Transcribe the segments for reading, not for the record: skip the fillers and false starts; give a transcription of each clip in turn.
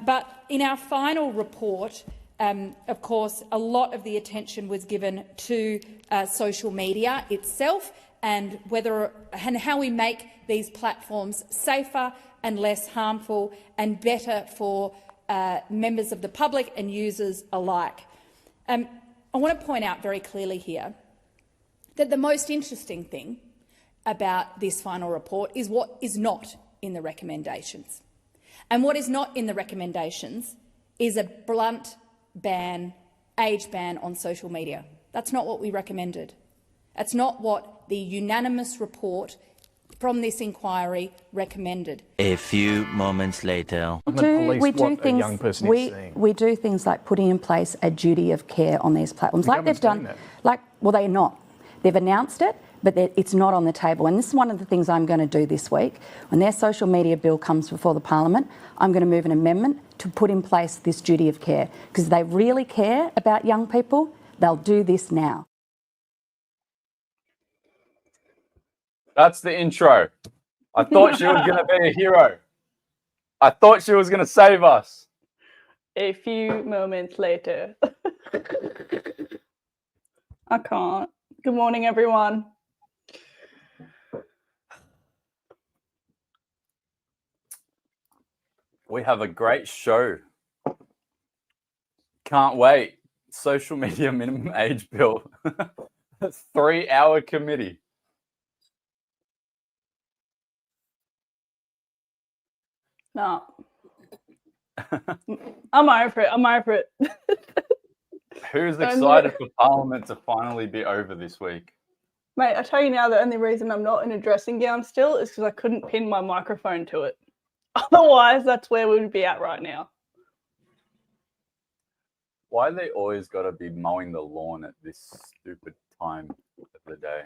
But in our final report, of course, a lot of the attention was given to social media itself and how we make these platforms safer and less harmful and better for members of the public and users alike. I want to point out very clearly here that the most interesting thing about this final report is what is not in the recommendations. And what is not in the recommendations is a blunt ban, age ban on social media. That's not what we recommended. That's not what the unanimous report from this inquiry recommended. A few moments later. We do things like putting in place a duty of care on these platforms, like they've done. Well, they're not. They've announced it, but it's not on the table. And this is one of the things I'm going to do this week. When their social media bill comes before the Parliament, I'm going to move an amendment to put in place this duty of care, because they really care about young people. They'll do this now. That's the intro. I thought she was going to be a hero. I thought she was going to save us. A few moments later. I can't. Good morning, everyone. We have a great show. Can't wait. Social media minimum age bill. 3-hour committee. No. I'm over it. I'm over it. Who's excited for Parliament to finally be over this week? Mate, I tell you now, the only reason I'm not in a dressing gown still is because I couldn't pin my microphone to it. Otherwise, that's where we would be at right now. Why they always got to be mowing the lawn at this stupid time of the day?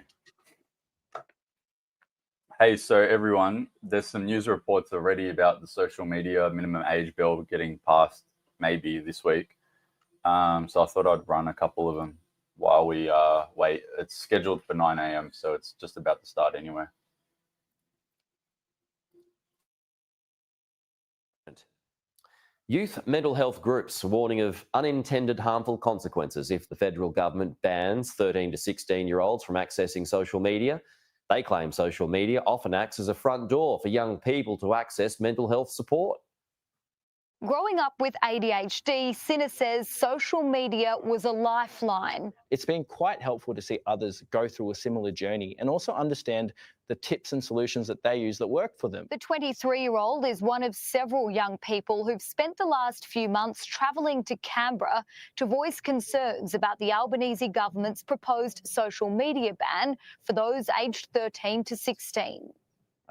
Hey, so everyone, there's some news reports already about the social media minimum age bill getting passed maybe this week. So I thought I'd run a couple of them while we wait. It's scheduled for 9 a.m, so it's just about to start anyway. Youth mental health groups warning of unintended harmful consequences if the federal government bans 13 to 16-year-olds from accessing social media. They claim social media often acts as a front door for young people to access mental health support. Growing up with ADHD, Sinner says social media was a lifeline. It's been quite helpful to see others go through a similar journey and also understand the tips and solutions that they use that work for them. The 23-year-old is one of several young people who've spent the last few months travelling to Canberra to voice concerns about the Albanese government's proposed social media ban for those aged 13 to 16.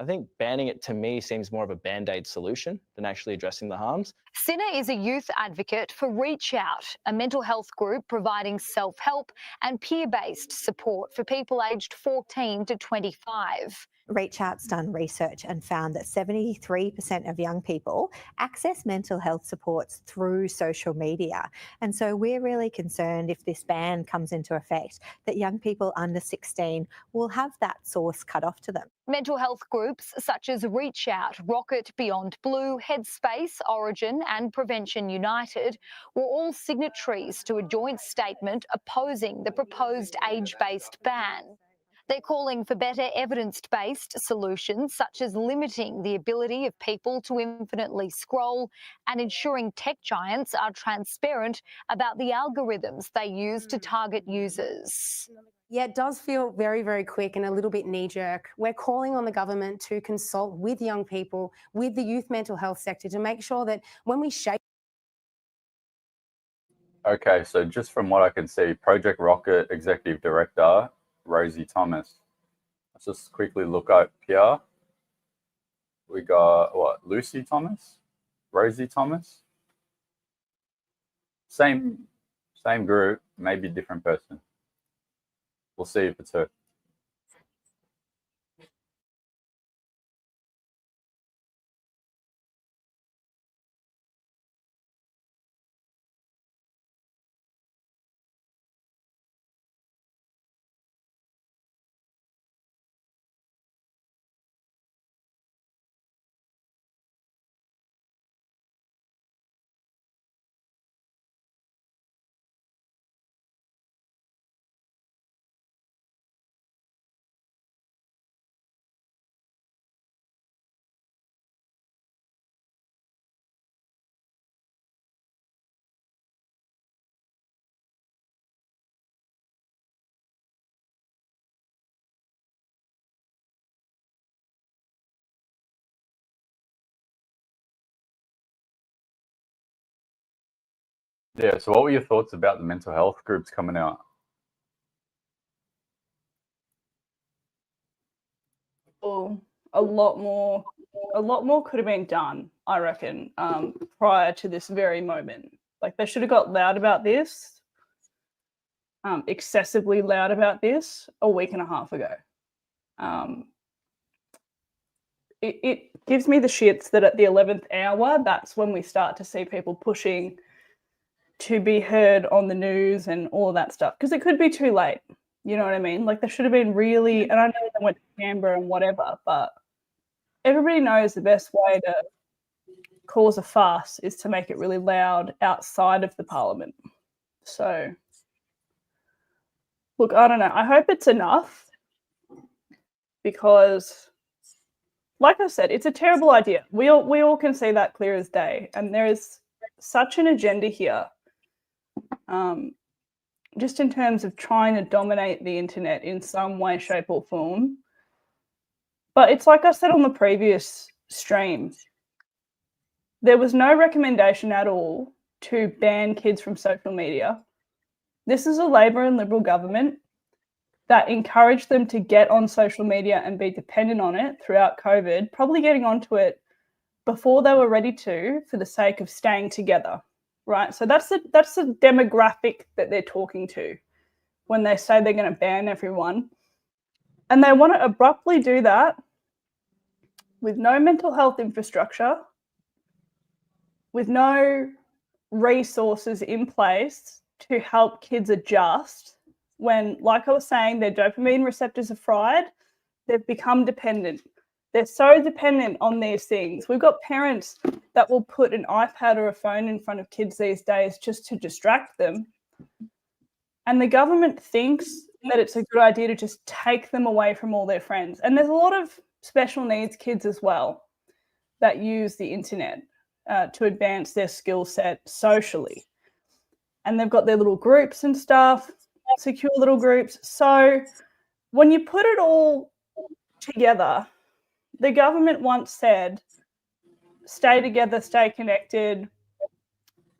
I think banning it to me seems more of a band-aid solution than actually addressing the harms. Sinner is a youth advocate for Reach Out, a mental health group providing self-help and peer-based support for people aged 14 to 25. Reach Out's done research and found that 73% of young people access mental health supports through social media. And so we're really concerned if this ban comes into effect that young people under 16 will have that source cut off to them. Mental health groups such as Reach Out, Rocket, Beyond Blue, Headspace, Origin and Prevention United were all signatories to a joint statement opposing the proposed age-based ban. They're calling for better evidence-based solutions, such as limiting the ability of people to infinitely scroll and ensuring tech giants are transparent about the algorithms they use to target users. Yeah, it does feel very, very quick and a little bit knee-jerk. We're calling on the government to consult with young people, with the youth mental health sector, to make sure that when we shape... Okay, so just from what I can see, Project Rocket Executive Director Rosie Thomas. Let's just quickly look up here. We got, what, Lucy Thomas? Rosie Thomas? Same group, maybe different person. We'll see if it's her. Yeah, so what were your thoughts about the mental health groups coming out? Well, a lot more could have been done, I reckon, prior to this very moment. Like, they should have got loud about this, excessively loud about this a week and a half ago. It gives me the shits that at the 11th hour, that's when we start to see people pushing to be heard on the news and all of that stuff, because it could be too late. You know what I mean? Like, there should have been really, and I know they went to Canberra and whatever, but everybody knows the best way to cause a fuss is to make it really loud outside of the parliament. So, look, I don't know. I hope it's enough, because, like I said, it's a terrible idea. We all can see that clear as day, and there is such an agenda here. Just in terms of trying to dominate the internet in some way, shape, or form. But it's like I said on the previous stream, there was no recommendation at all to ban kids from social media. This is a Labor and Liberal government that encouraged them to get on social media and be dependent on it throughout COVID, probably getting onto it before they were ready to, for the sake of staying together. Right, so that's the demographic that they're talking to when they say they're going to ban everyone. And they want to abruptly do that with no mental health infrastructure, with no resources in place to help kids adjust when, like I was saying, their dopamine receptors are fried, they've become dependent. They're so dependent on these things. We've got parents that will put an iPad or a phone in front of kids these days just to distract them. And the government thinks that it's a good idea to just take them away from all their friends. And there's a lot of special needs kids as well that use the internet to advance their skill set socially. And they've got their little groups and stuff, secure little groups. So when you put it all together, the government once said, stay together, stay connected,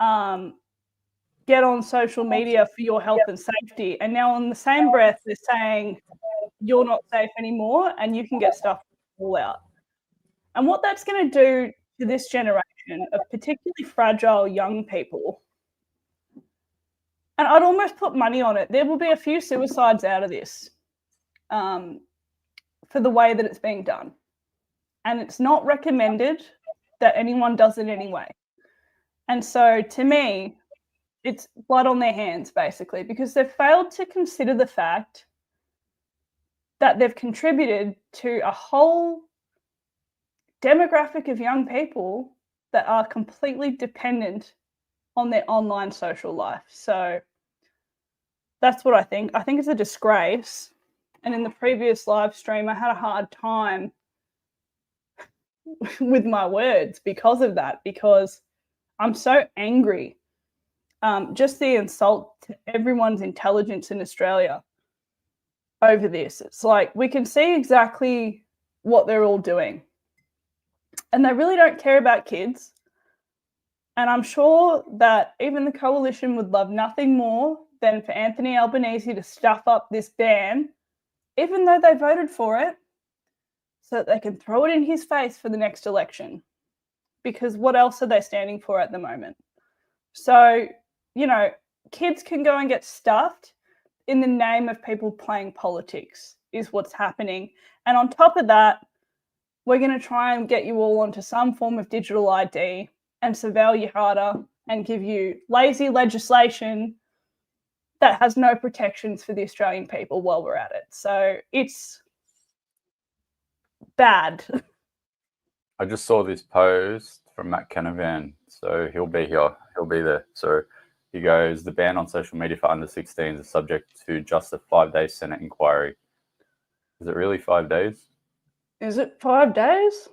get on social media for your health and safety. And now on the same breath, they're saying you're not safe anymore and you can get stuff all out. And what that's going to do to this generation of particularly fragile young people, and I'd almost put money on it, there will be a few suicides out of this for the way that it's being done. And it's not recommended that anyone does it anyway. And so to me, it's blood on their hands, basically, because they've failed to consider the fact that they've contributed to a whole demographic of young people that are completely dependent on their online social life. So that's what I think. I think it's a disgrace. And in the previous live stream, I had a hard time with my words because of that, because I'm so angry. Just the insult to everyone's intelligence in Australia over this. It's like we can see exactly what they're all doing. And they really don't care about kids. And I'm sure that even the coalition would love nothing more than for Anthony Albanese to stuff up this ban, even though they voted for it, so that they can throw it in his face for the next election. Because what else are they standing for at the moment? So, you know, kids can go and get stuffed in the name of people playing politics is what's happening. And on top of that, we're going to try and get you all onto some form of digital ID and surveil you harder and give you lazy legislation that has no protections for the Australian people while we're at it. So it's bad. I just saw this post from Matt Canavan. So he'll be here. He'll be there. So he goes, the ban on social media for under 16s is subject to just a 5-day Senate inquiry. Is it really 5 days? Is it 5 days?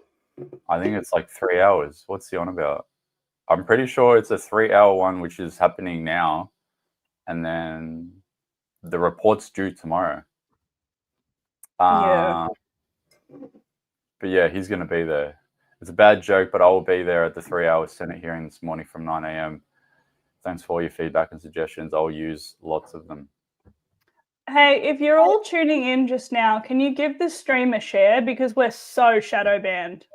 I think it's like 3 hours. What's he on about? I'm pretty sure it's a 3-hour one, which is happening now. And then the report's due tomorrow. Yeah. But yeah, he's going to be there. It's a bad joke, but I will be there at the 3-hour Senate hearing this morning from 9 a.m. thanks for all your feedback and suggestions. I'll use lots of them. Hey, if you're all tuning in just now, can you give this stream a share? Because we're so shadow banned.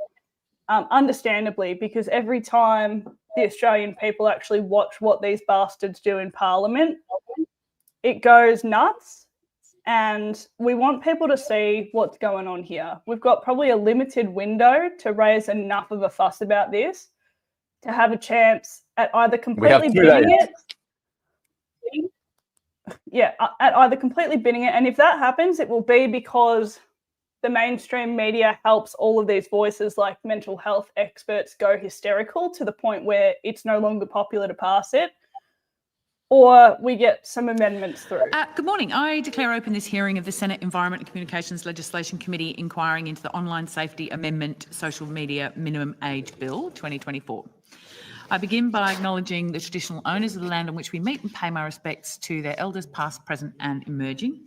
Understandably, because every time the Australian people actually watch what these bastards do in Parliament, it goes nuts. And we want people to see what's going on here. We've got probably a limited window to raise enough of a fuss about this to have a chance at either completely binning it. Yeah, at either completely binning it. And if that happens, it will be because the mainstream media helps all of these voices like mental health experts go hysterical to the point where it's no longer popular to pass it, or we get some amendments through. Good morning. I declare open this hearing of the Senate Environment and Communications Legislation Committee inquiring into the Online Safety Amendment Social Media Minimum Age Bill 2024. I begin by acknowledging the traditional owners of the land on which we meet and pay my respects to their elders past, present and emerging.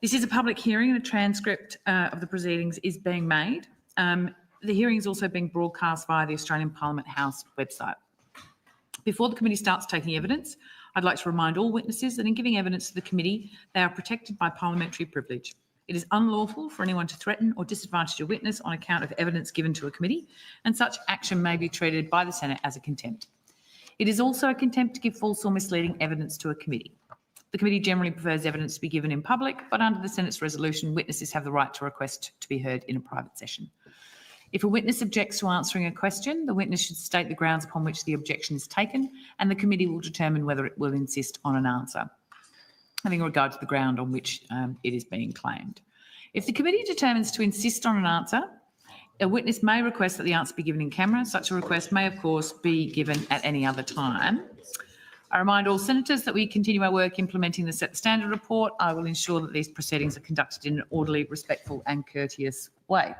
This is a public hearing and a transcript of the proceedings is being made. The hearing is also being broadcast via the Australian Parliament House website. Before the committee starts taking evidence, I'd like to remind all witnesses that in giving evidence to the committee, they are protected by parliamentary privilege. It is unlawful for anyone to threaten or disadvantage a witness on account of evidence given to a committee, and such action may be treated by the Senate as a contempt. It is also a contempt to give false or misleading evidence to a committee. The committee generally prefers evidence to be given in public, but under the Senate's resolution, witnesses have the right to request to be heard in a private session. If a witness objects to answering a question, the witness should state the grounds upon which the objection is taken, and the committee will determine whether it will insist on an answer, having regard to the ground on which it is being claimed. If the committee determines to insist on an answer, a witness may request that the answer be given in camera. Such a request may, of course, be given at any other time. I remind all senators that we continue our work implementing the Set the Standard report. I will ensure that these proceedings are conducted in an orderly, respectful and courteous way.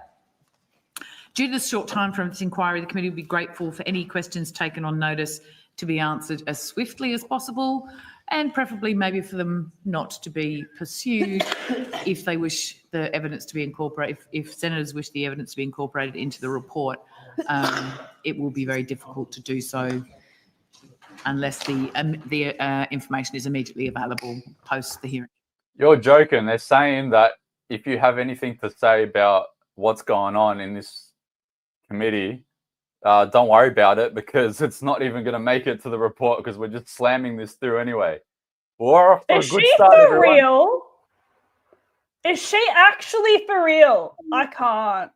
Due to the short time from this inquiry, the committee will be grateful for any questions taken on notice to be answered as swiftly as possible, and preferably maybe for them not to be pursued if they wish the evidence to be incorporated. If senators wish the evidence to be incorporated into the report, it will be very difficult to do so unless the information is immediately available post the hearing. You're joking. They're saying that if you have anything to say about what's going on in this committee, don't worry about it, because it's not even going to make it to the report because we're just slamming this through anyway. We're off to a good start, everyone. Real? Is she actually for real? I can't.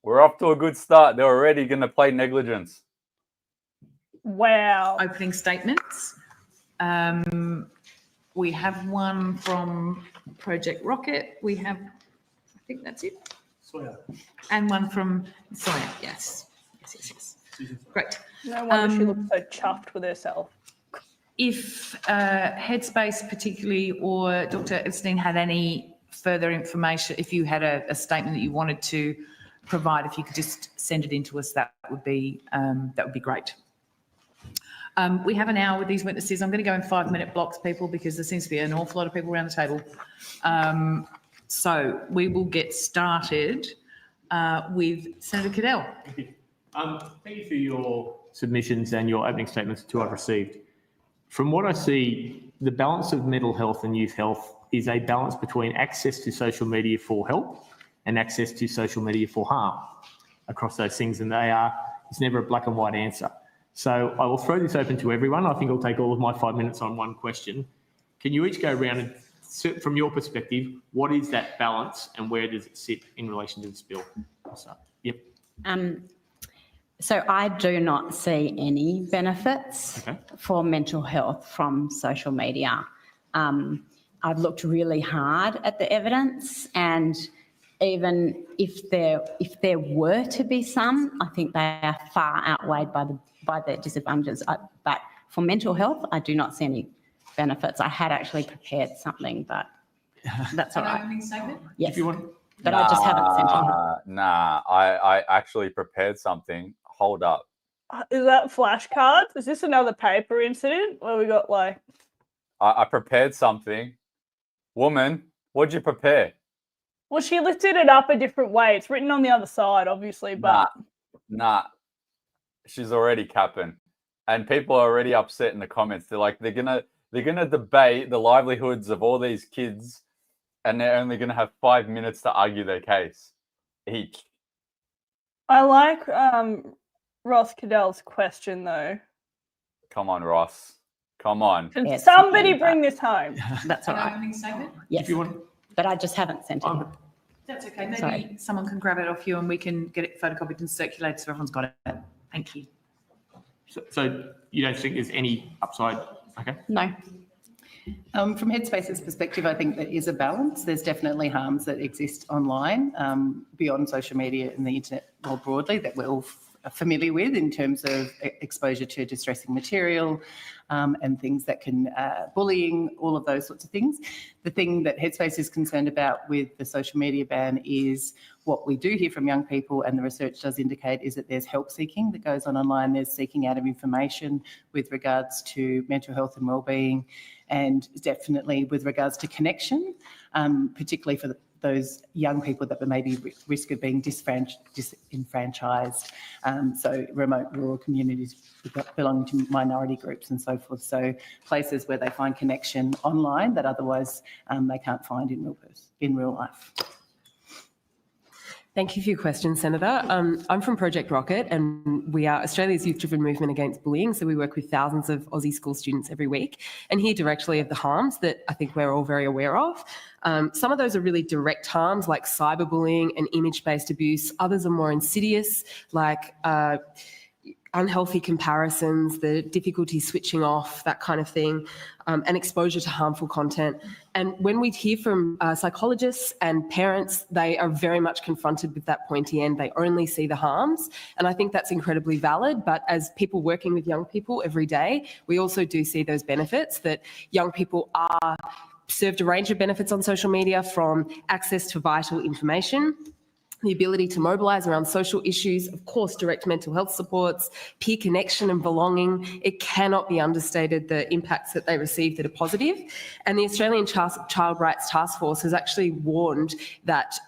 We're off to a good start. They're already going to play negligence. Wow. Opening statements. We have one from Project Rocket. We have, I think that's it. Sawyer. And one from Sawyer, yes. Yes. Great. No wonder she looks so chuffed with herself. If Headspace particularly or Dr. Epstein had any further information, if you had a statement that you wanted to provide, if you could just send it in to us, that would be great. We have an hour with these witnesses. I'm going to go in 5-minute blocks, people, because there seems to be an awful lot of people around the table. So we will get started with Senator Cadell. Thank you. Thank you for your submissions and your opening statements that I've received. From what I see, the balance of mental health and youth health is a balance between access to social media for help and access to social media for harm across those things, and it's never a black and white answer. So I will throw this open to everyone. I think I'll take all of my 5 minutes on one question. Can you each go around and, from your perspective, what is that balance and where does it sit in relation to this bill? Yep. So I do not see any benefits for mental health from social media. I've looked really hard at the evidence, and even if there were to be some, I think they are far outweighed by the disadvantages. But for mental health, I do not see any benefits. I had actually prepared something, but that's all right. An opening statement? Yes, if you want. But I just haven't sent it. I actually prepared something. Hold up. Is that flashcards? Is this another paper incident where we got like... I prepared something. Woman, what'd you prepare? Well, she lifted it up a different way. It's written on the other side, obviously, but... Nah. She's already capping. and people are already upset in the comments. They're like, they're gonna debate the livelihoods of all these kids, and they're only gonna have 5 minutes to argue their case each. I like Ross Cadell's question though. Come on, Ross. Come on. Can Yes, somebody yeah, bring this home? That's all right. Opening statement? Yes, but I just haven't sent it. in. That's okay. Maybe Sorry. someone can grab it off you and we can get it photocopied and circulated so everyone's got it. Thank you. So you don't think there's any upside? Okay. No. From Headspace's perspective, I think there is a balance. There's definitely harms that exist online beyond social media and the internet more broadly that we're all familiar with in terms of exposure to distressing material and things that can, bullying, all of those sorts of things. The thing that Headspace is concerned about with the social media ban is what we do hear from young people, and the research does indicate, is that there's help seeking that goes on online. There's seeking out of information with regards to mental health and wellbeing, and definitely with regards to connection, particularly for those young people that may be risk of being disenfranchised, so remote rural communities belonging to minority groups and so forth. So places where they find connection online that otherwise they can't find in real life. Thank you for your question, Senator. I'm from Project Rocket, and we are Australia's youth-driven movement against bullying. So we work with thousands of Aussie school students every week and hear directly of the harms that I think we're all very aware of. Some of those are really direct harms like cyberbullying and image-based abuse. Others are more insidious, like unhealthy comparisons, the difficulty switching off, that kind of thing, and exposure to harmful content. And when we hear from psychologists and parents, they are very much confronted with that pointy end. They only see the harms. And I think that's incredibly valid. But as people working with young people every day, we also do see those benefits, that young people are served a range of benefits on social media, from access to vital information, the ability to mobilise around social issues, of course, direct mental health supports, peer connection and belonging. It cannot be understated the impacts that they receive that are positive. And the Australian Child Rights Task Force has actually warned that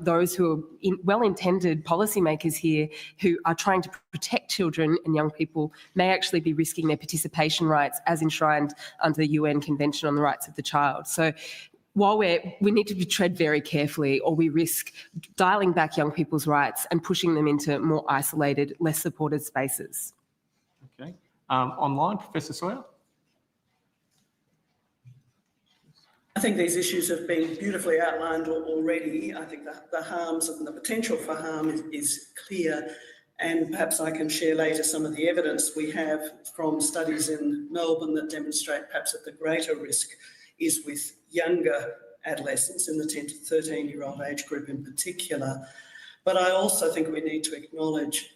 those who are well-intended policymakers here who are trying to protect children and young people may actually be risking their participation rights as enshrined under the UN Convention on the Rights of the Child. So while we need to tread very carefully, or we risk dialing back young people's rights and pushing them into more isolated, less supported spaces. Okay. Online, Professor Sawyer? I think these issues have been beautifully outlined already. I think the harms and the potential for harm is clear, and perhaps I can share later some of the evidence we have from studies in Melbourne that demonstrate perhaps that the greater risk is with younger adolescents, in the 10 to 13-year-old age group in particular. But I also think we need to acknowledge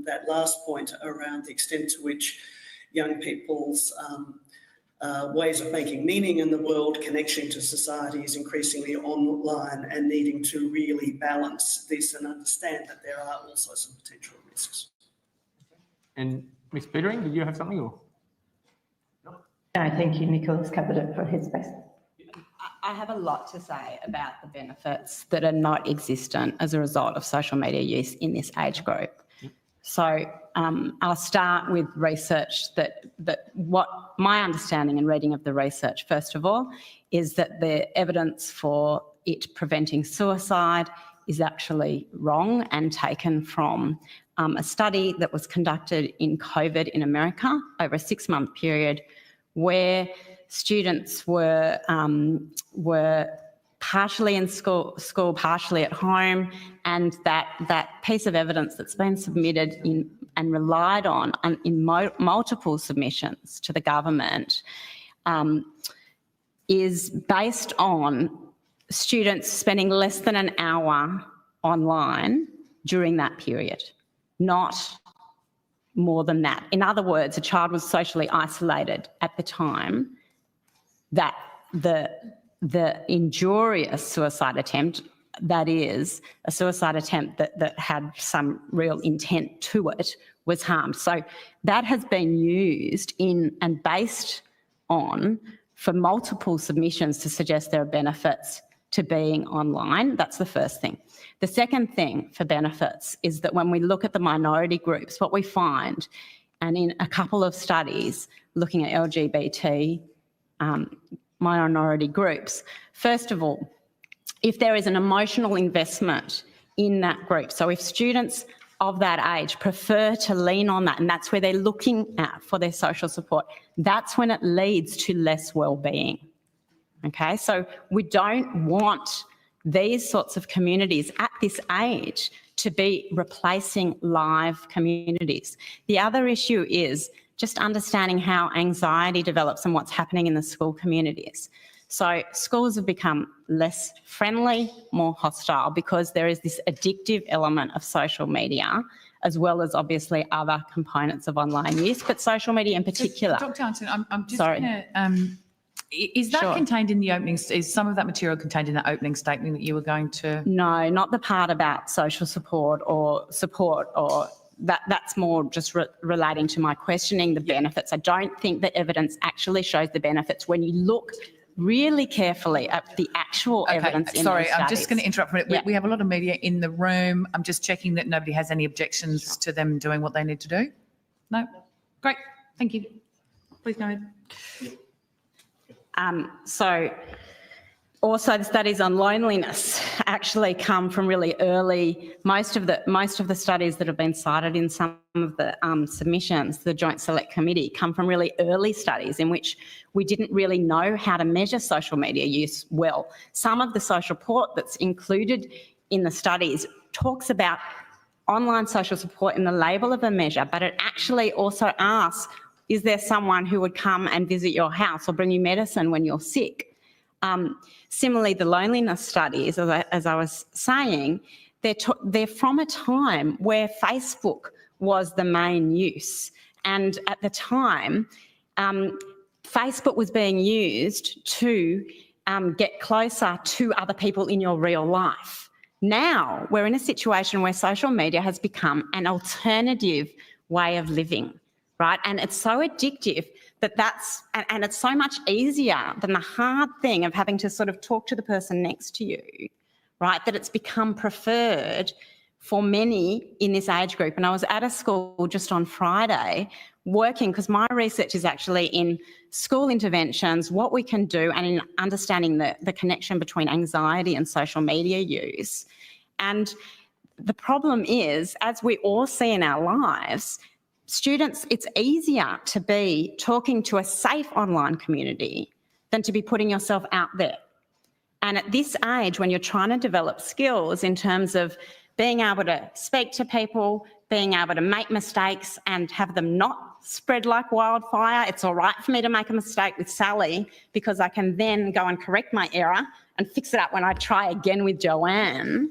that last point around the extent to which young people's ways of making meaning in the world, connection to society is increasingly online, and needing to really balance this and understand that there are also some potential risks. And Ms. Petering, did you have something? Or? No, thank you. Nicola's covered it for Headspace. I have a lot to say about the benefits that are not existent as a result of social media use in this age group. So I'll start with research that what my understanding and reading of the research, first of all, is that the evidence for it preventing suicide is actually wrong and taken from a study that was conducted in COVID in America over a 6-month period, where students were partially in school, partially at home, and that piece of evidence that's been submitted in and relied on in multiple submissions to the government is based on students spending less than an hour online during that period, not more than that. In other words, a child was socially isolated at the time that the injurious suicide attempt, that is a suicide attempt that had some real intent to it, was harmed. So that has been used in and based on for multiple submissions to suggest there are benefits to being online. That's the first thing. The second thing for benefits is that when we look at the minority groups, what we find and in a couple of studies looking at LGBT minority groups. First of all, if there is an emotional investment in that group, so if students of that age prefer to lean on that, and that's where they're looking at for their social support, that's when it leads to less well-being. Okay, so we don't want these sorts of communities at this age to be replacing live communities. The other issue is just understanding how anxiety develops and what's happening in the school communities. So schools have become less friendly, more hostile, because there is this addictive element of social media, as well as obviously other components of online use, but social media in particular. Dr. Anderson, I'm just going to, is that contained in the opening, is some of that material contained in that opening statement that you were going to? No, not the part about social support or that's more just relating to my questioning the benefits. I don't think the evidence actually shows the benefits when you look really carefully at the actual evidence in sorry, those I'm studies. just going to interrupt for a minute. We have a lot of media in the room. I'm just checking that nobody has any objections to them doing what they need to do. No? Great. Thank you. Please go ahead. So also the studies on loneliness actually come from really early, most of the studies that have been cited in some of the submissions, the Joint Select Committee, come from really early studies in which we didn't really know how to measure social media use well. Some of the social support that's included in the studies talks about online social support in the label of a measure, but it actually also asks, is there someone who would come and visit your house or bring you medicine when you're sick? Similarly, the loneliness studies, as I was saying, they're from a time where Facebook was the main use. And at the time, Facebook was being used to get closer to other people in your real life. Now, we're in a situation where social media has become an alternative way of living, right? And it's so addictive and it's so much easier than the hard thing of having to sort of talk to the person next to you, right? That it's become preferred for many in this age group. And I was at a school just on Friday working, because my research is actually in school interventions, what we can do, and in understanding the connection between anxiety and social media use. And the problem is, as we all see in our lives, students, it's easier to be talking to a safe online community than to be putting yourself out there. And at this age, when you're trying to develop skills in terms of being able to speak to people, being able to make mistakes and have them not spread like wildfire, it's all right for me to make a mistake with Sally because I can then go and correct my error and fix it up when I try again with Joanne,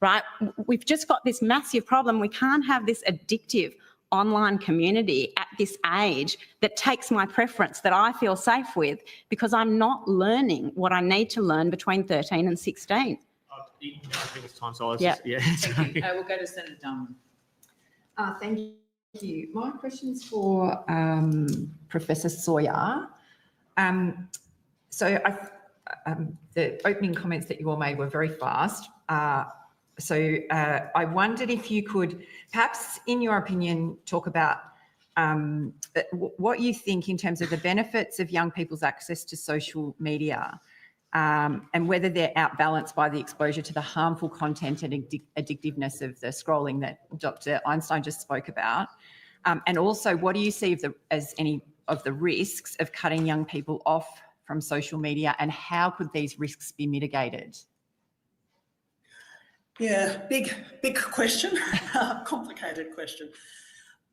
right? We've just got this massive problem. We can't have this addictive online community at this age that takes my preference that I feel safe with because I'm not learning what I need to learn between 13 and 16. I think it's time, so I was Yeah. Thank you. We'll go to Senator Dunn. Thank you. My question's for Professor Sawyer. The opening comments that you all made were very fast. So I wondered if you could, perhaps in your opinion, talk about what you think in terms of the benefits of young people's access to social media and whether they're outbalanced by the exposure to the harmful content and addictiveness of the scrolling that Dr. Einstein just spoke about. And also, what do you see as any of the risks of cutting young people off from social media, and how could these risks be mitigated? Yeah, big question, complicated question.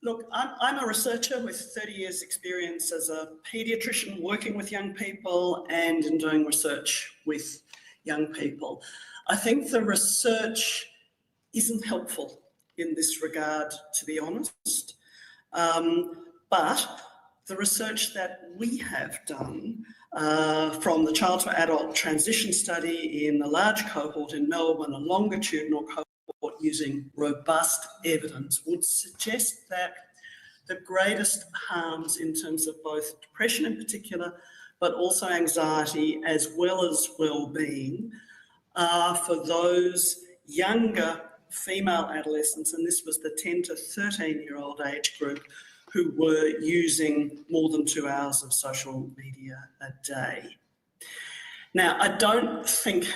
Look, I'm a researcher with 30 years experience as a paediatrician working with young people and in doing research with young people. I think the research isn't helpful in this regard, to be honest. But the research that we have done from the child to adult transition study in a large cohort in Melbourne, a longitudinal cohort using robust evidence, would suggest that the greatest harms in terms of both depression in particular, but also anxiety as well as well-being, are for those younger female adolescents, and this was the 10 to 13-year-old age group, who were using more than 2 hours of social media a day. Now, I don't think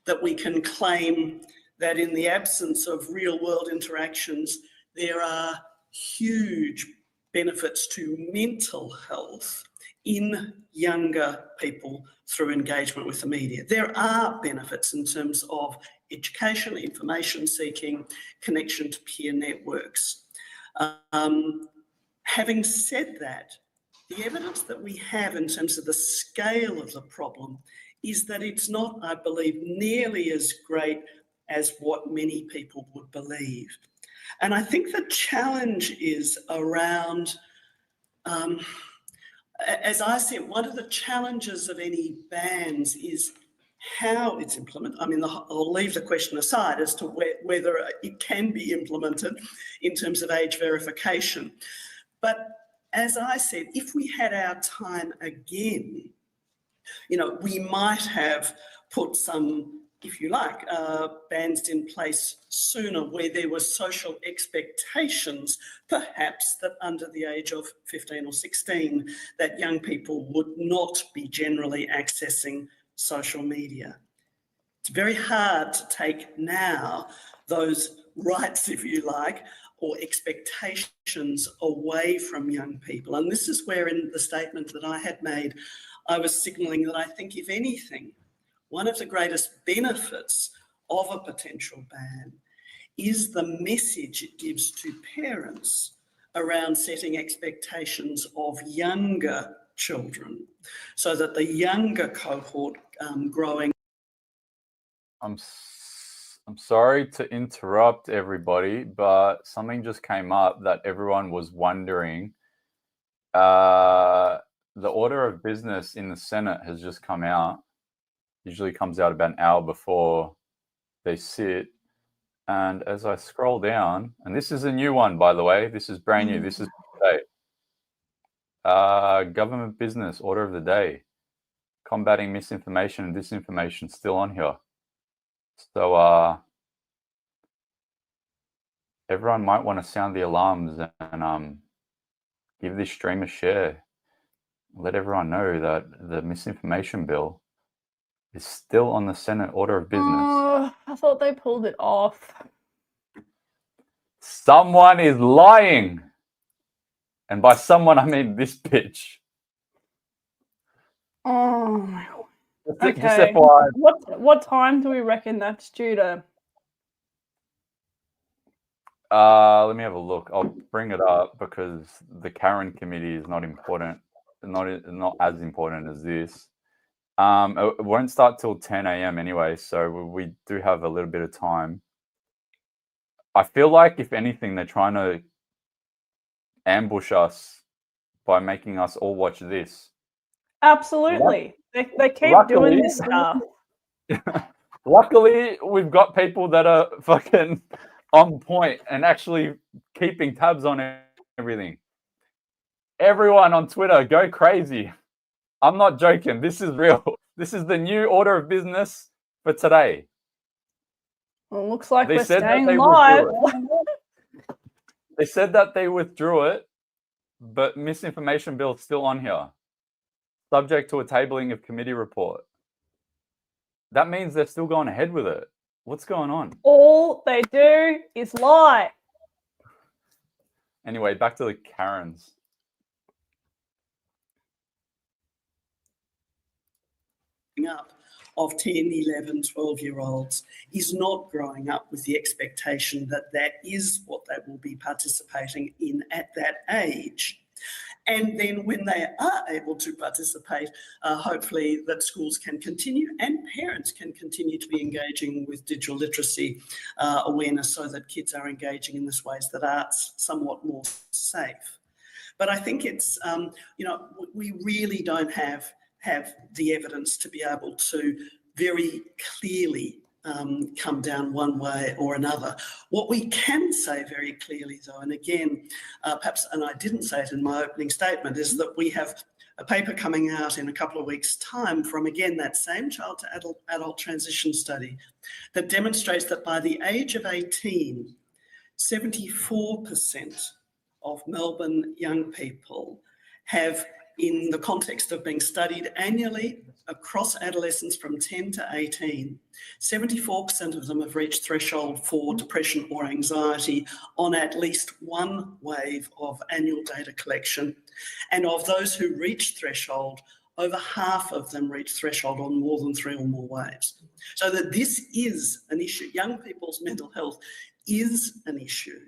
that we can claim that in the absence of real-world interactions, there are huge benefits to mental health in younger people through engagement with the media. There are benefits in terms of education, information seeking, connection to peer networks. Having said that, the evidence that we have in terms of the scale of the problem is that it's not, I believe, nearly as great as what many people would believe. And I think the challenge is around, as I said, one of the challenges of any bans is how it's implemented. I mean, I'll leave the question aside as to whether it can be implemented in terms of age verification. But as I said, if we had our time again, you know, we might have put some, if you like, bans in place sooner where there were social expectations, perhaps that under the age of 15 or 16, that young people would not be generally accessing social media. It's very hard to take now those rights, if you like, or expectations away from young people. And this is where in the statement that I had made, I was signalling that I think, if anything, one of the greatest benefits of a potential ban is the message it gives to parents around setting expectations of younger children so that the younger cohort growing. I'm sorry to interrupt everybody, but something just came up that everyone was wondering. The order of business in the Senate has just come out. Usually comes out about an hour before they sit. And as I scroll down, and this is a new one, by the way, this is brand new. This is today. Government business, order of the day. Combating misinformation and disinformation, still on here. So everyone might want to sound the alarms and give this stream a share. Let everyone know that the misinformation bill is still on the Senate order of business. Oh, I thought they pulled it off. Someone is lying. And by someone, I mean this bitch. Oh my God. Just Okay. FYI. What time do we reckon that's due to? Let me have a look. I'll bring it up because the Karen committee is not important, not as important as this. It won't start till 10 a.m. anyway, so we do have a little bit of time. I feel like, if anything, they're trying to ambush us by making us all watch this. Absolutely. They keep doing this stuff. Luckily, we've got people that are fucking on point and actually keeping tabs on everything. Everyone on Twitter, go crazy. I'm not joking. This is real. This is the new order of business for today. Well, looks like we're staying live. They said that they withdrew it, but misinformation bill is still on here. Subject to a tabling of committee report. That means they're still going ahead with it. What's going on? All they do is lie. Anyway, back to the Karens. Up of 10, 11, 12-year-olds is not growing up with the expectation that that is what they will be participating in at that age. And then when they are able to participate, hopefully that schools can continue and parents can continue to be engaging with digital literacy awareness so that kids are engaging in this ways that are somewhat more safe. But I think it's, we really don't have the evidence to be able to very clearly come down one way or another. What we can say very clearly, though, and again, perhaps, and I didn't say it in my opening statement, is that we have a paper coming out in a couple of weeks' time from, again, that same child to adult transition study that demonstrates that by the age of 18, 74% of Melbourne young people have, in the context of being studied annually across adolescents from 10 to 18, 74% of them have reached threshold for depression or anxiety on at least one wave of annual data collection. And of those who reach threshold, over half of them reach threshold on more than 3 or more waves. So that this is an issue. Young people's mental health is an issue.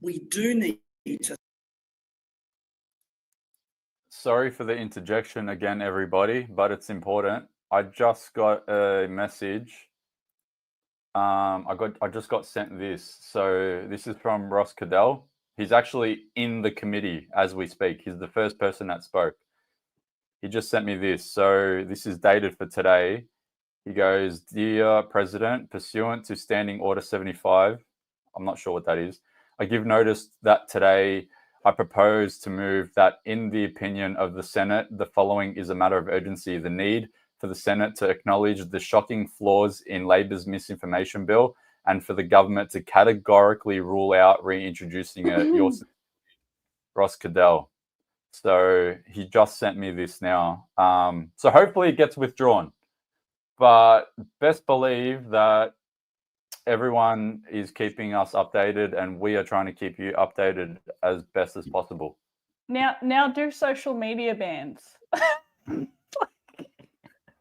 We do need to. Sorry for the interjection again, everybody, but it's important. I just got a message. I just got sent this. So this is from Ross Cadell. He's actually in the committee as we speak. He's the first person that spoke. He just sent me this. So this is dated for today. He goes, "Dear President, pursuant to Standing Order 75, I'm not sure what that is, I give notice that today I propose to move that in the opinion of the Senate, the following is a matter of urgency. The need for the Senate to acknowledge the shocking flaws in Labor's misinformation bill and for the government to categorically rule out reintroducing it." Ross Cadell. So he just sent me this now. So hopefully it gets withdrawn. But best believe that everyone is keeping us updated and we are trying to keep you updated as best as possible. Now do social media bans.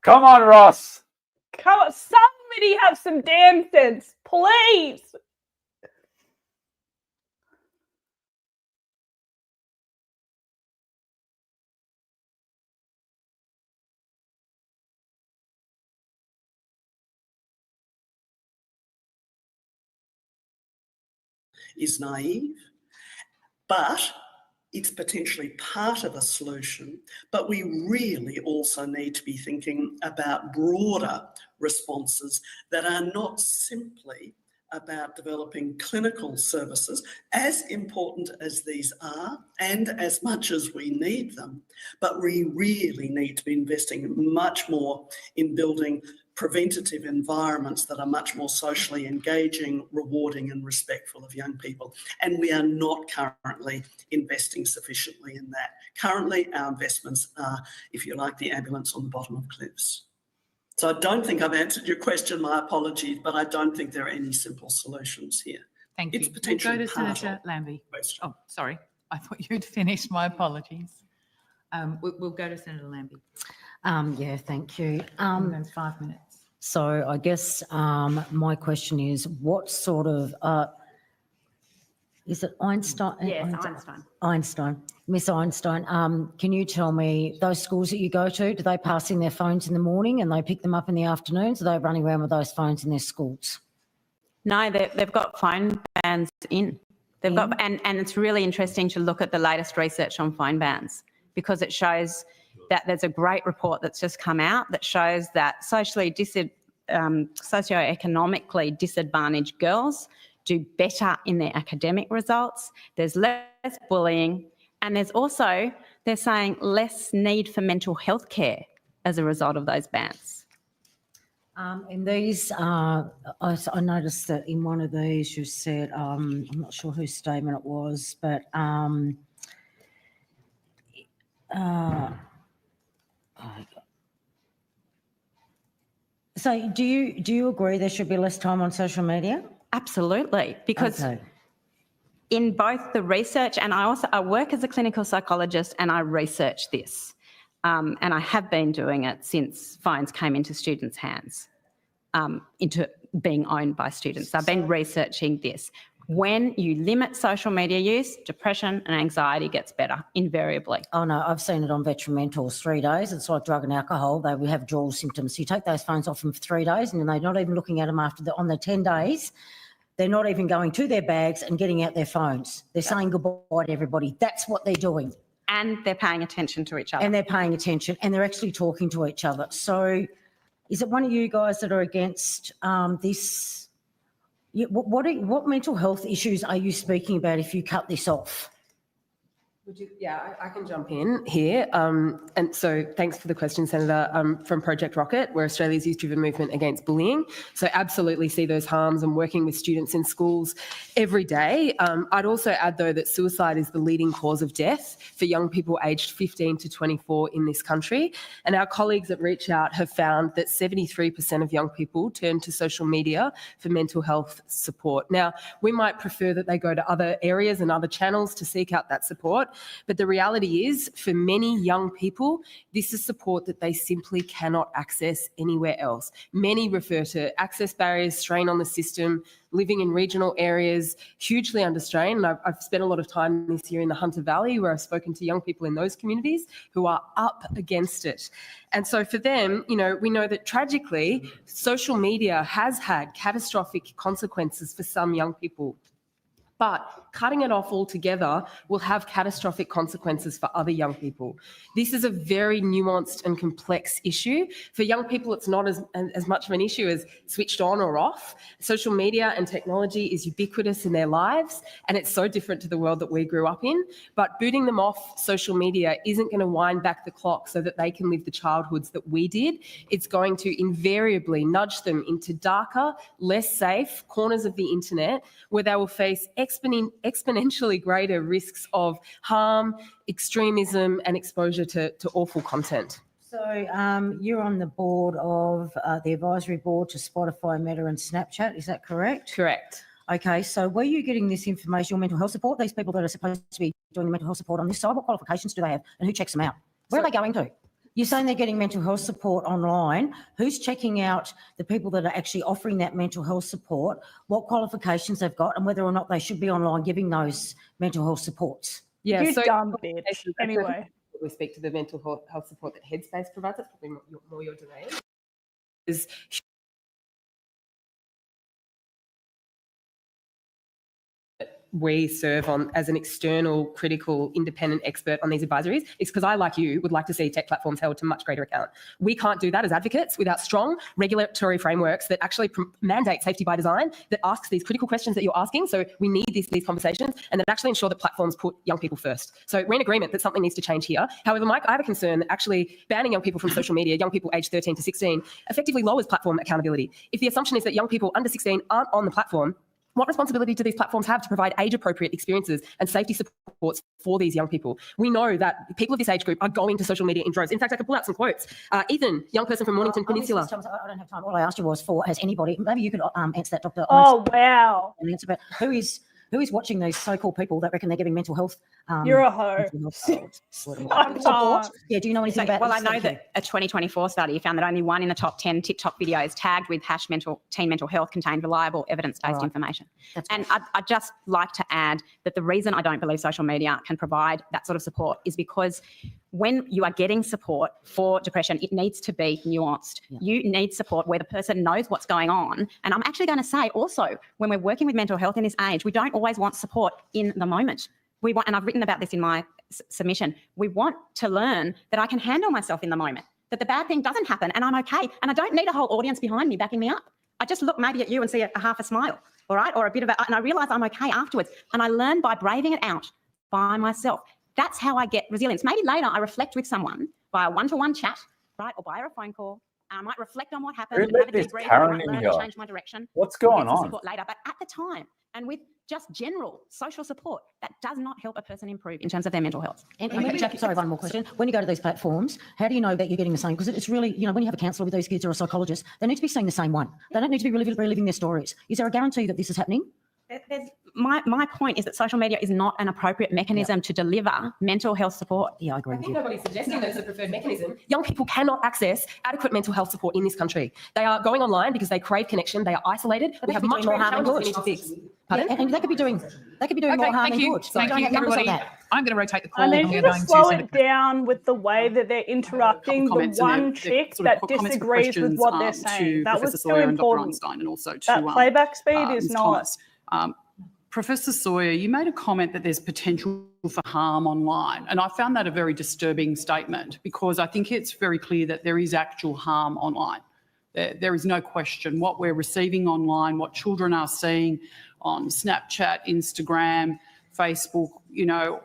Come on, Ross. Come on, somebody have some damn sense, please. Is naive, but it's potentially part of a solution. But we really also need to be thinking about broader responses that are not simply about developing clinical services, as important as these are and as much as we need them, but we really need to be investing much more in building preventative environments that are much more socially engaging, rewarding and respectful of young people. And we are not currently investing sufficiently in that. Currently, our investments are, if you like, the ambulance on the bottom of cliffs. So I don't think I've answered your question, my apologies, but I don't think there are any simple solutions here. Thank you. It's potentially We'll go to part Senator of the Lambie. question. Oh, sorry. I thought you'd finished. My apologies. We'll go to Senator Lambie. Yeah, thank you. 5 minutes. So I guess my question is, what sort of, is it Einstein? Yes, Einstein. Einstein. Miss Einstein, can you tell me, those schools that you go to, do they pass in their phones in the morning and they pick them up in the afternoons? Are they running around with those phones in their schools? No, they've got phone bans in. They've got, and it's really interesting to look at the latest research on phone bans, because it shows that there's a great report that's just come out that shows that socioeconomically disadvantaged girls do better in their academic results. There's less bullying, and there's also, they're saying, less need for mental health care as a result of those bans. In these, I noticed that in one of these you said, I'm not sure whose statement it was, but so do you agree there should be less time on social media? Absolutely, because in both the research, and I work as a clinical psychologist and I research this, and I have been doing it since phones came into students' hands, into being owned by students. I've been researching this. When you limit social media use, depression and anxiety gets better, invariably. Oh no, I've seen it on veteran mentors, 3 days. It's like drug and alcohol. They will have withdrawal symptoms. You take those phones off them for 3 days and they're not even looking at them on the 10 days. They're not even going to their bags and getting out their phones. They're saying goodbye to everybody. That's what they're doing. And they're paying attention to each other. And they're paying attention and they're actually talking to each other. So is it one of you guys that are against this? What mental health issues are you speaking about if you cut this off? I can jump in here. And so thanks for the question, Senator. From Project Rocket, we're Australia's youth-driven movement against bullying. So absolutely see those harms and working with students in schools every day. I'd also add, though, that suicide is the leading cause of death for young people aged 15 to 24 in this country. And our colleagues at Reach Out have found that 73% of young people turn to social media for mental health support. Now, we might prefer that they go to other areas and other channels to seek out that support. But the reality is, for many young people, this is support that they simply cannot access anywhere else. Many refer to access barriers, strain on the system, living in regional areas, hugely under strain. And I've spent a lot of time this year in the Hunter Valley, where I've spoken to young people in those communities who are up against it. And so for them, we know that tragically, social media has had catastrophic consequences for some young people. But cutting it off altogether will have catastrophic consequences for other young people. This is a very nuanced and complex issue. For young people, it's not as much of an issue as switched on or off. Social media and technology is ubiquitous in their lives, and it's so different to the world that we grew up in. But booting them off social media isn't going to wind back the clock so that they can live the childhoods that we did. It's going to invariably nudge them into darker, less safe corners of the internet, where they will face exponentially greater risks of harm, extremism, and exposure to awful content. So you're on the board of the advisory board to Spotify, Meta and Snapchat, is that correct? Correct. Okay, so were you getting this information, your mental health support, these people that are supposed to be doing the mental health support on this side, what qualifications do they have and who checks them out? Where are they going to? You're saying they're getting mental health support online. Who's checking out the people that are actually offering that mental health support, what qualifications they've got and whether or not they should be online giving those mental health supports? Yeah, you dumb bitch. Anyway. We speak to the mental health support that Headspace provides. That's probably more your domain. We serve on as an external, critical, independent expert on these advisories is because I, like you, would like to see tech platforms held to much greater account. We can't do that as advocates without strong regulatory frameworks that actually mandate safety by design, that asks these critical questions that you're asking. So we need these conversations and that actually ensure that platforms put young people first. So we're in agreement that something needs to change here. However, Mike, I have a concern that actually banning young people from social media, young people aged 13 to 16, effectively lowers platform accountability. If the assumption is that young people under 16 aren't on the platform, what responsibility do these platforms have to provide age-appropriate experiences and safety supports for these young people? We know that people of this age group are going to social media in droves. In fact, I could pull out some quotes. Ethan, young person from Mornington Peninsula. I don't have time. All I asked you was has anybody, maybe you could answer that, Dr. Oh, wow. But who is watching these so-called people that reckon they're giving mental health? You're a hoe. Yeah, do you know anything about Well, this? I know that a 2024 study found that only 1 in the top 10 TikTok videos tagged with teen mental health contained reliable evidence-based information. And I'd just like to add that the reason I don't believe social media can provide that sort of support is because when you are getting support for depression, it needs to be nuanced. Yeah. You need support where the person knows what's going on. And I'm actually going to say also, when we're working with mental health in this age, we don't always want support in the moment. We want, and I've written about this in my submission, we want to learn that I can handle myself in the moment, that the bad thing doesn't happen and I'm okay. And I don't need a whole audience behind me backing me up. I just look maybe at you and see a half a smile, all right? Or a bit of and I realise I'm okay afterwards. And I learn by braving it out by myself. That's how I get resilience. Maybe later I reflect with someone by a one-to-one chat, right? Or by a phone call. And I might reflect on what happened and have a debrief. I might learn to change my direction. What's going on? Support later. But at the time, and with just general social support, that does not help a person improve in terms of their mental health. And Jackie, sorry, one more question. When you go to these platforms, how do you know that you're getting the same? Because it's really, when you have a counsellor with these kids or a psychologist, they need to be seeing the same one. They don't need to be reliving their stories. Is there a guarantee that this is happening? My point is that social media is not an appropriate mechanism to deliver mental health support. Yeah, I agree with you. Nobody's suggesting that's the preferred mechanism. Young people cannot access adequate mental health support in this country. They are going online because they crave connection. They are isolated. They have much more harm than good to fix. And they could be doing more harm than good. So Thank you, everybody. I'm going to rotate the call. I need you to slow it down with the way that they're interrupting the one chick that disagrees with what they're saying. That was so important. And also to, that playback speed is not. Professor Sawyer, you made a comment that there's potential for harm online, and I found that a very disturbing statement because I think it's very clear that there is actual harm online. There is no question what we're receiving online, what children are seeing on Snapchat, Instagram, Facebook,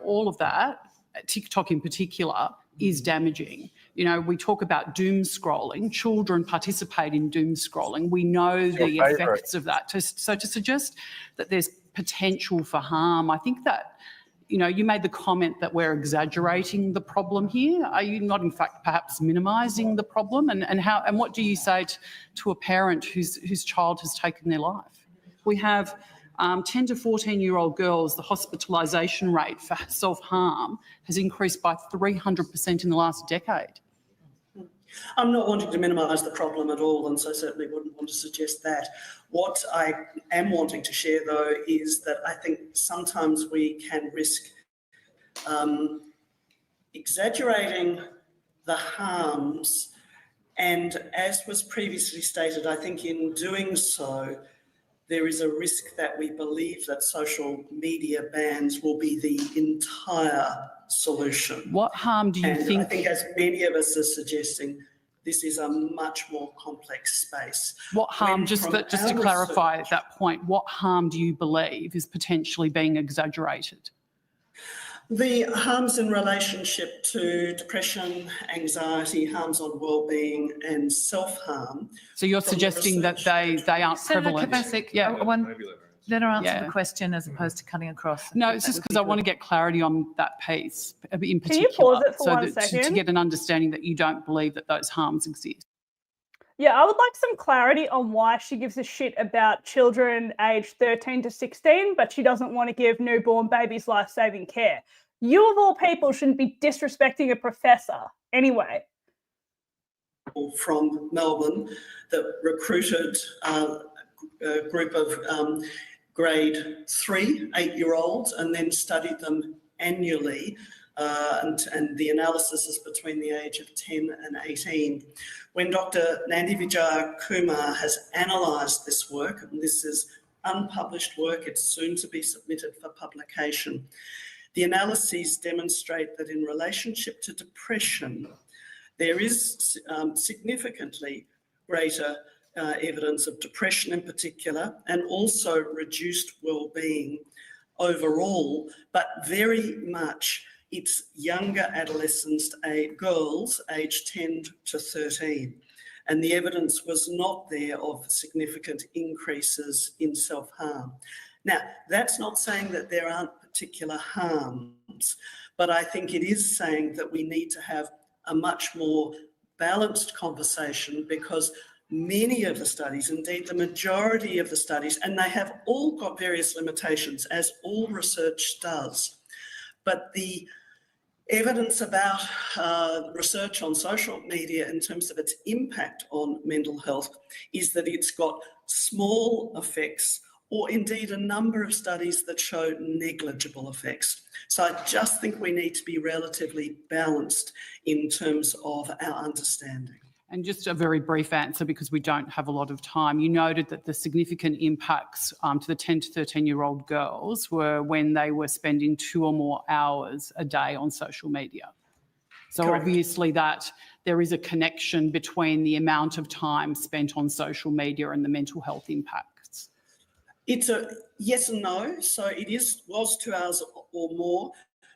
all of that TikTok in particular, is damaging. You know, we talk about doom scrolling. Children participate in doom scrolling. We know the effects of that. So to suggest that there's potential for harm, I think that, you know, you made the comment that we're exaggerating the problem here. Are you not, in fact, perhaps minimising the problem? And what do you say to a parent whose child has taken their life? We have 10 to 14-year-old girls, the hospitalisation rate for self-harm has increased by 300% in the last decade. I'm not wanting to minimise the problem at all, and so certainly wouldn't want to suggest that. What I am wanting to share, though, is that I think sometimes we can risk exaggerating the harms, and as was previously stated, I think in doing so, there is a risk that we believe that social media bans will be the entire solution. What harm do you think? I think, as many of us are suggesting, this is a much more complex space. What harm, just to clarify at that point, what harm do you believe is potentially being exaggerated? The harms in relationship to depression, anxiety, harms on wellbeing and self-harm. So you're suggesting that they aren't prevalent? Senator Kavasic, let her answer the question as opposed to cutting across. No, it's just because I want to get clarity on that piece in particular. Can you pause it for so 1 second? To get an understanding that you don't believe that those harms exist. Yeah, I would like some clarity on why she gives a shit about children aged 13 to 16, but she doesn't want to give newborn babies life-saving care. You, of all people, shouldn't be disrespecting a professor anyway. From Melbourne that recruited a group of grade 3 8-year-olds and then studied them annually, and the analysis is between the age of 10 and 18. When Dr. Nandi Vijaya Kumar has analysed this work, and this is unpublished work, it's soon to be submitted for publication, the analyses demonstrate that in relationship to depression, there is significantly greater evidence of depression in particular, and also reduced well-being overall, but very much it's younger adolescents, girls aged 10 to 13. And the evidence was not there of significant increases in self-harm. Now, that's not saying that there aren't particular harms, but I think it is saying that we need to have a much more balanced conversation, because many of the studies, indeed the majority of the studies, and they have all got various limitations, as all research does, but the evidence about research on social media in terms of its impact on mental health is that it's got small effects, or indeed a number of studies that show negligible effects. So I just think we need to be relatively balanced in terms of our understanding. And just a very brief answer, because we don't have a lot of time. You noted that the significant impacts to the 10 to 13-year-old girls were when they were spending 2 or more hours a day on social media. So Correct. Obviously that there is a connection between the amount of time spent on social media and the mental health impacts. It's a yes and no. So it was 2 hours or more.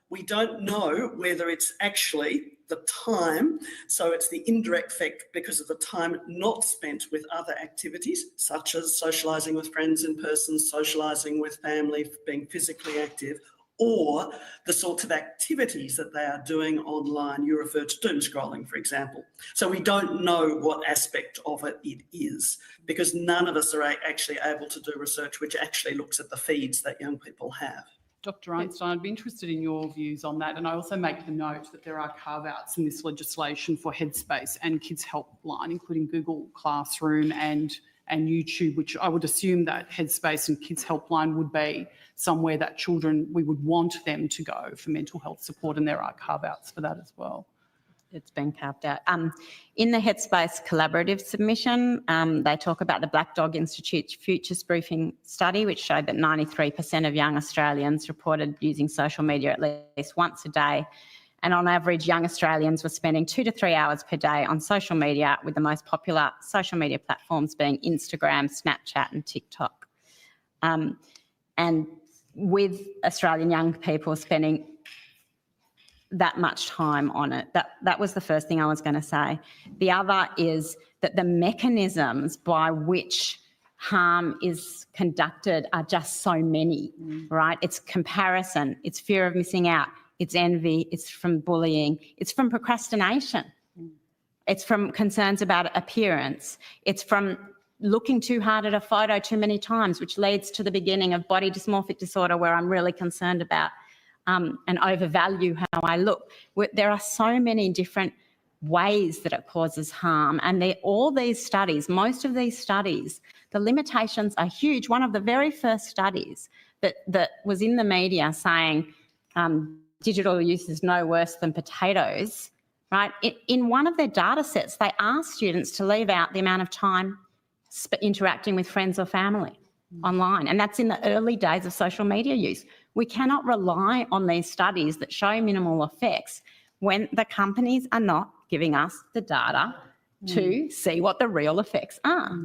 We don't know whether it's actually the time, so it's the indirect effect because of the time not spent with other activities, such as socialising with friends in person, socialising with family, being physically active, or the sorts of activities that they are doing online. You referred to doom scrolling, for example. So we don't know what aspect of it is, because none of us are actually able to do research which actually looks at the feeds that young people have. Dr. Einstein, I'd be interested in your views on that. And I also make the note that there are carve-outs in this legislation for Headspace and Kids Helpline, including Google Classroom and YouTube, which I would assume that Headspace and Kids Helpline would be somewhere that children, we would want them to go for mental health support, and there are carve-outs for that as well. It's been carved out. In the Headspace collaborative submission, they talk about the Black Dog Institute's Futures Briefing study, which showed that 93% of young Australians reported using social media at least once a day. And on average, young Australians were spending 2 to 3 hours per day on social media, with the most popular social media platforms being Instagram, Snapchat and TikTok. And with Australian young people spending that much time on it. That was the first thing I was going to say. The other is that the mechanisms by which harm is conducted are just so many, right? It's comparison, it's fear of missing out, it's envy, it's from bullying, it's from procrastination, it's from concerns about appearance, it's from looking too hard at a photo too many times, which leads to the beginning of body dysmorphic disorder, where I'm really concerned about and overvalue how I look. There are so many different ways that it causes harm, and all these studies, most of these studies, the limitations are huge. One of the very first studies that was in the media saying digital use is no worse than potatoes, right? In one of their data sets, they asked students to leave out the amount of time interacting with friends or family online, and that's in the early days of social media use. We cannot rely on these studies that show minimal effects when the companies are not giving us the data to see what the real effects are.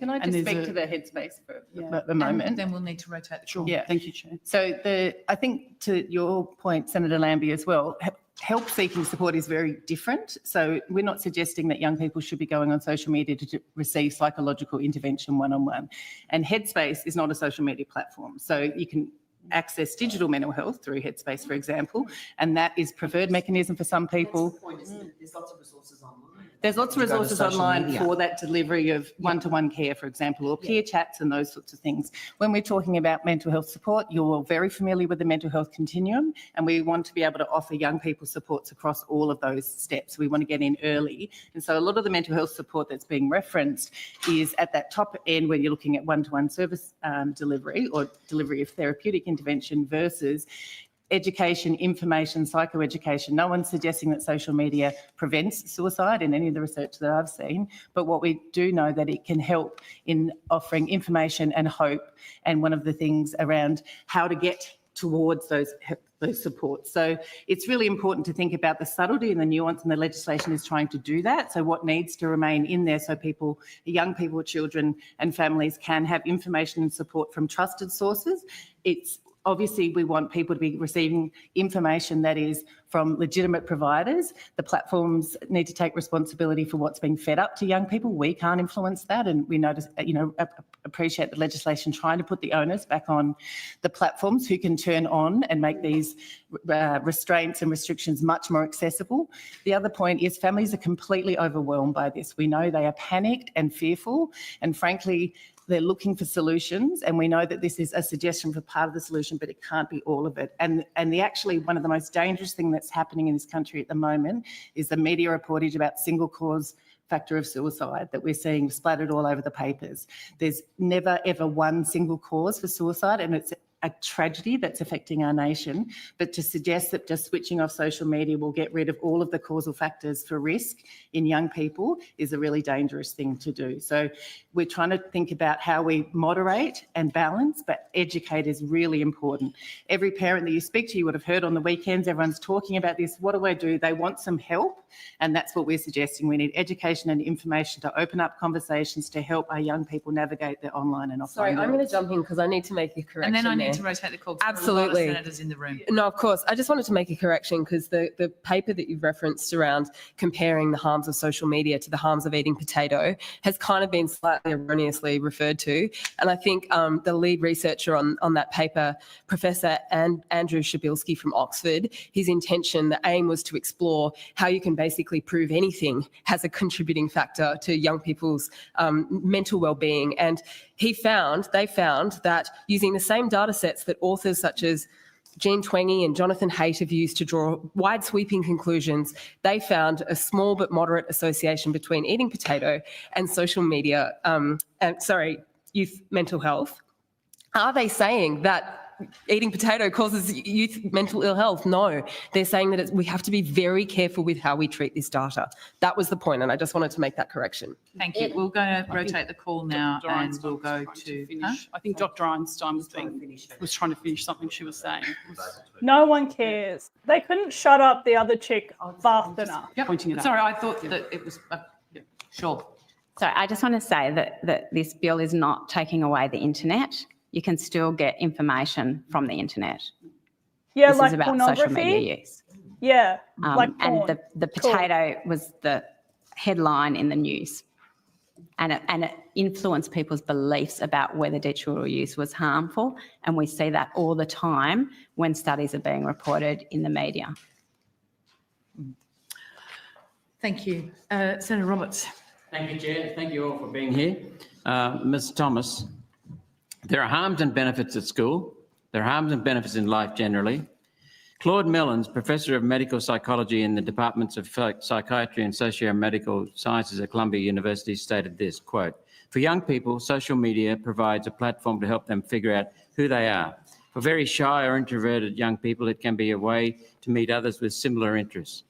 Can I just speak to the headspace for a moment? And then we'll need to rotate the call. Yeah, thank you, Chair. So I think to your point, Senator Lambie, as well, help seeking support is very different. So we're not suggesting that young people should be going on social media to receive psychological intervention one-on-one. And Headspace is not a social media platform. So you can access digital mental health through Headspace, for example, and that is preferred mechanism for some people. That's the point, isn't it? There's lots of resources online. There's lots of resources online for that delivery of one-to-one care, for example, or peer chats and those sorts of things. When we're talking about mental health support, you're very familiar with the mental health continuum, and we want to be able to offer young people supports across all of those steps. We want to get in early. And so a lot of the mental health support that's being referenced is at that top end when you're looking at one-to-one service delivery or delivery of therapeutic intervention versus education, information, psychoeducation. No one's suggesting that social media prevents suicide in any of the research that I've seen, but what we do know that it can help in offering information and hope, and one of the things around how to get towards those supports. So it's really important to think about the subtlety and the nuance, and the legislation is trying to do that. So what needs to remain in there so people, young people, children and families can have information and support from trusted sources. It's obviously, we want people to be receiving information that is from legitimate providers. The platforms need to take responsibility for what's being fed up to young people. We can't influence that, and we notice, appreciate the legislation trying to put the onus back on the platforms who can turn on and make these restraints and restrictions much more accessible. The other point is families are completely overwhelmed by this. We know they are panicked and fearful, and frankly, they're looking for solutions, and we know that this is a suggestion for part of the solution, but it can't be all of it. And actually one of the most dangerous things that's happening in this country at the moment is the media reportage about single cause factor of suicide that we're seeing splattered all over the papers. There's never ever one single cause for suicide, and it's a tragedy that's affecting our nation, but to suggest that just switching off social media will get rid of all of the causal factors for risk in young people is a really dangerous thing to do. So we're trying to think about how we moderate and balance, but educate is really important. Every parent that you speak to, you would have heard on the weekends, everyone's talking about this. What do I do? They want some help, and that's what we're suggesting. We need education and information to open up conversations to help our young people navigate their online and offline. Sorry, I'm going to jump in because I need to make a correction. And then I need there. to rotate the call. Absolutely. There are a lot of senators in the room. No, of course. I just wanted to make a correction because the paper that you've referenced around comparing the harms of social media to the harms of eating potato has kind of been slightly erroneously referred to. And I think the lead researcher on that paper, Professor Andrew Shabilsky from Oxford, his intention, the aim was to explore how you can basically prove anything has a contributing factor to young people's mental well-being. And they found that using the same data sets that authors such as Jean Twenge and Jonathan Haidt have used to draw wide sweeping conclusions, they found a small but moderate association between eating potato and social media, youth mental health. Are they saying that eating potato causes youth mental ill health? No, they're saying that we have to be very careful with how we treat this data. That was the point, and I just wanted to make that correction. Thank you. We're going to rotate the call now, and we'll go to finish. I think Dr. Einstein was trying to finish something she was saying. No one cares. They couldn't shut up the other chick fast enough. Pointing it out. Sorry, I thought that it was sure. So I just want to say that this bill is not taking away the internet. You can still get information from the internet. Yeah, this like is about pornography. social media use. Yeah, like and porn. the potato was the headline in the news. And it influenced people's beliefs about whether digital use was harmful. And we see that all the time when studies are being reported in the media. Thank you. Senator Roberts. Thank you, Chair. Thank you all for being here. Ms Thomas, there are harms and benefits at school. There are harms and benefits in life generally. Claude Mellons, Professor of Medical Psychology in the Departments of Psychiatry and Socio-Medical Sciences at Columbia University, stated this, quote, "For young people, social media provides a platform to help them figure out who they are. For very shy or introverted young people, it can be a way to meet others with similar interests.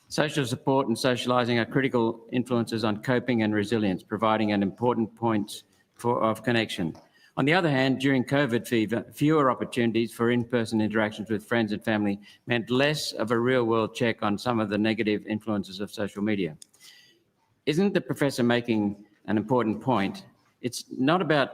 Social support and socialising are critical influences on coping and resilience, providing an important point of connection. On the other hand, during COVID fever, fewer opportunities for in-person interactions with friends and family meant less of a real-world check on some of the negative influences of social media." Isn't the professor making an important point? It's not about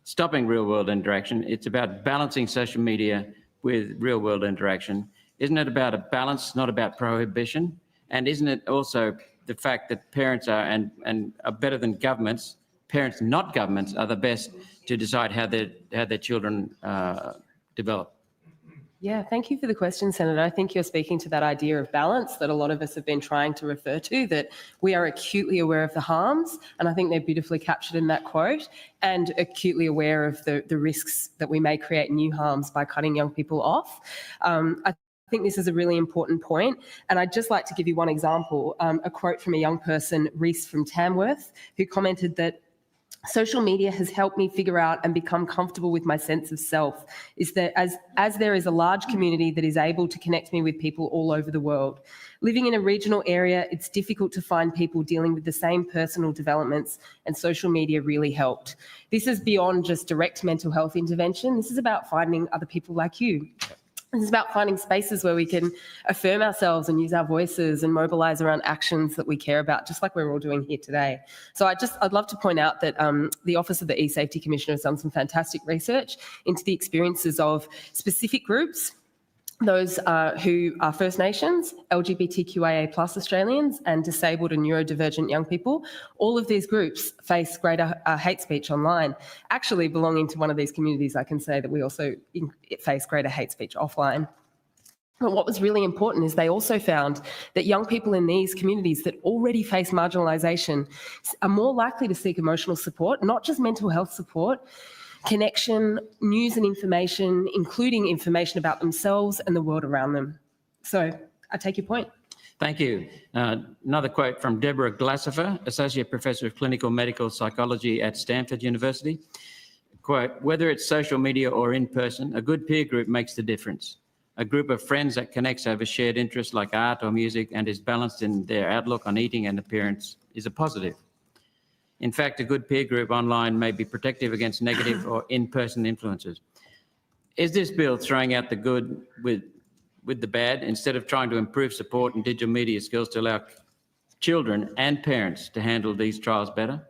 stopping real-world interaction, it's about balancing social media with real-world interaction. Isn't it about a balance, not about prohibition? And isn't it also the fact that parents are and are better than governments? Parents, not governments, are the best to decide how their children develop. Yeah, thank you for the question, Senator. I think you're speaking to that idea of balance that a lot of us have been trying to refer to, that we are acutely aware of the harms, and I think they're beautifully captured in that quote, and acutely aware of the risks that we may create new harms by cutting young people off. I think this is a really important point, and I'd just like to give you one example, a quote from a young person, Reese from Tamworth, who commented that social media has helped me figure out and become comfortable with my sense of self, is that as there is a large community that is able to connect me with people all over the world. Living in a regional area, it's difficult to find people dealing with the same personal developments, and social media really helped. This is beyond just direct mental health intervention. This is about finding other people like you. This is about finding spaces where we can affirm ourselves and use our voices and mobilise around actions that we care about, just like we're all doing here today. So I'd love to point out that the Office of the E-Safety Commissioner has done some fantastic research into the experiences of specific groups, those who are First Nations, LGBTQIA+ Australians, and disabled and neurodivergent young people. All of these groups face greater hate speech online. Actually, belonging to one of these communities, I can say that we also face greater hate speech offline. But what was really important is they also found that young people in these communities that already face marginalisation are more likely to seek emotional support, not just mental health support, connection, news and information, including information about themselves and the world around them. So I take your point. Thank you. Another quote from Deborah Glassifer, Associate Professor of Clinical Medical Psychology at Stanford University. Quote, "Whether it's social media or in person, a good peer group makes the difference. A group of friends that connects over shared interests like art or music and is balanced in their outlook on eating and appearance is a positive. In fact, a good peer group online may be protective against negative or in-person influences." Is this bill throwing out the good with the bad instead of trying to improve support and digital media skills to allow children and parents to handle these trials better?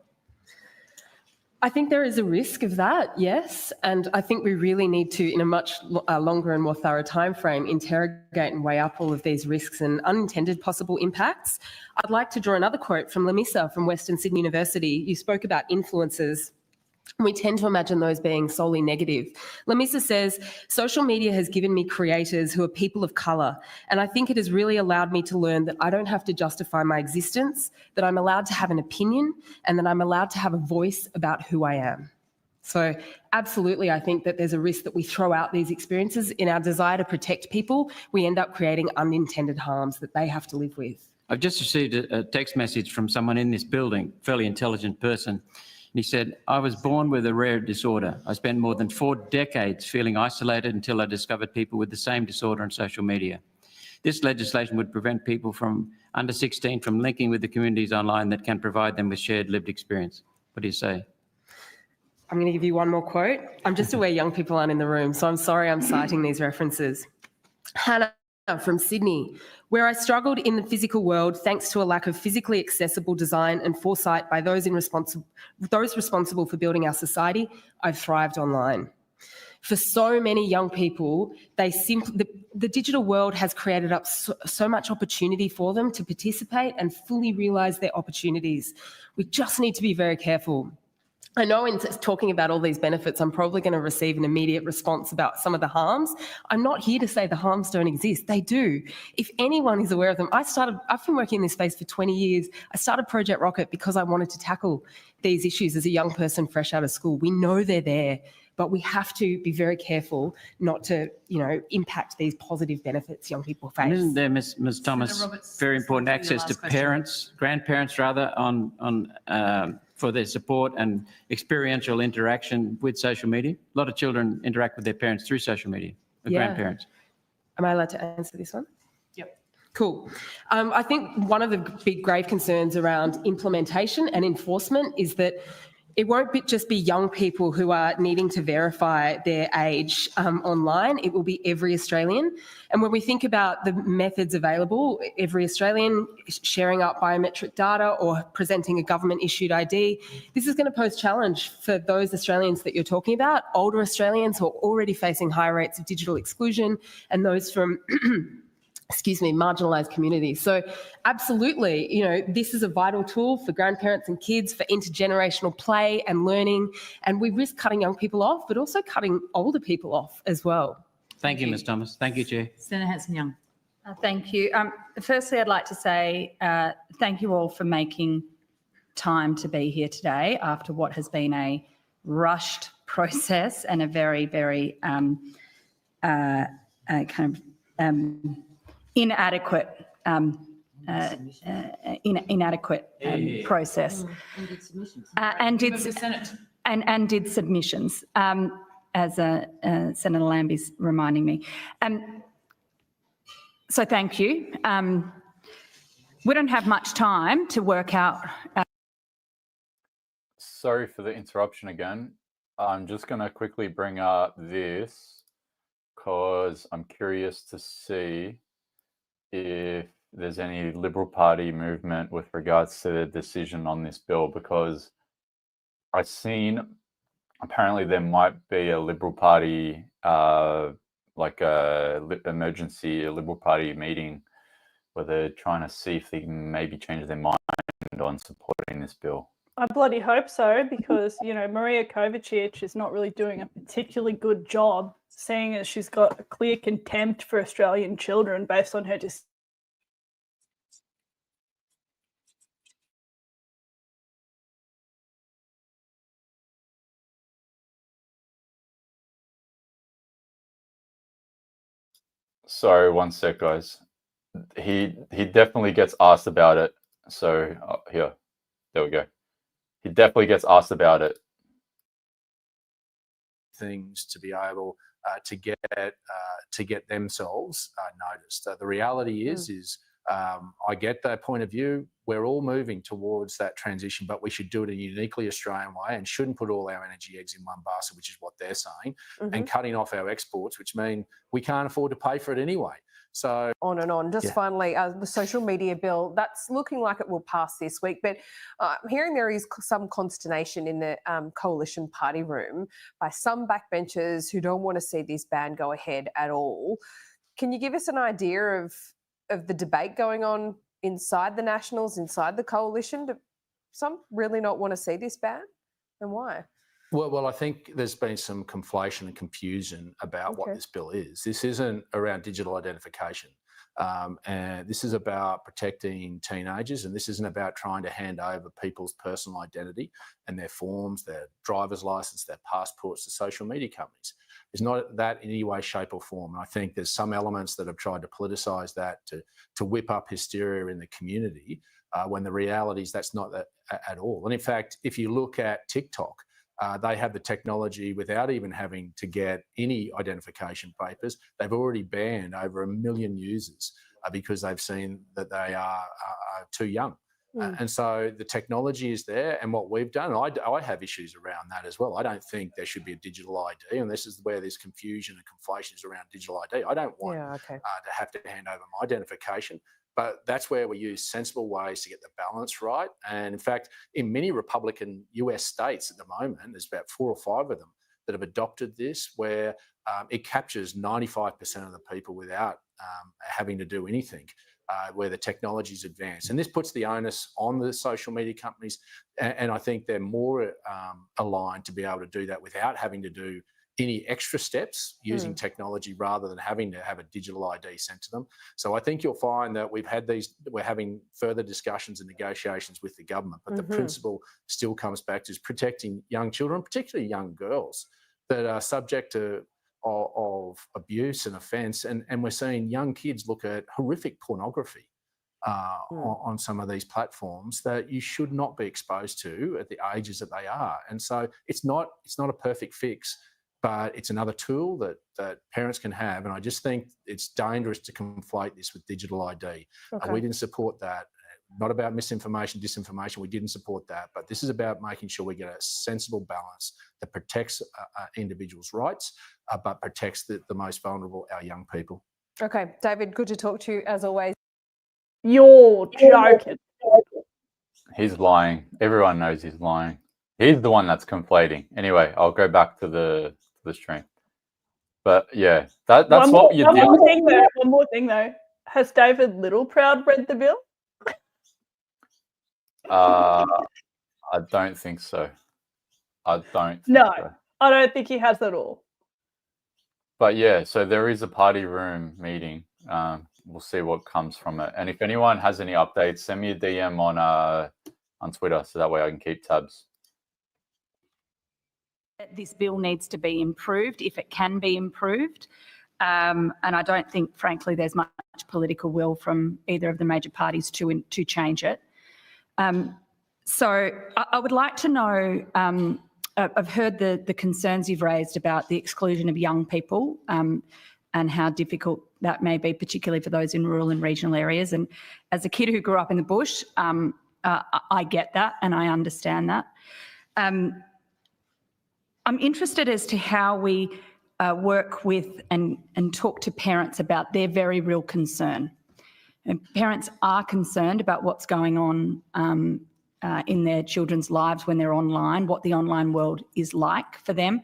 I think there is a risk of that, yes, and I think we really need to, in a much longer and more thorough timeframe, interrogate and weigh up all of these risks and unintended possible impacts. I'd like to draw another quote from Lamissa from Western Sydney University. You spoke about influences. We tend to imagine those being solely negative. Lamissa says, "Social media has given me creators who are people of colour, and I think it has really allowed me to learn that I don't have to justify my existence, that I'm allowed to have an opinion, and that I'm allowed to have a voice about who I am." So absolutely, I think that there's a risk that we throw out these experiences in our desire to protect people. We end up creating unintended harms that they have to live with. I've just received a text message from someone in this building, fairly intelligent person. And he said, "I was born with a rare disorder. I spent more than 4 decades feeling isolated until I discovered people with the same disorder on social media. This legislation would prevent people from under 16 from linking with the communities online that can provide them with shared lived experience." What do you say? I'm going to give you one more quote. I'm just aware young people aren't in the room, so I'm sorry I'm citing these references. Hannah from Sydney, "Where I struggled in the physical world thanks to a lack of physically accessible design and foresight by those responsible for building our society, I've thrived online." For so many young people, the digital world has created up so much opportunity for them to participate and fully realise their opportunities. We just need to be very careful. I know in talking about all these benefits, I'm probably going to receive an immediate response about some of the harms. I'm not here to say the harms don't exist. They do. If anyone is aware of them, I've been working in this space for 20 years. I started Project Rocket because I wanted to tackle these issues as a young person fresh out of school. We know they're there, but we have to be very careful not to, impact these positive benefits young people face. And isn't there, Ms. Thomas, very important access to parents, grandparents rather, for their support and experiential interaction with social media? A lot of children interact with their parents through social media, grandparents. Am I allowed to answer this one? Yep. Cool. I think one of the big grave concerns around implementation and enforcement is that it won't just be young people who are needing to verify their age online. It will be every Australian. And when we think about the methods available, every Australian sharing up biometric data or presenting a government-issued ID, this is going to pose challenge for those Australians that you're talking about, older Australians who are already facing high rates of digital exclusion, and those from marginalised communities. So absolutely, this is a vital tool for grandparents and kids for intergenerational play and learning. And we risk cutting young people off, but also cutting older people off as well. Thank you, Ms. Thomas. Thank you, Chair. Senator Hanson-Young. Thank you. Firstly, I'd like to say thank you all for making time to be here today after what has been a rushed process and a very, very inadequate process, and did submissions, as Senator Lambie's reminding me. So thank you. We don't have much time to work out. Sorry for the interruption again. I'm just going to quickly bring up this because I'm curious to see if there's any Liberal Party movement with regards to the decision on this bill, because I've seen apparently there might be a Liberal Party, like a emergency Liberal Party meeting where they're trying to see if they can maybe change their mind on supporting this bill. I bloody hope so, because, Maria Kovacic is not really doing a particularly good job, seeing as she's got a clear contempt for Australian children based on her Sorry, one sec, guys. He definitely gets asked about it. So there we go. He definitely gets asked about it. Things to be able to get themselves noticed. The reality is I get that point of view. We're all moving towards that transition, but we should do it in a uniquely Australian way and shouldn't put all our energy eggs in one basket, which is what they're saying, and cutting off our exports, which mean we can't afford to pay for it anyway. So on and on. Just finally, the social media bill, that's looking like it will pass this week, but I'm hearing there is some consternation in the coalition party room by some backbenchers who don't want to see this ban go ahead at all. Can you give us an idea of the debate going on inside the Nationals, inside the coalition? Do some really not want to see this ban, and why? Well, I think there's been some conflation and confusion about what this bill is. This isn't around digital identification, and this is about protecting teenagers, and this isn't about trying to hand over people's personal identity and their forms, their driver's license, their passports to social media companies. It's not that in any way, shape or form. And I think there's some elements that have tried to politicise that to whip up hysteria in the community, when the reality is that's not that at all. And in fact, if you look at TikTok, they have the technology without even having to get any identification papers. They've already banned over 1 million users because they've seen that they are too young. And so the technology is there, and what we've done, and I have issues around that as well. I don't think there should be a digital ID, and this is where there's confusion and conflation is around digital ID. I don't want to have to hand over my identification. But that's where we use sensible ways to get the balance right. And in fact, in many Republican US states at the moment, there's about 4 or 5 of them, that have adopted this, where it captures 95% of the people without having to do anything, where the technology is advanced. And this puts the onus on the social media companies. And I think they're more aligned to be able to do that without having to do any extra steps using technology rather than having to have a digital ID sent to them. So I think you'll find that we're having further discussions and negotiations with the government, but the principle still comes back to protecting young children, particularly young girls that are subject to of abuse and offence. And we're seeing young kids look at horrific pornography on some of these platforms that you should not be exposed to at the ages that they are. And so it's not a perfect fix, but it's another tool that parents can have. And I just think it's dangerous to conflate this with digital ID. We didn't support that. Not about misinformation, disinformation. We didn't support that. But this is about making sure we get a sensible balance that protects individuals' rights, but protects the most vulnerable, our young people. Okay, David, good to talk to you as always. You're joking. He's lying. Everyone knows he's lying. He's the one that's conflating. Anyway, I'll go back to the stream. But yeah, that's what you do. One more thing though. Has David Littleproud read the bill? I don't think so. I don't. No, so. I don't think he has at all. But yeah, so there is a party room meeting. We'll see what comes from it. And if anyone has any updates, send me a DM on Twitter, so that way I can keep tabs. This bill needs to be improved if it can be improved. And I don't think, frankly, there's much political will from either of the major parties to change it. So I would like to know, I've heard the concerns you've raised about the exclusion of young people and how difficult that may be, particularly for those in rural and regional areas. And as a kid who grew up in the bush, I get that and I understand that. I'm interested as to how we work with and talk to parents about their very real concern. And parents are concerned about what's going on in their children's lives when they're online, what the online world is like for them.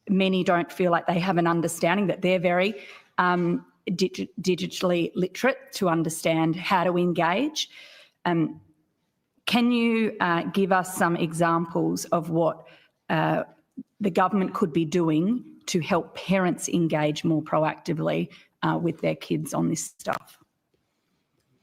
Many don't feel like they have an understanding, that they're very digitally literate to understand how to engage. Can you give us some examples of what the government could be doing to help parents engage more proactively with their kids on this stuff?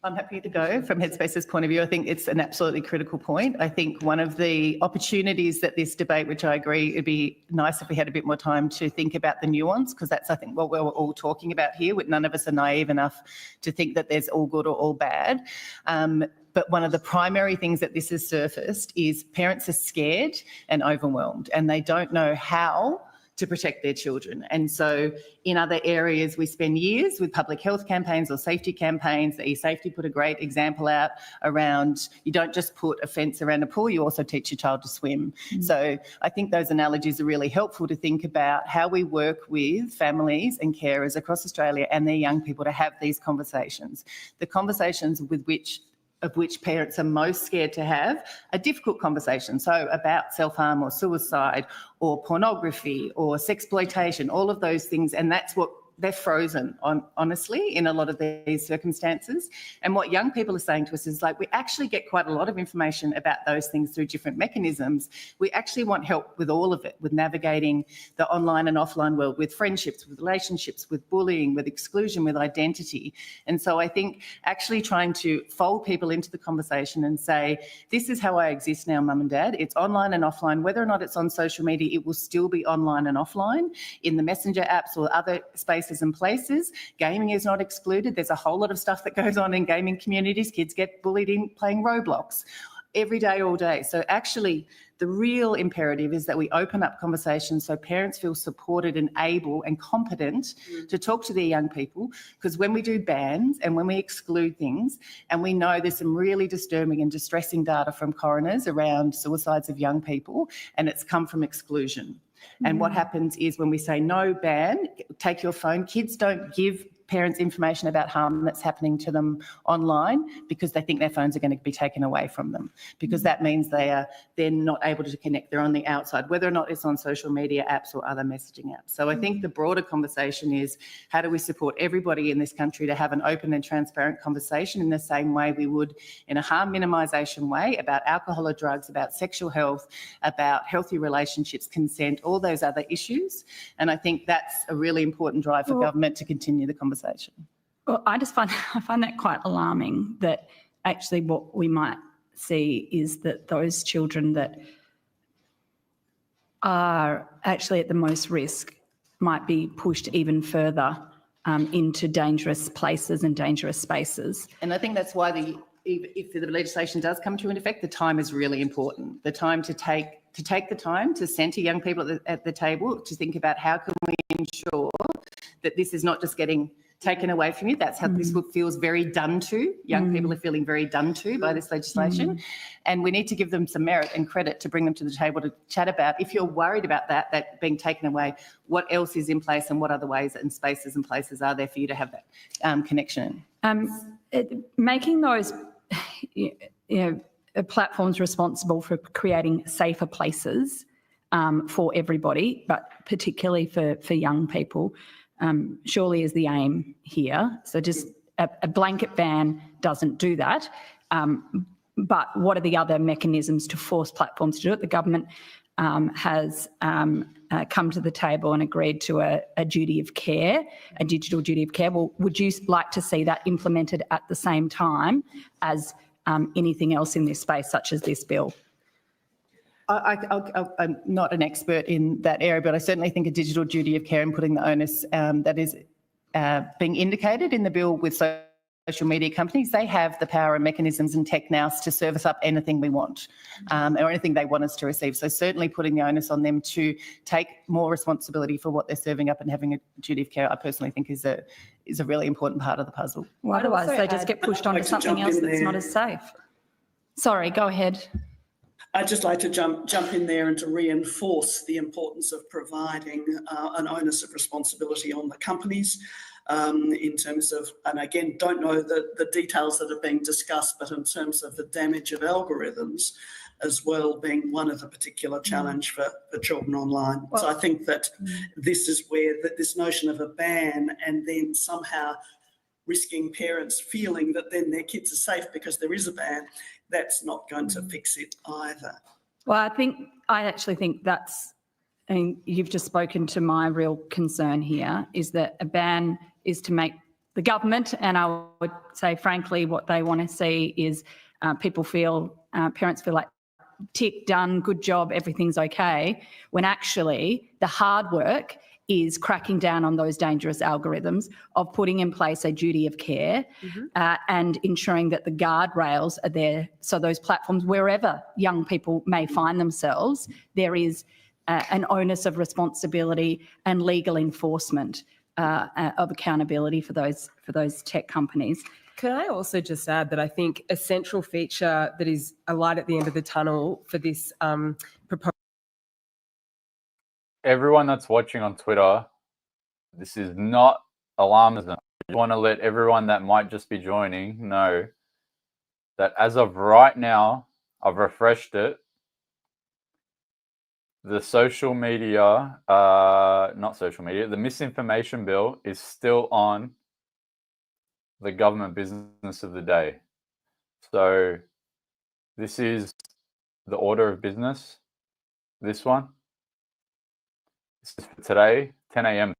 I'm happy to go from Headspace's point of view. I think it's an absolutely critical point. I think one of the opportunities that this debate, which I agree, it'd be nice if we had a bit more time to think about the nuance, because that's, I think, what we're all talking about here. None of us are naive enough to think that there's all good or all bad. But one of the primary things that this has surfaced is parents are scared and overwhelmed, and they don't know how to protect their children. And so in other areas, we spend years with public health campaigns or safety campaigns. The eSafety put a great example out around, you don't just put a fence around a pool, you also teach your child to swim. So I think those analogies are really helpful to think about how we work with families and carers across Australia and their young people to have these conversations. The conversations of which parents are most scared to have are difficult conversations. So about self-harm or suicide or pornography or sexploitation, all of those things. And that's what they're frozen on, honestly, in a lot of these circumstances. And what young people are saying to us is like, we actually get quite a lot of information about those things through different mechanisms. We actually want help with all of it, with navigating the online and offline world, with friendships, with relationships, with bullying, with exclusion, with identity. And so I think actually trying to fold people into the conversation and say, this is how I exist now, mum and dad. It's online and offline. Whether or not it's on social media, it will still be online and offline in the messenger apps or other spaces and places. Gaming is not excluded. There's a whole lot of stuff that goes on in gaming communities. Kids get bullied in playing Roblox every day, all day. So actually, the real imperative is that we open up conversations so parents feel supported and able and competent to talk to their young people. Because when we do bans and when we exclude things, and we know there's some really disturbing and distressing data from coroners around suicides of young people, and it's come from exclusion. And what happens is when we say no ban, take your phone, kids don't give parents information about harm that's happening to them online because they think their phones are going to be taken away from them, because that means they're not able to connect. They're on the outside, whether or not it's on social media apps or other messaging apps. So I think the broader conversation is, how do we support everybody in this country to have an open and transparent conversation in the same way we would in a harm minimisation way about alcohol or drugs, about sexual health, about healthy relationships, consent, all those other issues. And I think that's a really important drive for government to continue the conversation. Well, I find that quite alarming, that actually what we might see is that those children that are actually at the most risk might be pushed even further into dangerous places and dangerous spaces. And I think that's why if the legislation does come to an effect, the time is really important. The time to take the time to centre young people at the table, to think about how can we ensure that this is not just getting taken away from you. That's how this book feels very done to. Young people are feeling very done to by this legislation. And we need to give them some merit and credit to bring them to the table to chat about, if you're worried about that being taken away, what else is in place and what other ways and spaces and places are there for you to have that connection? Making those platforms responsible for creating safer places for everybody, but particularly for young people, surely is the aim here. So just a blanket ban doesn't do that. But what are the other mechanisms to force platforms to do it? The government has come to the table and agreed to a duty of care, a digital duty of care. Well, would you like to see that implemented at the same time as anything else in this space, such as this bill? I'm not an expert in that area, but I certainly think a digital duty of care and putting the onus that is being indicated in the bill with social media companies, they have the power and mechanisms and tech now to serve us up anything we want or anything they want us to receive. So certainly putting the onus on them to take more responsibility for what they're serving up and having a duty of care, I personally think is a really important part of the puzzle. Well, otherwise they just get pushed onto something else that's not as safe. Sorry, go ahead. I'd just like to jump in there and to reinforce the importance of providing an onus of responsibility on the companies in terms of, and again, don't know the details that are being discussed, but in terms of the damage of algorithms as well being one of the particular challenge for children online. So I think that this is where this notion of a ban and then somehow risking parents feeling that then their kids are safe because there is a ban, that's not going to fix it either. Well, I actually think that's, I mean, you've just spoken to my real concern here, is that a ban is to make the government, and I would say, frankly, what they want to see is parents feel like, tick, done, good job, everything's okay, when actually the hard work is cracking down on those dangerous algorithms, of putting in place a duty of care and ensuring that the guardrails are there. So those platforms, wherever young people may find themselves, there is an onus of responsibility and legal enforcement of accountability for those tech companies. Can I also just add that I think a central feature that is a light at the end of the tunnel for this proposal. Everyone that's watching on Twitter, this is not alarmism. I want to let everyone that might just be joining know that as of right now, I've refreshed it. The the misinformation bill is still on the government business of the day. So this is the order of business, this one. This is for today, 10 a.m.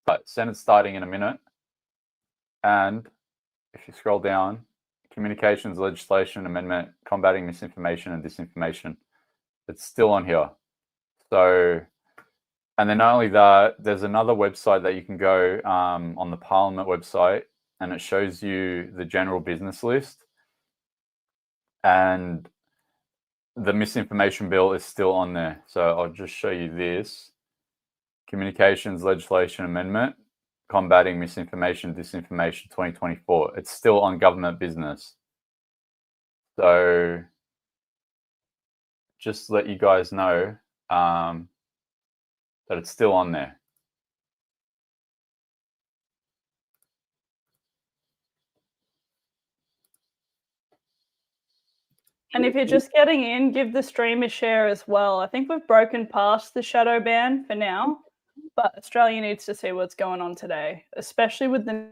But Senate's starting in a minute. And if you scroll down, Communications Legislation Amendment, Combating Misinformation and Disinformation. It's still on here. So, and then not only that, there's another website that you can go on the Parliament website, and it shows you the general business list. And the misinformation bill is still on there. So I'll just show you this. Communications Legislation Amendment, Combating Misinformation and Disinformation 2024. It's still on government business. So just let you guys know that it's still on there. And if you're just getting in, give the stream a share as well. I think we've broken past the shadow ban for now, but Australia needs to see what's going on today, especially with the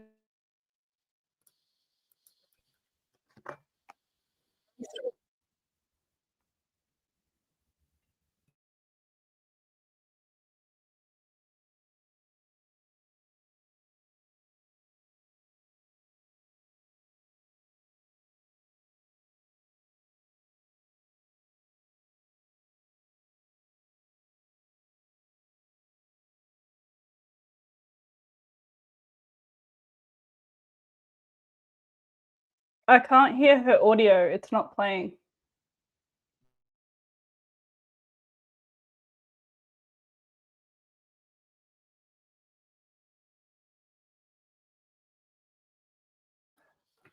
I can't hear her audio. It's not playing.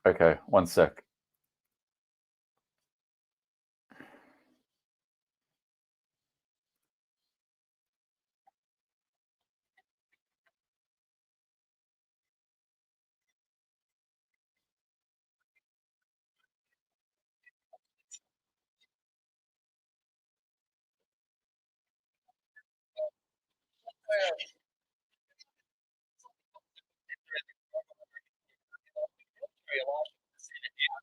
Okay, one sec.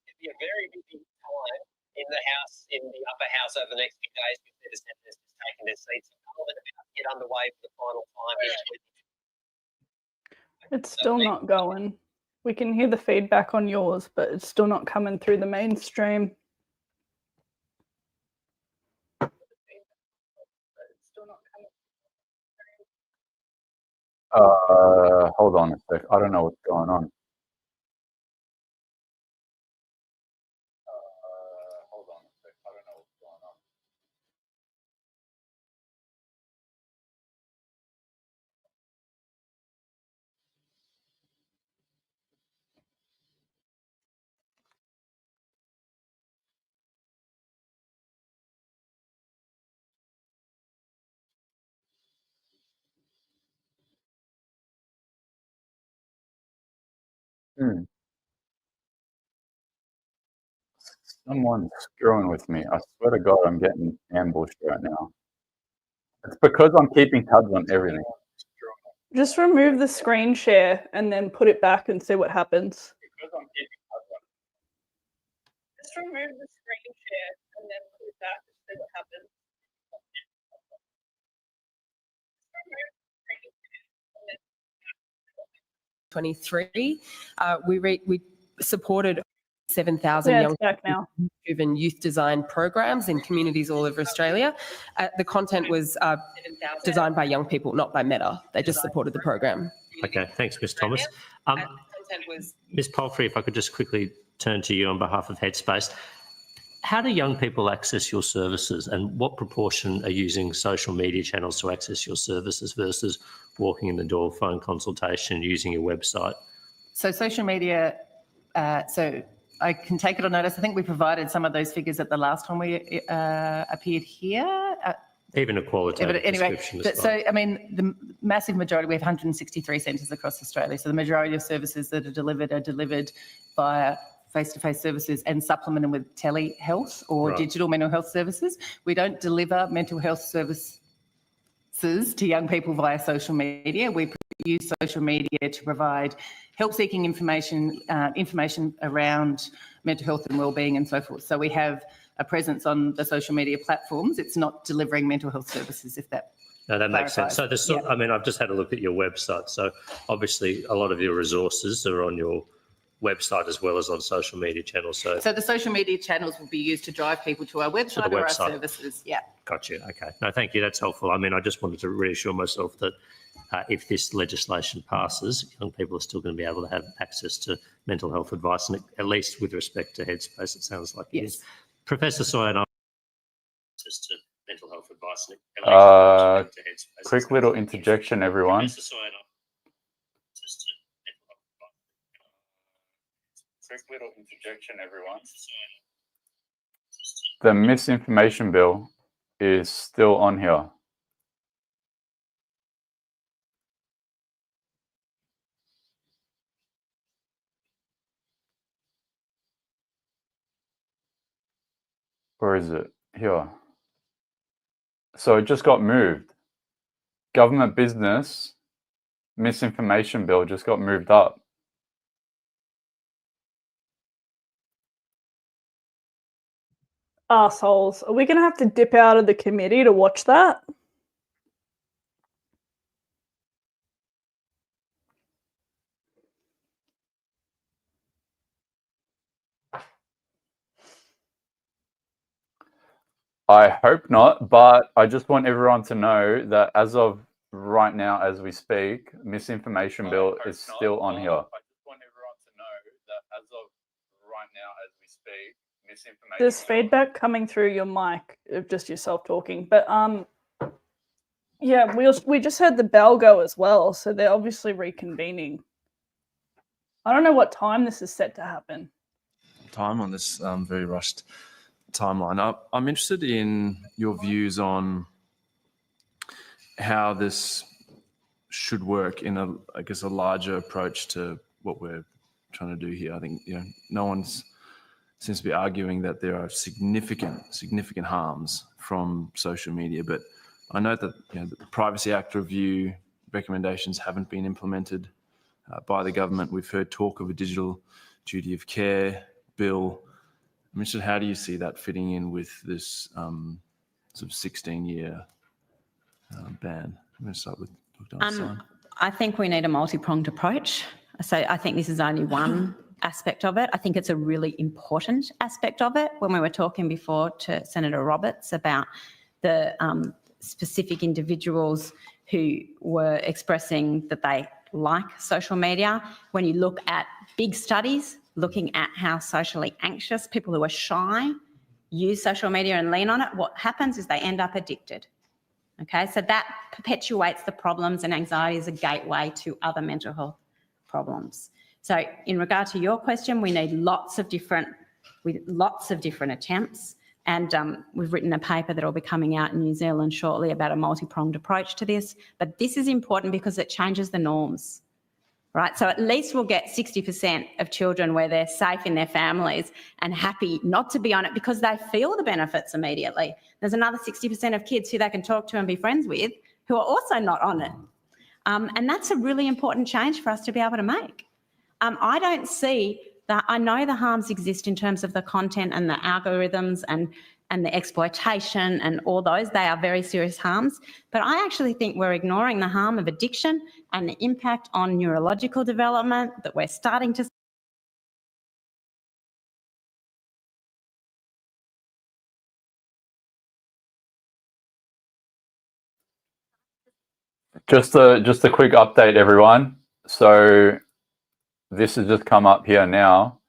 It'd be a very busy time in the House, in the upper house over the next few days with the senators taking their seats and Parliament about to get underway for the final time each week. It's still not going. We can hear the feedback on yours, but it's still not coming through the mainstream. Hold on a sec. I don't know what's going on. Hold on a sec. I don't know what's going on. Someone's screwing with me. I swear to God, I'm getting ambushed right now. It's because I'm keeping tabs on everything. Just remove the screen share and then put it back and see what happens. Just remove the screen share and then put it back and see what happens. 23, we supported 7,000 young driven youth design programs in communities all over Australia. The content was designed by young people, not by Meta. They just supported the program. Okay, thanks, Ms. Thomas. Ms. Palfrey, if I could just quickly turn to you on behalf of Headspace. How do young people access your services, and what proportion are using social media channels to access your services versus walking in the door, phone consultation, using your website? So social media, so I can take it on notice. I think we provided some of those figures at the last time we appeared here. Even a qualitative description is fine. So, I mean, the massive majority, we have 163 centres across Australia. So the majority of services that are delivered via face-to-face services and supplemented with telehealth or digital mental health services. We don't deliver mental health services to young people via social media. We use social media to provide help-seeking information, information around mental health and wellbeing and so forth. So we have a presence on the social media platforms. It's not delivering mental health services, if that No, that makes sense. So, clarifies. I mean, I've just had a look at your website. So obviously a lot of your resources are on your website as well as on social media channels. So So the social media channels will be used to drive people to our website or our services. Yeah. Got you. Okay. No, thank you. That's helpful. I mean, I just wanted to reassure myself that if this legislation passes, young people are still going to be able to have access to mental health advice, and at least with respect to Headspace, it sounds like it is. Professor Sawyer, access to mental health advice, and at least with respect to Headspace. Quick little interjection, everyone. Professor Sawyer, access to mental health advice. Quick little interjection, everyone. The misinformation bill is still on here. Where is it? Here. So it just got moved. Government business misinformation bill just got moved up. Arseholes. Are we going to have to dip out of the committee to watch that? I hope not, but I just want everyone to know that as of right now, as we speak, misinformation bill is still on here. I just want everyone to know that as of right now, as we speak, misinformation. There's feedback coming through your mic of just yourself talking, but yeah, we just heard the bell go as well, so they're obviously reconvening. I don't know what time this is set to happen. Time on this very rushed timeline. I'm interested in your views on how this should work in a larger approach to what we're trying to do here. I think no one seems to be arguing that there are significant harms from social media, but I know that the Privacy Act review recommendations haven't been implemented by the government. We've heard talk of a digital duty of care bill. I'm interested, how do you see that fitting in with this sort of 16-year ban? I'm going to start with Dr. Einstein. I think we need a multi-pronged approach. So I think this is only one aspect of it. I think it's a really important aspect of it. When we were talking before to Senator Roberts about the specific individuals who were expressing that they like social media, when you look at big studies looking at how socially anxious people who are shy use social media and lean on it, what happens is they end up addicted. Okay, so that perpetuates the problems, and anxiety is a gateway to other mental health problems. So in regard to your question, we need lots of different attempts, and we've written a paper that will be coming out in New Zealand shortly about a multi-pronged approach to this. But this is important because it changes the norms, right? So at least we'll get 60% of children where they're safe in their families and happy not to be on it because they feel the benefits immediately. There's another 60% of kids who they can talk to and be friends with who are also not on it. And that's a really important change for us to be able to make. I don't see that. I know the harms exist in terms of the content and the algorithms and the exploitation and all those. They are very serious harms. But I actually think we're ignoring the harm of addiction and the impact on neurological development that we're starting to. Just a quick update, everyone. So this has just come up here now.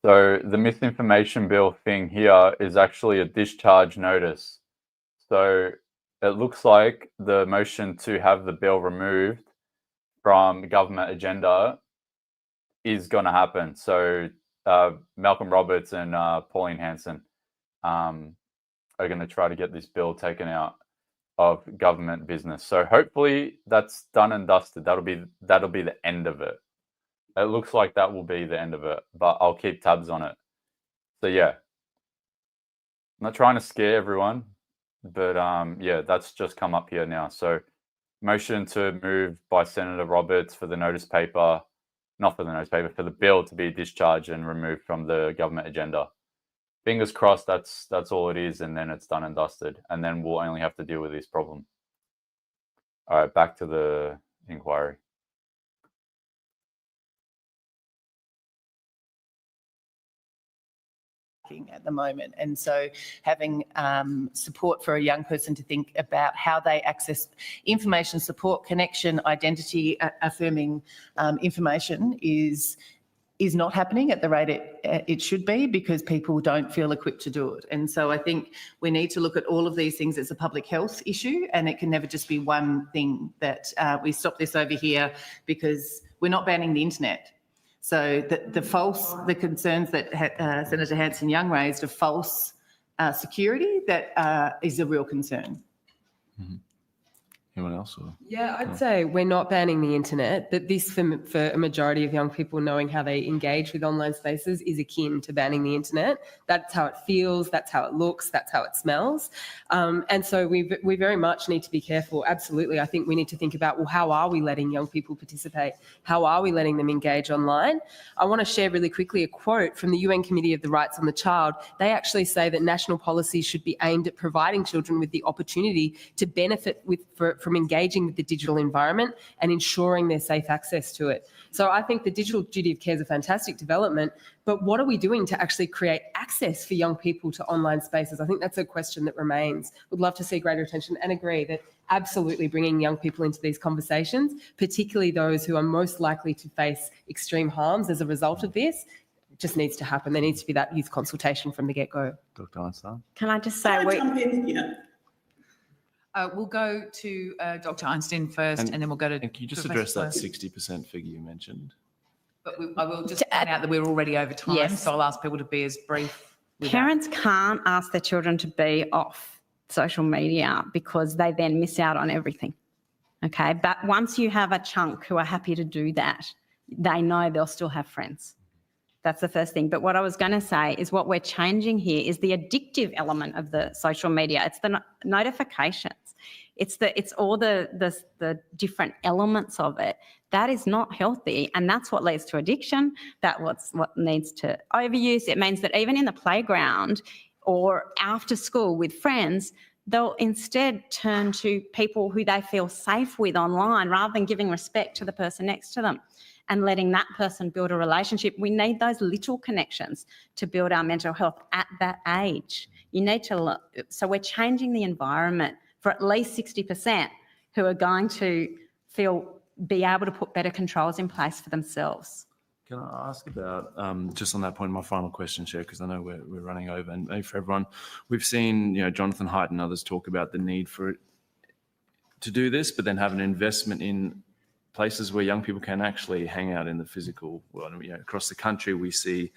So the misinformation bill thing here is actually a discharge notice. So it looks like the motion to have the bill removed from government agenda is going to happen. So Malcolm Roberts and Pauline Hanson are going to try to get this bill taken out of government business. So hopefully that's done and dusted. That'll be the end of it. It looks like that will be the end of it, but I'll keep tabs on it. So yeah, I'm not trying to scare everyone, but yeah, that's just come up here now. So motion to move by Senator Roberts for the notice paper, not for the notice paper, for the bill to be discharged and removed from the government agenda. Fingers crossed that's all it is, and then it's done and dusted, and then we'll only have to deal with this problem. All right, back to the inquiry. At the moment, and so having support for a young person to think about how they access information, support, connection, identity affirming information is not happening at the rate it should be, because people don't feel equipped to do it. And so I think we need to look at all of these things as a public health issue, and it can never just be one thing that we stop this over here because we're not banning the internet. So the concerns that Senator Hanson-Young raised of false security, that is a real concern. Mm-hmm. Anyone else? Or? Yeah, I'd say we're not banning the internet, but this, for a majority of young people, knowing how they engage with online spaces is akin to banning the internet. That's how it feels, that's how it looks, that's how it smells. And so we very much need to be careful. Absolutely. I think we need to think about, well, how are we letting young people participate? How are we letting them engage online? I want to share really quickly a quote from the UN Committee of the Rights of the Child. They actually say that national policies should be aimed at providing children with the opportunity to benefit from engaging with the digital environment and ensuring their safe access to it. So I think the digital duty of care is a fantastic development, but what are we doing to actually create access for young people to online spaces? I think that's a question that remains. Would love to see greater attention and agree that absolutely bringing young people into these conversations, particularly those who are most likely to face extreme harms as a result of this, just needs to happen. There needs to be that youth consultation from the get-go. Dr. Einstein? Can I just say... We'll go to Dr. Einstein first, and then we'll go to... Can you just address that 60% figure you mentioned? But I will just point out that we're already over time, Yes. so I'll ask people to be as brief. Parents can't ask their children to be off social media because they then miss out on everything. Okay, but once you have a chunk who are happy to do that, they know they'll still have friends. That's the first thing. But what I was going to say is what we're changing here is the addictive element of the social media. It's the notifications. It's all the different elements of it. That is not healthy, and that's what leads to addiction. That's what leads to overuse. It means that even in the playground or after school with friends, they'll instead turn to people who they feel safe with online rather than giving respect to the person next to them and letting that person build a relationship. We need those little connections to build our mental health at that age. You need to look. So we're changing the environment for at least 60% who are going to be able to put better controls in place for themselves. Can I ask about, just on that point, my final question, Chair, because I know we're running over, and maybe for everyone, we've seen, Jonathan Haidt and others talk about the need for it to do this, but then have an investment in places where young people can actually hang out in the physical world. Across the country, we see,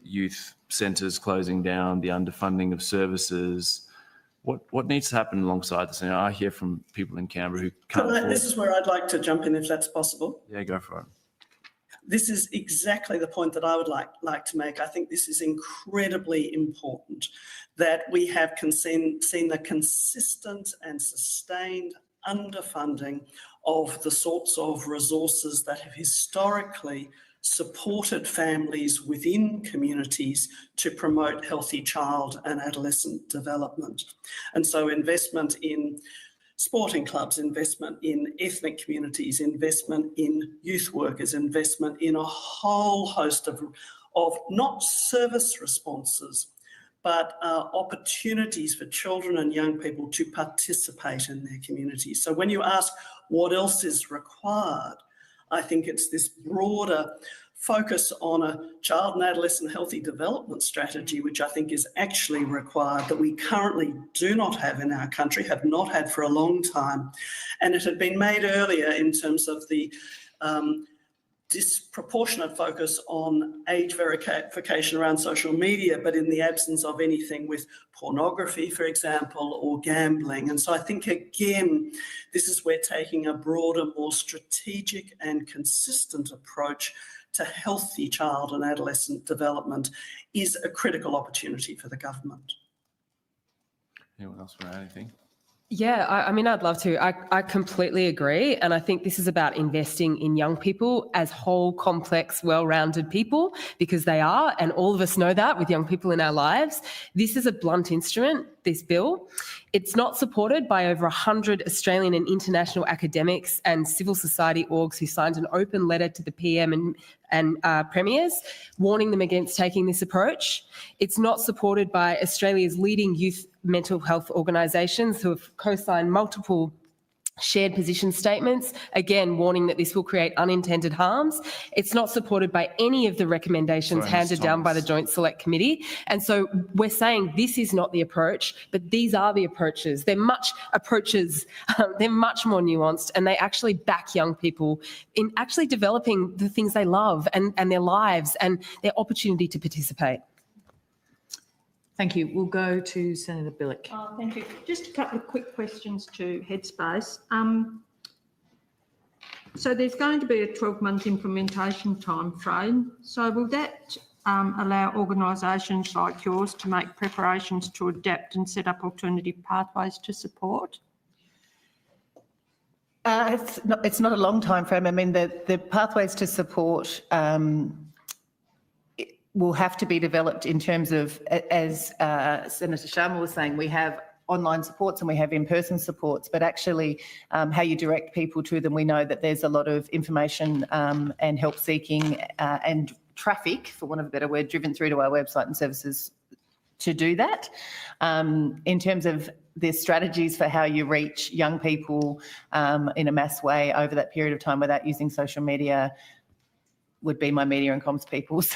youth centres closing down, the underfunding of services. What needs to happen alongside this? I hear from people in Canberra who can't afford... This is where I'd like to jump in, if that's possible. Yeah, go for it. This is exactly the point that I would like to make. I think this is incredibly important, that we have seen the consistent and sustained underfunding of the sorts of resources that have historically supported families within communities to promote healthy child and adolescent development. And so investment in sporting clubs, investment in ethnic communities, investment in youth workers, investment in a whole host of not service responses, but opportunities for children and young people to participate in their communities. So when you ask what else is required, I think it's this broader focus on a child and adolescent healthy development strategy, which I think is actually required, that we currently do not have in our country, have not had for a long time. And it had been made earlier in terms of the disproportionate focus on age verification around social media, but in the absence of anything with pornography, for example, or gambling. And so I think, again, this is where taking a broader, more strategic and consistent approach to healthy child and adolescent development is a critical opportunity for the government. Anyone else want to add anything? Yeah, I mean, I'd love to. I completely agree. And I think this is about investing in young people as whole, complex, well-rounded people, because they are, and all of us know that with young people in our lives. This is a blunt instrument, this bill. It's not supported by over 100 Australian and international academics and civil society orgs who signed an open letter to the PM and premiers warning them against taking this approach. It's not supported by Australia's leading youth mental health organisations who have co-signed multiple shared position statements, again, warning that this will create unintended harms. It's not supported by any of the recommendations handed down by the Joint Select Committee. And so we're saying this is not the approach, but these are the approaches. They're much more nuanced, and they actually back young people in actually developing the things they love and their lives and their opportunity to participate. Thank you. We'll go to Senator Billick. Thank you. Just a couple of quick questions to Headspace. So there's going to be a 12-month implementation time frame. So will that allow organisations like yours to make preparations to adapt and set up alternative pathways to support? It's not a long time frame. I mean, the pathways to support will have to be developed in terms of, as Senator Sharma was saying, we have online supports and we have in-person supports, but actually how you direct people to them, we know that there's a lot of information and help seeking and traffic, for want of a better word, driven through to our website and services to do that. In terms of the strategies for how you reach young people in a mass way over that period of time without using social media would be my media and comms people's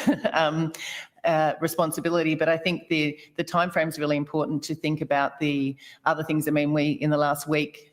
responsibility. But I think the timeframe is really important to think about the other things. I mean, we, in the last week,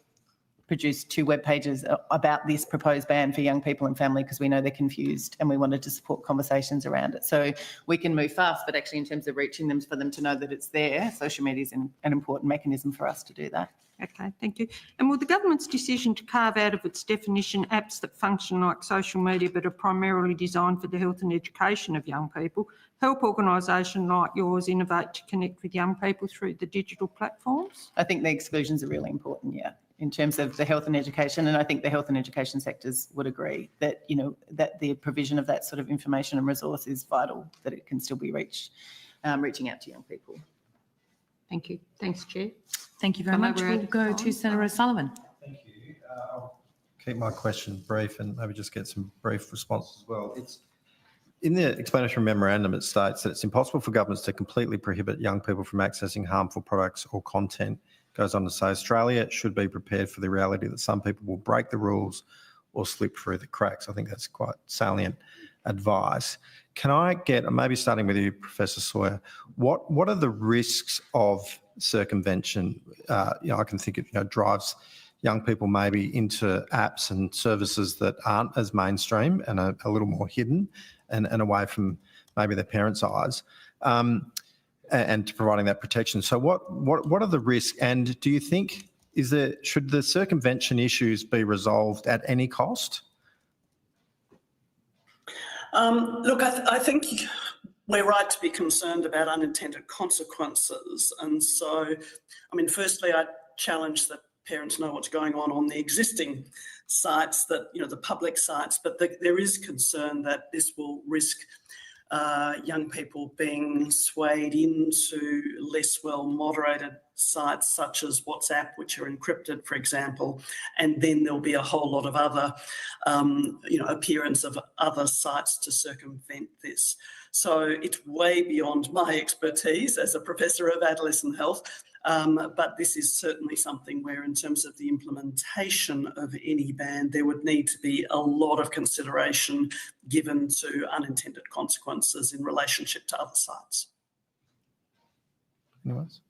produced 2 web pages about this proposed ban for young people and family because we know they're confused and we wanted to support conversations around it. So we can move fast, but actually in terms of reaching them, for them to know that it's there, social media is an important mechanism for us to do that. Okay, thank you. And will the government's decision to carve out of its definition apps that function like social media but are primarily designed for the health and education of young people help organisations like yours innovate to connect with young people through the digital platforms? I think the exclusions are really important, yeah, in terms of the health and education. And I think the health and education sectors would agree that, you know, that the provision of that sort of information and resource is vital, that it can still be reaching out to young people. Thank you. Thanks, Chair. Thank you very much. We'll go to Senator O'Sullivan. I'll keep my question brief and maybe just get some brief responses as well. It's in the explanatory memorandum, it states that it's impossible for governments to completely prohibit young people from accessing harmful products or content. It goes on to say Australia should be prepared for the reality that some people will break the rules or slip through the cracks. I think that's quite salient advice. Can I get, maybe starting with you, Professor Sawyer, what are the risks of circumvention? I can think it drives young people maybe into apps and services that aren't as mainstream and are a little more hidden and away from maybe their parents' eyes, and to providing that protection. So what are the risks? And do you think should the circumvention issues be resolved at any cost? Look, I think we're right to be concerned about unintended consequences. And so, I mean, firstly, I challenge that parents know what's going on the existing sites, that, you know, the public sites, but there is concern that this will risk young people being swayed into less well moderated sites such as WhatsApp, which are encrypted, for example, and then there'll be a whole lot of other, appearance of other sites to circumvent this. So it's way beyond my expertise as a professor of adolescent health, but this is certainly something where, in terms of the implementation of any ban, there would need to be a lot of consideration given to unintended consequences in relationship to other sites.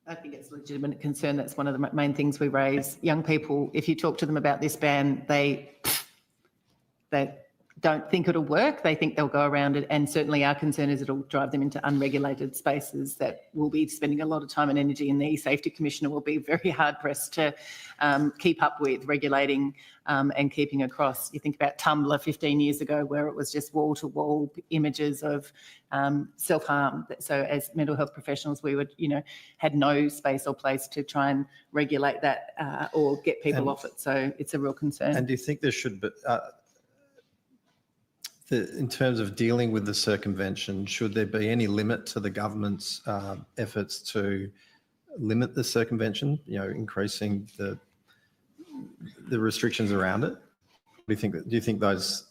I think it's a legitimate concern. That's one of the main things we raise. Young people, if you talk to them about this ban, they don't think it'll work. They think they'll go around it. And certainly our concern is it'll drive them into unregulated spaces that will be spending a lot of time and energy, and the E-Safety Commissioner will be very hard pressed to keep up with regulating and keeping across. You think about Tumblr 15 years ago, where it was just wall-to-wall images of self-harm. So as mental health professionals, we would, had no space or place to try and regulate that or get people off it. So it's a real concern. And do you think there should be, in terms of dealing with the circumvention, should there be any limit to the government's efforts to limit the circumvention, increasing the restrictions around it? Do you think those,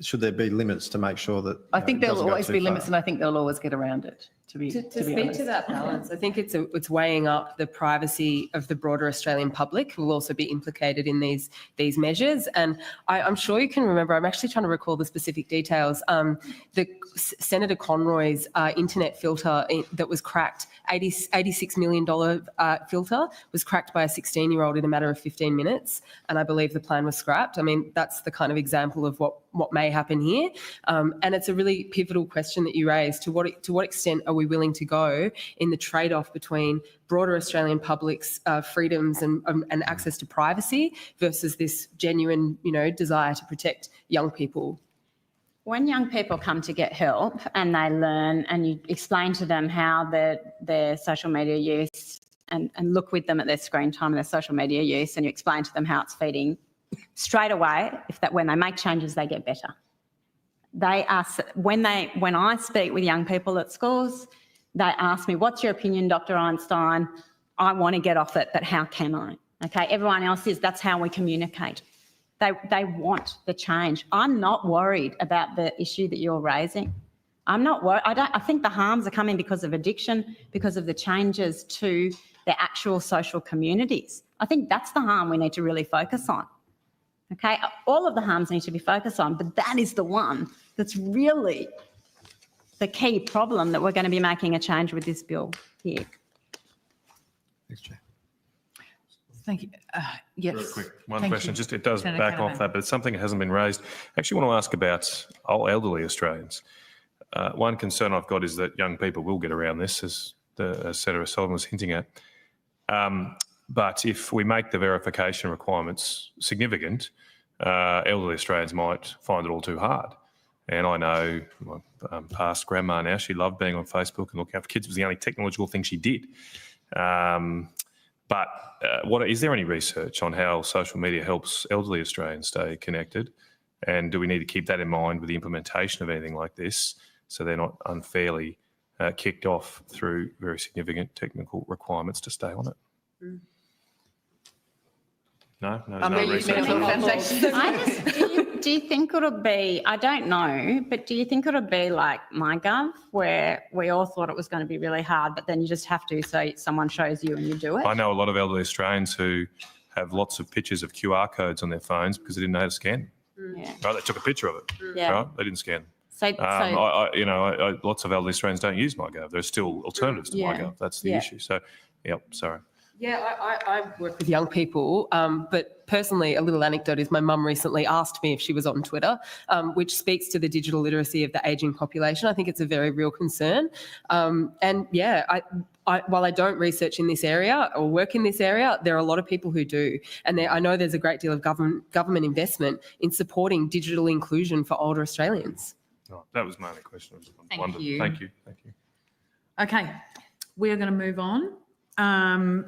should there be limits to make sure that I think there'll always be limits, far? and I think they'll always get around it. To speak honest. to that balance, I think it's weighing up the privacy of the broader Australian public, who will also be implicated in these measures. And I'm sure you can remember, I'm actually trying to recall the specific details. Senator Conroy's internet filter that was cracked, $86 million filter, was cracked by a 16-year-old in a matter of 15 minutes. And I believe the plan was scrapped. I mean, that's the kind of example of what may happen here. And it's a really pivotal question that you raised. To what extent are we willing to go in the trade-off between broader Australian public's freedoms and access to privacy versus this genuine, desire to protect young people? When young people come to get help and they learn and you explain to them how their social media use and look with them at their screen time and their social media use, and you explain to them how it's feeding, straight away, when they make changes, they get better. They ask, when I speak with young people at schools, they ask me, what's your opinion, Dr. Einstein? I want to get off it, but how can I? Okay, everyone else is, that's how we communicate. They want the change. I'm not worried about the issue that you're raising. I'm not worried. I think the harms are coming because of addiction, because of the changes to the actual social communities. I think that's the harm we need to really focus on. Okay, all of the harms need to be focused on, but that is the one that's really the key problem that we're going to be making a change with this bill here. Thanks, Jay. Thank you. Yes. Very quick. One Thank question. you. Just it does Senator back Canavan. off that, but it's something that hasn't been raised. I actually want to ask about elderly Australians. One concern I've got is that young people will get around this, as Senator Sullivan was hinting at. But if we make the verification requirements significant, elderly Australians might find it all too hard. And I know my past grandma now, she loved being on Facebook and looking after kids. It was the only technological thing she did. But is there any research on how social media helps elderly Australians stay connected? And do we need to keep that in mind with the implementation of anything like this so they're not unfairly kicked off through very significant technical requirements to stay on it? No, research. Do you think it'll be, I don't know, but do you think it'll be like MyGov, where we all thought it was going to be really hard, but then you just have to, so someone shows you and you do it? I know a lot of elderly Australians who have lots of pictures of QR codes on their phones because they didn't know how to scan them. Yeah. Right? They took a picture of it. Yeah. Right? They didn't scan them. So, lots of elderly Australians don't use MyGov. There's still alternatives to Yeah. MyGov. That's the Yeah. issue. So, sorry. Yeah, I work with young people, but personally, a little anecdote is my mum recently asked me if she was on Twitter, which speaks to the digital literacy of the ageing population. I think it's a very real concern. And yeah, while I don't research in this area or work in this area, there are a lot of people who do. And I know there's a great deal of government investment in supporting digital inclusion for older Australians. Right. That was my only question. Thank you. Thank you. Okay, we are going to move on.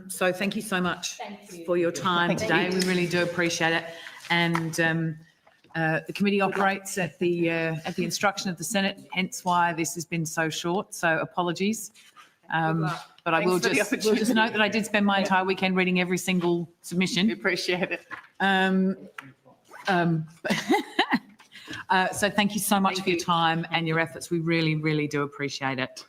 So thank you so much for your time today. We really do appreciate it. And the committee operates at the instruction of the Senate, hence why this has been so short. So apologies. But I will just note that I did spend my entire weekend reading every single submission. We appreciate it. So thank you so much for your time and your efforts. We really, really do appreciate it.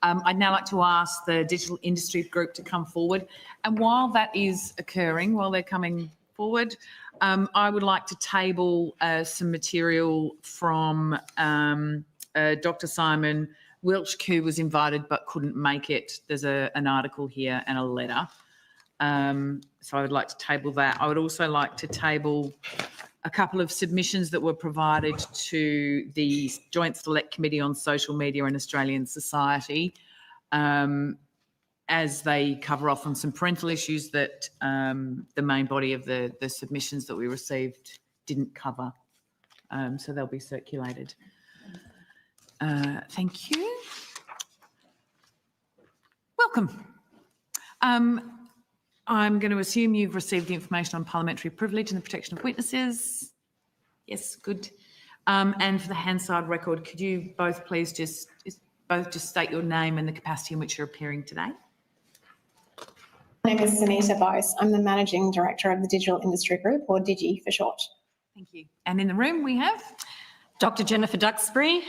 I'd now like to ask the Digital Industry Group to come forward. And while that is occurring, while they're coming forward, I would like to table some material from Dr. Simon Wiltsch, who was invited but couldn't make it. There's an article here and a letter. So I would like to table that. I would also like to table a couple of submissions that were provided to the Joint Select Committee on Social Media and Australian Society, as they cover off on some parental issues that the main body of the submissions that we received didn't cover. So they'll be circulated. Thank you. Welcome. I'm going to assume you've received the information on parliamentary privilege and the protection of witnesses. Yes, good. And for the Hansard record, could you both please just state your name and the capacity in which you're appearing today? My name is Sunita Bose. I'm the Managing Director of the Digital Industry Group, or Digi for short. Thank you. And in the room we have? Dr. Jennifer Duxbury,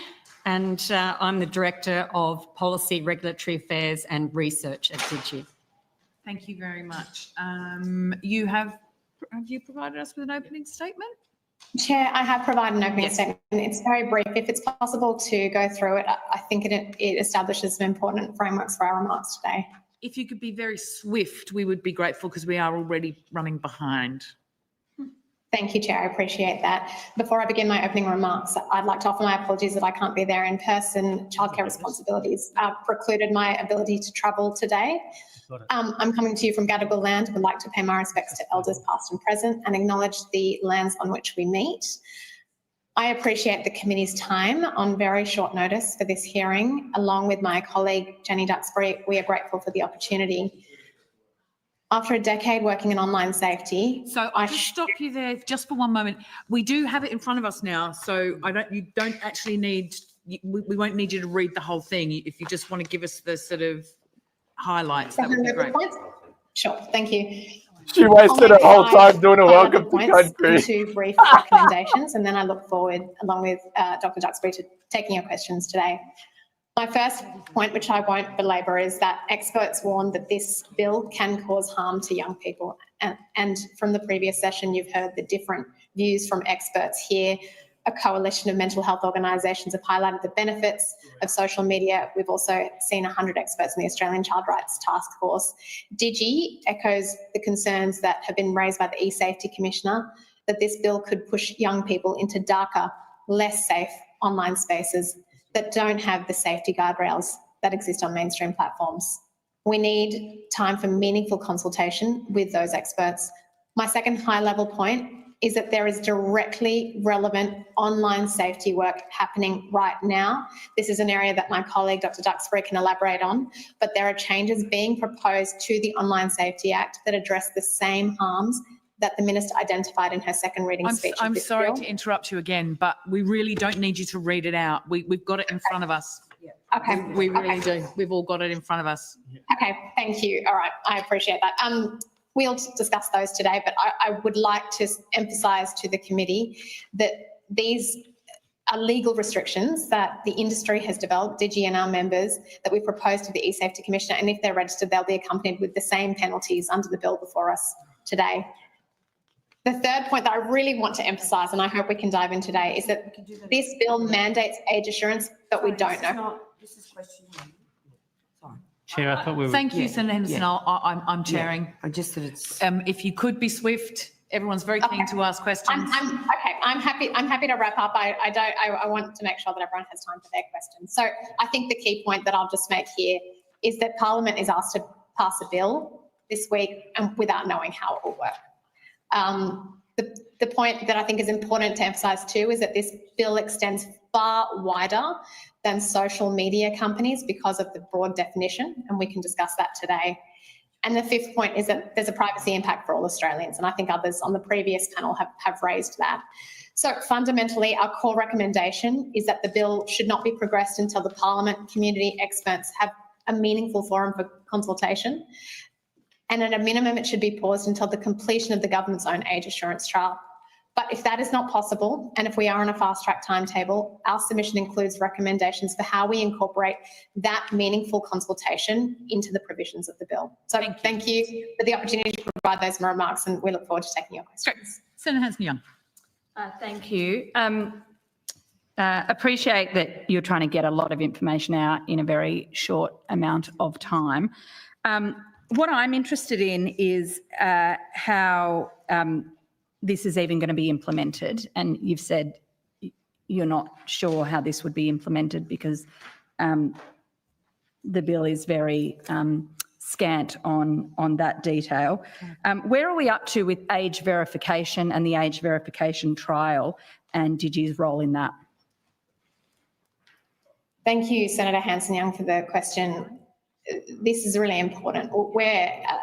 and I'm the Director of Policy, Regulatory Affairs and Research at Digi. Thank you very much. Have you provided us with an opening statement? Chair, I have provided an opening statement. It's very brief. If it's possible to go through it, I think it establishes some important frameworks for our remarks today. If you could be very swift, we would be grateful because we are already running behind. Thank you, Chair. I appreciate that. Before I begin my opening remarks, I'd like to offer my apologies that I can't be there in person. Childcare responsibilities precluded my ability to travel today. I'm coming to you from Gadigal land and would like to pay my respects to elders past and present and acknowledge the lands on which we meet. I appreciate the committee's time on very short notice for this hearing. Along with my colleague Jenny Duxbury, we are grateful for the opportunity. After a decade working in online safety. So I'll just stop you there just for one moment. We do have it in front of us now, so you don't actually need, we won't need you to read the whole thing. If you just want to give us the sort of highlights, that would be great. Sure, thank you. She wasted her whole time doing a welcome to country. Two brief recommendations, and then I look forward, along with Dr. Duxbury, to taking your questions today. My first point, which I won't belabour, is that experts warn that this bill can cause harm to young people. And from the previous session, you've heard the different views from experts here. A coalition of mental health organisations have highlighted the benefits of social media. We've also seen 100 experts in the Australian Child Rights Task Force. Digi echoes the concerns that have been raised by the eSafety Commissioner that this bill could push young people into darker, less safe online spaces that don't have the safety guardrails that exist on mainstream platforms. We need time for meaningful consultation with those experts. My second high-level point is that there is directly relevant online safety work happening right now. This is an area that my colleague, Dr. Duxbury, can elaborate on, but there are changes being proposed to the Online Safety Act that address the same harms that the Minister identified in her second reading speech. I'm sorry to interrupt you again, but we really don't need you to read it out. We've got it in front of us. Okay. We really do. We've all got it in front of us. Okay, thank you. All right, I appreciate that. We'll discuss those today, but I would like to emphasise to the committee that these are legal restrictions that the industry has developed, Digi and our members, that we proposed to the eSafety Commissioner, and if they're registered, they'll be accompanied with the same penalties under the bill before us today. The third point that I really want to emphasise, and I hope we can dive in today, is that this bill mandates age assurance, but we don't know. This is question one. Chair, I thought we were... Thank you, Senator Henderson. Yeah. I'm chairing. Yeah, I just said it's... If you could be swift, everyone's very keen to ask questions. I'm happy to wrap up. I want to make sure that everyone has time for their questions. So I think the key point that I'll just make here is that Parliament is asked to pass a bill this week and without knowing how it will work. The point that I think is important to emphasise too is that this bill extends far wider than social media companies because of the broad definition, and we can discuss that today. And the fifth point is that there's a privacy impact for all Australians, and I think others on the previous panel have raised that. So fundamentally, our core recommendation is that the bill should not be progressed until the Parliament community experts have a meaningful forum for consultation. And at a minimum, it should be paused until the completion of the government's own age assurance trial. But if that is not possible, and if we are on a fast-track timetable, our submission includes recommendations for how we incorporate that meaningful consultation into the provisions of the bill. So thank you for the opportunity to provide those remarks, and we look forward to taking your questions. Senator Hanson-Young. Thank you. Appreciate that you're trying to get a lot of information out in a very short amount of time. What I'm interested in is how this is even going to be implemented. And you've said you're not sure how this would be implemented because the bill is very scant on that detail. Where are we up to with age verification and the age verification trial and Digi's role in that? Thank you, Senator Hanson-Young, for the question. This is really important.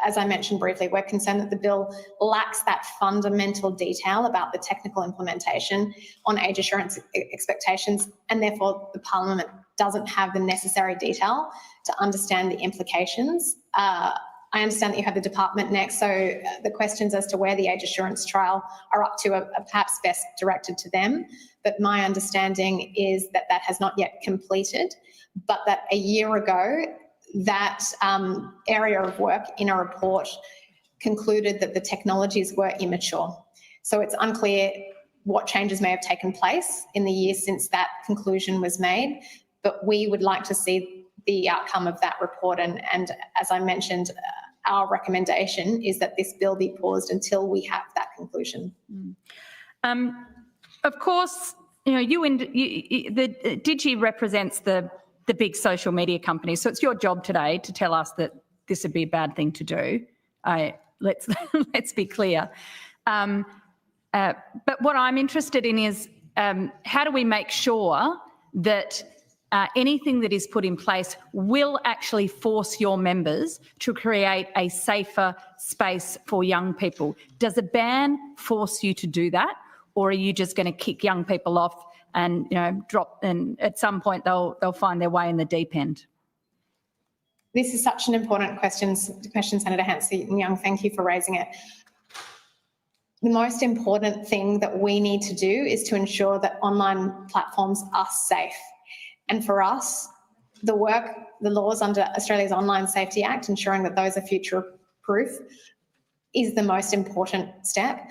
As I mentioned briefly, we're concerned that the bill lacks that fundamental detail about the technical implementation on age assurance expectations, and therefore the Parliament doesn't have the necessary detail to understand the implications. I understand that you have the department next, so the questions as to where the age assurance trial are up to are perhaps best directed to them. But my understanding is that that has not yet completed, but that a year ago, that area of work in a report concluded that the technologies were immature. So it's unclear what changes may have taken place in the years since that conclusion was made, but we would like to see the outcome of that report. And as I mentioned, our recommendation is that this bill be paused until we have that conclusion. Of course, the Digi represents the big social media companies, so it's your job today to tell us that this would be a bad thing to do. Let's be clear. But what I'm interested in is how do we make sure that anything that is put in place will actually force your members to create a safer space for young people? Does a ban force you to do that, or are you just going to kick young people off and drop? And at some point they'll find their way in the deep end. This is such an important question, Senator Hanson-Young. Thank you for raising it. The most important thing that we need to do is to ensure that online platforms are safe. And for us, the laws under Australia's Online Safety Act, ensuring that those are future-proof, is the most important step.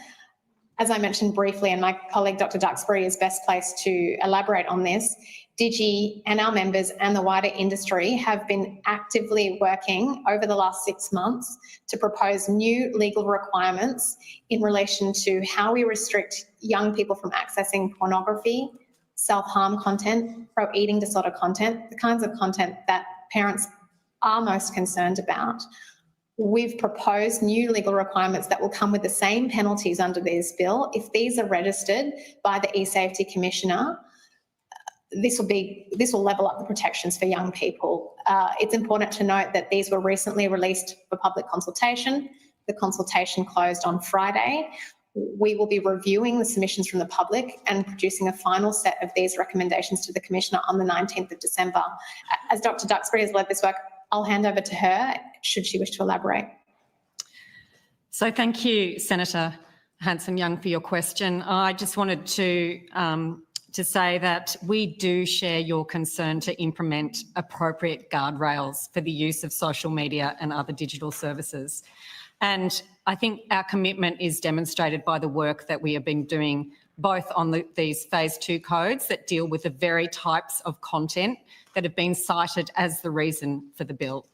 As I mentioned briefly, and my colleague Dr. Duxbury is best placed to elaborate on this, Digi and our members and the wider industry have been actively working over the last 6 months to propose new legal requirements in relation to how we restrict young people from accessing pornography, self-harm content, pro-eating disorder content, the kinds of content that parents are most concerned about. We've proposed new legal requirements that will come with the same penalties under this bill. If these are registered by the eSafety Commissioner, this will level up the protections for young people. It's important to note that these were recently released for public consultation. The consultation closed on Friday. We will be reviewing the submissions from the public and producing a final set of these recommendations to the Commissioner on the 19th of December. As Dr. Duxbury has led this work, I'll hand over to her should she wish to elaborate. So thank you, Senator Hanson-Young, for your question. I just wanted to say that we do share your concern to implement appropriate guardrails for the use of social media and other digital services. And I think our commitment is demonstrated by the work that we have been doing both on these phase 2 codes that deal with the very types of content that have been cited as the reason for the bill.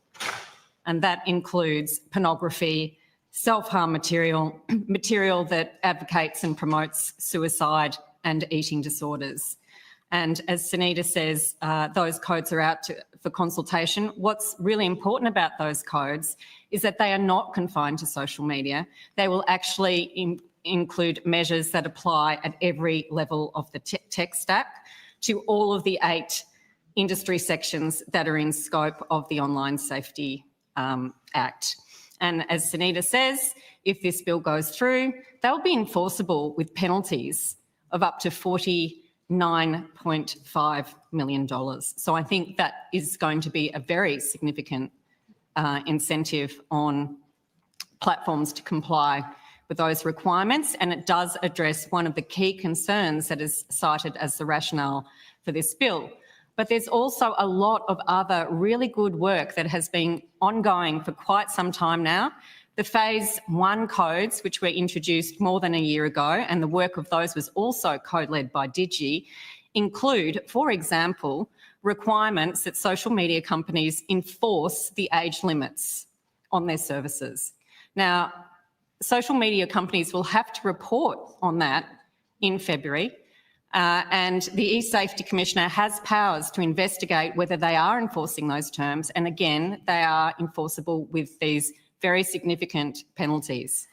And that includes pornography, self-harm material that advocates and promotes suicide and eating disorders. And as Sunita says, those codes are out for consultation. What's really important about those codes is that they are not confined to social media. They will actually include measures that apply at every level of the tech stack to all of the 8 industry sections that are in scope of the Online Safety Act. And as Sunita says, if this bill goes through, they'll be enforceable with penalties of up to $49.5 million. So I think that is going to be a very significant incentive on platforms to comply with those requirements, and it does address one of the key concerns that is cited as the rationale for this bill. But there's also a lot of other really good work that has been ongoing for quite some time now. The phase 1 codes, which were introduced more than a year ago, and the work of those was also co-led by Digi, include, for example, requirements that social media companies enforce the age limits on their services. Now, social media companies will have to report on that in February, and the eSafety Commissioner has powers to investigate whether they are enforcing those terms, and again, they are enforceable with these very significant penalties.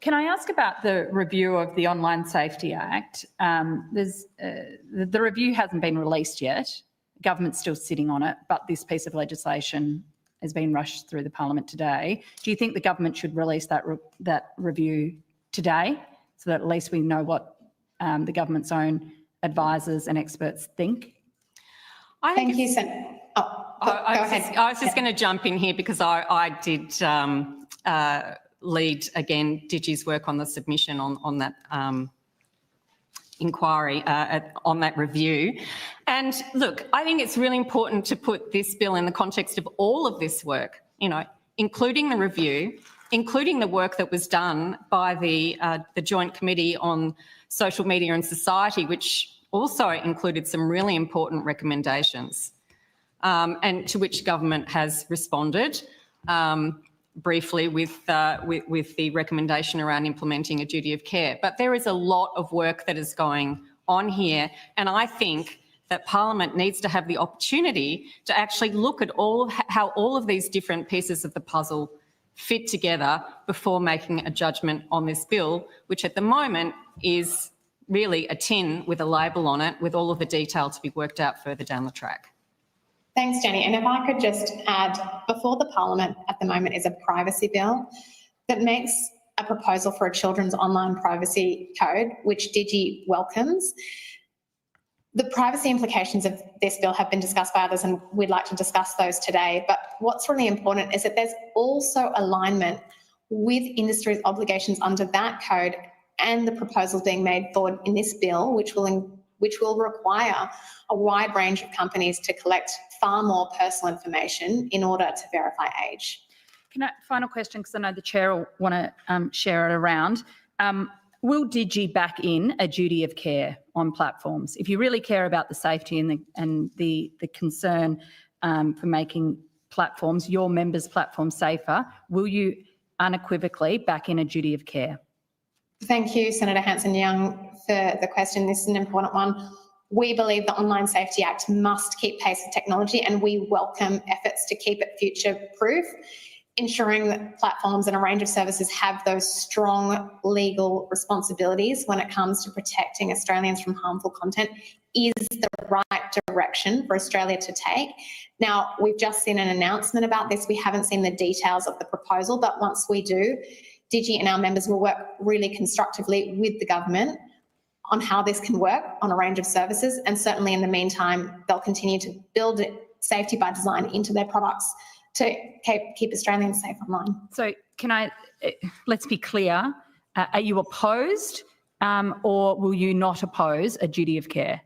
Can I ask about the review of the Online Safety Act? The review hasn't been released yet. The government's still sitting on it, but this piece of legislation has been rushed through the Parliament today. Do you think the government should release that review today so that at least we know what the government's own advisors and experts think? Thank you, Senator. I was just going to jump in here because I did lead, again, Digi's work on the submission on that inquiry, on that review. And look, I think it's really important to put this bill in the context of all of this work, including the review, including the work that was done by the Joint Committee on Social Media and Society, which also included some really important recommendations, and to which government has responded. briefly with the recommendation around implementing a duty of care. But there is a lot of work that is going on here, and I think that Parliament needs to have the opportunity to actually look at how all of these different pieces of the puzzle fit together before making a judgment on this bill, which at the moment is really a tin with a label on it with all of the detail to be worked out further down the track. Thanks, Jenny. And if I could just add, before the Parliament at the moment is a privacy bill that makes a proposal for a children's online privacy code, which Digi welcomes. The privacy implications of this bill have been discussed by others, and we'd like to discuss those today. But what's really important is that there's also alignment with industry's obligations under that code and the proposals being made forward in this bill, which will require a wide range of companies to collect far more personal information in order to verify age. Final question, because I know the chair will want to share it around. Will Digi back in a duty of care on platforms? If you really care about the safety and the concern for making platforms, your members' platforms safer, will you unequivocally back in a duty of care? Thank you, Senator Hanson-Young, for the question. This is an important one. We believe the Online Safety Act must keep pace with technology, and we welcome efforts to keep it future-proof. Ensuring that platforms and a range of services have those strong legal responsibilities when it comes to protecting Australians from harmful content is the right direction for Australia to take. Now, we've just seen an announcement about this. We haven't seen the details of the proposal, but once we do, Digi and our members will work really constructively with the government on how this can work on a range of services. And certainly in the meantime, they'll continue to build safety by design into their products to keep Australians safe online. So let's be clear, are you opposed or will you not oppose a duty of care?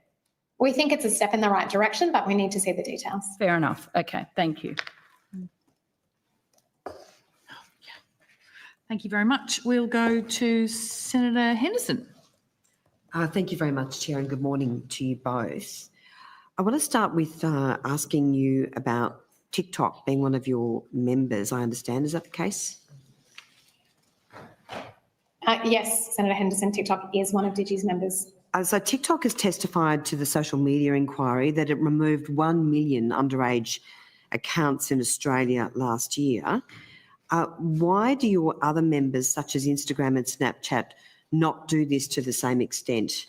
We think it's a step in the right direction, but we need to see the details. Fair enough. Okay, thank you. Thank you very much. We'll go to Senator Henderson. Thank you very much, Chair, and good morning to you both. I want to start with asking you about TikTok being one of your members, I understand. Is that the case? Yes, Senator Henderson, TikTok is one of Digi's members. So TikTok has testified to the social media inquiry that it removed 1 million underage accounts in Australia last year. Why do your other members, such as Instagram and Snapchat, not do this to the same extent?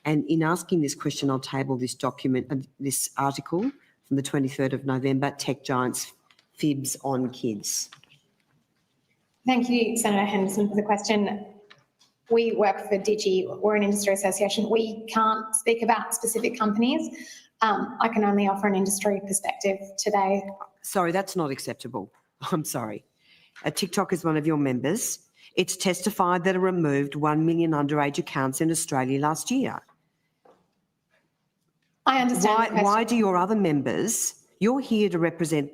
And in asking this question, I'll table this document, this article from the 23rd of November, Tech Giants Fibs on Kids. Thank you, Senator Henderson, for the question. We work for Digi. We're an industry association. We can't speak about specific companies. I can only offer an industry perspective today. Sorry, that's not acceptable. I'm sorry. TikTok is one of your members. It's testified that it removed 1 million underage accounts in Australia last year. I understand. Why do your other members, you're here to represent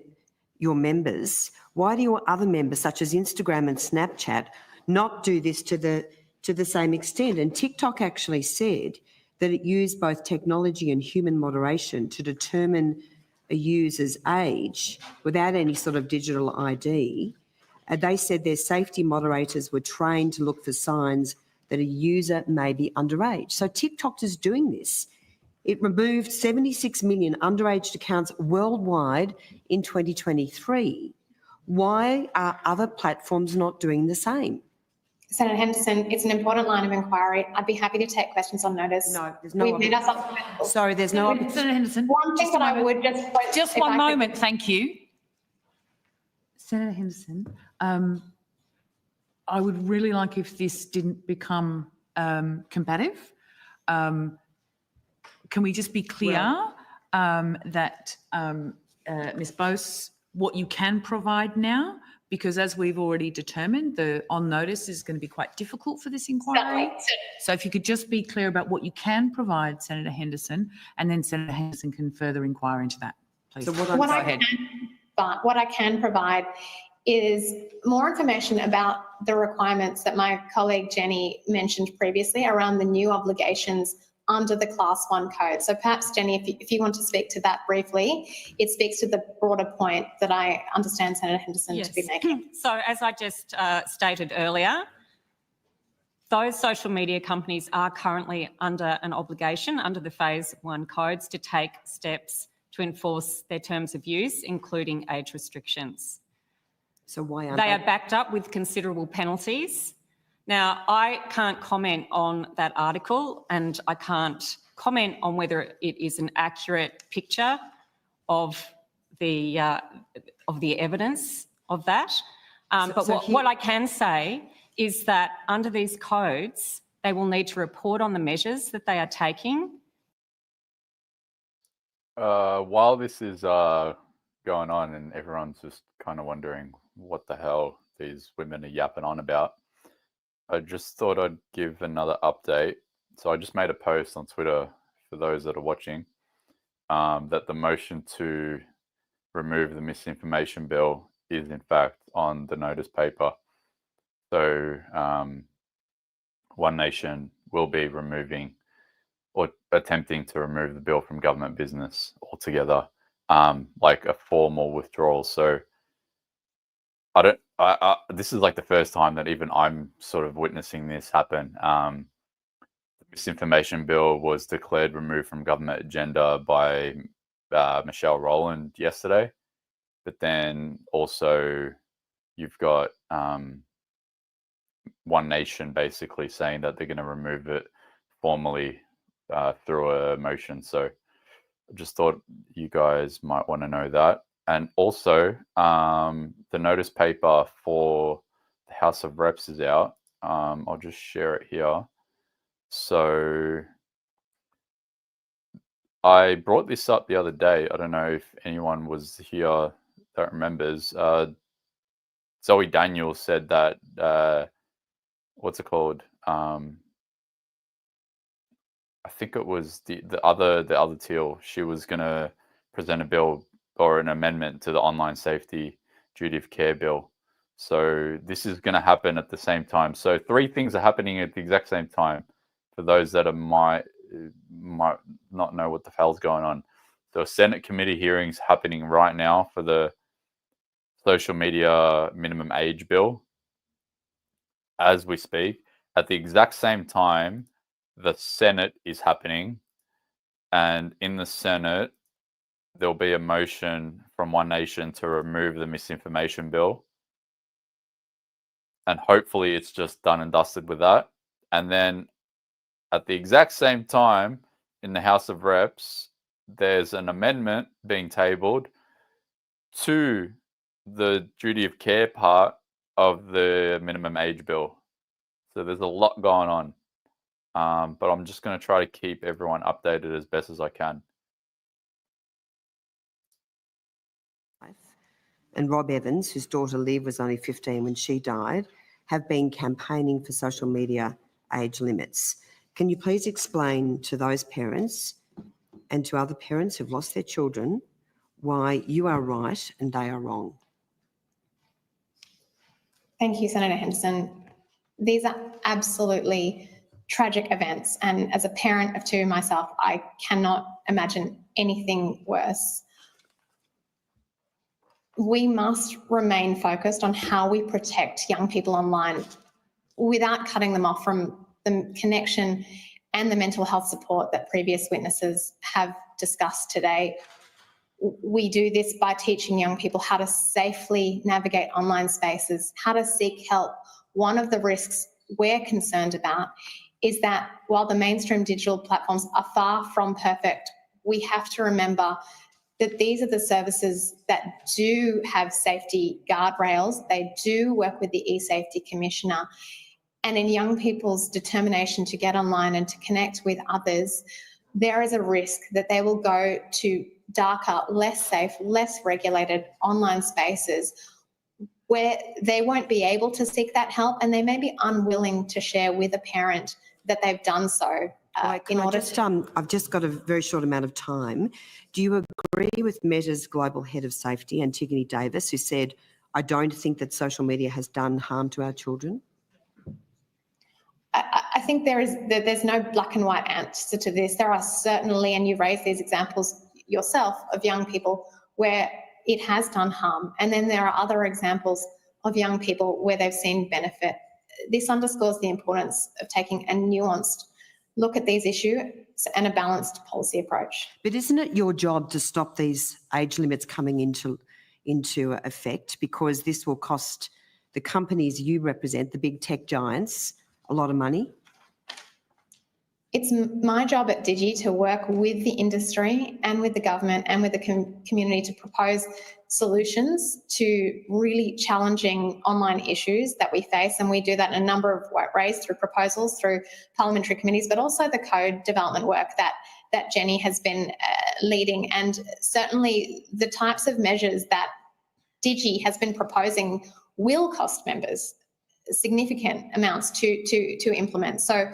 your members, why do your other members, such as Instagram and Snapchat, not do this to the same extent? And TikTok actually said that it used both technology and human moderation to determine a user's age without any sort of digital ID. They said their safety moderators were trained to look for signs that a user may be underage. So TikTok is doing this. It removed 76 million underage accounts worldwide in 2023. Why are other platforms not doing the same? Senator Henderson, it's an important line of inquiry. I'd be happy to take questions on notice. No, there's no. We've made ourselves available. Sorry, there's no. Senator Henderson. One thing that I would just one moment, thank you. Senator Henderson, I would really like if this didn't become combative. Can we just be clear that, Ms. Bose, what you can provide now, because as we've already determined, the on notice is going to be quite difficult for this inquiry. So if you could just be clear about what you can provide, Senator Henderson, and then Senator Henderson can further inquire into that, please. So what I can provide is more information about the requirements that my colleague Jenny mentioned previously around the new obligations under the Class 1 code. So perhaps, Jenny, if you want to speak to that briefly, it speaks to the broader point that I understand Senator Henderson to be making. So as I just stated earlier, those social media companies are currently under an obligation under the Phase 1 codes to take steps to enforce their terms of use, including age restrictions. So why aren't They are backed up with considerable penalties. Now, I can't comment on that article, and I can't comment on whether it is an accurate picture of the evidence of that. What I can say is that under these codes, they will need to report on the measures that they are taking. While this is going on and everyone's just kind of wondering what the hell these women are yapping on about, I just thought I'd give another update. So I just made a post on Twitter for those that are watching that the motion to remove the misinformation bill is in fact on the notice paper. So One Nation will be removing or attempting to remove the bill from government business altogether, like a formal withdrawal. So this is like the first time that even I'm sort of witnessing this happen. The misinformation bill was declared removed from government agenda by Michelle Rowland yesterday, but then also you've got One Nation basically saying that they're going to remove it formally through a motion. So I just thought you guys might want to know that. And also, the notice paper for the House of Reps is out. I'll just share it here. So I brought this up the other day. I don't know if anyone was here that remembers. Zoe Daniels said that, what's it called? I think it was the other Teal. She was going to present a bill or an amendment to the online safety duty of care bill. So this is going to happen at the same time. So three things are happening at the exact same time. For those that might not know what the hell's going on, there are Senate committee hearings happening right now for the social media minimum age bill as we speak. At the exact same time, the Senate is happening, and in the Senate, there'll be a motion from One Nation to remove the misinformation bill. And hopefully it's just done and dusted with that. And then at the exact same time, in the House of Reps, there's an amendment being tabled to the duty of care part of the minimum age bill. So there's a lot going on. But I'm just going to try to keep everyone updated as best as I can. And Rob Evans, whose daughter Liv was only 15 when she died, have been campaigning for social media age limits. Can you please explain to those parents and to other parents who've lost their children why you are right and they are wrong? Thank you, Senator Henderson. These are absolutely tragic events, and as a parent of two myself, I cannot imagine anything worse. We must remain focused on how we protect young people online without cutting them off from the connection and the mental health support that previous witnesses have discussed today. We do this by teaching young people how to safely navigate online spaces, how to seek help. One of the risks we're concerned about is that while the mainstream digital platforms are far from perfect, we have to remember that these are the services that do have safety guardrails. They do work with the eSafety Commissioner. And in young people's determination to get online and to connect with others, there is a risk that they will go to darker, less safe, less regulated online spaces where they won't be able to seek that help, and they may be unwilling to share with a parent that they've done so. I've just got a very short amount of time. Do you agree with Meta's global head of safety, Antigone Davis, who said, "I don't think that social media has done harm to our children"? I think there's no black and white answer to this. There are certainly, and you raised these examples yourself, of young people where it has done harm. And then there are other examples of young people where they've seen benefit. This underscores the importance of taking a nuanced look at these issues and a balanced policy approach. But isn't it your job to stop these age limits coming into effect? Because this will cost the companies you represent, the big tech giants, a lot of money. It's my job at Digi to work with the industry and with the government and with the community to propose solutions to really challenging online issues that we face. And we do that in a number of ways, through proposals, through parliamentary committees, but also the code development work that Jenny has been leading. And certainly the types of measures that Digi has been proposing will cost members significant amounts to implement. So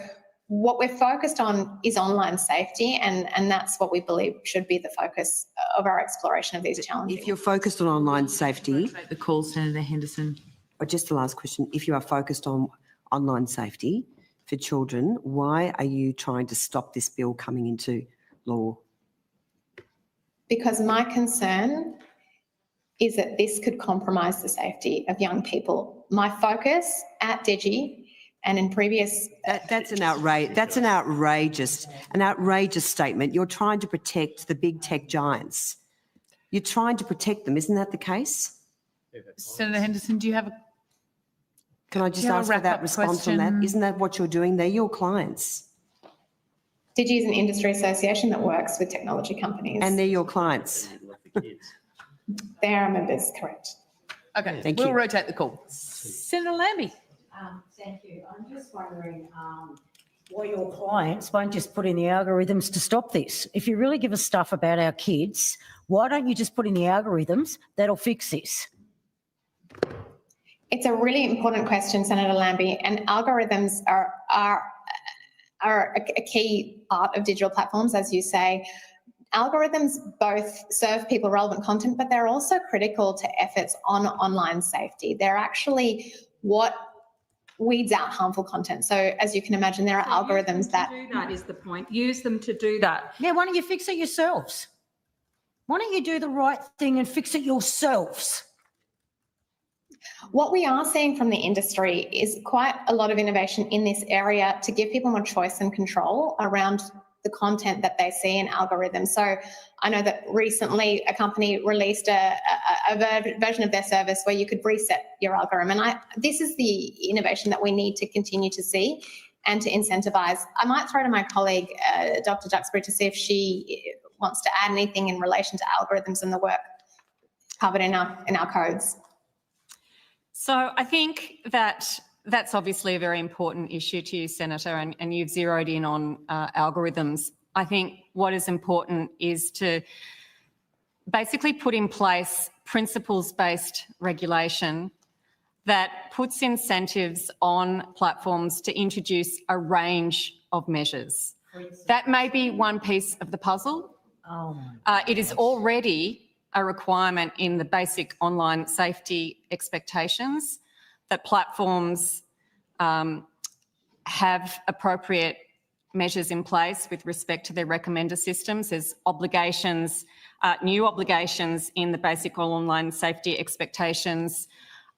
what we're focused on is online safety, and that's what we believe should be the focus of our exploration of these challenges. If you're focused on online safety, The call, Senator Henderson. or just the last question, if you are focused on online safety for children, why are you trying to stop this bill coming into law? Because my concern is that this could compromise the safety of young people. My focus at Digi and in previous... That's an outrageous statement. You're trying to protect the big tech giants. You're trying to protect them. Isn't that the case? Senator Henderson, do you have a... Can I just Do you have a ask for that wrap-up response on that? question? Isn't that what you're doing? They're your clients. Digi is an industry association that works with technology companies. And they're your clients. They are members, correct. Okay, Thank we'll you. rotate the call. Senator Lambie. Thank you. I'm just wondering why your clients won't just put in the algorithms to stop this. If you really give us stuff about our kids, why don't you just put in the algorithms that'll fix this? It's a really important question, Senator Lambie, and algorithms are a key part of digital platforms, as you say. Algorithms both serve people relevant content, but they're also critical to efforts on online safety. They're actually what weeds out harmful content. So as you can imagine, there are algorithms that... Do that is the point. Use them to do that. Yeah, why don't you fix it yourselves? Why don't you do the right thing and fix it yourselves? What we are seeing from the industry is quite a lot of innovation in this area to give people more choice and control around the content that they see in algorithms. So I know that recently a company released a version of their service where you could reset your algorithm. And this is the innovation that we need to continue to see and to incentivise. I might throw to my colleague, Dr. Duxbury, to see if she wants to add anything in relation to algorithms and the work covered in our codes. So I think that's obviously a very important issue to you, Senator, and you've zeroed in on algorithms. I think what is important is to basically put in place principles-based regulation that puts incentives on platforms to introduce a range of measures. That may be one piece of the puzzle. It is already a requirement in the basic online safety expectations that platforms have appropriate measures in place with respect to their recommender systems. There's obligations, new obligations in the basic online safety expectations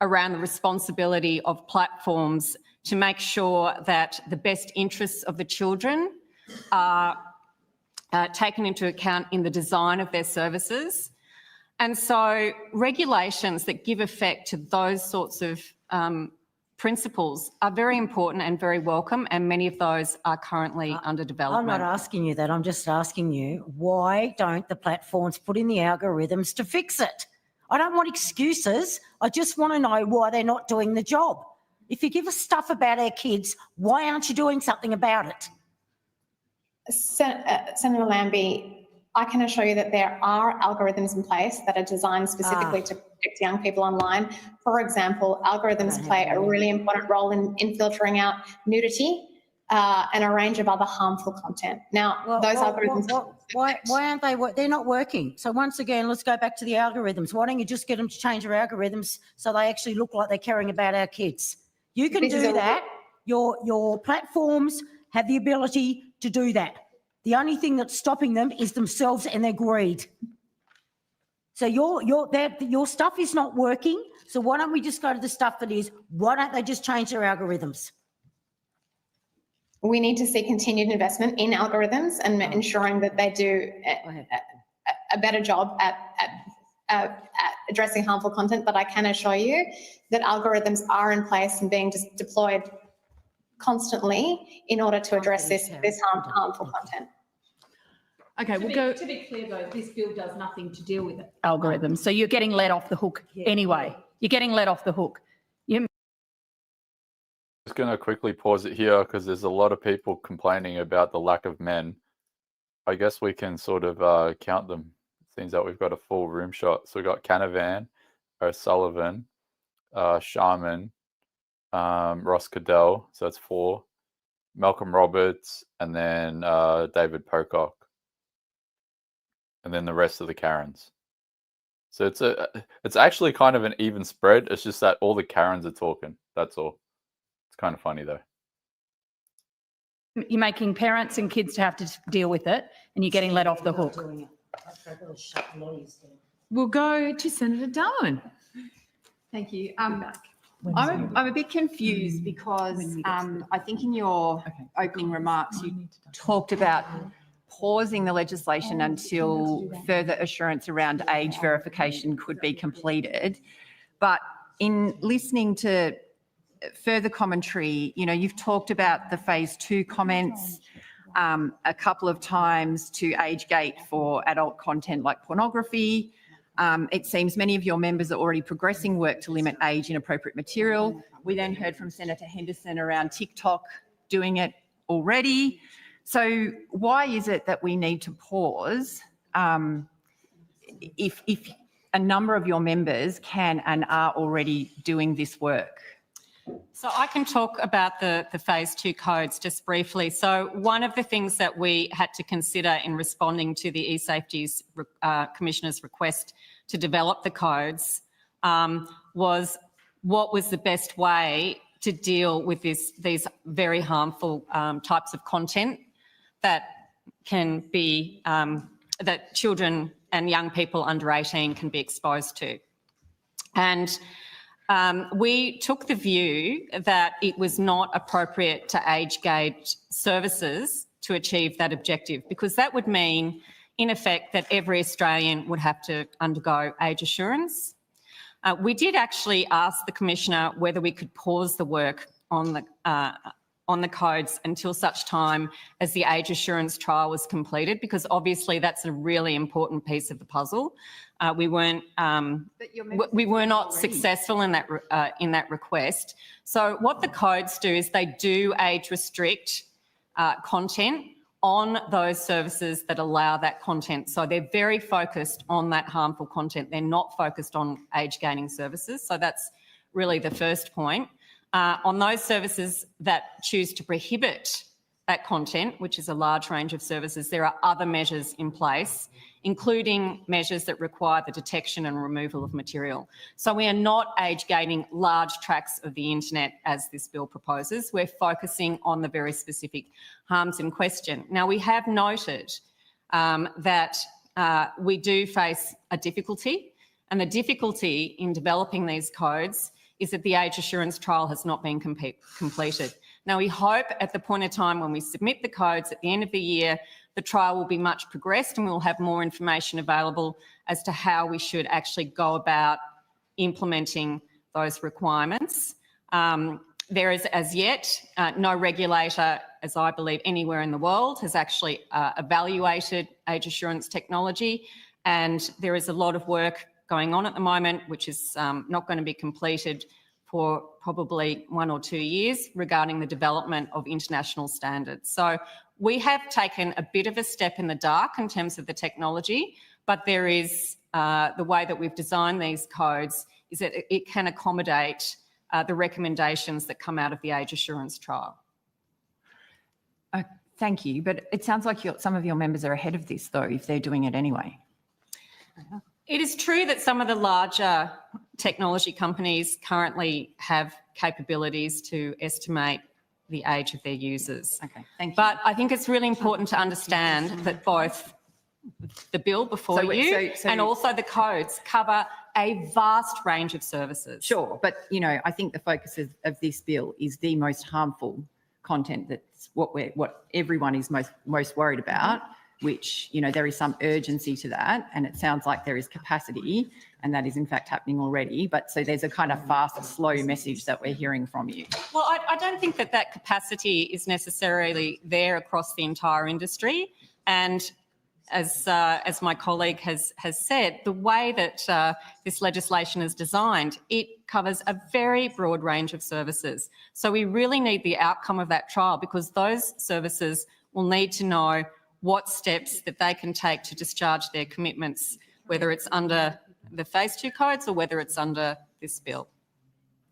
around the responsibility of platforms to make sure that the best interests of the children are taken into account in the design of their services. And so regulations that give effect to those sorts of principles are very important and very welcome, and many of those are currently under development. I'm not asking you that. I'm just asking you, why don't the platforms put in the algorithms to fix it? I don't want excuses. I just want to know why they're not doing the job. If you give us stuff about our kids, why aren't you doing something about it? Senator Lambie, I can assure you that there are algorithms in place that are designed specifically to protect young people online. For example, algorithms play a really important role in filtering out nudity and a range of other harmful content. Now, those algorithms... Why aren't they? They're not working. So once again, let's go back to the algorithms. Why don't you just get them to change their algorithms so they actually look like they're caring about our kids? You can do that. your platforms have the ability to do that. The only thing that's stopping them is themselves and their greed. So your stuff is not working. So why don't we just go to the stuff that is? Why don't they just change their algorithms? We need to see continued investment in algorithms and ensuring that they do a better job at addressing harmful content. But I can assure you that algorithms are in place and being deployed constantly in order to address this harmful content. Okay, we'll go. To be clear though, this bill does nothing to deal with algorithms. So you're getting let off the hook anyway. You're getting let off the hook. Just going to quickly pause it here because there's a lot of people complaining about the lack of men. I guess we can sort of count them. It seems that we've got a full room shot. So we've got Canavan, O'Sullivan, Sharman, Ross Cadell, so that's 4, Malcolm Roberts, and then David Pocock, and then the rest of the Karens. So it's actually kind of an even spread. It's just that all the Karens are talking. That's all. It's kind of funny though. You're making parents and kids to have to deal with it, and you're getting let off the hook. We'll go to Senator Darwin. Thank you. I'm a bit confused because I think in your opening remarks you talked about pausing the legislation until further assurance around age verification could be completed. But in listening to further commentary, you know, you've talked about the phase 2 comments a couple of times to age gate for adult content like pornography. It seems many of your members are already progressing work to limit age inappropriate material. We then heard from Senator Henderson around TikTok doing it already. So why is it that we need to pause if a number of your members can and are already doing this work? So I can talk about the phase 2 codes just briefly. So one of the things that we had to consider in responding to the eSafety's Commissioner's request to develop the codes was what was the best way to deal with these very harmful types of content that can be, that children and young people under 18 can be exposed to. And we took the view that it was not appropriate to age gauge services to achieve that objective, because that would mean, in effect, that every Australian would have to undergo age assurance. We did actually ask the Commissioner whether we could pause the work on the codes until such time as the age assurance trial was completed, because obviously that's a really important piece of the puzzle. We were not successful in that request. So what the codes do is they do age restrict content on those services that allow that content. So they're very focused on that harmful content. They're not focused on age gaining services. So that's really the first point. On those services that choose to prohibit that content, which is a large range of services, there are other measures in place, including measures that require the detection and removal of material. So we are not age gating large tracts of the internet as this bill proposes. We're focusing on the very specific harms in question. Now, we have noted that we do face a difficulty, and the difficulty in developing these codes is that the age assurance trial has not been completed. Now, we hope at the point of time when we submit the codes at the end of the year, the trial will be much progressed and we'll have more information available as to how we should actually go about implementing those requirements. There is, as yet, no regulator, as I believe, anywhere in the world has actually evaluated age assurance technology, and there is a lot of work going on at the moment, which is not going to be completed for probably 1 or 2 years regarding the development of international standards. So we have taken a bit of a step in the dark in terms of the technology, but there is the way that we've designed these codes is that it can accommodate the recommendations that come out of the age assurance trial. Thank you, but it sounds like some of your members are ahead of this though, if they're doing it anyway. It is true that some of the larger technology companies currently have capabilities to estimate the age of their users. Okay, thank you. But I think it's really important to understand that both the bill before you and also the codes cover a vast range of services. Sure, but, you know, I think the focus of this bill is the most harmful content. That's what everyone is most worried about, which, you know, there is some urgency to that, and it sounds like there is capacity, and that is in fact happening already. But so there's a kind of fast, slow message that we're hearing from you. Well, I don't think that capacity is necessarily there across the entire industry. And as my colleague has said, the way that this legislation is designed, it covers a very broad range of services. So we really need the outcome of that trial, because those services will need to know what steps that they can take to discharge their commitments, whether it's under the Phase 2 codes or whether it's under this bill.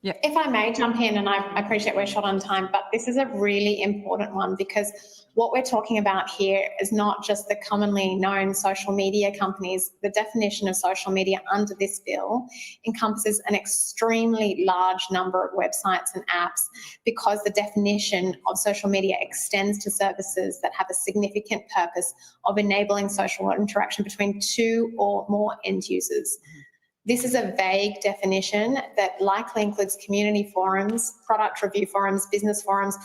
Yeah. If I may jump in, and I appreciate we're short on time, but this is a really important one, because what we're talking about here is not just the commonly known social media companies. The definition of social media under this bill encompasses an extremely large number of websites and apps, because the definition of social media extends to services that have a significant purpose of enabling social interaction between two or more end users. This is a vague definition that likely includes community forums, product review forums, business forums,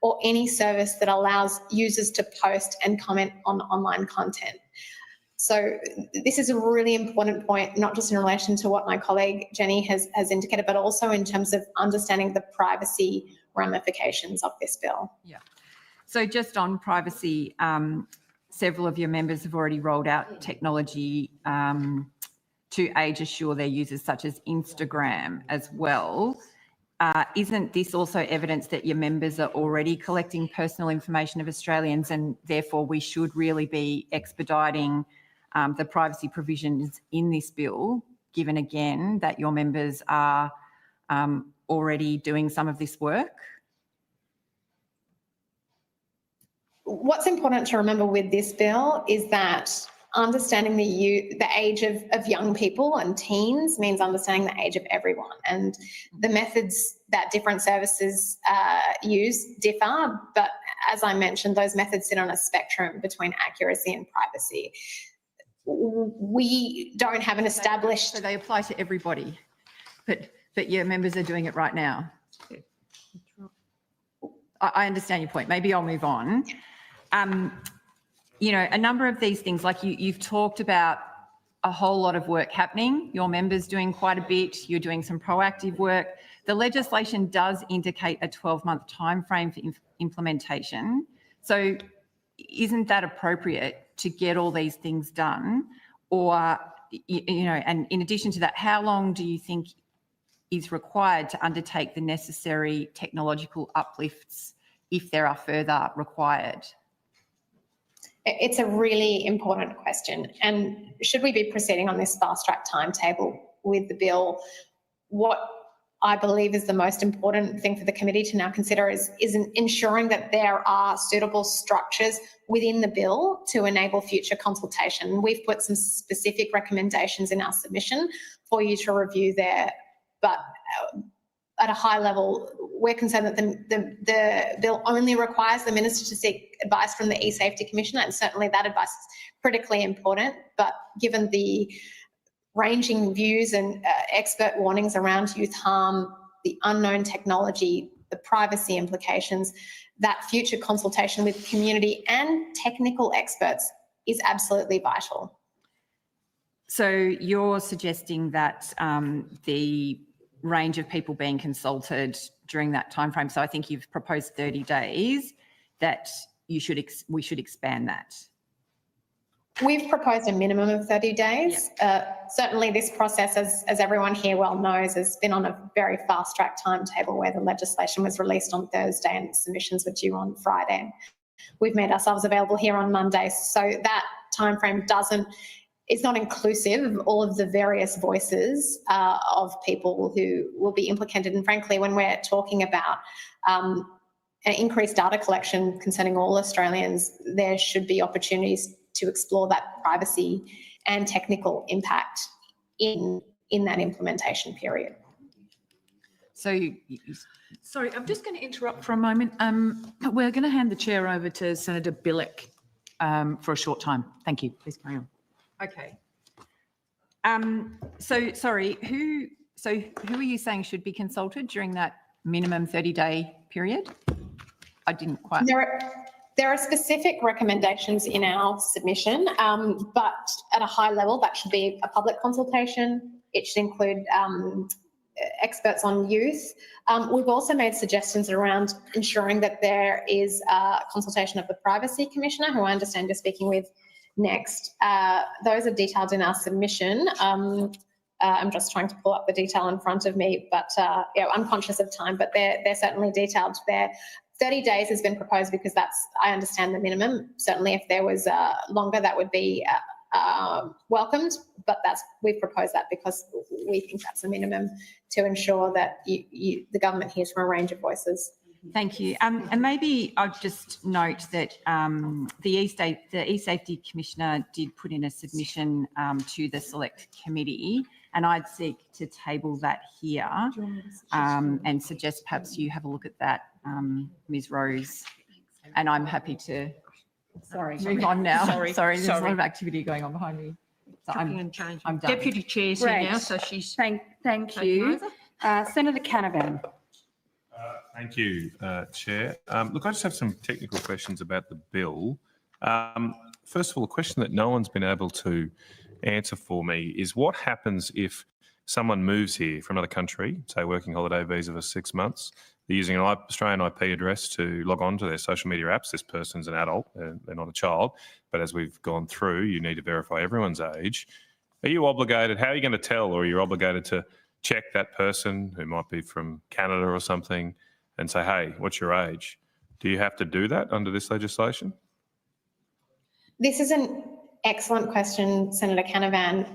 or any service that allows users to post and comment on online content. So this is a really important point, not just in relation to what my colleague Jenny has indicated, but also in terms of understanding the privacy ramifications of this bill. Yeah. So just on privacy, several of your members have already rolled out technology to age assure their users, such as Instagram as well. Isn't this also evidence that your members are already collecting personal information of Australians, and therefore we should really be expediting the privacy provisions in this bill, given again that your members are already doing some of this work? What's important to remember with this bill is that understanding the age of young people and teens means understanding the age of everyone, and the methods that different services use differ, but as I mentioned, those methods sit on a spectrum between accuracy and privacy. We don't have an established... So they apply to everybody, but your members are doing it right now. I understand your point. Maybe I'll move on. You know, a number of these things, like you've talked about a whole lot of work happening. Your members doing quite a bit. You're doing some proactive work. The legislation does indicate a 12-month timeframe for implementation. So isn't that appropriate to get all these things done? Or, you know, and in addition to that, how long do you think is required to undertake the necessary technological uplifts if there are further required? It's a really important question. And should we be proceeding on this fast track timetable with the bill, what I believe is the most important thing for the committee to now consider is ensuring that there are suitable structures within the bill to enable future consultation. We've put some specific recommendations in our submission for you to review there, but at a high level, we're concerned that the bill only requires the minister to seek advice from the e-Safety Commissioner, and certainly that advice is critically important. But given the ranging views and expert warnings around youth harm, the unknown technology, the privacy implications, that future consultation with community and technical experts is absolutely vital. So you're suggesting that the range of people being consulted during that timeframe, so I think you've proposed 30 days, that we should expand that. We've proposed a minimum of 30 days. Certainly this process, as everyone here well knows, has been on a very fast track timetable where the legislation was released on Thursday and submissions were due on Friday. We've made ourselves available here on Monday, so that timeframe it's not inclusive of all of the various voices of people who will be implicated. And frankly, when we're talking about an increased data collection concerning all Australians, there should be opportunities to explore that privacy and technical impact in that implementation period. Sorry, I'm just going to interrupt for a moment. We're going to hand the chair over to Senator Billick for a short time. Thank you. Please carry on. Okay. Who are you saying should be consulted during that minimum 30-day period? I didn't quite. There are specific recommendations in our submission, but at a high level, that should be a public consultation. It should include experts on youth. We've also made suggestions around ensuring that there is a consultation of the Privacy Commissioner, who I understand you're speaking with next. Those are detailed in our submission. I'm just trying to pull up the detail in front of me, but yeah, I'm conscious of time, but they're certainly detailed there. 30 days has been proposed because that's, I understand, the minimum. Certainly if there was longer, that would be welcomed, but we've proposed that because we think that's a minimum to ensure that the government hears from a range of voices. Thank you. And maybe I'll just note that the e-safety commissioner did put in a submission to the select committee, and I'd seek to table that here and suggest perhaps you have a look at that, Ms. Rose. And I'm happy to move on now. Sorry, there's a lot of activity going on behind me. So I'm done. Deputy Chair's here now, so she's... Thank you. Senator Canavan. Thank you, Chair. Look, I just have some technical questions about the bill. First of all, a question that no one's been able to answer for me is what happens if someone moves here from another country, say working holiday visa for 6 months, they're using an Australian IP address to log on to their social media apps. This person's an adult, they're not a child, but as we've gone through, you need to verify everyone's age. Are you obligated, how are you going to tell, or are you obligated to check that person who might be from Canada or something and say, hey, what's your age? Do you have to do that under this legislation? This is an excellent question, Senator Canavan,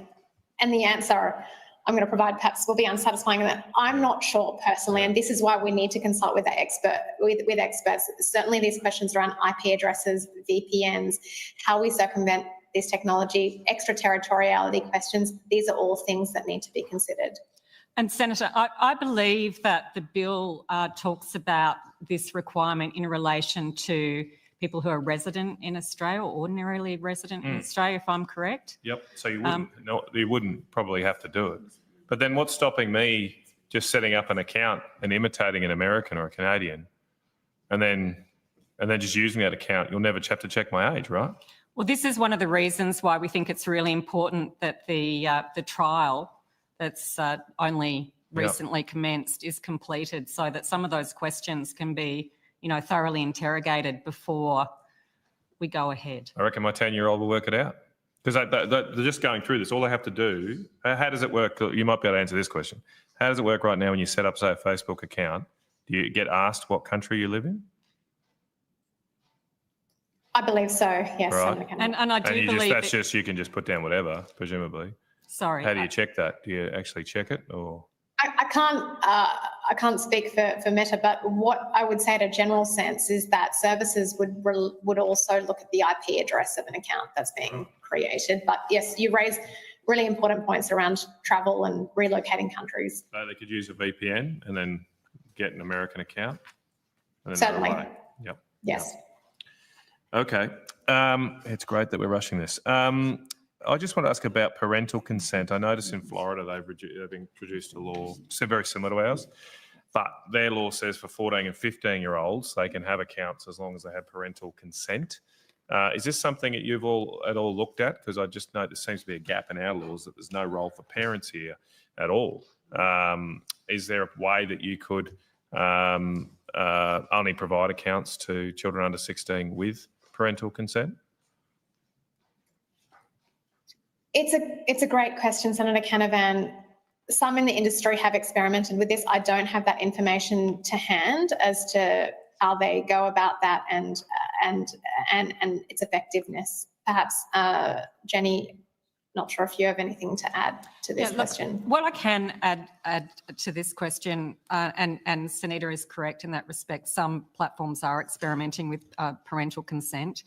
and the answer I'm going to provide perhaps will be unsatisfying. That I'm not sure personally, and this is why we need to consult with experts. Certainly, these questions around IP addresses, VPNs, how we circumvent this technology, extraterritoriality questions. These are all things that need to be considered. And Senator, I believe that the bill talks about this requirement in relation to people who are resident in Australia or ordinarily resident in Australia, if I'm correct. Yep. So you wouldn't probably have to do it. But then what's stopping me just setting up an account and imitating an American or a Canadian, and then just using that account? You'll never have to check my age, right? Well, this is one of the reasons why we think it's really important that the trial that's only recently commenced is completed, so that some of those questions can be, thoroughly interrogated before we go ahead. I reckon my 10-year-old will work it out. Because they're just going through this. All they have to do, how does it work? You might be able to answer this question. How does it work right now when you set up, say, a Facebook account? Do you get asked what country you live in? I believe so, yes. Right. And I do believe that's just, you can just put down whatever, presumably. Sorry. How do you check that? Do you actually check it, or? I can't speak for Meta, but what I would say in a general sense is that services would also look at the IP address of an account that's being created. But yes, you raise really important points around travel and relocating countries. So they could use a VPN and then get an American account? And then Certainly. Yep. Yes. Okay. It's great that we're rushing this. I just want to ask about parental consent. I noticed in Florida they've introduced a law very similar to ours, but their law says for 14 and 15-year-olds they can have accounts as long as they have parental consent. Is this something that you've all looked at? Because I just know there seems to be a gap in our laws that there's no role for parents here at all. Is there a way that you could only provide accounts to children under 16 with parental consent? It's a great question, Senator Canavan. Some in the industry have experimented with this. I don't have that information to hand as to how they go about that and its effectiveness. Perhaps, Jenny, not sure if you have anything to add to this question. What I can add to this question, and Sunita is correct in that respect, some platforms are experimenting with parental consent,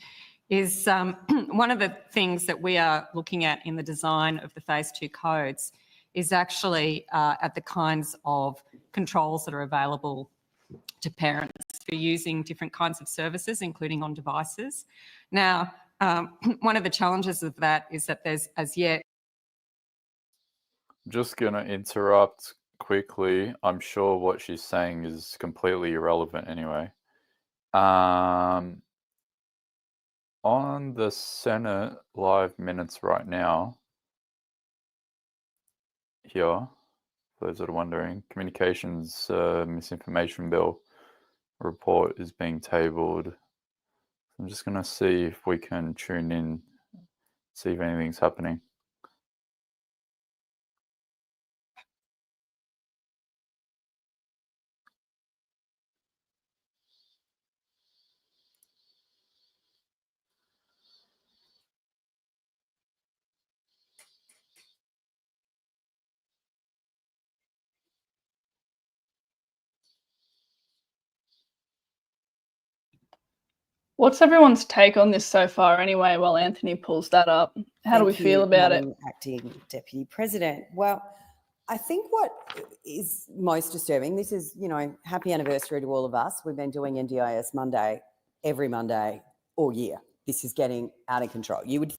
is one of the things that we are looking at in the design of the Phase 2 codes is actually at the kinds of controls that are available to parents for using different kinds of services, including on devices. Now, one of the challenges of that is that there's as yet. Just going to interrupt quickly. I'm sure what she's saying is completely irrelevant anyway. On the Senate live minutes right now, here, for those that are wondering, communications misinformation bill report is being tabled. I'm just going to see if we can tune in, see if anything's happening. What's everyone's take on this so far anyway, while Anthony pulls that up? How do we feel about it? Acting Deputy President. Well, I think what is most disturbing, this is, happy anniversary to all of us. We've been doing NDIS Monday, every Monday, all year. This is getting out of control. You would.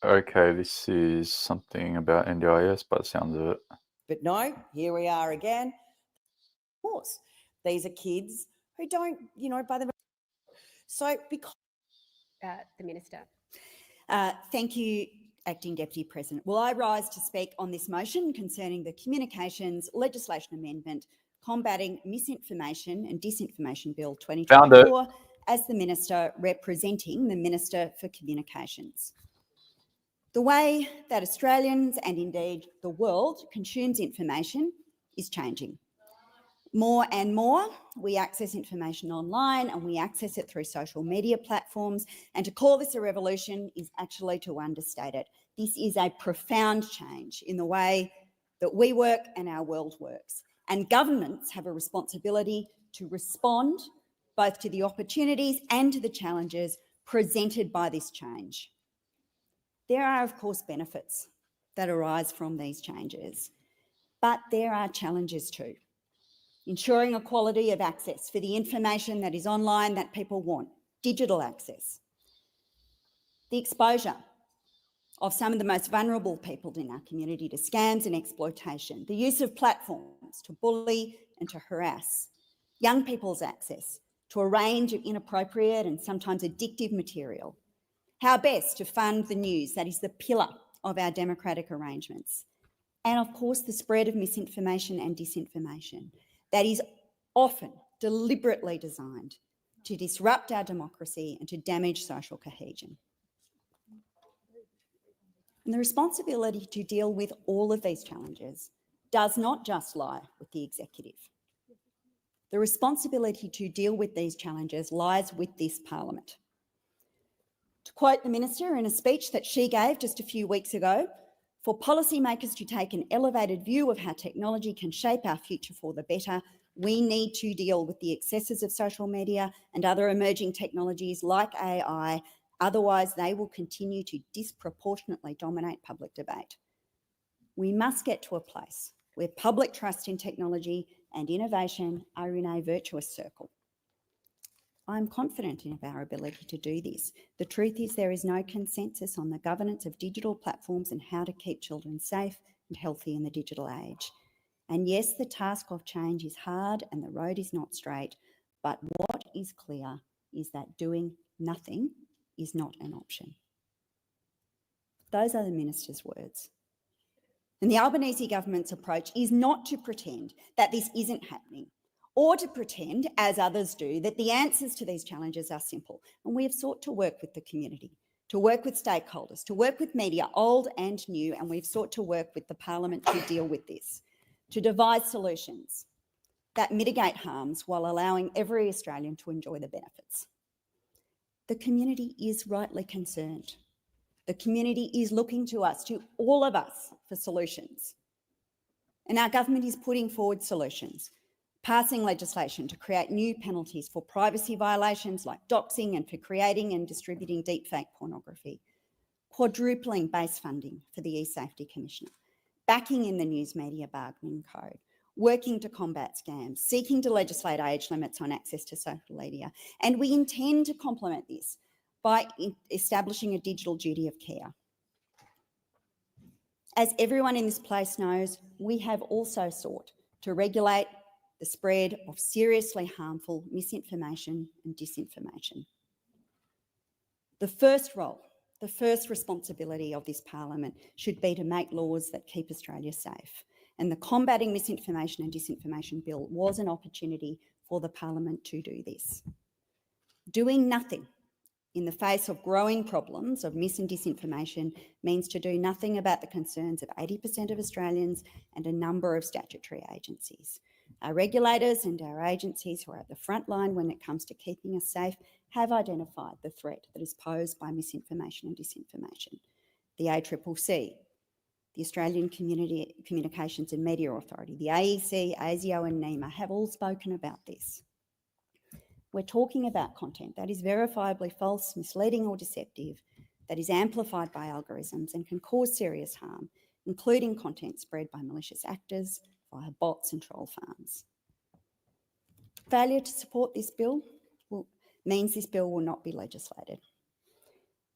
Okay, this is something about NDIS, by the sounds of it. But no, here we are again. Of course, these are kids who don't, by the. So because. The Minister. Thank you, Acting Deputy President. Will I rise to speak on this motion concerning the Communications Legislation Amendment Combating Misinformation and Disinformation Bill 2024 as the Minister representing the Minister for Communications? The way that Australians and indeed the world consumes information is changing. More and more, we access information online and we access it through social media platforms. And to call this a revolution is actually to understate it. This is a profound change in the way that we work and our world works. And governments have a responsibility to respond both to the opportunities and to the challenges presented by this change. There are, of course, benefits that arise from these changes, but there are challenges too. Ensuring equality of access for the information that is online that people want, digital access. The exposure of some of the most vulnerable people in our community to scams and exploitation. The use of platforms to bully and to harass. Young people's access to a range of inappropriate and sometimes addictive material. How best to fund the news that is the pillar of our democratic arrangements. And of course, the spread of misinformation and disinformation that is often deliberately designed to disrupt our democracy and to damage social cohesion. And the responsibility to deal with all of these challenges does not just lie with the executive. The responsibility to deal with these challenges lies with this Parliament. To quote the Minister in a speech that she gave just a few weeks ago, for policymakers to take an elevated view of how technology can shape our future for the better, we need to deal with the excesses of social media and other emerging technologies like AI. Otherwise, they will continue to disproportionately dominate public debate. We must get to a place where public trust in technology and innovation are in a virtuous circle. I'm confident in our ability to do this. The truth is there is no consensus on the governance of digital platforms and how to keep children safe and healthy in the digital age. And yes, the task of change is hard and the road is not straight, but what is clear is that doing nothing is not an option. Those are the Minister's words. And the Albanese government's approach is not to pretend that this isn't happening, or to pretend, as others do, that the answers to these challenges are simple. And we have sought to work with the community, to work with stakeholders, to work with media, old and new, and we've sought to work with the Parliament to deal with this, to devise solutions that mitigate harms while allowing every Australian to enjoy the benefits. The community is rightly concerned. The community is looking to us, to all of us, for solutions. And our government is putting forward solutions, passing legislation to create new penalties for privacy violations like doxing and for creating and distributing deepfake pornography, quadrupling base funding for the eSafety Commissioner, backing in the news media bargaining code, working to combat scams, seeking to legislate age limits on access to social media. And we intend to complement this by establishing a digital duty of care. As everyone in this place knows, we have also sought to regulate the spread of seriously harmful misinformation and disinformation. The first role, the first responsibility of this parliament should be to make laws that keep Australia safe. And the Combating Misinformation and Disinformation Bill was an opportunity for the parliament to do this. Doing nothing in the face of growing problems of mis and disinformation means to do nothing about the concerns of 80% of Australians and a number of statutory agencies. Our regulators and our agencies who are at the front line when it comes to keeping us safe have identified the threat that is posed by misinformation and disinformation. The ACCC, the Australian Communications and Media Authority, the AEC, ASIO and NEMA have all spoken about this. We're talking about content that is verifiably false, misleading or deceptive, that is amplified by algorithms and can cause serious harm, including content spread by malicious actors via bots and troll farms. Failure to support this bill means this bill will not be legislated.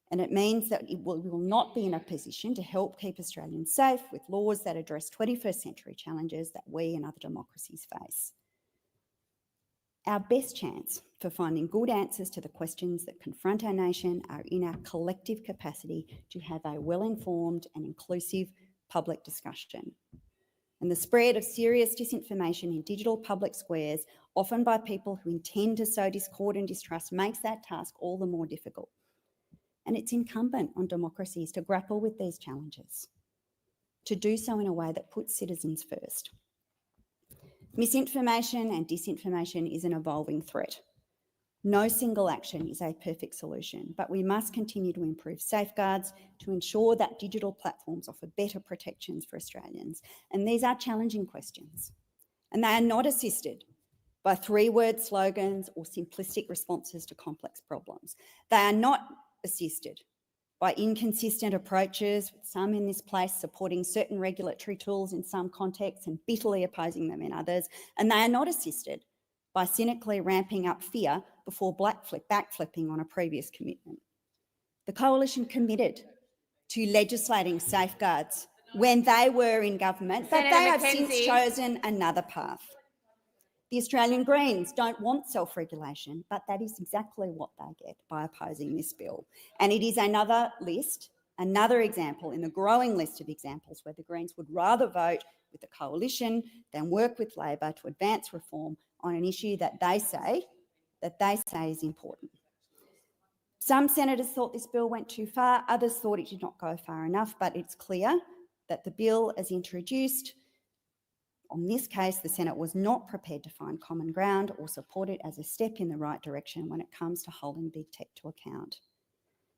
And it means that we will not be in a position to help keep Australians safe with laws that address 21st century challenges that we and other democracies face. Our best chance for finding good answers to the questions that confront our nation are in our collective capacity to have a well-informed and inclusive public discussion. And the spread of serious disinformation in digital public squares, often by people who intend to sow discord and distrust, makes that task all the more difficult. And it's incumbent on democracies to grapple with these challenges, to do so in a way that puts citizens first. Misinformation and disinformation is an evolving threat. No single action is a perfect solution, but we must continue to improve safeguards to ensure that digital platforms offer better protections for Australians. And these are challenging questions, and they are not assisted by three-word slogans or simplistic responses to complex problems. They are not assisted by inconsistent approaches, with some in this place supporting certain regulatory tools in some contexts and bitterly opposing them in others. And they are not assisted by cynically ramping up fear before backflipping on a previous commitment. The Coalition committed to legislating safeguards when they were in government, but they have since chosen another path. The Australian Greens don't want self-regulation, but that is exactly what they get by opposing this bill. And it is another list, another example in the growing list of examples where the Greens would rather vote with the Coalition than work with Labor to advance reform on an issue that they say is important. Some senators thought this bill went too far, others thought it did not go far enough, but it's clear that the bill as introduced, on this case, the Senate was not prepared to find common ground or support it as a step in the right direction when it comes to holding big tech to account.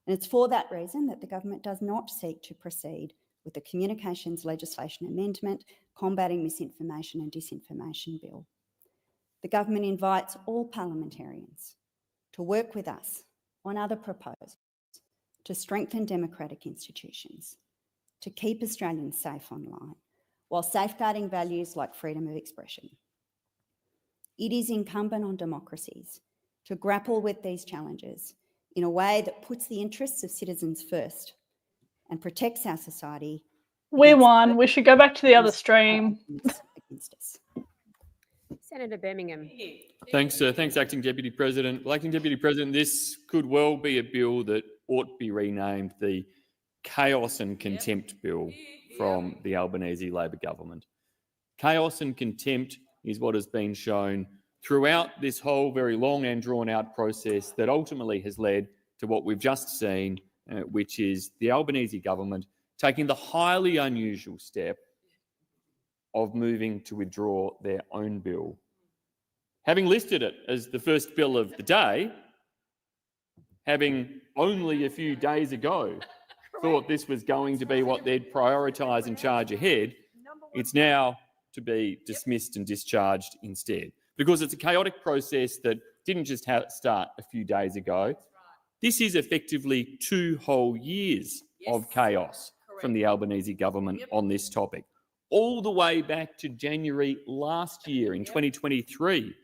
And it's for that reason that the government does not seek to proceed with the Communications Legislation Amendment, Combating Misinformation and Disinformation Bill. The government invites all parliamentarians to work with us on other proposals to strengthen democratic institutions, to keep Australians safe online, while safeguarding values like freedom of expression. It is incumbent on democracies to grapple with these challenges in a way that puts the interests of citizens first and protects our society. We won. We should go back to the other stream. Against us. Senator Birmingham. Thanks, Acting Deputy President. Well, Acting Deputy President, this could well be a bill that ought to be renamed the Chaos and Contempt Bill from the Albanese Labor government. Chaos and contempt is what has been shown throughout this whole very long and drawn-out process that ultimately has led to what we've just seen, which is the Albanese government taking the highly unusual step of moving to withdraw their own bill. Having listed it as the first bill of the day, having only a few days ago thought this was going to be what they'd prioritise and charge ahead, it's now to be dismissed and discharged instead. Because it's a chaotic process that didn't just start a few days ago. This is effectively 2 whole years of chaos from the Albanese government on this topic. all the way back to January last year in 2023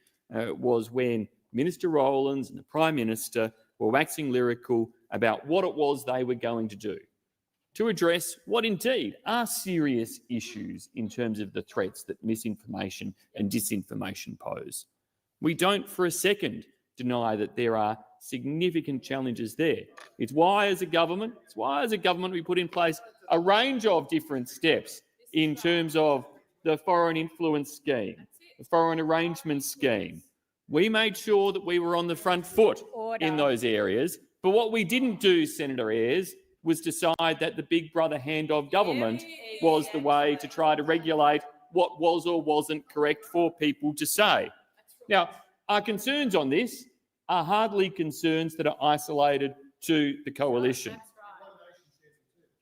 was when Minister Rowlands and the Prime Minister were waxing lyrical about what it was they were going to do to address what indeed are serious issues in terms of the threats that misinformation and disinformation pose. We don't for a second deny that there are significant challenges there. It's why as a government we put in place a range of different steps in terms of the foreign influence scheme, the foreign arrangement scheme. We made sure that we were on the front foot in those areas. But what we didn't do, Senator Ayres, was decide that the big brother hand of government was the way to try to regulate what was or wasn't correct for people to say. Now, our concerns on this are hardly concerns that are isolated to the coalition.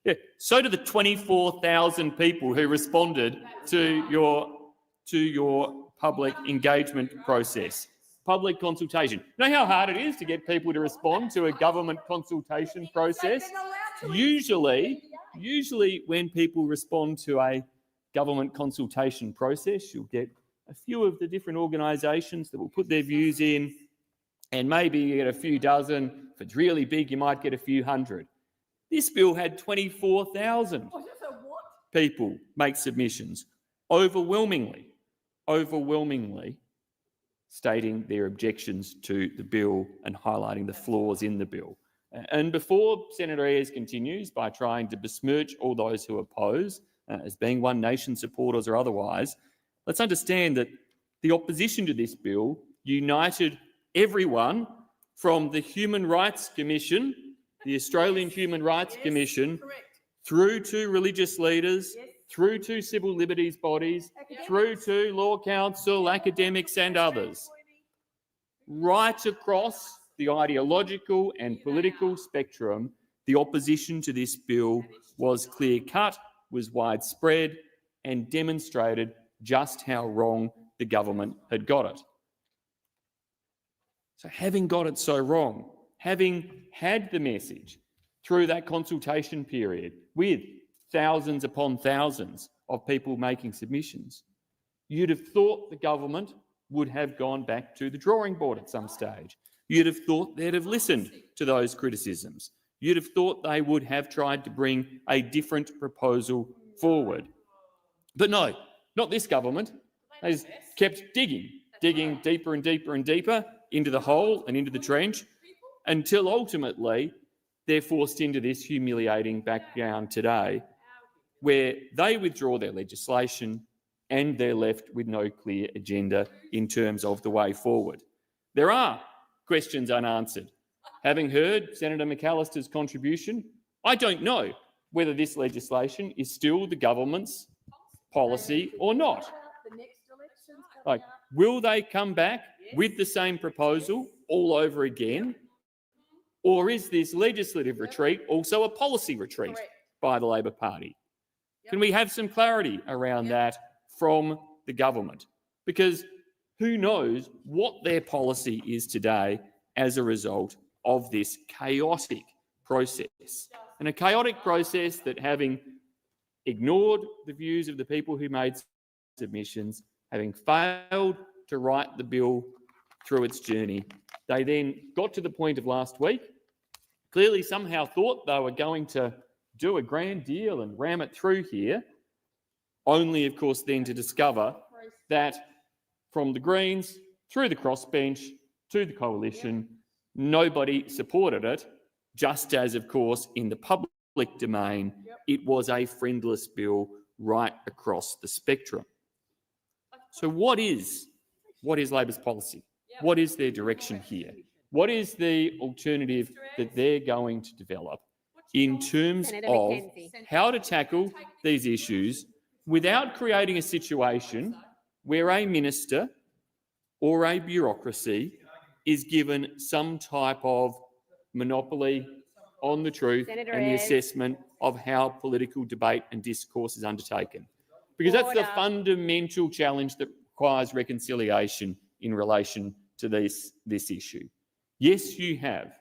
Yeah, so do the 24,000 people who responded to your public engagement process, public consultation. You know how hard it is to get people to respond to a government consultation process? Usually when people respond to a government consultation process, you'll get a few of the different organisations that will put their views in, and maybe you get a few dozen. If it's really big, you might get a few hundred. This bill had 24,000 people make submissions, overwhelmingly stating their objections to the bill and highlighting the flaws in the bill. And before Senator Ayres continues by trying to besmirch all those who oppose as being One Nation supporters or otherwise, let's understand that the opposition to this bill united everyone from the Human Rights Commission, the Australian Human Rights Commission, through to religious leaders, through to civil liberties bodies, through to Law Council, academics and others. Right across the ideological and political spectrum, the opposition to this bill was clear-cut, was widespread, and demonstrated just how wrong the government had got it. So having got it so wrong, having had the message through that consultation period with thousands upon thousands of people making submissions, you'd have thought the government would have gone back to the drawing board at some stage. You'd have thought they'd have listened to those criticisms. You'd have thought they would have tried to bring a different proposal forward. But no, not this government. They just kept digging deeper and deeper and deeper into the hole and into the trench until ultimately they're forced into this humiliating background today where they withdraw their legislation and they're left with no clear agenda in terms of the way forward. There are questions unanswered. Having heard Senator McAllister's contribution, I don't know whether this legislation is still the government's policy or not. Like, will they come back with the same proposal all over again? Or is this legislative retreat also a policy retreat by the Labor Party? Can we have some clarity around that from the government? Because who knows what their policy is today as a result of this chaotic process. And a chaotic process that, having ignored the views of the people who made submissions, having failed to write the bill through its journey, they then got to the point of last week, clearly somehow thought they were going to do a grand deal and ram it through here, only, of course, then to discover that from the Greens through the crossbench to the coalition, nobody supported it, just as, of course, in the public domain, it was a friendless bill right across the spectrum. So what is Labor's policy? What is their direction here? What is the alternative that they're going to develop in terms of how to tackle these issues without creating a situation where a minister or a bureaucracy is given some type of monopoly on the truth Senator and the Ayres. assessment of how political debate and discourse is undertaken? Because that's the fundamental challenge that requires reconciliation in relation to this issue. Yes, you have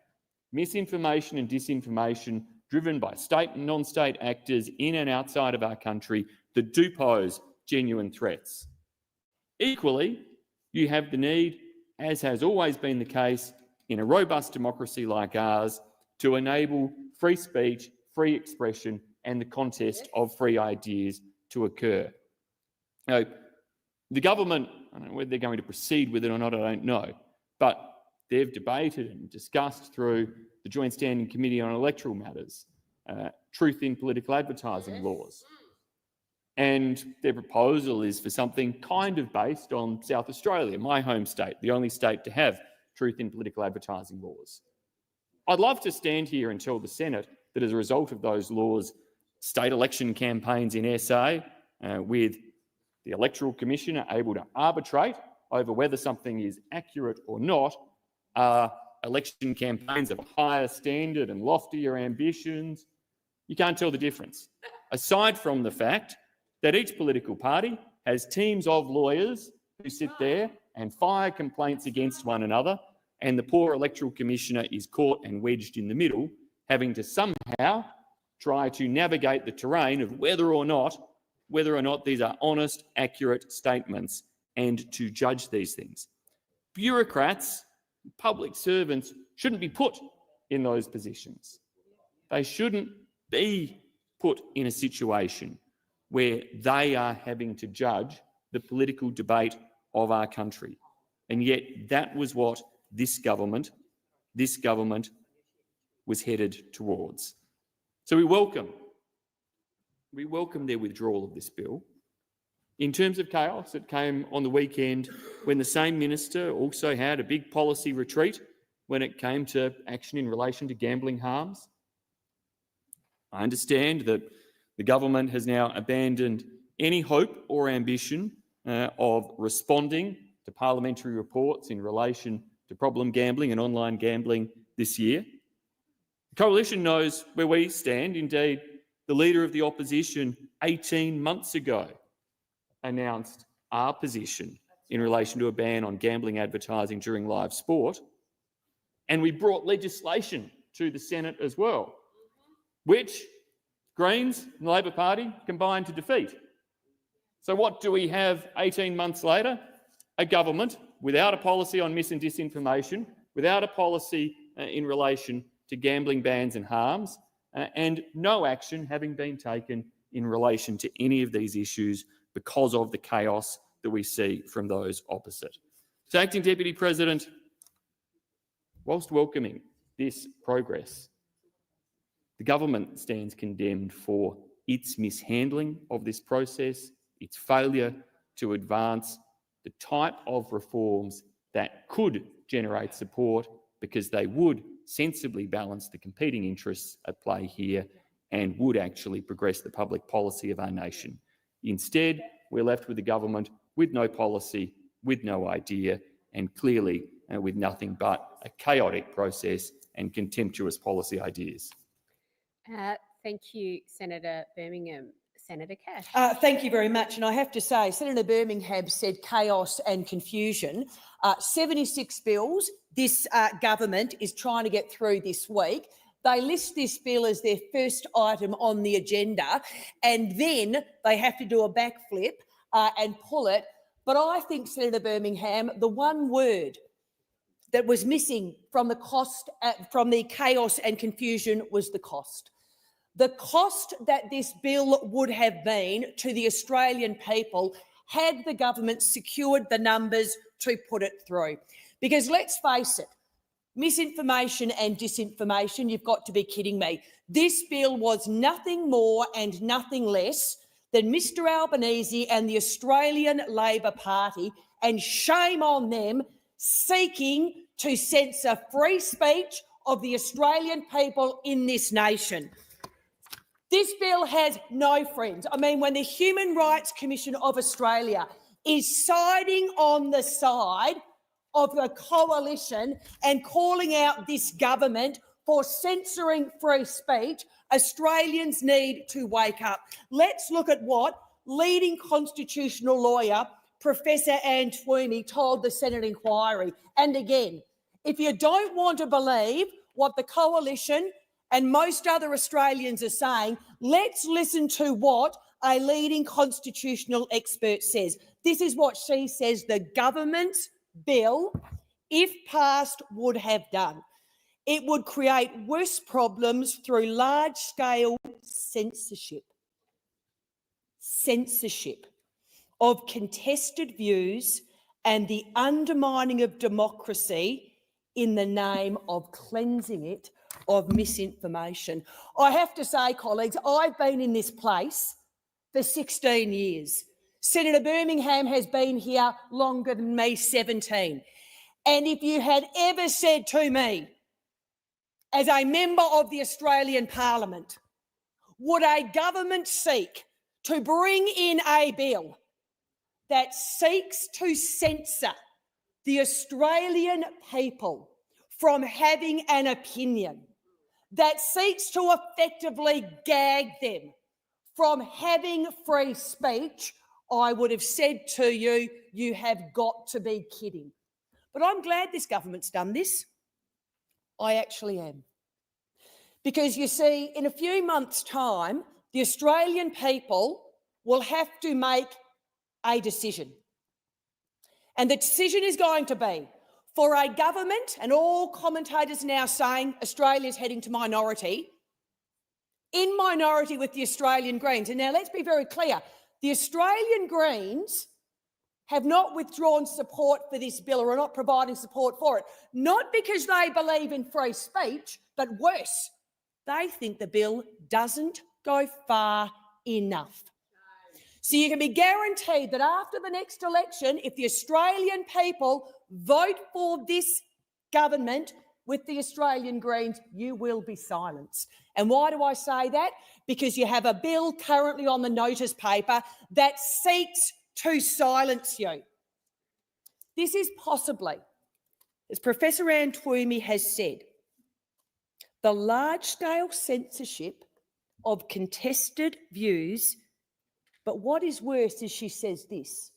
misinformation and disinformation driven by state and non-state actors in and outside of our country that do pose genuine threats. Equally, you have the need, as has always been the case in a robust democracy like ours, to enable free speech, free expression, and the contest of free ideas to occur. Now, the government, I don't know whether they're going to proceed with it or not, I don't know, but they've debated and discussed through the Joint Standing Committee on Electoral Matters, truth in political advertising laws. And their proposal is for something kind of based on South Australia, my home state, the only state to have truth in political advertising laws. I'd love to stand here and tell the Senate that as a result of those laws, state election campaigns in SA, with the Electoral Commissioner able to arbitrate over whether something is accurate or not, are election campaigns of a higher standard and loftier ambitions. You can't tell the difference. Aside from the fact that each political party has teams of lawyers who sit there and fire complaints against one another, and the poor Electoral Commissioner is caught and wedged in the middle, having to somehow try to navigate the terrain of whether or not these are honest, accurate statements, and to judge these things. Bureaucrats, public servants shouldn't be put in those positions. They shouldn't be put in a situation where they are having to judge the political debate of our country. And yet that was what this government was headed towards. So we welcome their withdrawal of this bill. In terms of chaos, it came on the weekend when the same minister also had a big policy retreat when it came to action in relation to gambling harms. I understand that the government has now abandoned any hope or ambition of responding to parliamentary reports in relation to problem gambling and online gambling this year. The Coalition knows where we stand. Indeed, the Leader of the Opposition 18 months ago announced our position in relation to a ban on gambling advertising during live sport. And we brought legislation to the Senate as well, which Greens and the Labor Party combined to defeat. So what do we have 18 months later? A government without a policy on mis and disinformation, without a policy in relation to gambling bans and harms, and no action having been taken in relation to any of these issues because of the chaos that we see from those opposite. So, Acting Deputy President, whilst welcoming this progress, the government stands condemned for its mishandling of this process, its failure to advance the type of reforms that could generate support because they would sensibly balance the competing interests at play here and would actually progress the public policy of our nation. Instead, we're left with a government with no policy, with no idea, and clearly with nothing but a chaotic process and contemptuous policy ideas. Thank you, Senator Birmingham. Senator Cash. Thank you very much. And I have to say, Senator Birmingham said chaos and confusion. 76 bills this government is trying to get through this week. They list this bill as their first item on the agenda, and then they have to do a backflip and pull it. But I think, Senator Birmingham, the one word that was missing from the chaos and confusion was the cost. The cost that this bill would have been to the Australian people had the government secured the numbers to put it through. Because let's face it, misinformation and disinformation, you've got to be kidding me. This bill was nothing more and nothing less than Mr Albanese and the Australian Labor Party, and shame on them, seeking to censor free speech of the Australian people in this nation. This bill has no friends. I mean, when the Human Rights Commission of Australia is siding on the side of the coalition and calling out this government for censoring free speech, Australians need to wake up. Let's look at what leading constitutional lawyer Professor Anne Twomey told the Senate inquiry. And again, if you don't want to believe what the coalition and most other Australians are saying, let's listen to what a leading constitutional expert says. This is what she says the government's bill, if passed, would have done. It would create worse problems through large-scale censorship. Censorship of contested views and the undermining of democracy in the name of cleansing it of misinformation. I have to say, colleagues, I've been in this place for 16 years. Senator Birmingham has been here longer than me, 17. And if you had ever said to me, as a member of the Australian Parliament, would a government seek to bring in a bill that seeks to censor the Australian people from having an opinion, that seeks to effectively gag them from having free speech, I would have said to you, you have got to be kidding. But I'm glad this government's done this. I actually am. Because you see, in a few months' time, the Australian people will have to make a decision. And the decision is going to be for a government, and all commentators now saying Australia's heading to minority, in minority with the Australian Greens. And now let's be very clear, the Australian Greens have not withdrawn support for this bill or are not providing support for it, not because they believe in free speech, but worse, they think the bill doesn't go far enough. So you can be guaranteed that after the next election, if the Australian people vote for this government with the Australian Greens, you will be silenced. And why do I say that? Because you have a bill currently on the notice paper that seeks to silence you. This is possibly, as Professor Anne Twomey has said, the large-scale censorship of contested views. But what is worse is she says this,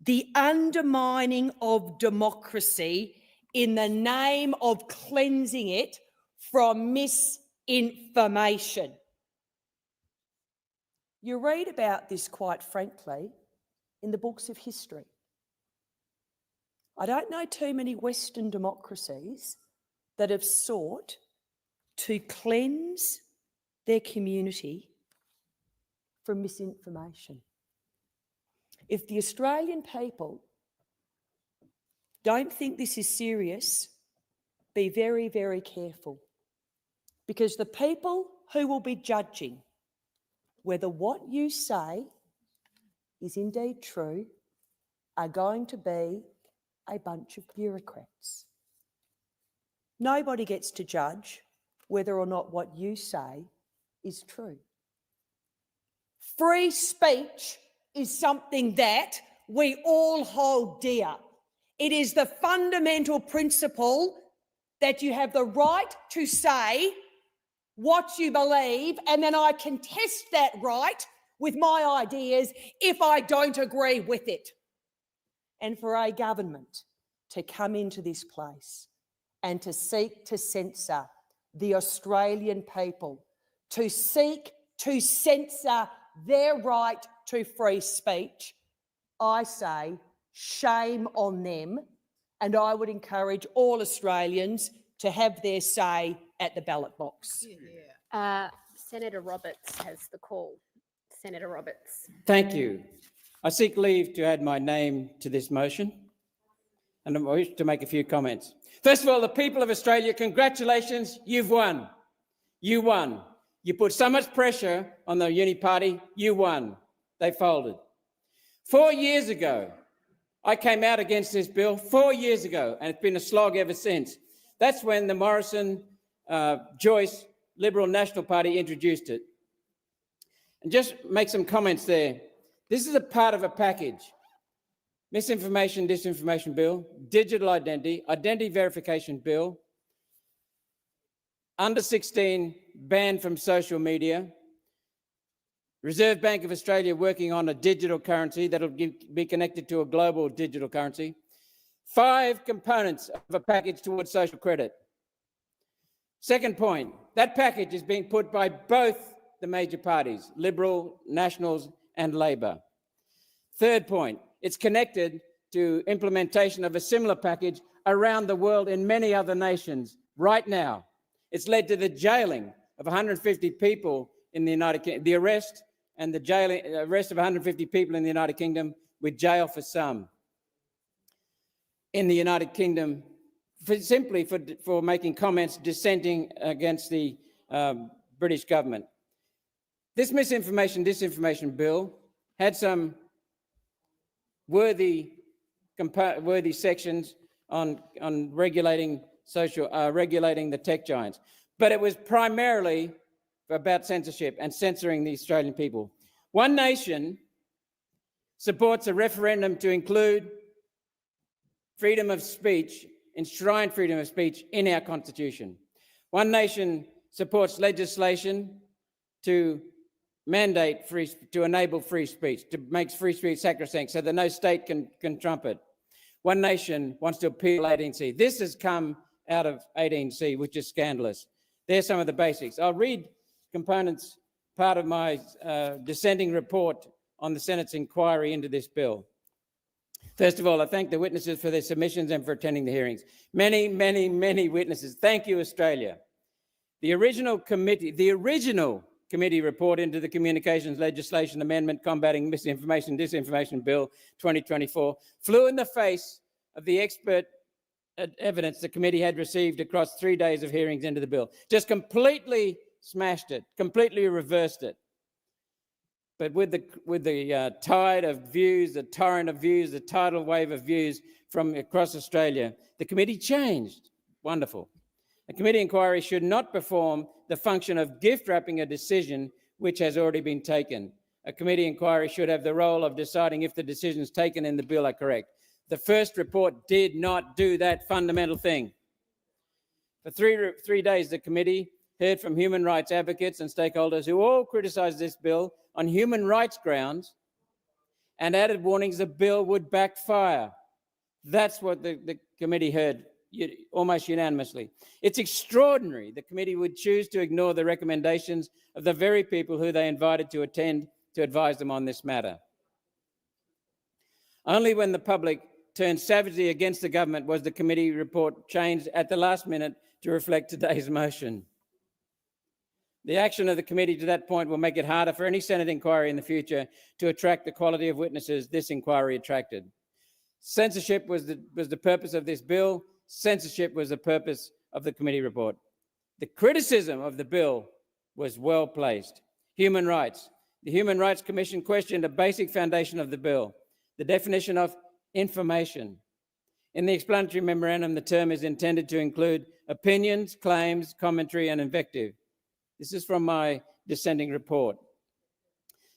the undermining of democracy in the name of cleansing it from misinformation. You read about this, quite frankly, in the books of history. I don't know too many Western democracies that have sought to cleanse their community from misinformation. If the Australian people don't think this is serious, be very, very careful, because the people who will be judging whether what you say is indeed true are going to be a bunch of bureaucrats. Nobody gets to judge whether or not what you say is true. Free speech is something that we all hold dear. It is the fundamental principle that you have the right to say what you believe, and then I contest that right with my ideas if I don't agree with it. And for a government to come into this place and to seek to censor the Australian people, to seek to censor their right to free speech, I say shame on them, and I would encourage all Australians to have their say at the ballot box. Senator Roberts has the call. Senator Roberts. Thank you. I seek leave to add my name to this motion, and I wish to make a few comments. First of all, the people of Australia, congratulations, you've won. You won. You put so much pressure on the Uni Party, you won. They folded. 4 years ago, I came out against this bill 4 years ago, and it's been a slog ever since. That's when the Morrison-Joyce Liberal National Party introduced it. And just make some comments there. This is a part of a package. Misinformation, disinformation bill, digital identity, identity verification bill, under 16 banned from social media, Reserve Bank of Australia working on a digital currency that will be connected to a global digital currency, 5 components of a package towards social credit. Second point, that package is being put by both the major parties, Liberal, Nationals and Labor. Third point, it's connected to implementation of a similar package around the world in many other nations right now. It's led to the jailing of 150 people in the United Kingdom, the arrest and the arrest of 150 people in the United Kingdom with jail for some. In the United Kingdom, simply for making comments dissenting against the British government. This disinformation bill had some worthy sections on regulating regulating the tech giants, but it was primarily about censorship and censoring the Australian people. One Nation supports a referendum to include freedom of speech, enshrine freedom of speech in our Constitution. One Nation supports legislation to mandate to enable free speech, to make free speech sacrosanct so that no state can trump it. One Nation wants to appeal 18C. This has come out of 18C, which is scandalous. There's some of the basics. I'll read components, part of my dissenting report on the Senate's inquiry into this bill. First of all, I thank the witnesses for their submissions and for attending the hearings. Many, many, many witnesses. Thank you, Australia. The original committee report into the Communications Legislation Amendment Combating Misinformation and Disinformation Bill 2024 flew in the face of the expert evidence the committee had received across 3 days of hearings into the bill. Just completely smashed it, completely reversed it. But with the tide of views, the torrent of views, the tidal wave of views from across Australia, the committee changed. Wonderful. A committee inquiry should not perform the function of gift wrapping a decision which has already been taken. A committee inquiry should have the role of deciding if the decisions taken in the bill are correct. The first report did not do that fundamental thing. For three days, the committee heard from human rights advocates and stakeholders who all criticised this bill on human rights grounds and added warnings the bill would backfire. That's what the committee heard almost unanimously. It's extraordinary the committee would choose to ignore the recommendations of the very people who they invited to attend to advise them on this matter. Only when the public turned savagely against the government was the committee report changed at the last minute to reflect today's motion. The action of the committee to that point will make it harder for any Senate inquiry in the future to attract the quality of witnesses this inquiry attracted. Censorship was the purpose of this bill. Censorship was the purpose of the committee report. The criticism of the bill was well placed. Human rights. The Human Rights Commission questioned a basic foundation of the bill, the definition of information. In the explanatory memorandum, the term is intended to include opinions, claims, commentary, and invective. This is from my dissenting report.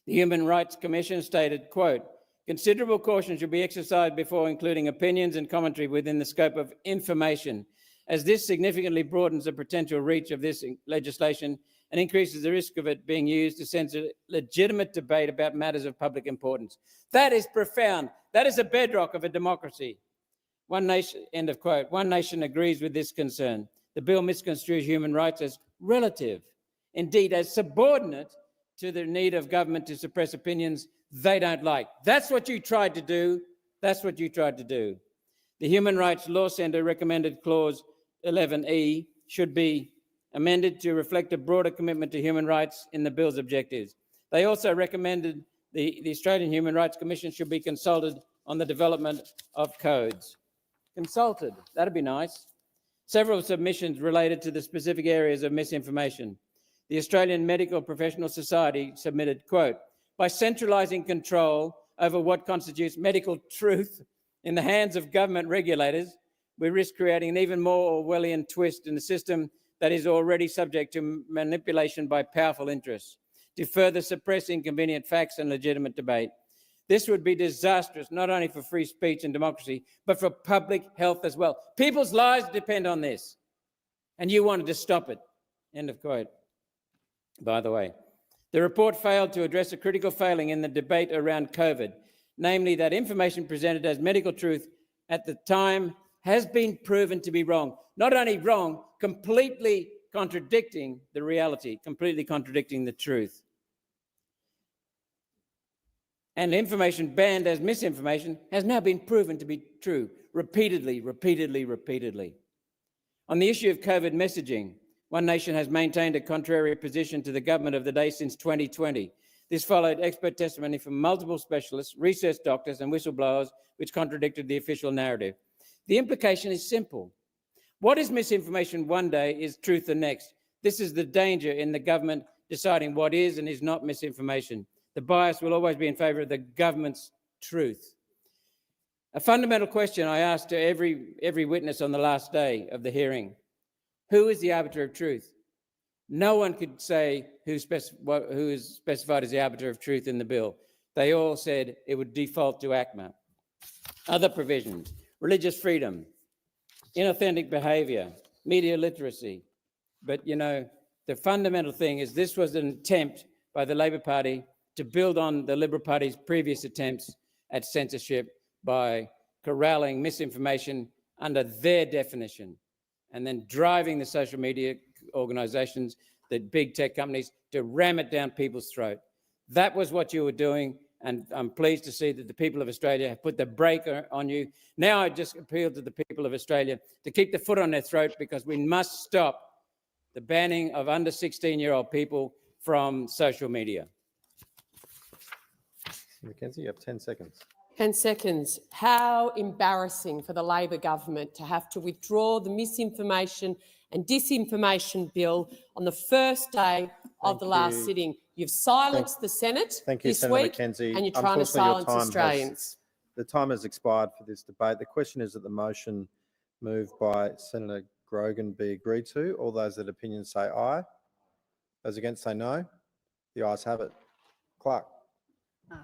The Human Rights Commission stated, quote, considerable caution should be exercised before including opinions and commentary within the scope of information, as this significantly broadens the potential reach of this legislation and increases the risk of it being used to censor legitimate debate about matters of public importance. That is profound. That is a bedrock of a democracy. One nation, end of quote. One Nation agrees with this concern. The bill misconstrues human rights as relative, indeed as subordinate to the need of government to suppress opinions they don't like. That's what you tried to do. That's what you tried to do. The Human Rights Law Centre recommended Clause 11E should be amended to reflect a broader commitment to human rights in the bill's objectives. They also recommended the Australian Human Rights Commission should be consulted on the development of codes. Consulted, that'd be nice. Several submissions related to the specific areas of misinformation. The Australian Medical Professional Society submitted, quote, by centralising control over what constitutes medical truth in the hands of government regulators, we risk creating an even more Orwellian twist in the system that is already subject to manipulation by powerful interests to further suppress inconvenient facts and legitimate debate. This would be disastrous, not only for free speech and democracy, but for public health as well. People's lives depend on this, and you wanted to stop it. End of quote. By the way, the report failed to address a critical failing in the debate around COVID, namely that information presented as medical truth at the time has been proven to be wrong. Not only wrong, completely contradicting the reality, completely contradicting the truth. And information banned as misinformation has now been proven to be true repeatedly. On the issue of COVID messaging, One Nation has maintained a contrary position to the government of the day since 2020. This followed expert testimony from multiple specialists, research doctors and whistleblowers, which contradicted the official narrative. The implication is simple. What is misinformation one day is truth the next. This is the danger in the government deciding what is and is not misinformation. The bias will always be in favour of the government's truth. A fundamental question I asked to every witness on the last day of the hearing: who is the arbiter of truth? No one could say who is specified as the arbiter of truth in the bill. They all said it would default to ACMA. Other provisions: religious freedom, inauthentic behaviour, media literacy. But, you know, the fundamental thing is this was an attempt by the Labor Party to build on the Liberal Party's previous attempts at censorship by corralling misinformation under their definition and then driving the social media organisations, the big tech companies, to ram it down people's throat. That was what you were doing, and I'm pleased to see that the people of Australia have put the brake on you. Now I just appeal to the people of Australia to keep the foot on their throat, because we must stop the banning of under 16-year-old people from social media. Mackenzie, you have 10 seconds. 10 seconds. How embarrassing for the Labor government to have to withdraw the misinformation and disinformation bill on the first day of the last sitting. You've silenced the Senate this Senator week, Mackenzie. and you're trying to silence Australians. The time has expired for this debate. The question is that the motion moved by Senator Grogan be agreed to. All those that opinion say aye. Those against say no. The ayes have it. Clark. The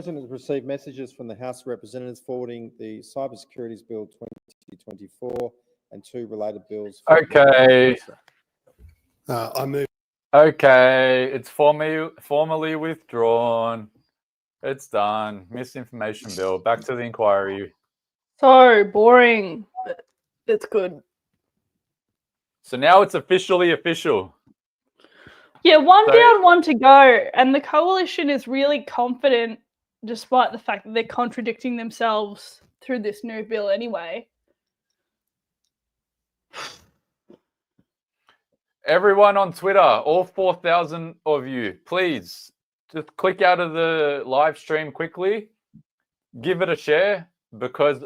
President has received messages from the House of Representatives forwarding the Cybersecurities Bill 2024 and two related bills. Okay. I move. Okay, it's formally withdrawn. It's done. Misinformation bill. Back to the inquiry. So boring, but it's good. So now it's officially official. Yeah, one down, one to go. And the coalition is really confident, despite the fact that they're contradicting themselves through this new bill anyway. Everyone on Twitter, all 4,000 of you, please just click out of the live stream quickly. Give it a share, because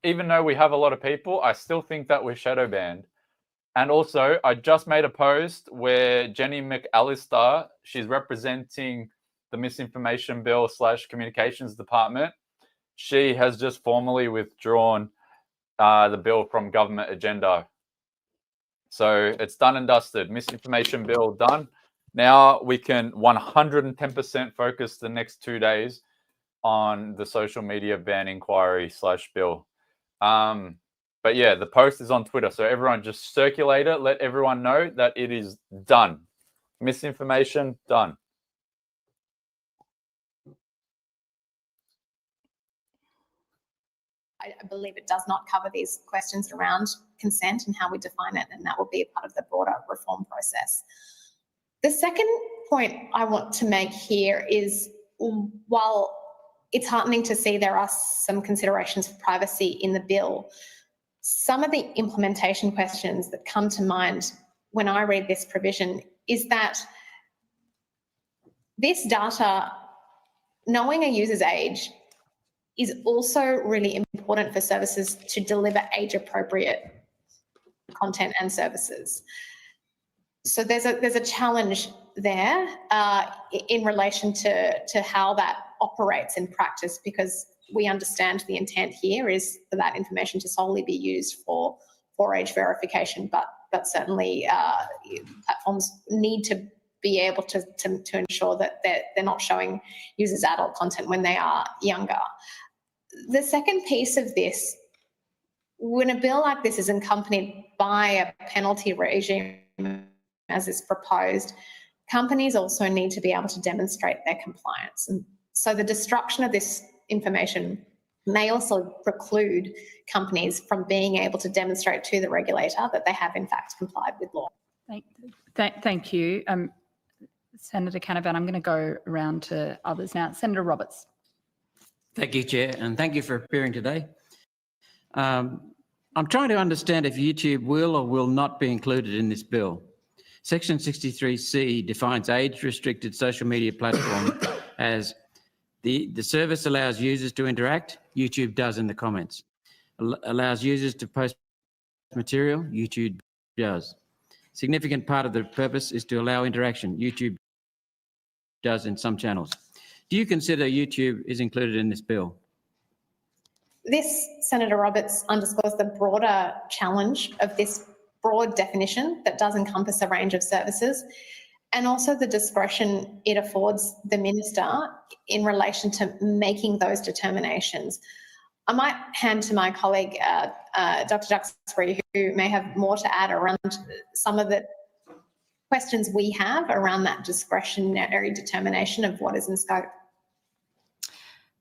even though we have a lot of people, I still think that we're shadow banned. And also, I just made a post where Jenny McAllister, she's representing the misinformation bill / communications department. She has just formally withdrawn the bill from government agenda. So it's done and dusted. Misinformation bill done. Now we can 110% focus the next 2 days on the social media ban inquiry / bill. But yeah, the post is on Twitter. So everyone just circulate it. Let everyone know that it is done. Misinformation done. I believe it does not cover these questions around consent and how we define it, and that will be a part of the broader reform process. The second point I want to make here is, while it's heartening to see there are some considerations for privacy in the bill, some of the implementation questions that come to mind when I read this provision is that this data, knowing a user's age, is also really important for services to deliver age-appropriate content and services. So there's a challenge there in relation to how that operates in practice, because we understand the intent here is for that information to solely be used for age verification, but certainly platforms need to be able to ensure that they're not showing users adult content when they are younger. The second piece of this, when a bill like this is accompanied by a penalty regime, as is proposed, companies also need to be able to demonstrate their compliance. And so the destruction of this information may also preclude companies from being able to demonstrate to the regulator that they have in fact complied with law. Thank you. Senator Canavan, I'm going to go around to others now. Senator Roberts. Thank you, Chair, and thank you for appearing today. I'm trying to understand if YouTube will or will not be included in this bill. Section 63C defines age-restricted social media platform as the service allows users to interact, YouTube does in the comments. Allows users to post material, YouTube does. Significant part of the purpose is to allow interaction, YouTube does in some channels. Do you consider YouTube is included in this bill? This, Senator Roberts, underscores the broader challenge of this broad definition that does encompass a range of services, and also the discretion it affords the minister in relation to making those determinations. I might hand to my colleague, Dr. Duxbury, who may have more to add around some of the questions we have around that discretionary determination of what is in scope.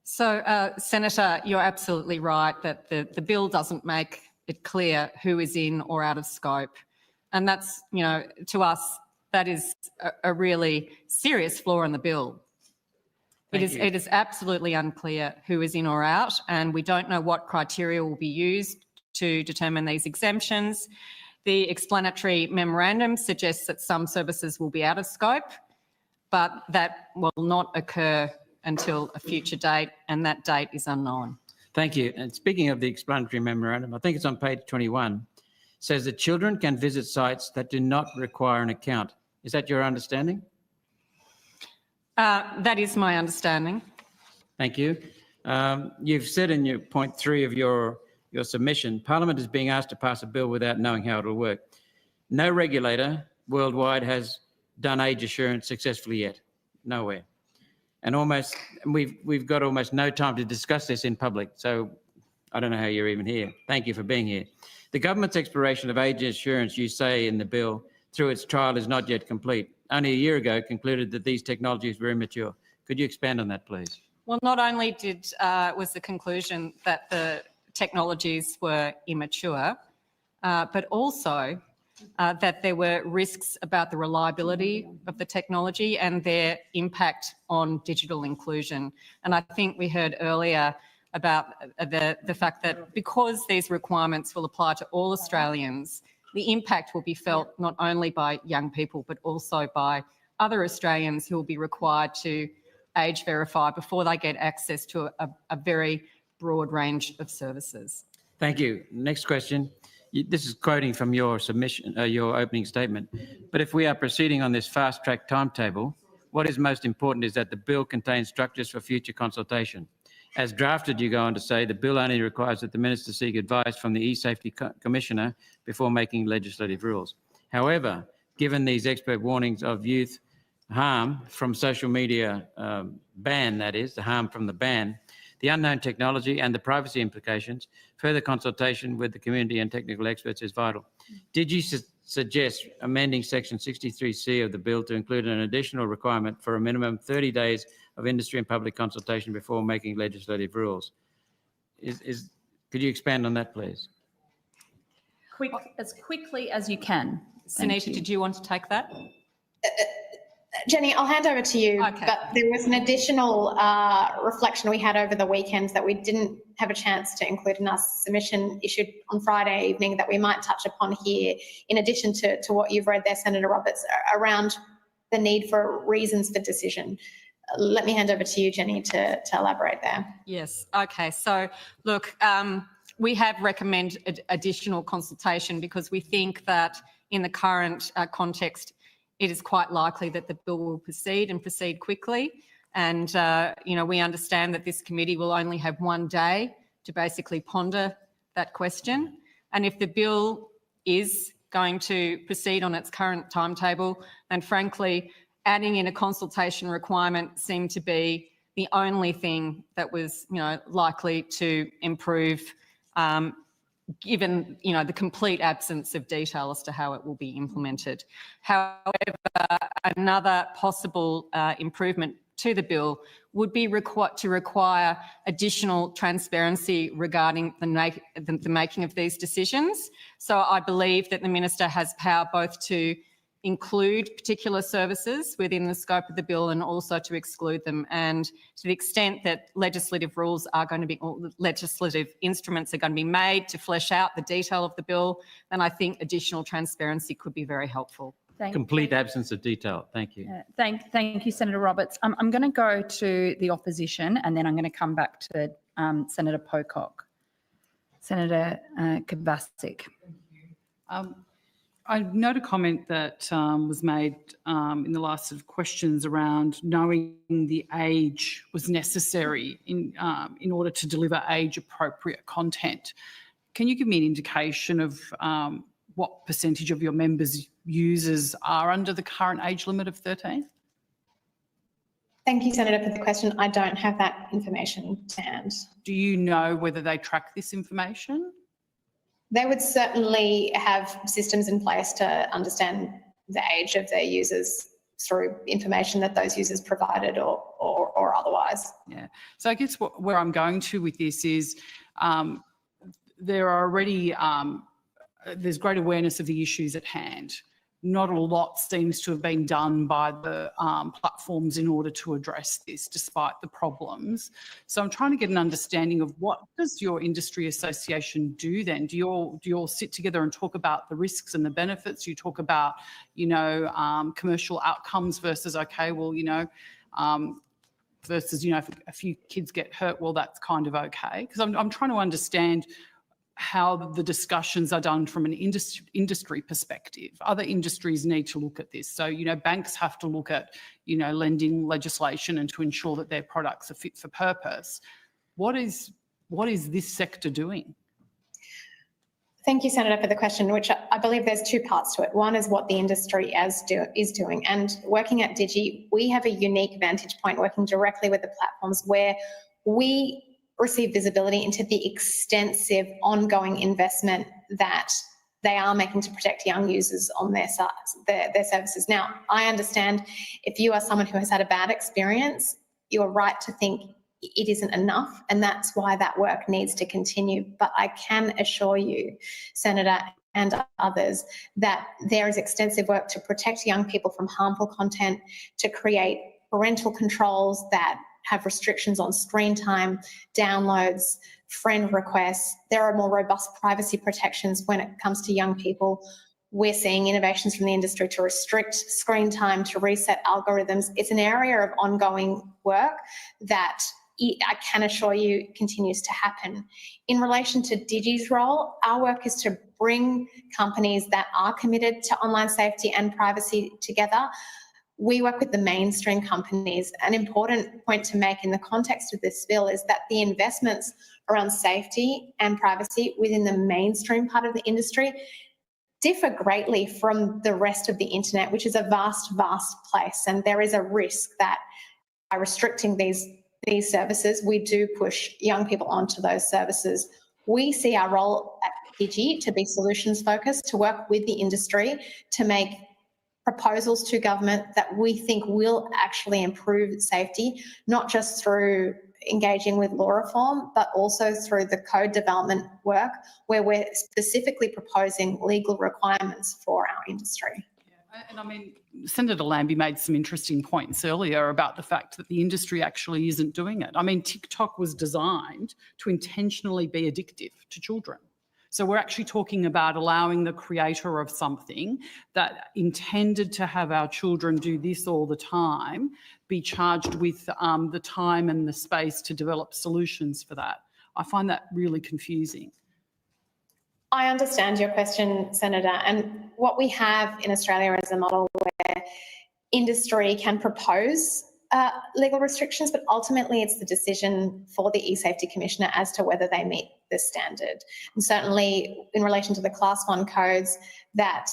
So, Senator, you're absolutely right that the bill doesn't make it clear who is in or out of scope. And that's, you know, to us, that is a really serious flaw in the bill. It is absolutely unclear who is in or out, and we don't know what criteria will be used to determine these exemptions. The explanatory memorandum suggests that some services will be out of scope, but that will not occur until a future date, and that date is unknown. Thank you. And speaking of the explanatory memorandum, I think it's on page 21, says that children can visit sites that do not require an account. Is that your understanding? That is my understanding. Thank you. You've said in your point 3 of your submission, Parliament is being asked to pass a bill without knowing how it will work. No regulator worldwide has done age assurance successfully yet. Nowhere. And we've got almost no time to discuss this in public. So I don't know how you're even here. Thank you for being here. The government's exploration of age assurance, you say in the bill, through its trial is not yet complete. Only a year ago concluded that these technologies were immature. Could you expand on that, please? Well, not only was the conclusion that the technologies were immature, but also that there were risks about the reliability of the technology and their impact on digital inclusion. And I think we heard earlier about the fact that because these requirements will apply to all Australians, the impact will be felt not only by young people, but also by other Australians who will be required to age verify before they get access to a very broad range of services. Thank you. Next question. This is quoting from your submission, your opening statement. But if we are proceeding on this fast-track timetable, what is most important is that the bill contains structures for future consultation. As drafted, you go on to say, the bill only requires that the minister seek advice from the e-Safety Commissioner before making legislative rules. However, given these expert warnings of youth harm from social media ban, that is, the harm from the ban, the unknown technology and the privacy implications, further consultation with the community and technical experts is vital. Did you suggest amending section 63C of the bill to include an additional requirement for a minimum 30 days of industry and public consultation before making legislative rules? Could you expand on that, please? As quickly as you can. Sunita, did you want to take that? Jenny, I'll hand over to you, but there was an additional reflection we had over the weekend that we didn't have a chance to include in our submission issued on Friday evening that we might touch upon here, in addition to what you've read there, Senator Roberts, around the need for reasons for decision. Let me hand over to you, Jenny, to elaborate there. Yes. Okay. So, look, we have recommended additional consultation because we think that in the current context, it is quite likely that the bill will proceed and proceed quickly. And, you know, we understand that this committee will only have one day to basically ponder that question. And if the bill is going to proceed on its current timetable, then frankly, adding in a consultation requirement seemed to be the only thing that was, you know, likely to improve given, the complete absence of detail as to how it will be implemented. However, another possible improvement to the bill would be to require additional transparency regarding the making of these decisions. So I believe that the Minister has power both to include particular services within the scope of the bill and also to exclude them. And to the extent that legislative rules are going to be, or legislative instruments are going to be made to flesh out the detail of the bill, then I think additional transparency could be very helpful. Complete absence of detail. Thank you. Thank you, Senator Roberts. I'm going to go to the opposition and then I'm going to come back to Senator Pocock. Senator Kovacic. I note a comment that was made in the last sort of questions around knowing the age was necessary in order to deliver age-appropriate content. Can you give me an indication of what percentage of your members' users are under the current age limit of 13? Thank you, Senator, for the question. I don't have that information to hand. Do you know whether they track this information? They would certainly have systems in place to understand the age of their users through information that those users provided or otherwise. Yeah. So I guess where I'm going to with this is there are already, there's great awareness of the issues at hand. Not a lot seems to have been done by the platforms in order to address this, despite the problems. So I'm trying to get an understanding of what does your industry association do then? Do you all sit together and talk about the risks and the benefits? You talk about, commercial outcomes versus, okay, well, versus, if a few kids get hurt, well, that's kind of okay. Because I'm trying to understand how the discussions are done from an industry perspective. Other industries need to look at this. So, banks have to look at, lending legislation and to ensure that their products are fit for purpose. What is this sector doing? Thank you, Senator, for the question, which I believe there's two parts to it. One is what the industry is doing. And working at Digi, we have a unique vantage point working directly with the platforms where we receive visibility into the extensive ongoing investment that they are making to protect young users on their services. Now, I understand if you are someone who has had a bad experience, you're right to think it isn't enough, and that's why that work needs to continue. But I can assure you, Senator, and others, that there is extensive work to protect young people from harmful content, to create parental controls that have restrictions on screen time, downloads, friend requests. There are more robust privacy protections when it comes to young people. We're seeing innovations from the industry to restrict screen time, to reset algorithms. It's an area of ongoing work that I can assure you continues to happen. In relation to Digi's role, our work is to bring companies that are committed to online safety and privacy together. We work with the mainstream companies. An important point to make in the context of this bill is that the investments around safety and privacy within the mainstream part of the industry differ greatly from the rest of the internet, which is a vast, vast place. And there is a risk that by restricting these services, we do push young people onto those services. We see our role at Digi to be solutions focused, to work with the industry to make proposals to government that we think will actually improve safety, not just through engaging with law reform, but also through the code development work where we're specifically proposing legal requirements for our industry. And Senator Lambie made some interesting points earlier about the fact that the industry actually isn't doing it. TikTok was designed to intentionally be addictive to children. So we're actually talking about allowing the creator of something that intended to have our children do this all the time be charged with the time and the space to develop solutions for that. I find that really confusing. I understand your question, Senator, and what we have in Australia is a model where industry can propose legal restrictions, but ultimately it's the decision for the eSafety Commissioner as to whether they meet the standard. And certainly in relation to the Class 1 codes that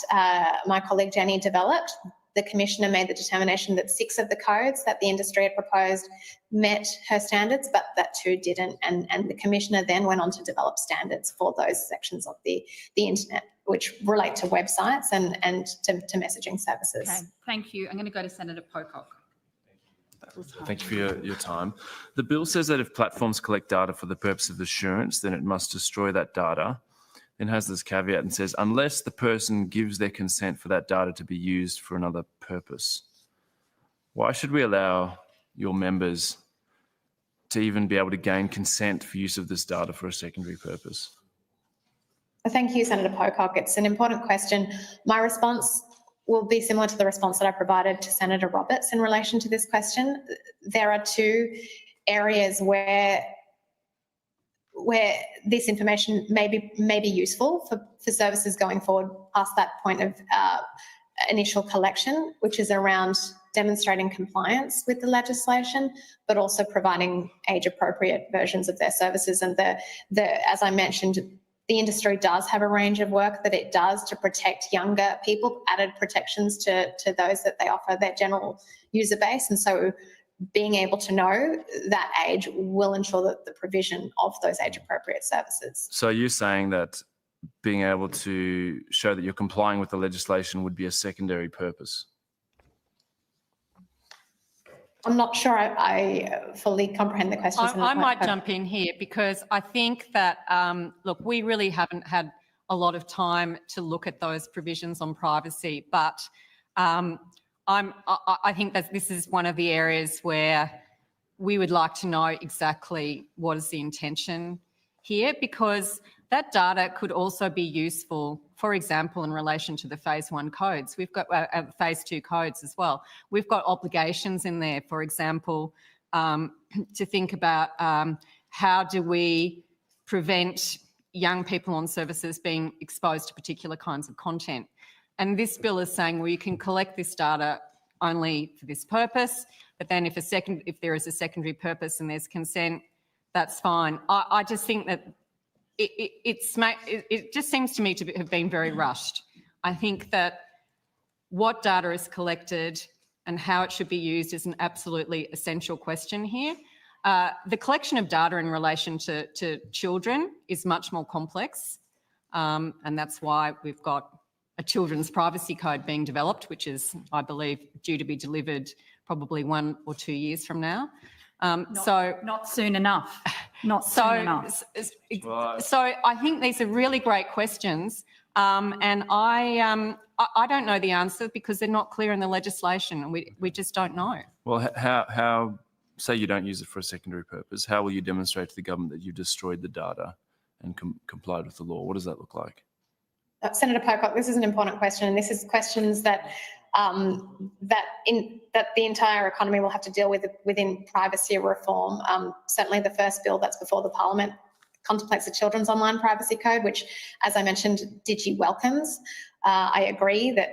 my colleague Jenny developed, the Commissioner made the determination that 6 of the codes that the industry had proposed met her standards, but that 2 didn't. And the Commissioner then went on to develop standards for those sections of the internet, which relate to websites and to messaging services. Okay, thank you. I'm going to go to Senator Pocock. Thank you for your time. The bill says that if platforms collect data for the purpose of assurance, then it must destroy that data. Then has this caveat and says, unless the person gives their consent for that data to be used for another purpose. Why should we allow your members to even be able to gain consent for use of this data for a secondary purpose? Thank you, Senator Pocock. It's an important question. My response will be similar to the response that I provided to Senator Roberts in relation to this question. There are 2 areas where this information may be useful for services going forward past that point of initial collection, which is around demonstrating compliance with the legislation, but also providing age-appropriate versions of their services. And as I mentioned, the industry does have a range of work that it does to protect younger people, added protections to those that they offer their general user base. And so being able to know that age will ensure that the provision of those age-appropriate services. So you're saying that being able to show that you're complying with the legislation would be a secondary purpose? I'm not sure I fully comprehend the question. I might jump in here because I think that, look, we really haven't had a lot of time to look at those provisions on privacy, but I think that this is one of the areas where we would like to know exactly what is the intention here, because that data could also be useful, for example, in relation to the phase 1 codes. We've got phase 2 codes as well. We've got obligations in there, for example, to think about how do we prevent young people on services being exposed to particular kinds of content. And this bill is saying, well, you can collect this data only for this purpose, but then if there is a secondary purpose and there's consent, that's fine. I just think that it just seems to me to have been very rushed. I think that what data is collected and how it should be used is an absolutely essential question here. The collection of data in relation to children is much more complex, and that's why we've got a children's privacy code being developed, which is, I believe, due to be delivered probably 1 or 2 years from now. Not soon enough. Not soon enough. So I think these are really great questions, and I don't know the answer because they're not clear in the legislation, and we just don't know. Well, how say you don't use it for a secondary purpose, how will you demonstrate to the government that you destroyed the data and complied with the law? What does that look like? Senator Pocock, this is an important question, and this is questions that that the entire economy will have to deal with within privacy reform. Certainly, the first bill that's before the Parliament contemplates a children's online privacy code, which, as I mentioned, Digi welcomes. I agree that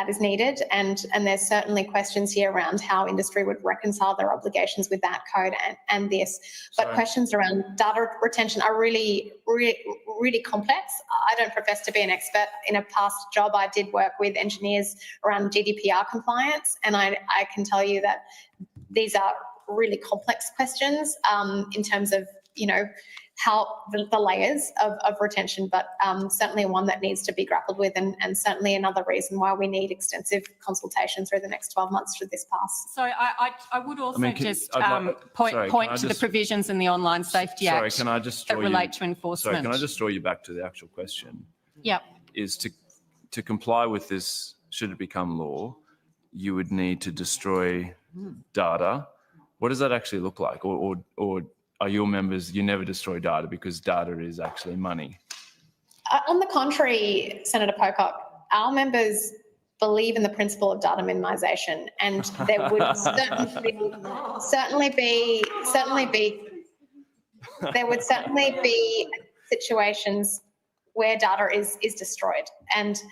is needed, and there's certainly questions here around how industry would reconcile their obligations with that code and this. But questions around data retention are really, really, really complex. I don't profess to be an expert. In a past job, I did work with engineers around GDPR compliance, and I can tell you that these are really complex questions in terms of, how the layers of retention, but certainly one that needs to be grappled with, and certainly another reason why we need extensive consultation through the next 12 months should this pass. So I would also point to the provisions in the Online Safety Act that relate to enforcement. Sorry, can I just draw you back to the actual question? Yep. Is to comply with this, should it become law, you would need to destroy data. What does that actually look like? Or are your members, you never destroy data because data is actually money? On the contrary, Senator Pocock, our members believe in the principle of data minimisation, and there would certainly be situations where data is destroyed, and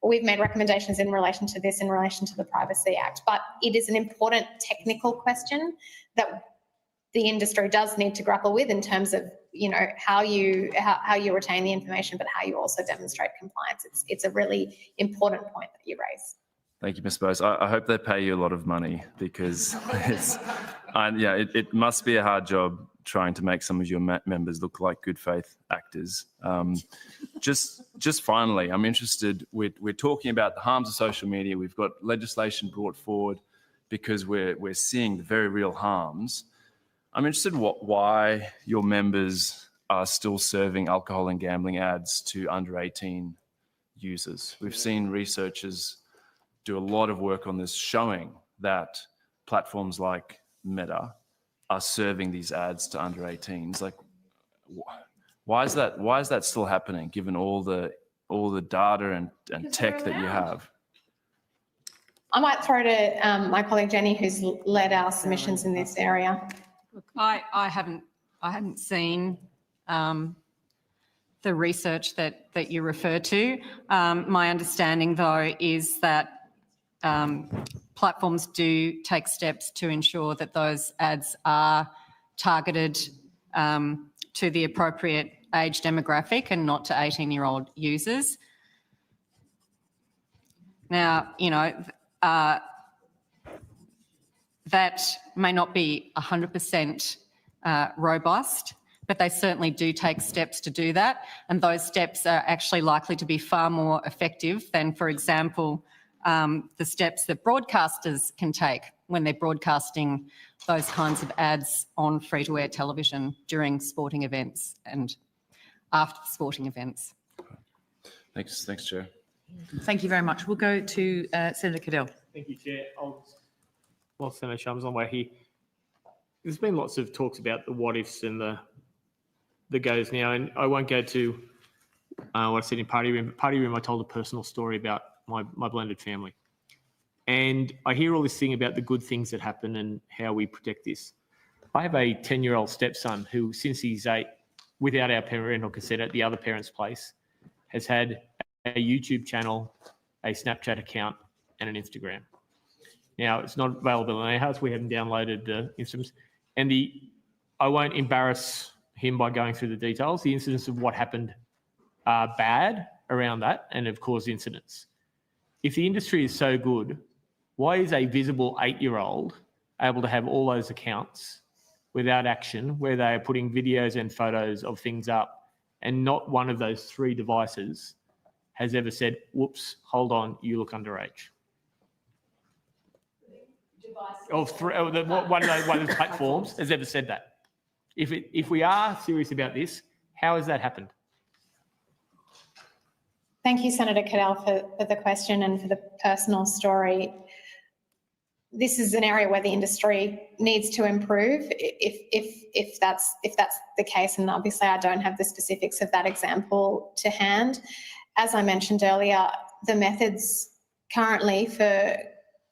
we've made recommendations in relation to this, in relation to the Privacy Act. But it is an important technical question that the industry does need to grapple with in terms of, how you retain the information, but how you also demonstrate compliance. It's a really important point that you raise. Thank you, Ms. Bose. I hope they pay you a lot of money because it must be a hard job trying to make some of your members look like good faith actors. Just finally, I'm interested, we're talking about the harms of social media. We've got legislation brought forward because we're seeing the very real harms. I'm interested why your members are still serving alcohol and gambling ads to under 18 users. We've seen researchers do a lot of work on this showing that platforms like Meta are serving these ads to under 18s. Like, why is that still happening given all the data and tech that you have? I might throw to my colleague Jenny, who's led our submissions in this area. Look, I hadn't seen the research that you refer to. My understanding, though, is that platforms do take steps to ensure that those ads are targeted to the appropriate age demographic and not to 18-year-old users. Now, that may not be 100% robust, but they certainly do take steps to do that. And those steps are actually likely to be far more effective than, for example, the steps that broadcasters can take when they're broadcasting those kinds of ads on free-to-air television during sporting events and after sporting events. Thanks, Chair. Thank you very much. We'll go to Senator Cadell. Thank you, Chair. While Senator Shum's on the way here, there's been lots of talks about the what ifs and the goes now, and I won't go to what I said in party room. Party room, I told a personal story about my blended family. And I hear all this thing about the good things that happen and how we protect this. I have a 10-year-old stepson who, since he's 8, without our parental consent at the other parent's place, has had a YouTube channel, a Snapchat account, and an Instagram. Now, it's not available in our house. We haven't downloaded the instance. And I won't embarrass him by going through the details. The incidents of what happened are bad around that and have caused incidents. If the industry is so good, why is a visible 8-year-old able to have all those accounts without action where they are putting videos and photos of things up and not one of those 3 devices has ever said, whoops, hold on, you look underage? One of those platforms has ever said that. If we are serious about this, how has that happened? Thank you, Senator Cadell, for the question and for the personal story. This is an area where the industry needs to improve if that's the case, and obviously I don't have the specifics of that example to hand. As I mentioned earlier, the methods currently for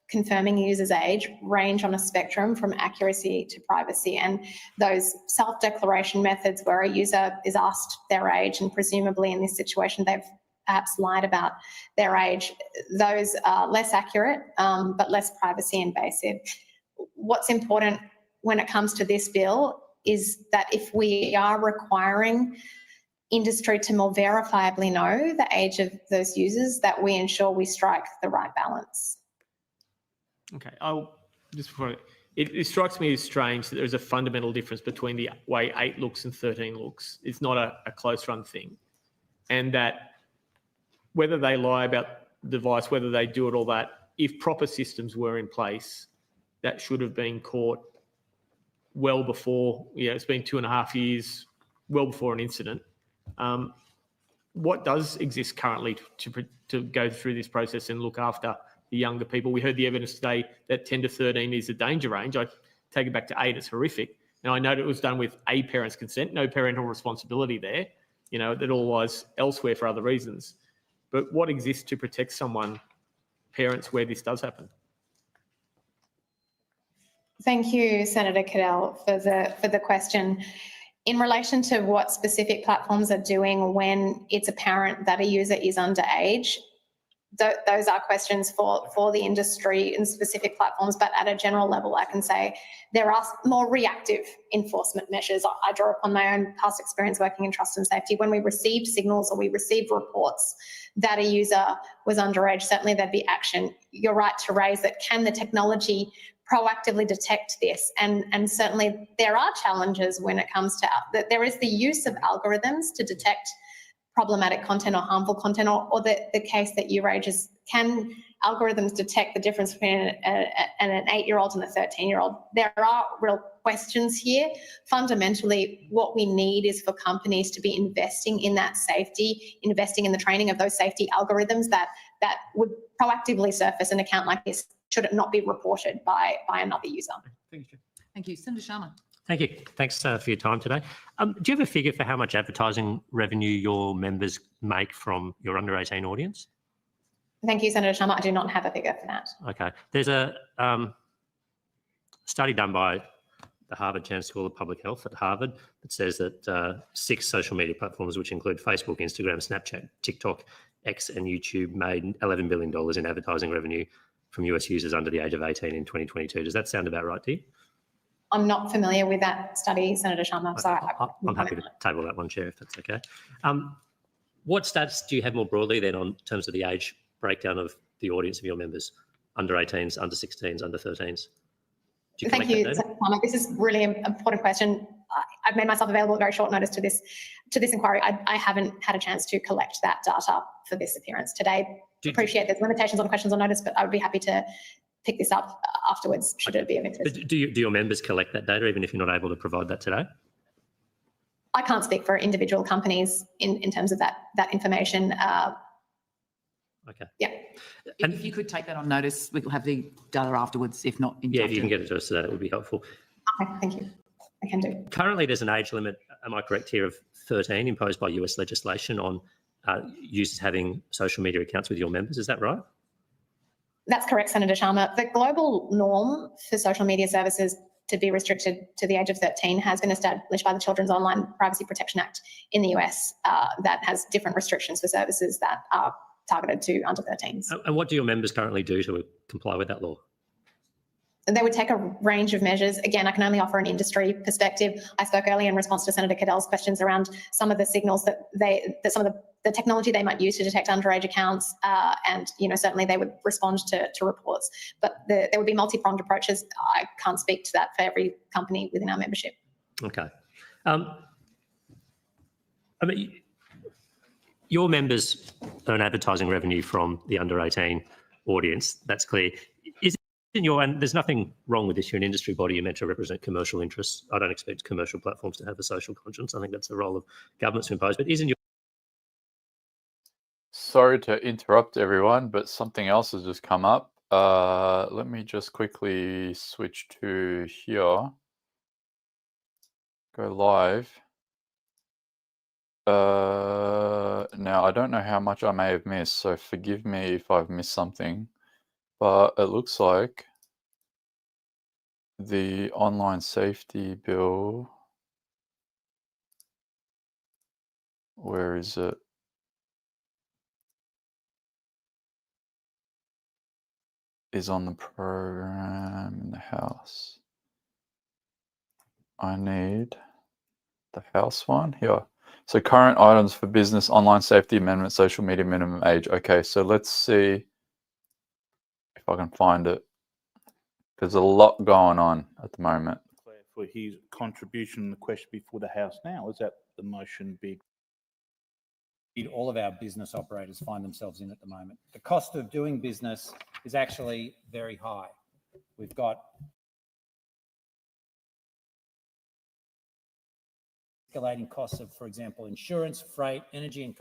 confirming a user's age range on a spectrum from accuracy to privacy, and those self-declaration methods where a user is asked their age and presumably in this situation they've perhaps lied about their age, those are less accurate but less privacy invasive. What's important when it comes to this bill is that if we are requiring industry to more verifiably know the age of those users, that we ensure we strike the right balance. Okay, it strikes me as strange that there's a fundamental difference between the way 8 looks and 13 looks. It's not a close run thing. And that whether they lie about the device, whether they do it all that, if proper systems were in place, that should have been caught well before, it's been 2.5 years, well before an incident. What does exist currently to go through this process and look after the younger people? We heard the evidence today that 10 to 13 is the danger range. I take it back to 8, it's horrific. And I know that it was done with a parent's consent, no parental responsibility there, that all lies elsewhere for other reasons. But what exists to protect parents where this does happen? Thank you, Senator Cadell, for the question. In relation to what specific platforms are doing when it's apparent that a user is underage, those are questions for the industry and specific platforms, but at a general level, I can say there are more reactive enforcement measures. I draw upon my own past experience working in trust and safety. When we received signals or we received reports that a user was underage, certainly there'd be action. You're right to raise that. Can the technology proactively detect this? And certainly there are challenges when it comes to that. There is the use of algorithms to detect problematic content or harmful content, or the case that you raise is, can algorithms detect the difference between an 8-year-old and a 13-year-old? There are real questions here. Fundamentally, what we need is for companies to be investing in that safety, investing in the training of those safety algorithms that would proactively surface an account like this should it not be reported by another user. Thank you. Senator Sharma. Thank you. Thanks for your time today. Do you have a figure for how much advertising revenue your members make from your under 18 audience? Thank you, Senator Sharma. I do not have a figure for that. Okay. There's a study done by the Harvard Chan School of Public Health at Harvard that says that 6 social media platforms, which include Facebook, Instagram, Snapchat, TikTok, X and YouTube, made $11 billion in advertising revenue from US users under the age of 18 in 2022. Does that sound about right to you? I'm not familiar with that study, Senator Sharma. So I'm happy to table that one, Chair, if that's okay. What stats do you have more broadly then on terms of the age breakdown of the audience of your members? Under 18s, under 16s, under 13s? Thank you, Senator Sharma. This is really an important question. I've made myself available at very short notice to this inquiry. I haven't had a chance to collect that data for this appearance today. Appreciate there's limitations on questions on notice, but I would be happy to pick this up afterwards should it be of interest. But do your members collect that data even if you're not able to provide that today? I can't speak for individual companies in terms of that information. Okay. Yeah. If you could take that on notice, we'll have the data afterwards, if not. Yeah, if you can get it to us today, that would be helpful. Okay, thank you. I can do. Currently, there's an age limit, am I correct here, of 13 imposed by US legislation on users having social media accounts with your members. Is that right? That's correct, Senator Sharma. The global norm for social media services to be restricted to the age of 13 has been established by the Children's Online Privacy Protection Act in the US that has different restrictions for services that are targeted to under 13s. And what do your members currently do to comply with that law? They would take a range of measures. Again, I can only offer an industry perspective. I spoke earlier in response to Senator Cadell's questions around some of the signals that some of the technology they might use to detect underage accounts, and certainly they would respond to reports. But there would be multi-pronged approaches. I can't speak to that for every company within our membership. Okay. I mean, your members earn advertising revenue from the under 18 audience. That's clear. And there's nothing wrong with this. You're an industry body. You're meant to represent commercial interests. I don't expect commercial platforms to have a social conscience. I think that's the role of governments to impose. But isn't your... Sorry to interrupt everyone, but something else has just come up. Let me just quickly switch to here. Go live. Now, I don't know how much I may have missed, so forgive me if I've missed something. But it looks like the online safety bill, where is it? Is on the program in the House. I need the House one here. So current items for business, online safety amendment, social media minimum age. Okay, so let's see if I can find it. There's a lot going on at the moment. For his contribution in the question before the House now, is that the motion big? All of our business operators find themselves in at the moment. The cost of doing business is actually very high. We've got escalating costs of, for example, insurance, freight, energy and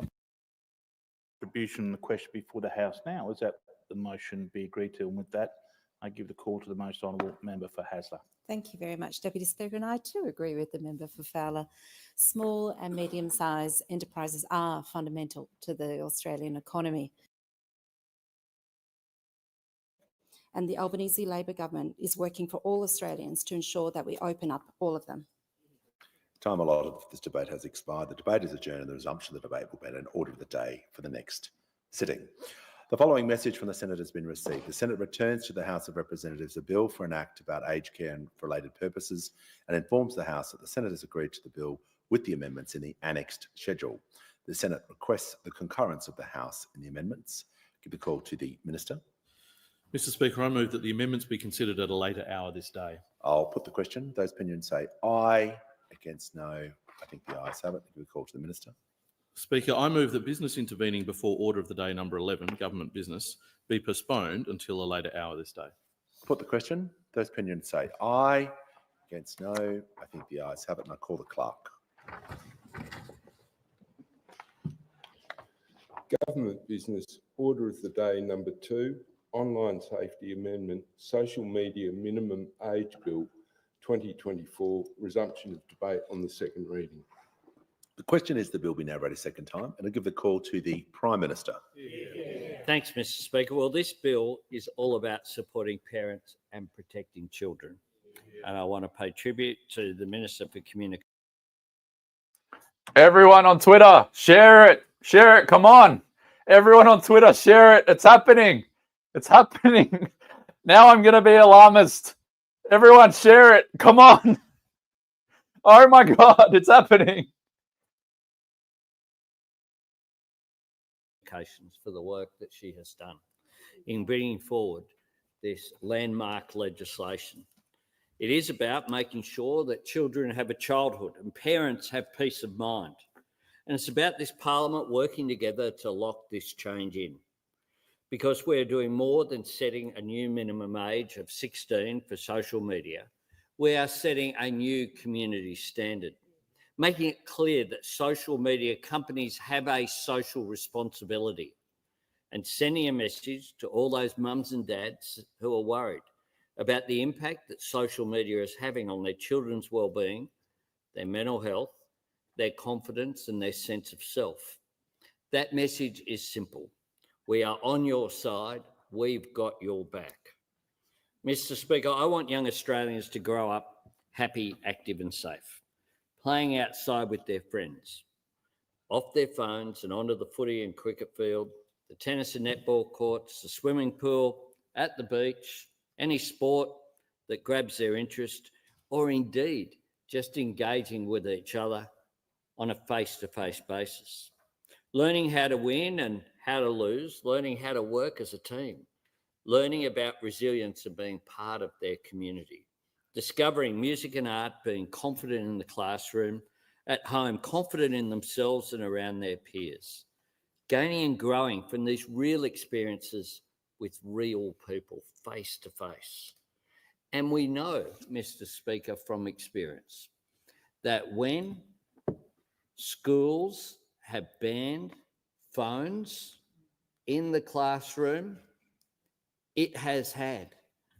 Contribution in the question before the House now, is that the motion be agreed to? And with that, I give the call to the most honourable member for Hasler. Thank you very much, Deputy Speaker, and I too agree with the member for Fowler. Small and medium-sized enterprises are fundamental to the Australian economy. And the Albanese Labor government is working for all Australians to ensure that we open up all of them. Time allotted for this debate has expired. The debate is adjourned and the resumption of the debate will be in order of the day for the next sitting. The following message from the Senate has been received. The Senate returns to the House of Representatives a bill for an act about aged care and related purposes and informs the House that the Senate has agreed to the bill with the amendments in the annexed schedule. The Senate requests the concurrence of the House in the amendments. Give the call to the Minister. Mr Speaker, I move that the amendments be considered at a later hour this day. I'll put the question. Those opinions say aye. Against no. I think the ayes have it. Give the call to the Minister. Speaker, I move that business intervening before order of the day number 11, government business, be postponed until a later hour this day. Put the question. Those opinions say aye. Against no. I think the ayes have it, and I call the clerk. Government business, order of the day number 2, online safety amendment, social media minimum age bill 2024, resumption of debate on the second reading. The question is the bill be now read a second time, and I'll give the call to the Prime Minister. Thanks, Mr Speaker. Well, this bill is all about supporting parents and protecting children. And I want to pay tribute to the Minister for Communication. Everyone on Twitter, share it. Share it. Come on. Everyone on Twitter, share it. It's happening. It's happening. Now I'm going to be alarmist. Everyone share it. Come on. Oh my God, it's happening. For the work that she has done in bringing forward this landmark legislation. It is about making sure that children have a childhood and parents have peace of mind. And it's about this Parliament working together to lock this change in, because we're doing more than setting a new minimum age of 16 for social media. We are setting a new community standard, making it clear that social media companies have a social responsibility, and sending a message to all those mums and dads who are worried about the impact that social media is having on their children's well-being, their mental health, their confidence and their sense of self. That message is simple. We are on your side. We've got your back. Mr Speaker, I want young Australians to grow up happy, active and safe, playing outside with their friends, off their phones and onto the footy and cricket field, the tennis and netball courts, the swimming pool, at the beach, any sport that grabs their interest, or indeed just engaging with each other on a face-to-face basis. Learning how to win and how to lose, learning how to work as a team, learning about resilience and being part of their community, discovering music and art, being confident in the classroom, at home, confident in themselves and around their peers, gaining and growing from these real experiences with real people, face to face. And we know, Mr. Speaker, from experience, that when schools have banned phones in the classroom, it has had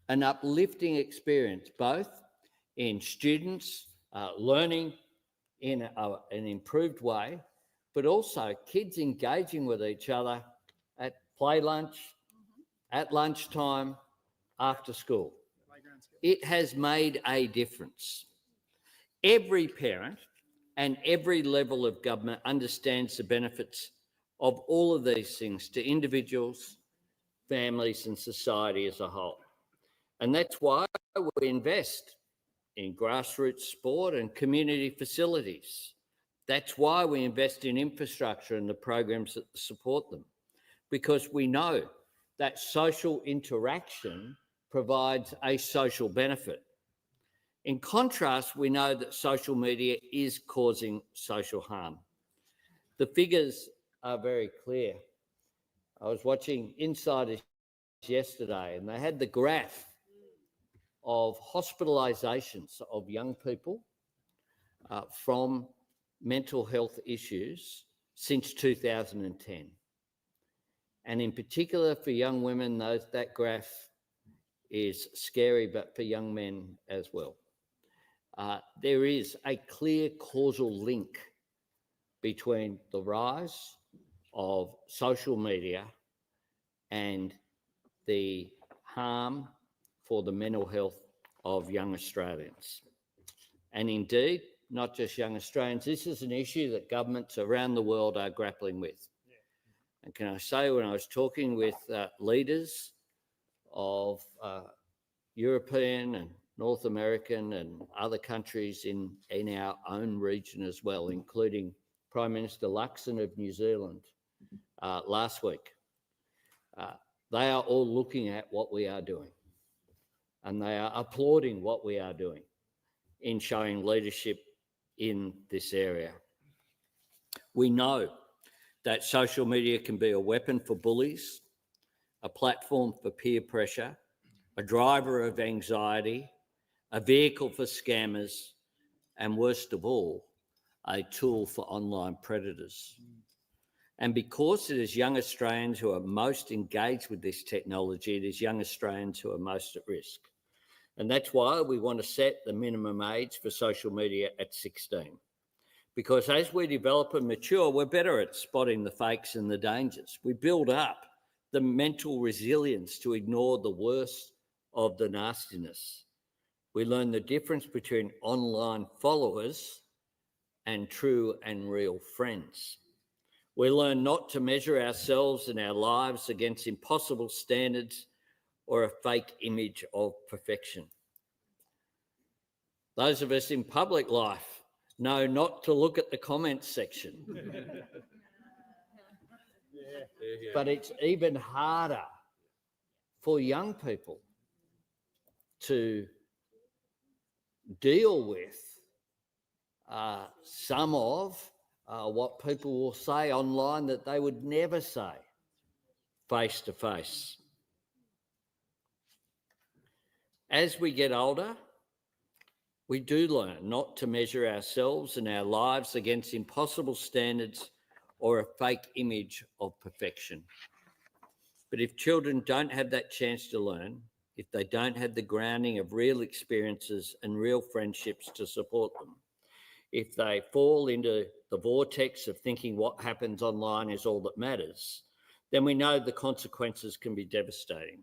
an uplifting experience, both in students learning in an improved way, but also kids engaging with each other at play lunch, at lunchtime, after school. It has made a difference. Every parent and every level of government understands the benefits of all of these things to individuals, families and society as a whole. And that's why we invest in grassroots sport and community facilities. That's why we invest in infrastructure and the programs that support them, because we know that social interaction provides a social benefit. In contrast, we know that social media is causing social harm. The figures are very clear. I was watching Insiders yesterday and they had the graph of hospitalisations of young people from mental health issues since 2010. And in particular for young women, that graph is scary, but for young men as well. There is a clear causal link between the rise of social media and the harm for the mental health of young Australians. And indeed, not just young Australians, this is an issue that governments around the world are grappling with. And can I say, when I was talking with leaders of European and North American and other countries in our own region as well, including Prime Minister Luxon of New Zealand last week, they are all looking at what we are doing, and they are applauding what we are doing in showing leadership in this area. We know that social media can be a weapon for bullies, a platform for peer pressure, a driver of anxiety, a vehicle for scammers, and worst of all, a tool for online predators. And because it is young Australians who are most engaged with this technology, it is young Australians who are most at risk. And that's why we want to set the minimum age for social media at 16. Because as we develop and mature, we're better at spotting the fakes and the dangers. We build up the mental resilience to ignore the worst of the nastiness. We learn the difference between online followers and true and real friends. We learn not to measure ourselves and our lives against impossible standards or a fake image of perfection. Those of us in public life know not to look at the comments section. But it's even harder for young people to deal with some of what people will say online that they would never say face to face. As we get older, we do learn not to measure ourselves and our lives against impossible standards or a fake image of perfection. But if children don't have that chance to learn, if they don't have the grounding of real experiences and real friendships to support them, if they fall into the vortex of thinking what happens online is all that matters, then we know the consequences can be devastating.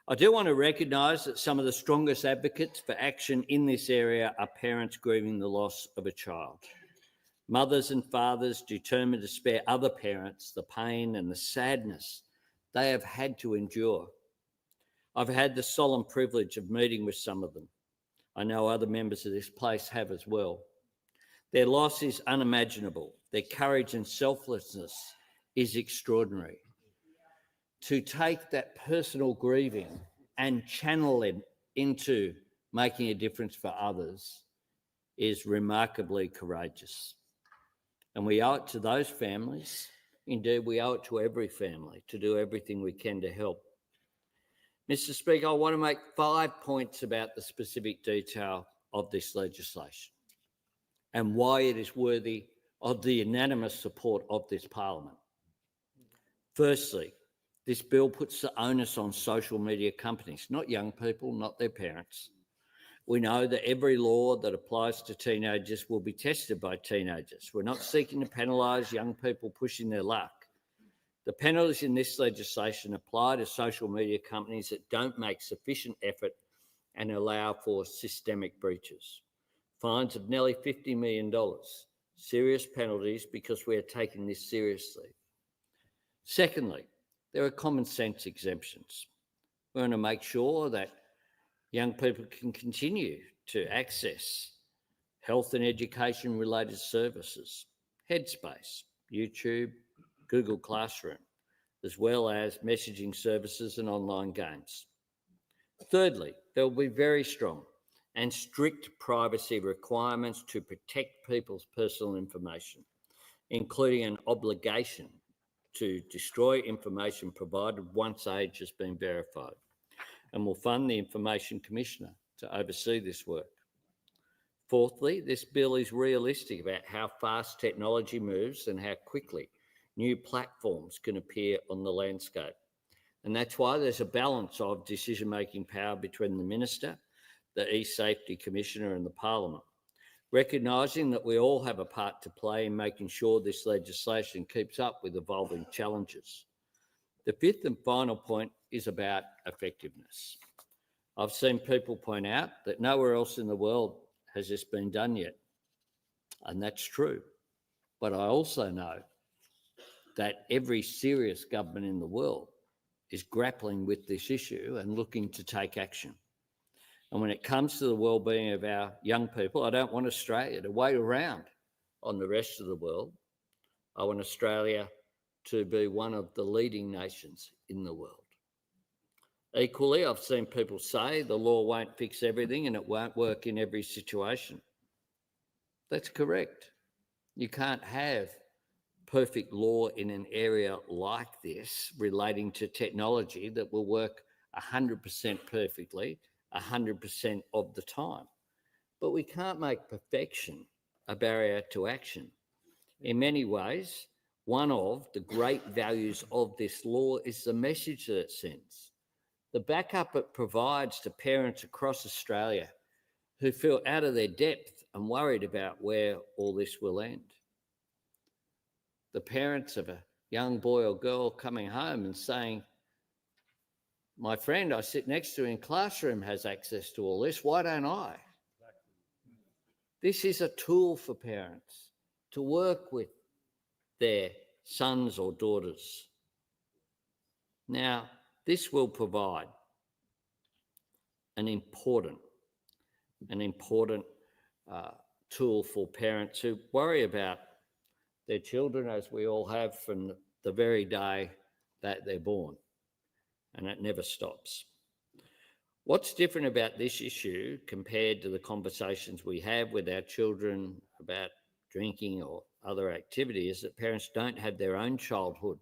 I do want to recognise that some of the strongest advocates for action in this area are parents grieving the loss of a child. Mothers and fathers determined to spare other parents the pain and the sadness they have had to endure. I've had the solemn privilege of meeting with some of them. I know other members of this place have as well. Their loss is unimaginable. Their courage and selflessness is extraordinary. To take that personal grieving and channel it into making a difference for others is remarkably courageous. And we owe it to those families, indeed we owe it to every family, to do everything we can to help. Mr. Speaker, I want to make 5 points about the specific detail of this legislation and why it is worthy of the unanimous support of this Parliament. Firstly, this bill puts the onus on social media companies, not young people, not their parents. We know that every law that applies to teenagers will be tested by teenagers. We're not seeking to penalise young people pushing their luck. The penalties in this legislation apply to social media companies that don't make sufficient effort and allow for systemic breaches. Fines of nearly $50 million, serious penalties because we are taking this seriously. Secondly, there are common sense exemptions. We want to make sure that young people can continue to access health and education related services, Headspace, YouTube, Google Classroom, as well as messaging services and online games. Thirdly, there will be very strong and strict privacy requirements to protect people's personal information, including an obligation to destroy information provided once age has been verified, and will fund the Information Commissioner to oversee this work. Fourthly, this bill is realistic about how fast technology moves and how quickly new platforms can appear on the landscape. And that's why there's a balance of decision-making power between the Minister, the E-Safety Commissioner and the Parliament, recognising that we all have a part to play in making sure this legislation keeps up with evolving challenges. The fifth and final point is about effectiveness. I've seen people point out that nowhere else in the world has this been done yet, and that's true. But I also know that every serious government in the world is grappling with this issue and looking to take action. And when it comes to the well-being of our young people, I don't want Australia to wait around on the rest of the world. I want Australia to be one of the leading nations in the world. Equally, I've seen people say the law won't fix everything and it won't work in every situation. That's correct. You can't have perfect law in an area like this relating to technology that will work 100% perfectly 100% of the time. But we can't make perfection a barrier to action. In many ways, one of the great values of this law is the message that it sends, the backup it provides to parents across Australia who feel out of their depth and worried about where all this will end. The parents of a young boy or girl coming home and saying, my friend I sit next to in classroom has access to all this, why don't I? This is a tool for parents to work with their sons or daughters. Now, this will provide an important tool for parents who worry about their children, as we all have, from the very day that they're born, and it never stops. What's different about this issue compared to the conversations we have with our children about drinking or other activity is that parents don't have their own childhood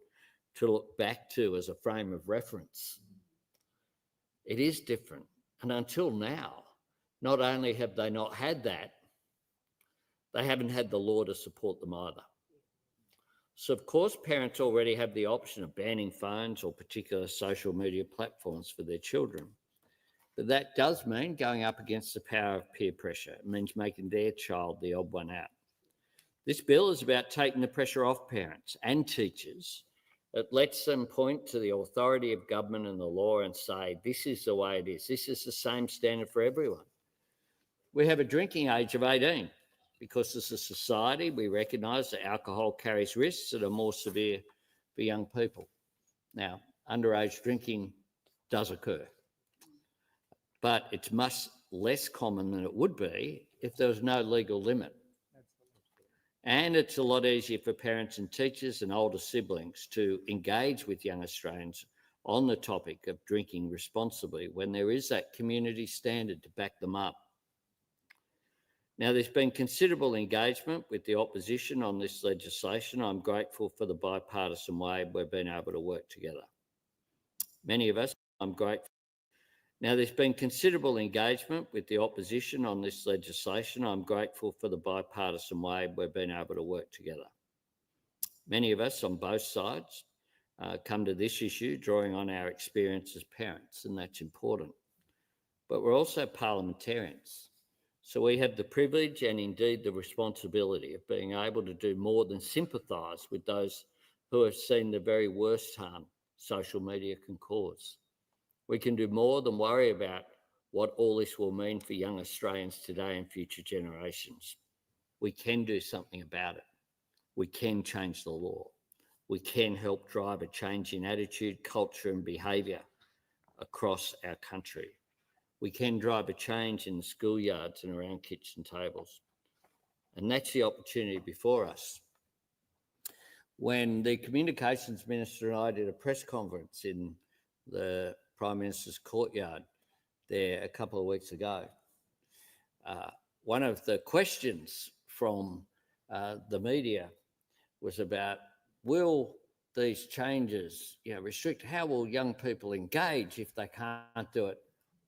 to look back to as a frame of reference. It is different. And until now, not only have they not had that, they haven't had the law to support them either. So, of course, parents already have the option of banning phones or particular social media platforms for their children. But that does mean going up against the power of peer pressure. It means making their child the odd one out. This bill is about taking the pressure off parents and teachers. It lets them point to the authority of government and the law and say, this is the way it is. This is the same standard for everyone. We have a drinking age of 18 because as a society, we recognise that alcohol carries risks that are more severe for young people. Now, underage drinking does occur, but it's much less common than it would be if there was no legal limit. And it's a lot easier for parents and teachers and older siblings to engage with young Australians on the topic of drinking responsibly when there is that community standard to back them up. Now, there's been considerable engagement with the opposition on this legislation. I'm grateful for the bipartisan way we've been able to work together. Many of us, I'm grateful. Now, there's been considerable engagement with the opposition on this legislation. I'm grateful for the bipartisan way we've been able to work together. Many of us on both sides come to this issue drawing on our experience as parents, and that's important. But we're also parliamentarians. So we have the privilege and indeed the responsibility of being able to do more than sympathise with those who have seen the very worst harm social media can cause. We can do more than worry about what all this will mean for young Australians today and future generations. We can do something about it. We can change the law. We can help drive a change in attitude, culture and behaviour across our country. We can drive a change in the schoolyards and around kitchen tables. And that's the opportunity before us. When the Communications Minister and I did a press conference in the Prime Minister's courtyard there a couple of weeks ago, one of the questions from the media was about, will these changes restrict, how will young people engage if they can't do it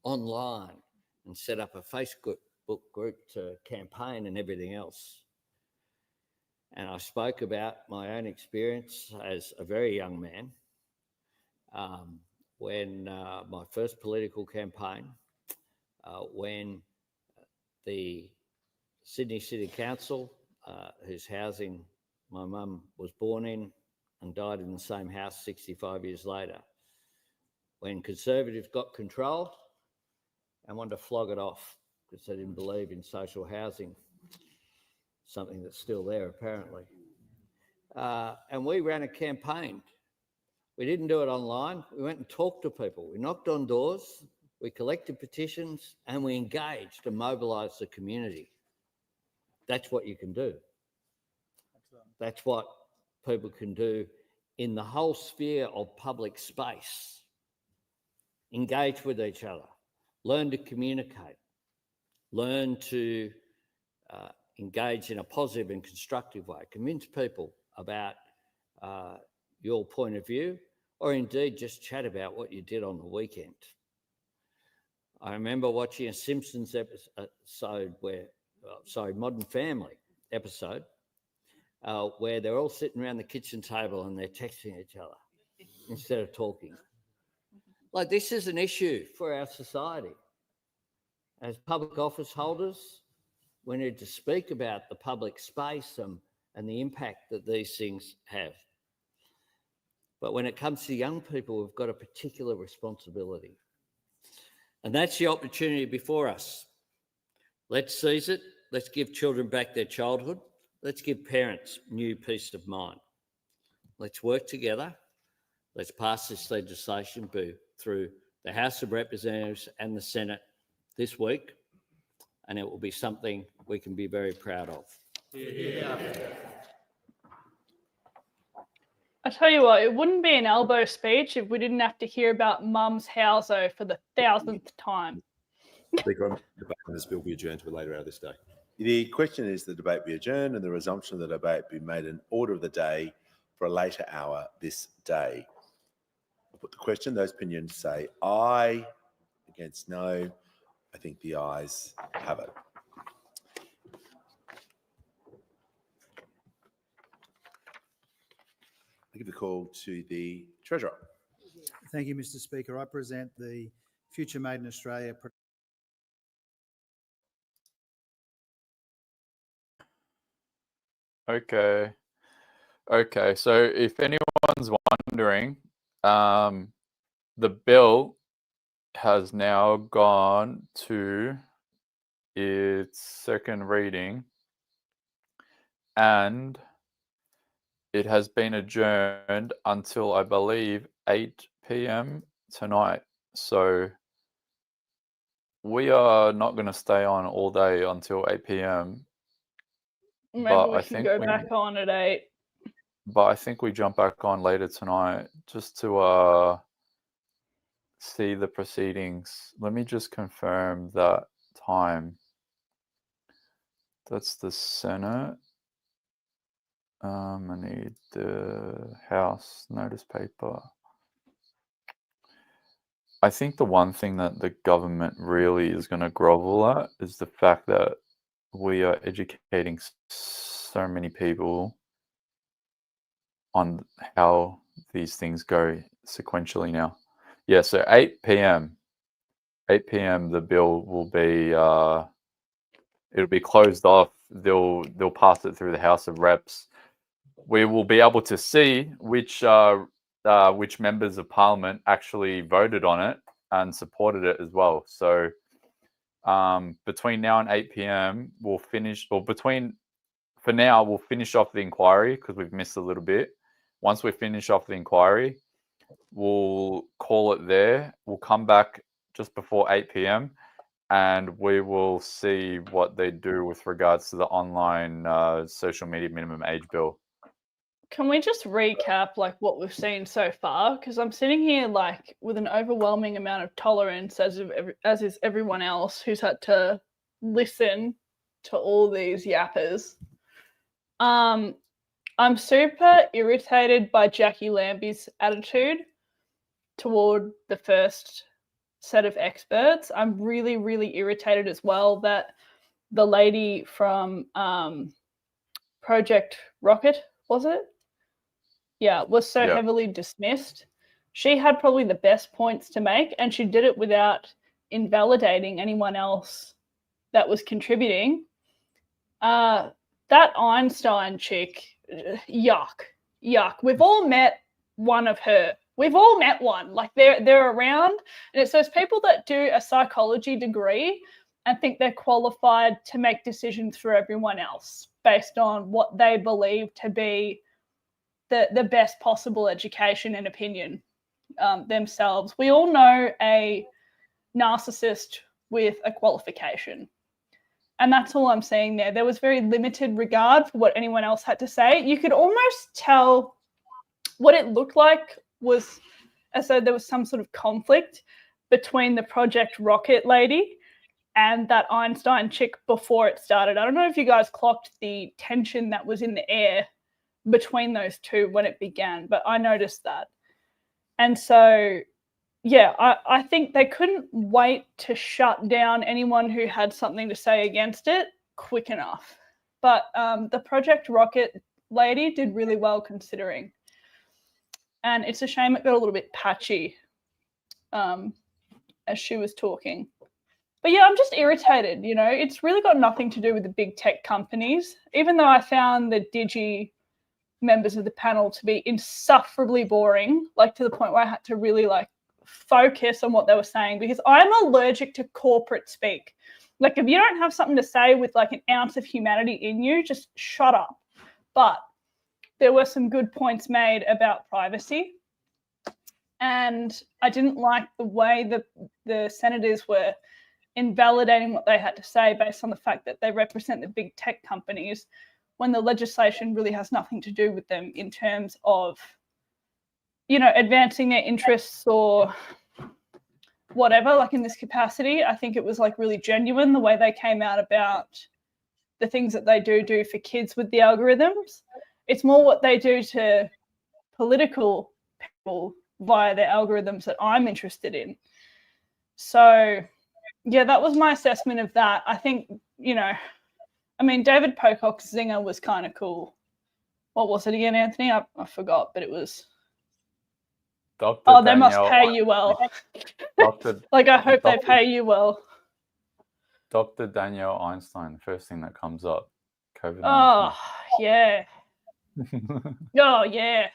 online and set up a Facebook group to campaign and everything else? And I spoke about my own experience as a very young man when my first political campaign, when the Sydney City Council, whose housing my mum was born in and died in the same house 65 years later, when Conservatives got control and wanted to flog it off because they didn't believe in social housing, something that's still there apparently. and we ran a campaign. We didn't do it online. We went and talked to people. We knocked on doors, we collected petitions, and we engaged and mobilised the community. That's what you can do. That's what people can do in the whole sphere of public space. Engage with each other, learn to communicate, learn to engage in a positive and constructive way, convince people about your point of view, or indeed just chat about what you did on the weekend. I remember watching a Simpsons episode Modern Family episode, where they're all sitting around the kitchen table and they're texting each other instead of talking. Like, this is an issue for our society. As public office holders, we need to speak about the public space and the impact that these things have. But when it comes to young people, we've got a particular responsibility. And that's the opportunity before us. Let's seize it. Let's give children back their childhood. Let's give parents new peace of mind. Let's work together. Let's pass this legislation through the House of Representatives and the Senate this week, and it will be something we can be very proud of. I tell you what, it wouldn't be an elbow speech if we didn't have to hear about Mum's houso for the 1000th time. Speaker, I move the debate on this bill be adjourned to a later hour of this day. The question is the debate be adjourned and the resumption of the debate be made an order of the day for a later hour this day. I'll put the question. Those opinions say aye, against no. I think the ayes have it. I give the call to the Treasurer. Thank you, Mr. Speaker. I present the Future Made in Australia. Okay. So if anyone's wondering, the bill has now gone to its second reading, and it has been adjourned until, I believe, 8 p.m. tonight. So we are not going to stay on all day until 8 p.m. Maybe But we I can think go back on at 8. But I think we jump back on later tonight just to see the proceedings. Let me just confirm that time. That's the Senate. I need the House notice paper. I think the one thing that the government really is going to grovel at is the fact that we are educating so many people on how these things go sequentially now. Yeah, so 8 p.m. 8 p.m. the bill will be it'll be closed off. They'll pass it through the House of Reps. We will be able to see which members of Parliament actually voted on it and supported it as well. So between now and 8 p.m. we'll finish, or for now we'll finish off the inquiry because we've missed a little bit. Once we finish off the inquiry, we'll call it there. We'll come back just before 8 p.m. and we will see what they do with regards to the online social media minimum age bill. Can we just recap like what we've seen so far? Because I'm sitting here like with an overwhelming amount of tolerance, as is everyone else who's had to listen to all these yappers. I'm super irritated by Jackie Lambie's attitude toward the first set of experts. I'm really, really irritated as well that the lady from Project Rocket, was it? Yeah, was so heavily dismissed. She had probably the best points to make, and she did it without invalidating anyone else that was contributing. That Einstein chick, yuck. We've all met one of her. We've all met one. Like they're around, and it's those people that do a psychology degree and think they're qualified to make decisions for everyone else based on what they believe to be the best possible education and opinion themselves. We all know a narcissist with a qualification. And that's all I'm saying there. There was very limited regard for what anyone else had to say. You could almost tell what it looked like was as though there was some sort of conflict between the Project Rocket lady and that Einstein chick before it started. I don't know if you guys clocked the tension that was in the air between those two when it began, but I noticed that. And so, yeah, I think they couldn't wait to shut down anyone who had something to say against it quick enough. But the Project Rocket lady did really well considering. And it's a shame it got a little bit patchy as she was talking. But yeah, I'm just irritated, you know. It's really got nothing to do with the big tech companies, even though I found the Digi members of the panel to be insufferably boring, like to the point where I had to really like focus on what they were saying, because I'm allergic to corporate speak. Like if you don't have something to say with like an ounce of humanity in you, just shut up. But there were some good points made about privacy. And I didn't like the way that the senators were invalidating what they had to say based on the fact that they represent the big tech companies when the legislation really has nothing to do with them in terms of, you know, advancing their interests or whatever, like in this capacity. I think it was like really genuine the way they came out about the things that they do for kids with the algorithms. It's more what they do to political people via their algorithms that I'm interested in. So yeah, that was my assessment of that. I think, you know, I mean, David Pocock's zinger was kind of cool. What was it again, Anthony? I forgot, but it was... Dr. Oh, they Danielle, must pay you well. Dr. Like, I hope they Dr. pay you well. Dr. Danielle Einstein, the first thing that comes up, COVID-19. Oh, yeah. Oh, yeah.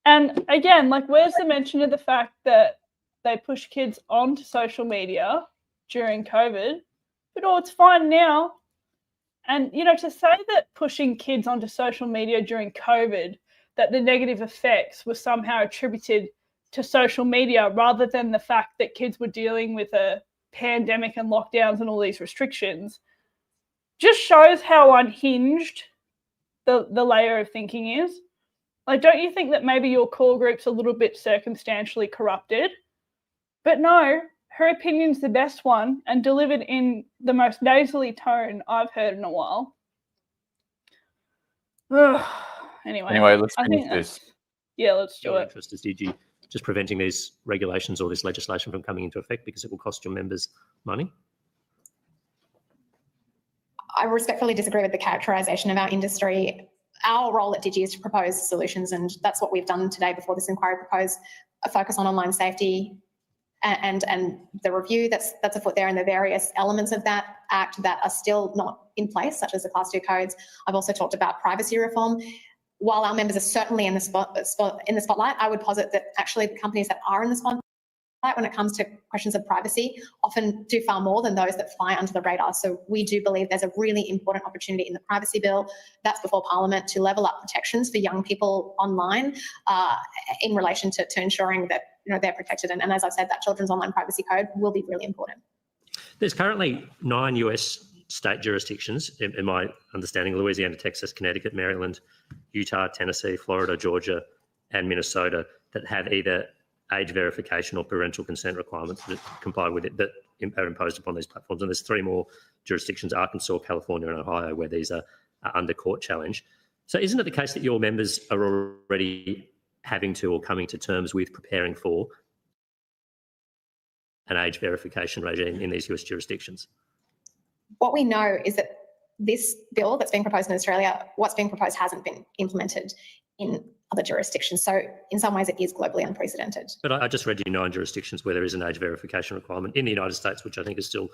And again, like, where's the mention of the fact that they push kids onto social media during COVID? But oh, it's fine now. And, you know, to say that pushing kids onto social media during COVID, that the negative effects were somehow attributed to social media rather than the fact that kids were dealing with a pandemic and lockdowns and all these restrictions, just shows how unhinged the layer of thinking is. Like, don't you think that maybe your core group's a little bit circumstantially corrupted? But no, her opinion's the best one and delivered in the most nasally tone I've heard in a while. Ugh. Anyway, Let's I finish think this. yeah, let's do Your it. interest is DG just preventing these regulations or this legislation from coming into effect because it will cost your members money? I respectfully disagree with the characterisation of our industry. Our role at Digi is to propose solutions, and that's what we've done today before this inquiry. Propose a focus on online safety and the review that's afoot there, and the various elements of that act that are still not in place, such as the Class 2 codes. I've also talked about privacy reform. While our members are certainly in the spotlight, I would posit that actually the companies that are in the spotlight when it comes to questions of privacy often do far more than those that fly under the radar. So we do believe there's a really important opportunity in the privacy bill that's before Parliament to level up protections for young people online in relation to ensuring that, you know, they're protected. And as I've said, that Children's Online Privacy Code will be really important. There's currently 9 US state jurisdictions, in my understanding: Louisiana, Texas, Connecticut, Maryland, Utah, Tennessee, Florida, Georgia, and Minnesota, that have either age verification or parental consent requirements that comply with it, that are imposed upon these platforms. And there's 3 more jurisdictions: Arkansas, California, and Ohio, where these are under court challenge. So isn't it the case that your members are already having to or coming to terms with preparing for an age verification regime in these US jurisdictions? What we know is that this bill that's being proposed in Australia, what's being proposed hasn't been implemented in other jurisdictions. So in some ways it is globally unprecedented. But I just read you 9 jurisdictions where there is an age verification requirement in the United States, which I think is still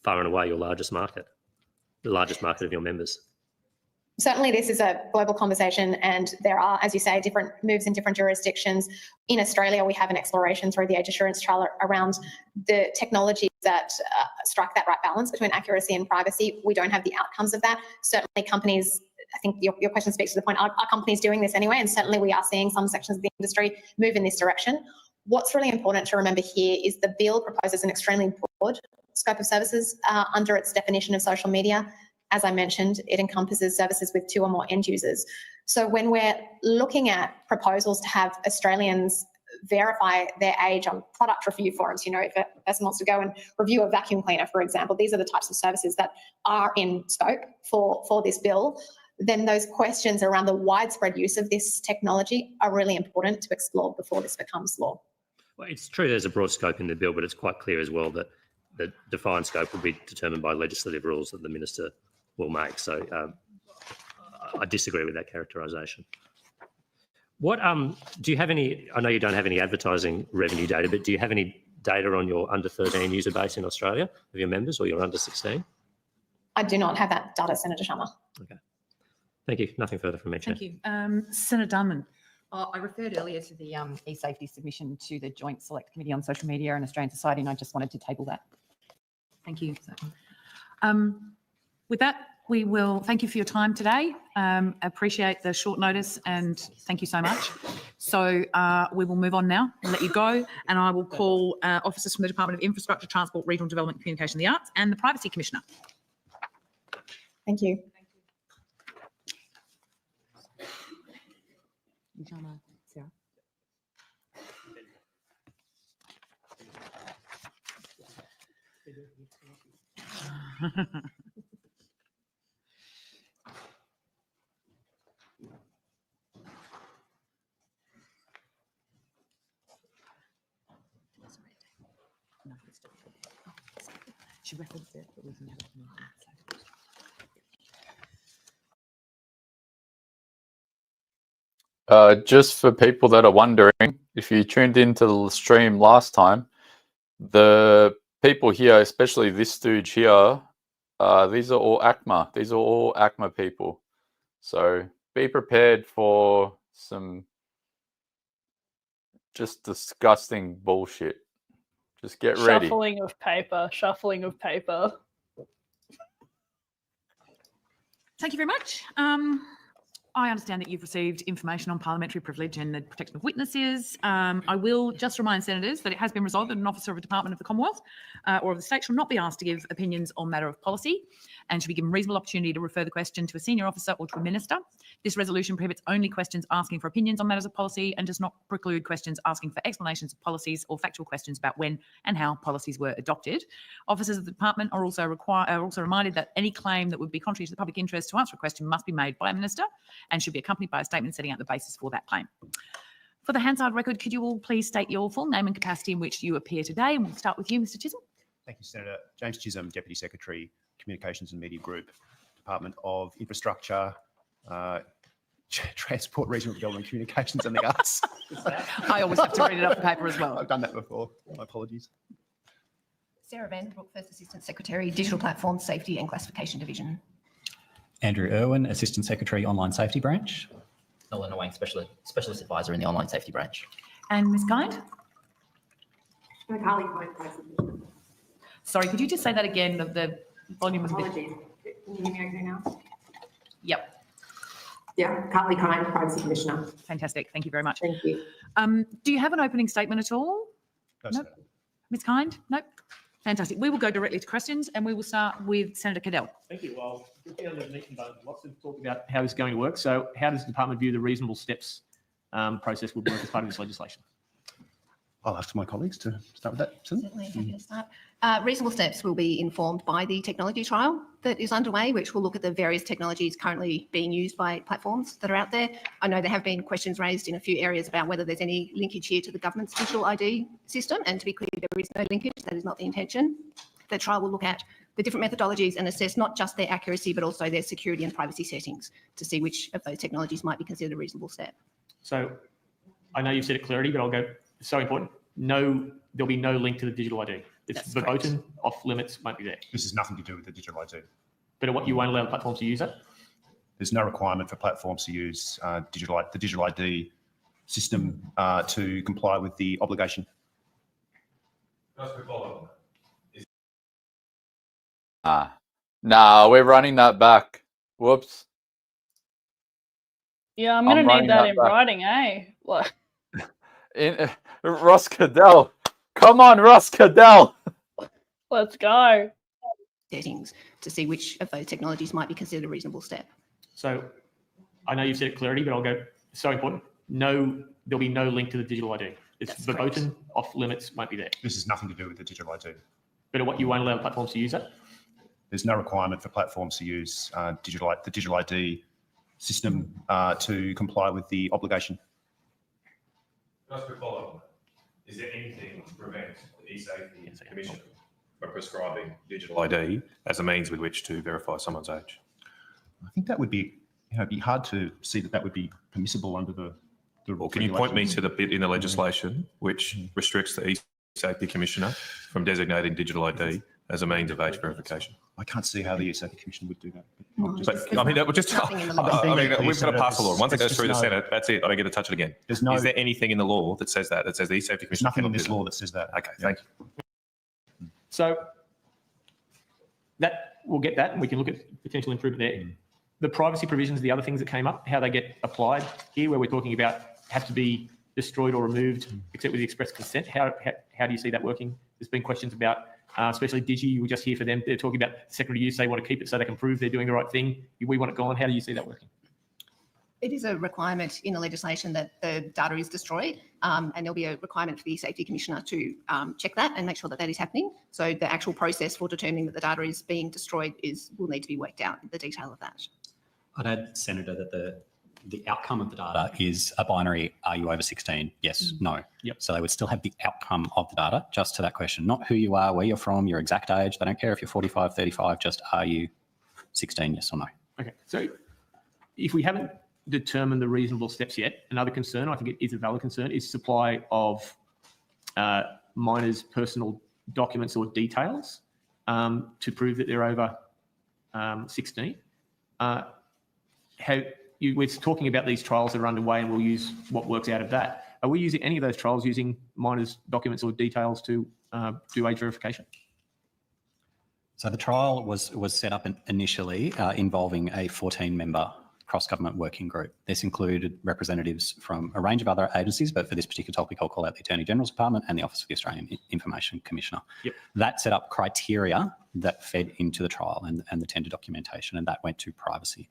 far and away your largest market, the largest market of your members. Certainly this is a global conversation, and there are, as you say, different moves in different jurisdictions. In Australia, we have an exploration through the age assurance trial around the technologies that strike that right balance between accuracy and privacy. We don't have the outcomes of that. Certainly companies I think your question speaks to the point, are companies doing this anyway? And certainly we are seeing some sections of the industry move in this direction. What's really important to remember here is the bill proposes an extremely broad scope of services under its definition of social media. As I mentioned, it encompasses services with 2 or more end users. So when we're looking at proposals to have Australians verify their age on product review forums, you know, if a person wants to go and review a vacuum cleaner, for example, these are the types of services that are in scope for this bill, then those questions around the widespread use of this technology are really important to explore before this becomes law. Well, it's true there's a broad scope in the bill, but it's quite clear as well that the defined scope will be determined by legislative rules that the minister will make. So I disagree with that characterisation. What do you have any? I know you don't have any advertising revenue data, but do you have any data on your under 13 user base in Australia of your members, or your under 16? I do not have that data, Senator Sharma. Okay, thank you. Nothing further from me, Chair. Thank you. Senator Dunman. I referred earlier to the e-safety submission to the Joint Select Committee on Social Media and Australian Society, and I just wanted to table that. Thank you. With that, we will thank you for your time today. Appreciate the short notice and thank you so much. So we will move on now and let you go. And I will call officers from the Department of Infrastructure, Transport, Regional Development, Communication and the Arts and the Privacy Commissioner. Thank you. Sarah. She referenced it, but we can have it. Just for people that are wondering, if you tuned into the stream last time, the people here, especially this stooge here, these are all ACMA. These are all ACMA people. So be prepared for some just disgusting bullshit. Just get ready. Shuffling of paper, shuffling of paper. Thank you very much. I understand that you've received information on parliamentary privilege and the protection of witnesses. I will just remind senators that it has been resolved that an officer of a department of the Commonwealth or of the state shall not be asked to give opinions on matter of policy and should be given reasonable opportunity to refer the question to a senior officer or to a minister. This resolution prohibits only questions asking for opinions on matters of policy and does not preclude questions asking for explanations of policies or factual questions about when and how policies were adopted. Officers of the department are also reminded that any claim that would be contrary to the public interest to answer a question must be made by a minister and should be accompanied by a statement setting out the basis for that claim. For the Hansard record, could you all please state your full name and capacity in which you appear today? And we'll start with you, Mr. Chisholm. Thank you, Senator. James Chisholm, Deputy Secretary, Communications and Media Group, Department of Infrastructure, Transport, Regional Development, Communications and the Arts. I always have to read it off the paper as well. I've done that before. My apologies. Sarah Vanderbroek, First Assistant Secretary, Digital Platform Safety and Classification Division. Andrew Irwin, Assistant Secretary, Online Safety Branch. Eleanor Wang, Specialist Advisor in the Online Safety Branch. And Ms. Kind? Carly Kind, Privacy Commissioner. Sorry, could you just say that again? The volume was a bit... Apologies. Can you hear me okay now? Yep. Yeah, Carly Kind, Privacy Commissioner. Fantastic. Thank you very much. Thank you. Do you have an opening statement at all? No, Nope. Ms. Kind? Nope. Fantastic. We will go directly to questions and we will start with Senator Cadell. Thank you. Well, lots of talk about how this is going to work. So how does the department view the reasonable steps process would work as part of this legislation? I'll ask my colleagues to start with that. Certainly, happy to start. Reasonable steps will be informed by the technology trial that is underway, which will look at the various technologies currently being used by platforms that are out there. I know there have been questions raised in a few areas about whether there's any linkage here to the government's digital ID system, and to be clear, there is no linkage. That is not the intention. The trial will look at the different methodologies and assess not just their accuracy, but also their security and privacy settings to see which of those technologies might be considered a reasonable step. So I know you've said it clearly, but I'll go, it's so important. No, there'll be no link to the digital ID. It's verboten, off limits, won't be there. This has nothing to do with the digital ID. But what, you won't allow platforms to use that? There's no requirement for platforms to use the digital ID system to comply with the obligation. Nah, we're running that back. Whoops. Yeah, I'm going to running need that that in back. writing, eh? What? Ross Cadell. Come on, Ross Cadell. Let's go. Settings to see which of those technologies might be considered a reasonable step. So I know you've said it clearly, but I'll go, so important. No, there'll be no link to the digital ID. It's verboten, off limits, won't be there. This has nothing to do with the digital ID. But what, you won't allow platforms to use that? There's no requirement for platforms to use the digital ID system to comply with the obligation. Just to follow up, is there anything to prevent the eSafety Commission from prescribing digital ID as a means with which to verify someone's age? I think that would be, it'd be hard to see that would be permissible under the Or can you point me to the bit in the legislation which restricts the eSafety Commissioner from designating digital ID as a means of age verification? I can't see how the eSafety Commission would do that. But, I mean, that would just, I mean, we've got to pass the law. Once it goes through the Senate, that's it. I don't get to touch it again. Is there anything in the law that says that, that says the eSafety Commission? There's nothing in this law that says that. Okay, thank you. So that we'll get that, and we can look at potential improvement there. The privacy provisions, the other things that came up, how they get applied here, where we're talking about have to be destroyed or removed, except with the express consent. How do you see that working? There's been questions about, especially Digi. You were just here for them. They're talking about secondary use. They want to keep it so they can prove they're doing the right thing. We want it gone. How do you see that working? It is a requirement in the legislation that the data is destroyed, and there'll be a requirement for the Safety Commissioner to check that and make sure that that is happening. So the actual process for determining that the data is being destroyed will need to be worked out, the detail of that. I'd add, Senator, that the outcome of the data is a binary, are you over 16? Yes, no. Yep. So they would still have the outcome of the data just to that question, not who you are, where you're from, your exact age. They don't care if you're 45, 35, just are you 16, yes or no? Okay, so if we haven't determined the reasonable steps yet, another concern, I think it is a valid concern, is supply of minors' personal documents or details to prove that they're over 16. We're talking about these trials that are underway, and we'll use what works out of that. Are we using any of those trials using minors' documents or details to do age verification? So the trial was set up initially involving a 14-member cross-government working group. This included representatives from a range of other agencies, but for this particular topic, I'll call out the Attorney General's Department and the Office of the Australian Information Commissioner. Yep. That set up criteria that fed into the trial and the tender documentation, and that went to privacy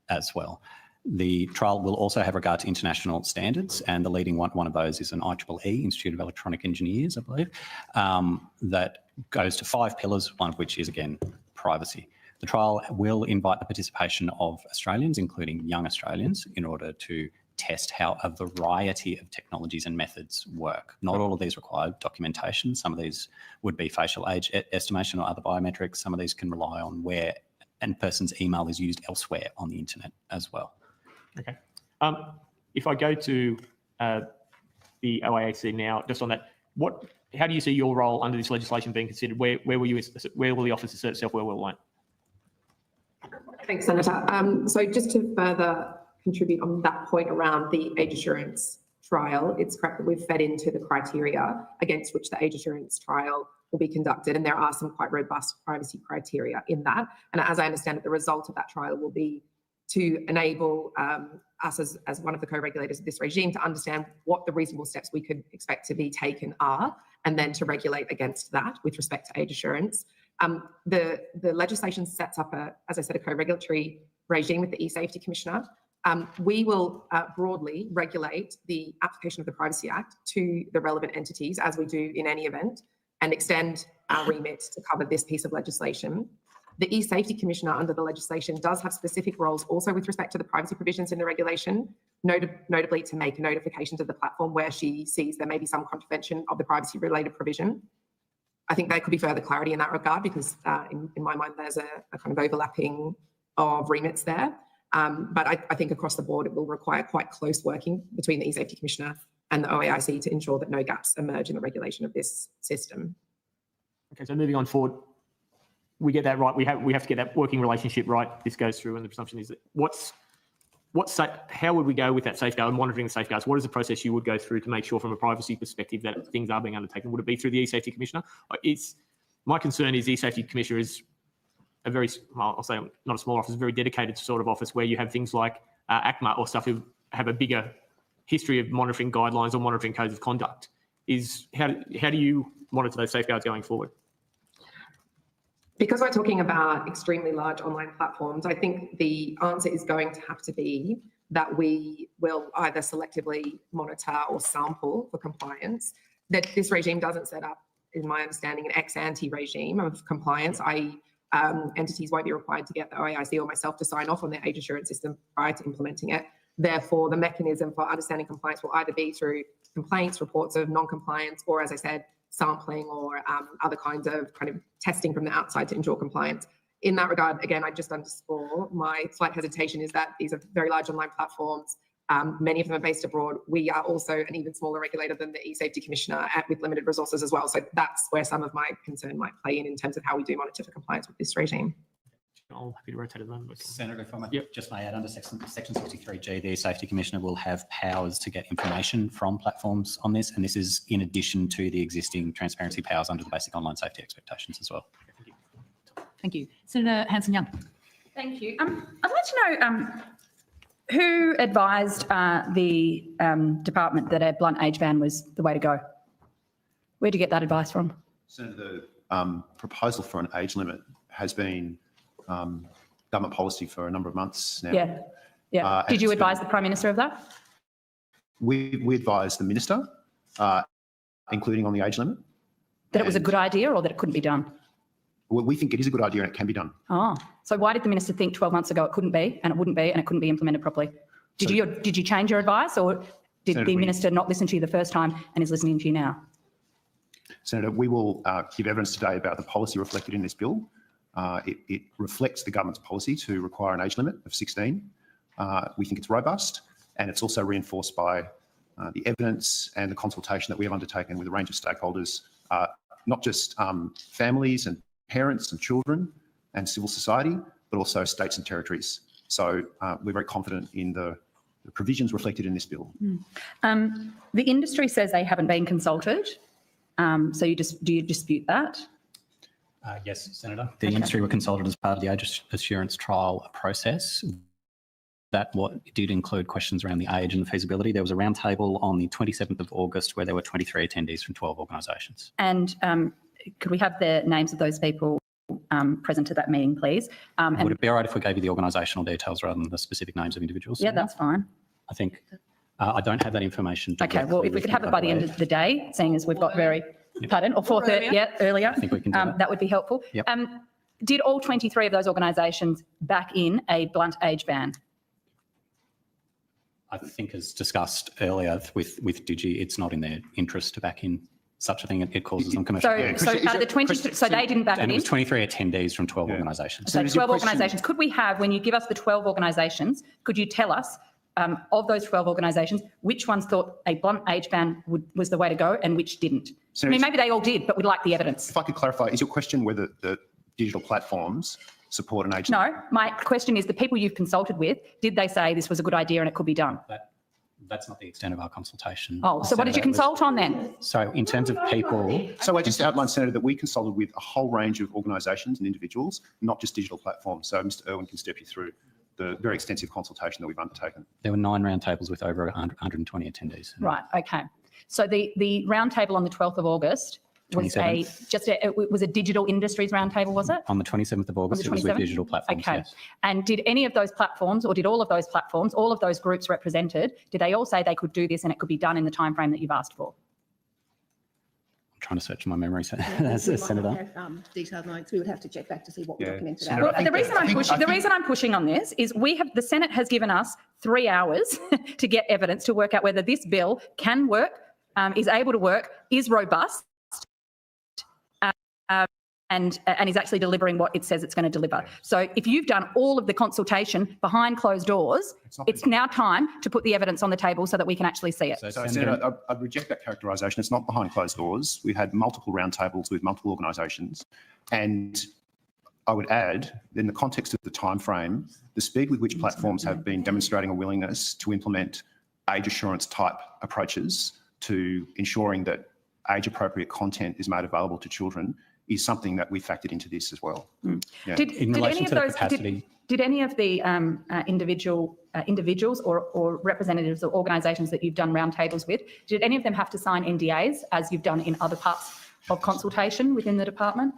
as well. The trial will also have regard to international standards, and the leading one of those is an IEEE, Institute of Electronic Engineers, I believe, that goes to 5 pillars, one of which is, again, privacy. The trial will invite the participation of Australians, including young Australians, in order to test how a variety of technologies and methods work. Not all of these require documentation. Some of these would be facial age estimation or other biometrics. Some of these can rely on where a person's email is used elsewhere on the internet as well. Okay. If I go to the OAAC now, just on that, how do you see your role under this legislation being considered? Where will the office assert itself, where will it won't? Thanks, Senator. So just to further contribute on that point around the age assurance trial, it's correct that we've fed into the criteria against which the age assurance trial will be conducted, and there are some quite robust privacy criteria in that. And as I understand it, the result of that trial will be to enable us as one of the co-regulators of this regime to understand what the reasonable steps we could expect to be taken are, and then to regulate against that with respect to age assurance. The legislation sets up, as I said, a co-regulatory regime with the eSafety Commissioner. We will broadly regulate the application of the Privacy Act to the relevant entities, as we do in any event, and extend our remit to cover this piece of legislation. The eSafety Commissioner under the legislation does have specific roles also with respect to the privacy provisions in the regulation, notably to make a notification to the platform where she sees there may be some contravention of the privacy-related provision. I think there could be further clarity in that regard because in my mind there's a kind of overlapping of remits there. But I think across the board it will require quite close working between the eSafety Commissioner and the OAIC to ensure that no gaps emerge in the regulation of this system. Okay, so moving on forward, we get that right. We have to get that working relationship right. This goes through, and the presumption is that how would we go with that safeguard and monitoring the safeguards? What is the process you would go through to make sure, from a privacy perspective, that things are being undertaken? Would it be through the eSafety Commissioner? My concern is the eSafety Commissioner is a very, well, I'll say not a small office, a very dedicated sort of office where you have things like ACMA or stuff who have a bigger history of monitoring guidelines or monitoring codes of conduct. Is how do you monitor those safeguards going forward? Because we're talking about extremely large online platforms, I think the answer is going to have to be that we will either selectively monitor or sample for compliance. That this regime doesn't set up, in my understanding, an ex-ante regime of compliance, i.e. entities won't be required to get the OAIC or myself to sign off on their age assurance system prior to implementing it. Therefore, the mechanism for understanding compliance will either be through complaints, reports of non-compliance, or, as I said, sampling or other kinds of testing from the outside to ensure compliance. In that regard, again, I just underscore my slight hesitation is that these are very large online platforms. Many of them are based abroad. We are also an even smaller regulator than the eSafety Commissioner with limited resources as well. So that's where some of my concern might play in terms of how we do monitor for compliance with this regime. I'm happy to rotate it then. Senator, if I might just may add, under section 63G, the Safety Commissioner will have powers to get information from platforms on this, and this is in addition to the existing transparency powers under the basic online safety expectations as well. Thank you. Senator Hanson-Young. Thank you. I'd like to know who advised the department that a blunt age ban was the way to go? Where did you get that advice from? Senator, the proposal for an age limit has been government policy for a number of months now. Yeah, yeah. Did you advise the Prime Minister of that? We advised the Minister, including on the age limit. That it was a good idea or that it couldn't be done? Well, we think it is a good idea and it can be done. Oh, so why did the Minister think 12 months ago it couldn't be and it wouldn't be and it couldn't be implemented properly? Did you change your advice, or did Senator, the Minister not listen to you the first time and is listening to you now? Senator, we will give evidence today about the policy reflected in this bill. It reflects the government's policy to require an age limit of 16. We think it's robust, and it's also reinforced by the evidence and the consultation that we have undertaken with a range of stakeholders, not just families and parents and children and civil society, but also states and territories. So we're very confident in the provisions reflected in this bill. The industry says they haven't been consulted. So do you dispute that? Yes, Senator. The industry were consulted as part of the age assurance trial process. That did include questions around the age and the feasibility. There was a roundtable on the 27th of August where there were 23 attendees from 12 organisations. And could we have the names of those people present at that meeting, please? Would it be all right if we gave you the organisational details rather than the specific names of individuals? Yeah, that's fine. I think I don't have that information. Okay, well, if we could have it by the end of the day, seeing as we've got pardon, or 4:30, yeah, earlier. I think we can do that. That would be helpful. Yep. Did all 23 of those organisations back in a blunt age ban? I think, as discussed earlier with Digi, it's not in their interest to back in such a thing. It causes them commercial. So out of the 23, so they didn't back it in? And it was 23 attendees from 12 organisations. So 12 organisations. Could we have, when you give us the 12 organisations, could you tell us of those 12 organisations, which ones thought a blunt age ban was the way to go and which didn't? I mean, maybe they all did, but we'd like the evidence. If I could clarify, is your question whether the digital platforms support an age No, limit? my question is the people you've consulted with, did they say this was a good idea and it could be done? That's not the extent of our consultation. Oh, so what did you consult on then? So in terms of people... So I just outlined, Senator, that we consulted with a whole range of organisations and individuals, not just digital platforms. So Mr Irwin can step you through the very extensive consultation that we've undertaken. There were 9 roundtables with over 120 attendees. Right, okay. So the roundtable on the 12th of August was was a digital industries roundtable, was it? On the 27th of August, it was with digital platforms, okay. yes. And did any of those platforms, or did all of those platforms, all of those groups represented, did they all say they could do this and it could be done in the timeframe that you've asked for? I'm trying to search my memory, Senator. Have, detailed notes. We would have to check back to see what we documented. Well, the reason I'm pushing on this is the Senate has given us 3 hours to get evidence to work out whether this bill can work, is able to work, is robust, and is actually delivering what it says it's going to deliver. So if you've done all of the consultation behind closed doors, it's now time to put the evidence on the table so that we can actually see it. So Senator, I'd reject that characterisation. It's not behind closed doors. We had multiple roundtables with multiple organisations, and I would add, in the context of the timeframe, the speed with which platforms have been demonstrating a willingness to implement age assurance type approaches to ensuring that age-appropriate content is made available to children is something that we factored into this as well. Yeah. Did In any relation of to the those capacity, did any of the individuals or representatives or organisations that you've done roundtables with, did any of them have to sign NDAs as you've done in other parts of consultation within the department?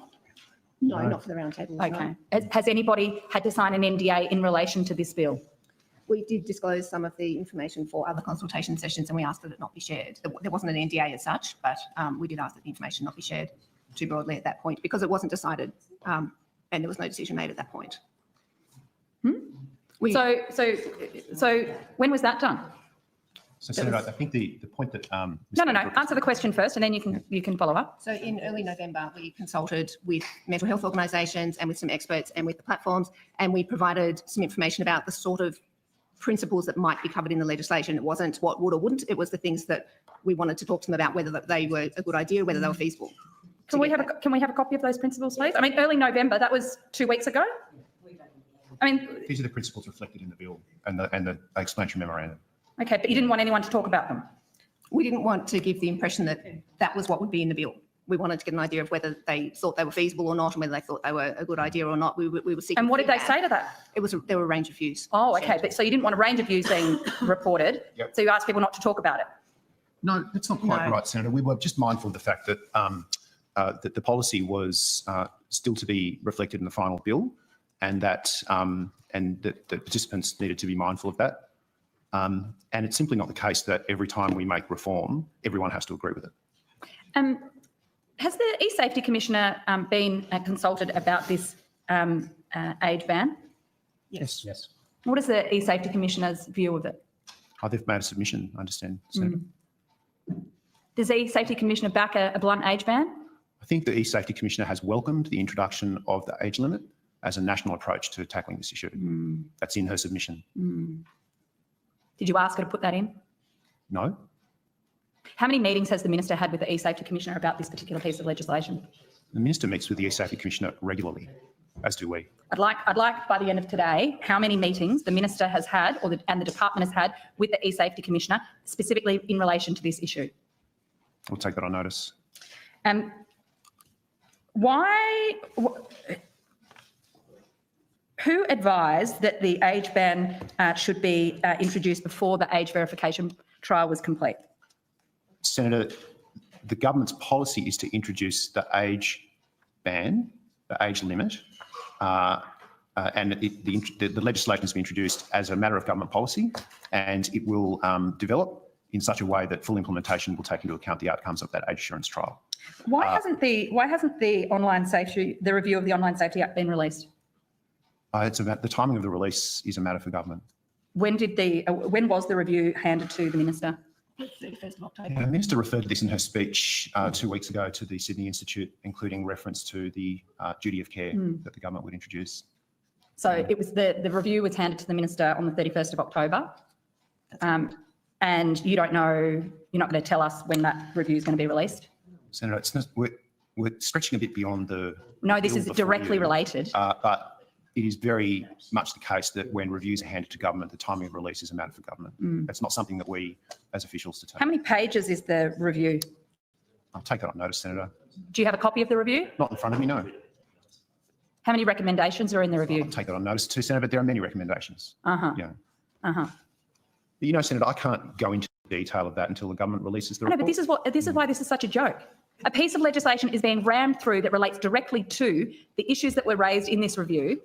No, not for the roundtable. Okay. Has anybody had to sign an NDA in relation to this bill? We did disclose some of the information for other consultation sessions and we asked that it not be shared. There wasn't an NDA as such, but we did ask that the information not be shared too broadly at that point because it wasn't decided and there was no decision made at that point. So when was that done? So, Senator, I think the point that No. Answer the question first, and then you can follow up. So in early November, we consulted with mental health organisations and with some experts and with the platforms, and we provided some information about the sort of principles that might be covered in the legislation. It wasn't what would or wouldn't, it was the things that we wanted to talk to them about, whether they were a good idea, whether they were feasible. Can we have a copy of those principles, please? I mean, early November, that was 2 weeks ago. I mean, these are the principles reflected in the bill and the explanatory memorandum. okay, but you didn't want anyone to talk about them. We didn't want to give the impression that that was what would be in the bill. We wanted to get an idea of whether they thought they were feasible or not, and whether they thought they were a good idea or not. We were seeking. And what did they feedback. say to that? There were a range of views. Oh, okay. But so you didn't want a range of views being reported. Yep. So you asked people not to talk about it. No, that's not quite No. right, Senator. We were just mindful of the fact that that the policy was still to be reflected in the final bill, and that the participants needed to be mindful of that. And it's simply not the case that every time we make reform, everyone has to agree with it. Has the E-Safety Commissioner been consulted about this age ban? Yes. What is the E-Safety Commissioner's view of it? They've made a submission, I understand, Senator. Does the E-Safety Commissioner back a blunt age ban? I think the E-Safety Commissioner has welcomed the introduction of the age limit as a national approach to tackling this issue. That's in her submission. Did you ask her to put that in? No. How many meetings has the Minister had with the E-Safety Commissioner about this particular piece of legislation? The Minister meets with the E-Safety Commissioner regularly, as do we. I'd like by the end of today, how many meetings the Minister has had and the department has had with the E-Safety Commissioner, specifically in relation to this issue. We'll take that on notice. Who advised that the age ban should be introduced before the age verification trial was complete? Senator, the government's policy is to introduce the age ban, the age limit, and the legislation has been introduced as a matter of government policy, and it will develop in such a way that full implementation will take into account the outcomes of that age assurance trial. Why hasn't the review of the Online Safety Act been released? It's about the timing of the release is a matter for government. When was the review handed to the Minister? 31st of October. The Minister referred to this in her speech 2 weeks ago to the Sydney Institute, including reference to the duty of care that the government would introduce. So it was the review was handed to the Minister on the 31st of October. And you don't know, you're not going to tell us when that review is going to be released? Senator, it's not, we're stretching a bit beyond the... No, this bill is before directly you. related. But it is very much the case that when reviews are handed to government, the timing of release is a matter for government. It's not something that we, as officials, How determine. many pages is the review? I'll take that on notice, Senator. Do you have a copy of the review? Not in front of me, no. How many recommendations are in the review? I'll take that on notice too, Senator, but there are many recommendations. Yeah. But You know, Senator, I can't go into detail of that until the government releases the I know, report. but this is why this is such a joke. A piece of legislation is being rammed through that relates directly to the issues that were raised in this review.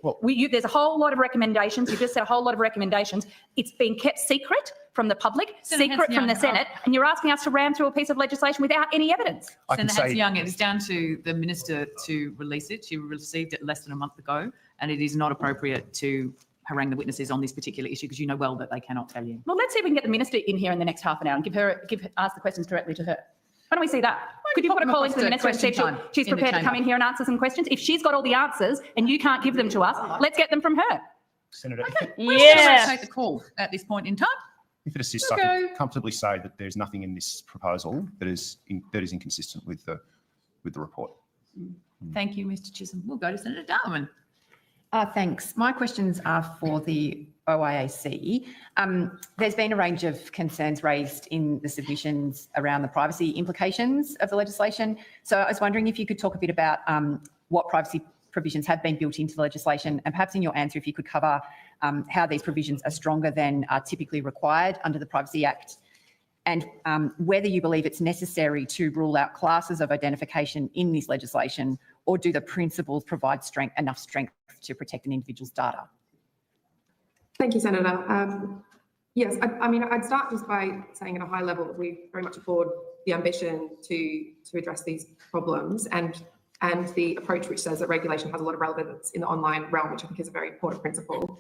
There's a whole lot of recommendations. You just said a whole lot of recommendations. It's being kept secret from the public, Senator secret from the Hanson-Young, Senate, and you're asking us to ram through a piece of legislation without any evidence. Senator Hanson-Young, it is down to the Minister to release it. She received it less than a month ago, and it is not appropriate to harangue the witnesses on this particular issue because you know well that they cannot tell you. Well, let's see if we can get the Minister in here in the next half an hour and ask the questions directly to her. Why don't we see that? Could you put a call into the Minister and see if she's prepared to come in here and answer some questions? If she's got all the answers and you can't give them to us, let's get them from her. Senator, We're still going to take the call at this point in time. if it assists, I can comfortably say that there's nothing in this proposal that is inconsistent with the report. Thank you, Mr. Chisholm. We'll go to Senator Darwin. Thanks. My questions are for the OIAC. There's been a range of concerns raised in the submissions around the privacy implications of the legislation. So I was wondering if you could talk a bit about what privacy provisions have been built into the legislation, and perhaps in your answer, if you could cover how these provisions are stronger than are typically required under the Privacy Act, and whether you believe it's necessary to rule out classes of identification in this legislation, or do the principles provide enough strength to protect an individual's data? Thank you, Senator. Yes, I mean, I'd start just by saying at a high level, we very much applaud the ambition to address these problems and the approach which says that regulation has a lot of relevance in the online realm, which I think is a very important principle.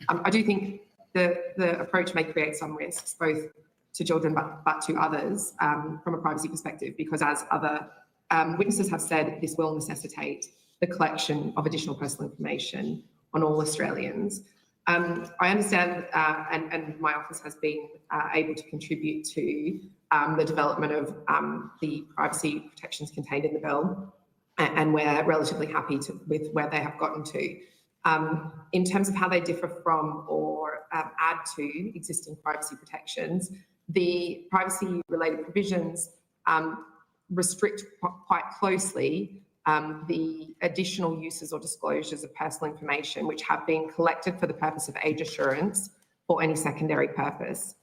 I do think the approach may create some risks, both to children but to others from a privacy perspective, because as other witnesses have said, this will necessitate the collection of additional personal information on all Australians. I understand, and my office has been able to contribute to the development of the privacy protections contained in the bill, and we're relatively happy with where they have gotten to. In terms of how they differ from or add to existing privacy protections, the privacy-related provisions restrict quite closely the additional uses or disclosures of personal information which have been collected for the purpose of age assurance or any secondary purpose.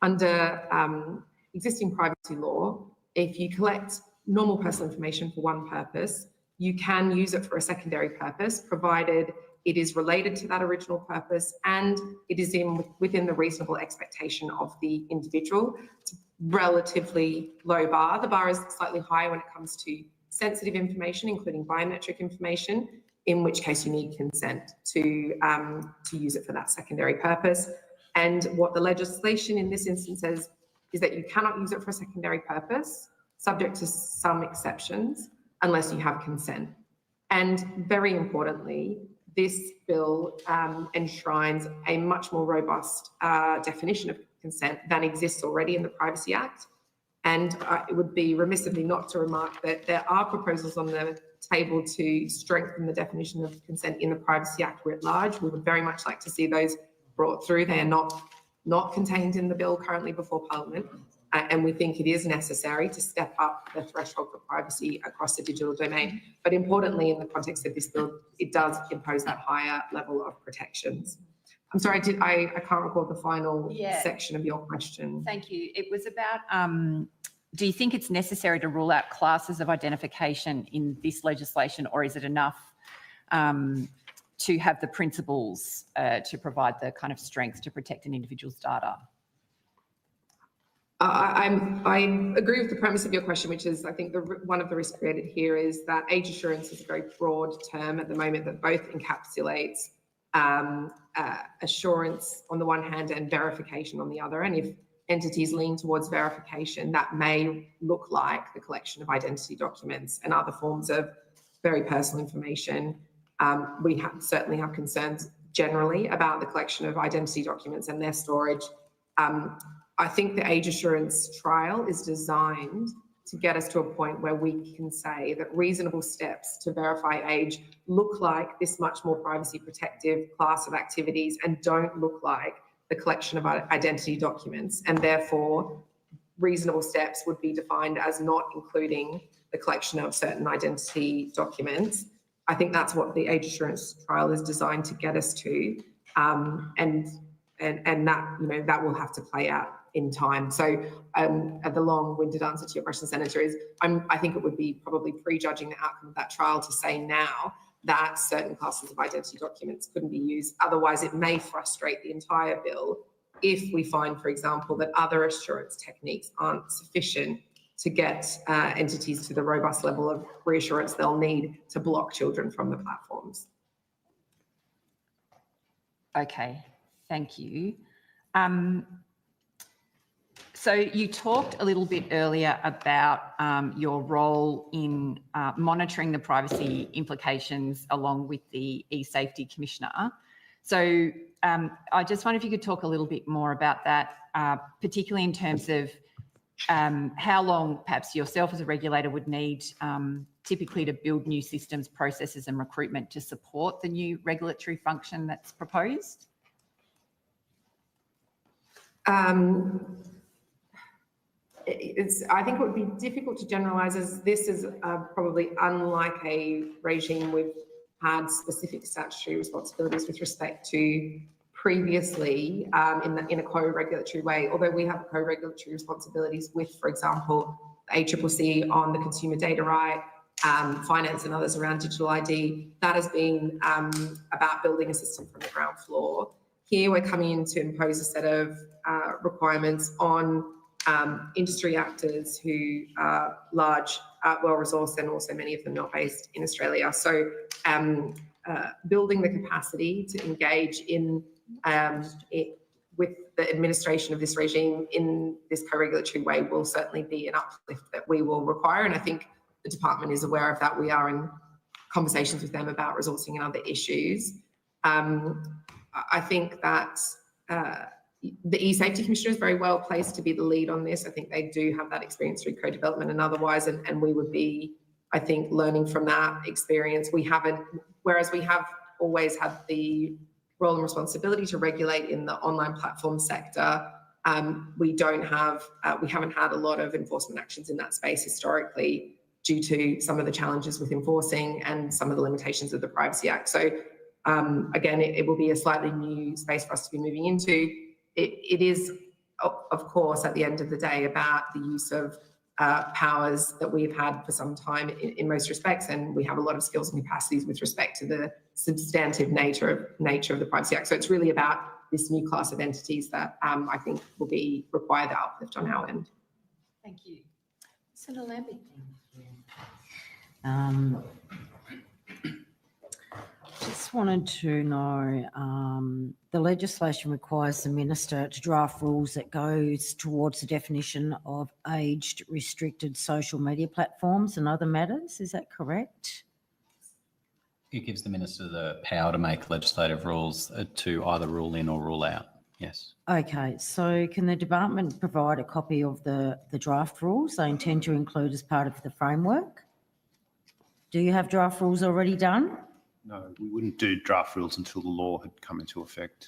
Under existing privacy law, if you collect normal personal information for one purpose, you can use it for a secondary purpose, provided it is related to that original purpose and it is within the reasonable expectation of the individual. It's a relatively low bar. The bar is slightly higher when it comes to sensitive information, including biometric information, in which case you need consent to use it for that secondary purpose. And what the legislation in this instance says is that you cannot use it for a secondary purpose, subject to some exceptions, unless you have consent. And very importantly, this bill enshrines a much more robust definition of consent than exists already in the Privacy Act. And it would be remiss of me not to remark that there are proposals on the table to strengthen the definition of consent in the Privacy Act writ large. We would very much like to see those brought through. They are not contained in the bill currently before Parliament. And we think it is necessary to step up the threshold for privacy across the digital domain. But importantly, in the context of this bill, it does impose that higher level of protections. I'm sorry, I can't recall the final section of your question. Thank you. It was about, do you think it's necessary to rule out classes of identification in this legislation, or is it enough to have the principles to provide the kind of strength to protect an individual's data? I agree with the premise of your question, which is, I think one of the risks created here is that age assurance is a very broad term at the moment that both encapsulates assurance on the one hand and verification on the other. And if entities lean towards verification, that may look like the collection of identity documents and other forms of very personal information. We certainly have concerns generally about the collection of identity documents and their storage. I think the age assurance trial is designed to get us to a point where we can say that reasonable steps to verify age look like this much more privacy protective class of activities and don't look like the collection of identity documents. And therefore, reasonable steps would be defined as not including the collection of certain identity documents. I think that's what the age assurance trial is designed to get us to. And that, that will have to play out in time. So the long-winded answer to your question, Senator, is I think it would be probably prejudging the outcome of that trial to say now that certain classes of identity documents couldn't be used. Otherwise, it may frustrate the entire bill if we find, for example, that other assurance techniques aren't sufficient to get entities to the robust level of reassurance they'll need to block children from the platforms. Okay, thank you. So you talked a little bit earlier about your role in monitoring the privacy implications along with the e-safety commissioner. So I just wonder if you could talk a little bit more about that, particularly in terms of how long perhaps yourself as a regulator would need typically to build new systems, processes and recruitment to support the new regulatory function that's proposed? I think it would be difficult to generalise, as this is probably unlike a regime we've had specific statutory responsibilities with respect to previously in a co-regulatory way, although we have co-regulatory responsibilities with, for example, ACCC on the consumer data right, finance and others around digital ID. That has been about building a system from the ground floor. Here we're coming in to impose a set of requirements on industry actors who are large, well-resourced, and also many of them not based in Australia. So building the capacity to engage in with the administration of this regime in this co-regulatory way will certainly be an uplift that we will require. And I think the department is aware of that. We are in conversations with them about resourcing and other issues. I think that the e-safety commissioner is very well placed to be the lead on this. I think they do have that experience through co-development and otherwise, and we would be, I think, learning from that experience. We haven't, whereas we have always had the role and responsibility to regulate in the online platform sector, we haven't had a lot of enforcement actions in that space historically due to some of the challenges with enforcing and some of the limitations of the Privacy Act. So again, it will be a slightly new space for us to be moving into. It is, of course, at the end of the day, about the use of powers that we've had for some time in most respects, and we have a lot of skills and capacities with respect to the substantive nature of the Privacy Act. So it's really about this new class of entities that I think will require the uplift on our end. Thank you. Senator Lambie. Just wanted to know, the legislation requires the minister to draft rules that goes towards the definition of aged restricted social media platforms and other matters. Is that correct? It gives the minister the power to make legislative rules to either rule in or rule out. Yes. Okay, so can the department provide a copy of the draft rules they intend to include as part of the framework? Do you have draft rules already done? No, we wouldn't do draft rules until the law had come into effect.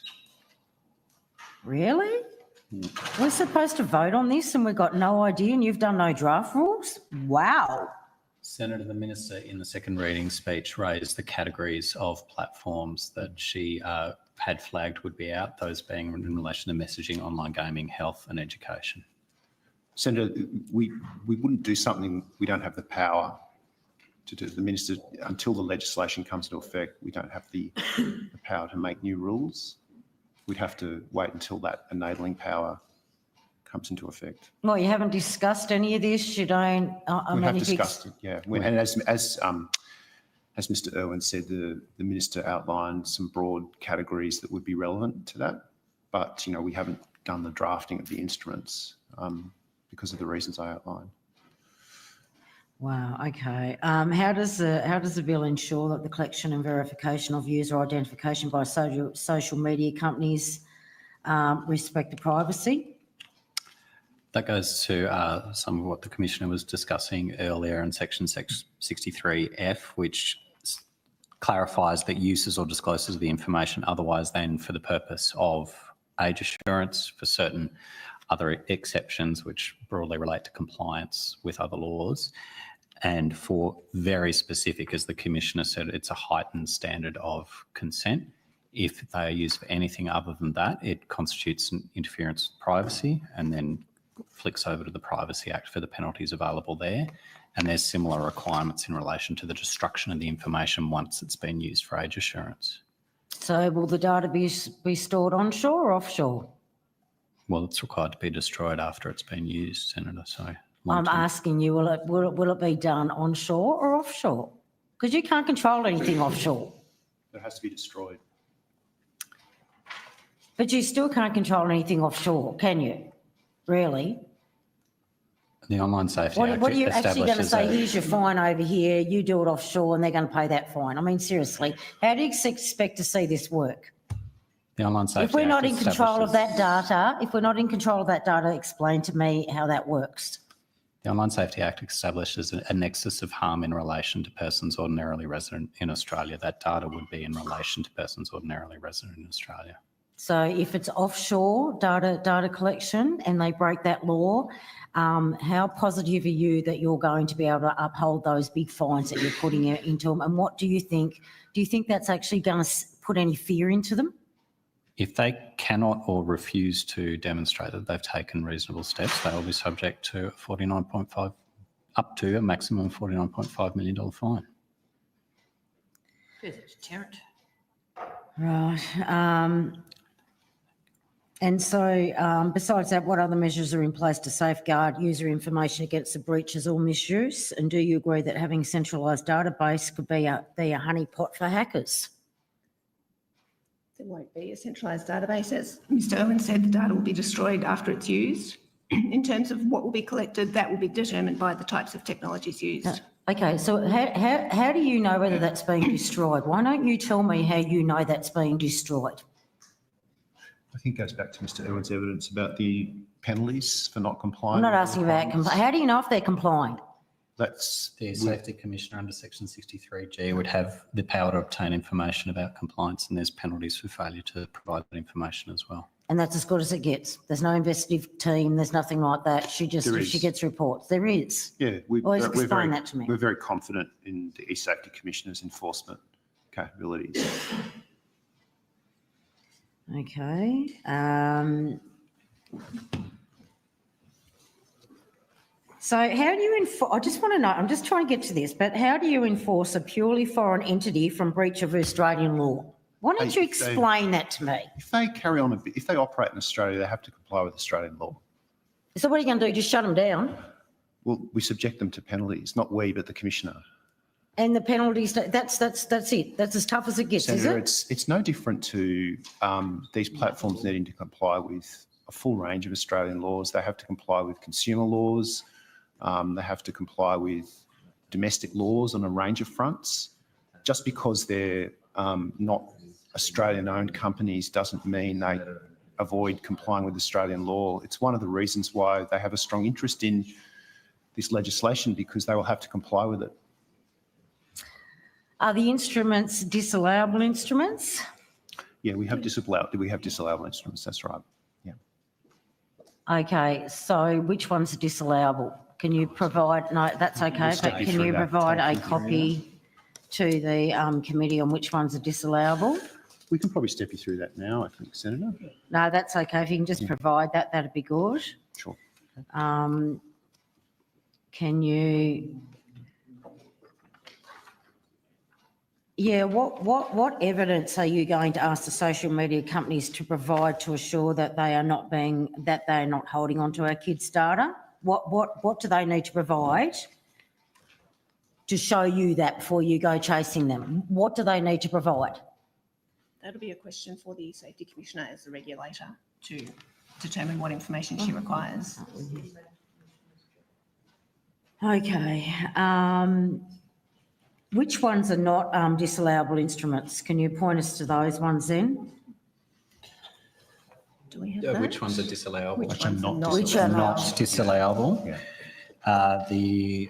Really? We're supposed to vote on this and we've got no idea and you've done no draft rules? Wow. Senator, the minister in the second reading speech raised the categories of platforms that she had flagged would be out, those being in relation to messaging, online gaming, health and education. Senator, we wouldn't do something we don't have the power to do. The minister, until the legislation comes into effect, we don't have the power to make new rules. We'd have to wait until that enabling power comes into effect. Well, you haven't discussed any of this. You don't. We have discussed it, yeah. And as Mr. Irwin said, the minister outlined some broad categories that would be relevant to that. But we haven't done the drafting of the instruments because of the reasons I outlined. Wow. Okay. How does the bill ensure that the collection and verification of user identification by social media companies respect the privacy? That goes to some of what the Commissioner was discussing earlier in Section 63F, which clarifies that uses or disclosures of the information otherwise than for the purpose of age assurance, for certain other exceptions which broadly relate to compliance with other laws, and for very specific, as the Commissioner said, it's a heightened standard of consent. If they are used for anything other than that, it constitutes an interference with privacy, and then flicks over to the Privacy Act for the penalties available there. And there's similar requirements in relation to the destruction of the information once it's been used for age assurance. So will the data be stored onshore or offshore? Well, it's required to be destroyed after it's been used, Senator. So I'm asking you, will it be done onshore or offshore? Because you can't control anything offshore. It has to be destroyed. But you still can't control anything offshore, can you? Really? The Online Safety Act What are you actually going to establishes say? Here's your fine over here. You do it offshore and they're going to pay that fine. I mean, seriously, how do you expect to see this work? The Online Safety If we're Act not in control of establishes- that data, explain to me how that works. The Online Safety Act establishes a nexus of harm in relation to persons ordinarily resident in Australia. That data would be in relation to persons ordinarily resident in Australia. So if it's offshore data collection and they break that law, how positive are you that you're going to be able to uphold those big fines that you're putting into them? And what do you think? Do you think that's actually going to put any fear into them? If they cannot or refuse to demonstrate that they've taken reasonable steps, they will be subject to up to a maximum $49.5 million fine. There's a deterrent. Right. And so besides that, what other measures are in place to safeguard user information against the breaches or misuse? And do you agree that having a centralised database could be a honeypot for hackers? There won't be a centralised database. As Mr Irwin said, the data will be destroyed after it's used. In terms of what will be collected, that will be determined by the types of technologies used. Okay, so how do you know whether that's being destroyed? Why don't you tell me how you know that's being destroyed? I think it goes back to Mr Irwin's evidence about the penalties for not complying. I'm not with the asking about requirements. how do you know if they're complying? That's The Safety Commissioner under Section 63G would have the power to obtain information about compliance, and there's penalties for failure to provide that information as well. And that's as good as it gets. There's no investigative team. There's nothing like that. She There is. gets reports. There is. Yeah, Always explain that to me. We're very confident in the E-Safety Commissioner's enforcement capabilities. Okay. So how do you enforce, I just want to know, I'm just trying to get to this, but how do you enforce a purely foreign entity from breach of Australian law? Why don't you explain that to me? If they carry on, if they operate in Australia, they have to comply with Australian law. So what are you going to do? Just shut them down? Well, we subject them to penalties, not we, but the Commissioner. And the penalties, that's it. That's as tough as it gets, Senator, is it? it's no different to these platforms needing to comply with a full range of Australian laws. They have to comply with consumer laws. They have to comply with domestic laws on a range of fronts. Just because they're not Australian-owned companies doesn't mean they avoid complying with Australian law. It's one of the reasons why they have a strong interest in this legislation, because they will have to comply with it. Are the instruments disallowable instruments? Yeah, we have disallowable instruments, that's right. Yeah. Okay, so which ones are disallowable? Can you provide, no, that's okay, step but you can through you that. provide a Thank you, copy to the committee on which ones are disallowable? We can probably step you through that now, I think, Senator. No, that's okay. If you can just provide that, that'd be good. Sure. Can you? Yeah, what evidence are you going to ask the social media companies to provide to assure that they are not holding onto our kids' data? What do they need to provide to show you that before you go chasing them? What do they need to provide? That'll be a question for the Safety Commissioner as the regulator to determine what information she requires. Okay. Which ones are not disallowable instruments? Can you point us to those ones then? Do we have Which ones are disallowable? Which ones are not? Which are not? disallowable. The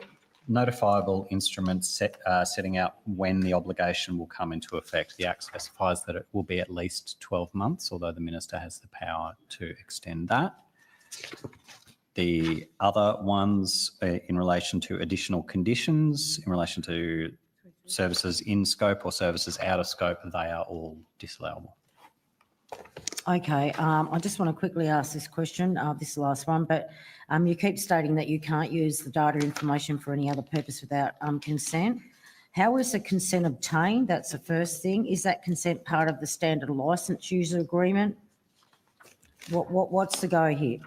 notifiable instruments setting out when the obligation will come into effect. The Act specifies that it will be at least 12 months, although the Minister has the power to extend that. The other ones in relation to additional conditions, in relation to services in scope or services out of scope, they are all disallowable. Okay, I just want to quickly ask this question, this is the last one, but you keep stating that you can't use the data information for any other purpose without consent. How is the consent obtained? That's the first thing. Is that consent part of the standard licence user agreement? What's the go here?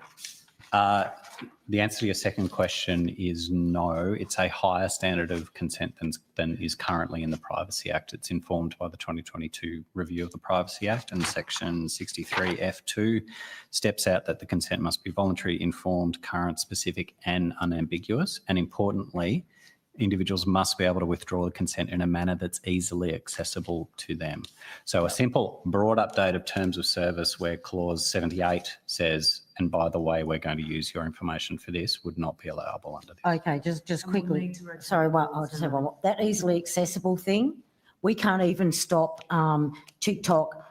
The answer to your second question is no. It's a higher standard of consent than is currently in the Privacy Act. It's informed by the 2022 review of the Privacy Act, and Section 63F2 steps out that the consent must be voluntary, informed, current, specific and unambiguous. And importantly, individuals must be able to withdraw the consent in a manner that's easily accessible to them. So a simple broad update of terms of service where clause 78 says, and by the way, we're going to use your information for this, would not be allowable under this. Okay, just quickly, sorry, well, I'll just have one more. That easily accessible thing, we can't even stop TikTok,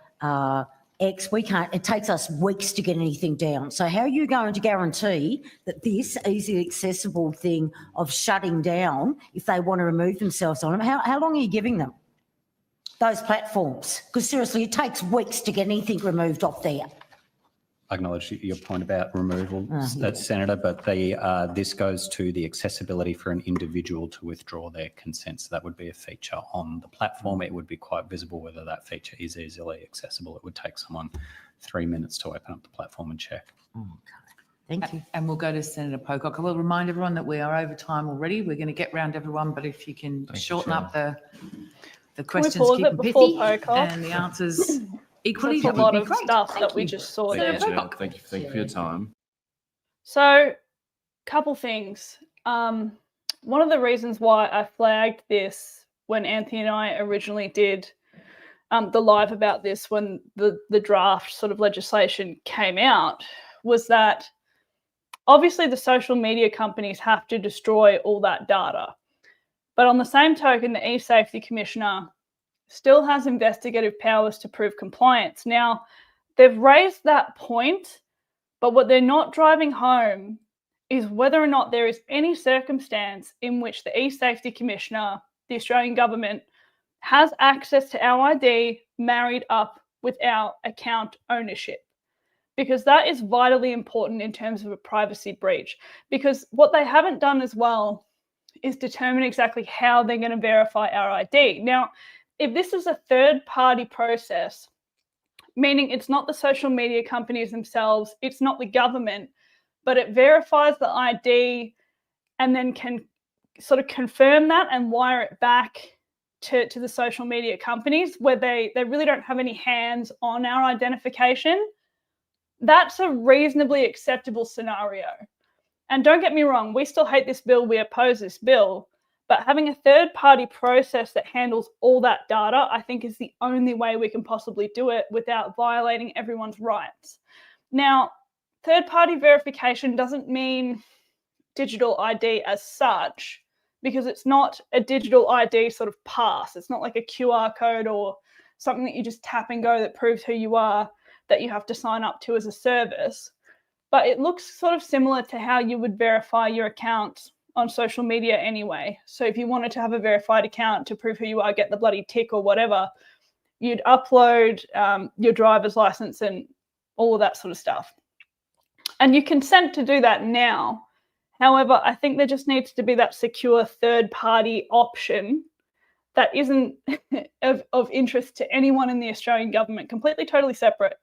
X, we can't, it takes us weeks to get anything down. So how are you going to guarantee that this easily accessible thing of shutting down, if they want to remove themselves on them, how long are you giving them? Those platforms? Because seriously, it takes weeks to get anything removed off there. I acknowledge your point about removal, Yeah. Senator, but this goes to the accessibility for an individual to withdraw their consent. So that would be a feature on the platform. It would be quite visible whether that feature is easily accessible. It would take someone 3 minutes to open up the platform and check. Thank you. And we'll go to Senator Pocock. I will remind everyone that we are over time already. We're going to get round everyone, but if you can shorten up the questions, pause keep it them before pithy, Pocock? and the answers equally. That's a that would lot be of great. stuff Thank that we you. just saw Senator there. Pocock. Thank you for your time. So, couple things. One of the reasons why I flagged this when Anthony and I originally did the live about this when the draft sort of legislation came out was that obviously the social media companies have to destroy all that data. But on the same token, the eSafety Commissioner still has investigative powers to prove compliance. Now, they've raised that point, but what they're not driving home is whether or not there is any circumstance in which the eSafety Commissioner, the Australian government, has access to our ID married up with our account ownership. Because that is vitally important in terms of a privacy breach. Because what they haven't done as well is determine exactly how they're going to verify our ID. Now, if this is a third-party process, meaning it's not the social media companies themselves, it's not the government, but it verifies the ID and then can sort of confirm that and wire it back to the social media companies where they really don't have any hands on our identification, that's a reasonably acceptable scenario. And don't get me wrong, we still hate this bill, we oppose this bill, but having a third-party process that handles all that data, I think is the only way we can possibly do it without violating everyone's rights. Now, third-party verification doesn't mean digital ID as such, because it's not a digital ID sort of pass. It's not like a QR code or something that you just tap and go that proves who you are that you have to sign up to as a service. But it looks sort of similar to how you would verify your account on social media anyway. So if you wanted to have a verified account to prove who you are, get the bloody tick or whatever, you'd upload your driver's license and all of that sort of stuff. And you consent to do that now. However, I think there just needs to be that secure third-party option that isn't of interest to anyone in the Australian government, completely, totally separate,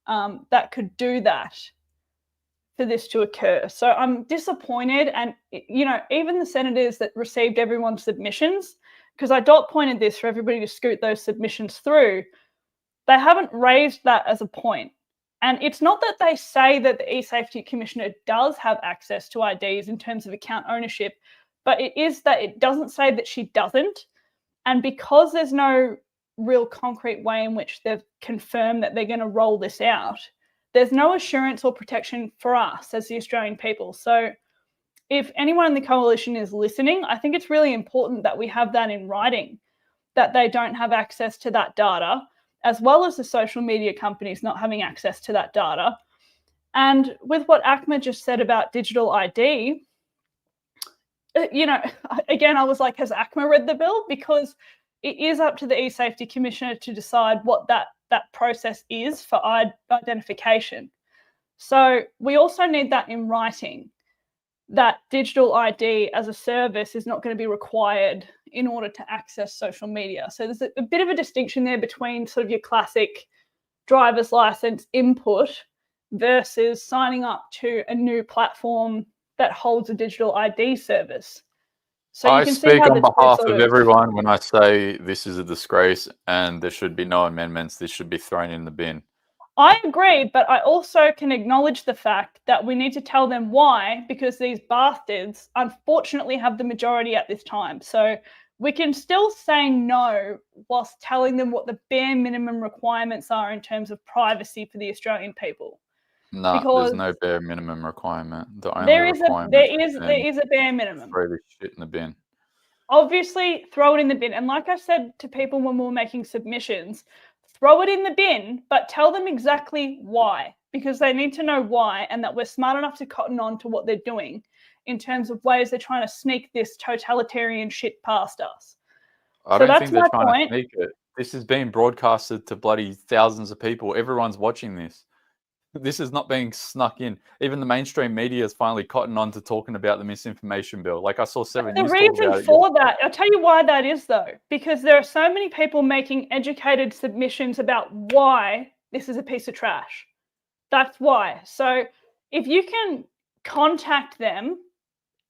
that could do that for this to occur. So I'm disappointed. And, you know, even the senators that received everyone's submissions, because I dot pointed this for everybody to scoot those submissions through, they haven't raised that as a point. And it's not that they say that the eSafety Commissioner does have access to IDs in terms of account ownership, but it is that it doesn't say that she doesn't. And because there's no real concrete way in which they've confirmed that they're going to roll this out, there's no assurance or protection for us as the Australian people. So if anyone in the coalition is listening, I think it's really important that we have that in writing, that they don't have access to that data, as well as the social media companies not having access to that data. And with what ACMA just said about digital ID, you know, again, I was like, has ACMA read the bill? Because it is up to the eSafety Commissioner to decide what that process is for identification. So we also need that in writing, that digital ID as a service is not going to be required in order to access social media. So there's a bit of a distinction there between sort of your classic driver's license input versus signing up to a new platform that holds a digital ID service. So I you can see speak how on the two behalf sort of everyone when I say this is a disgrace and there should be no amendments. This should be thrown in the bin. I agree, but I also can acknowledge the fact that we need to tell them why, because these bastards unfortunately have the majority at this time. So we can still say no whilst telling them what the bare minimum requirements are in terms of privacy for the Australian people. No, Because there's no bare minimum requirement. The only there is requirement a bare minimum. throw the shit in the bin. Obviously, throw it in the bin. And like I said to people when we were making submissions, throw it in the bin, but tell them exactly why, because they need to know why, and that we're smart enough to cotton on to what they're doing in terms of ways they're trying to sneak this totalitarian shit past us. I So don't think they're my trying point. to sneak it. This is being broadcasted to bloody thousands of people. Everyone's watching this. This is not being snuck in. Even the mainstream media is finally cotton on to talking about the misinformation bill. Like I saw 7 The News talk about reason it for that, I'll tell you why that is though, because there are so many people making educated submissions about why this is a piece of trash. That's why. So if you can contact them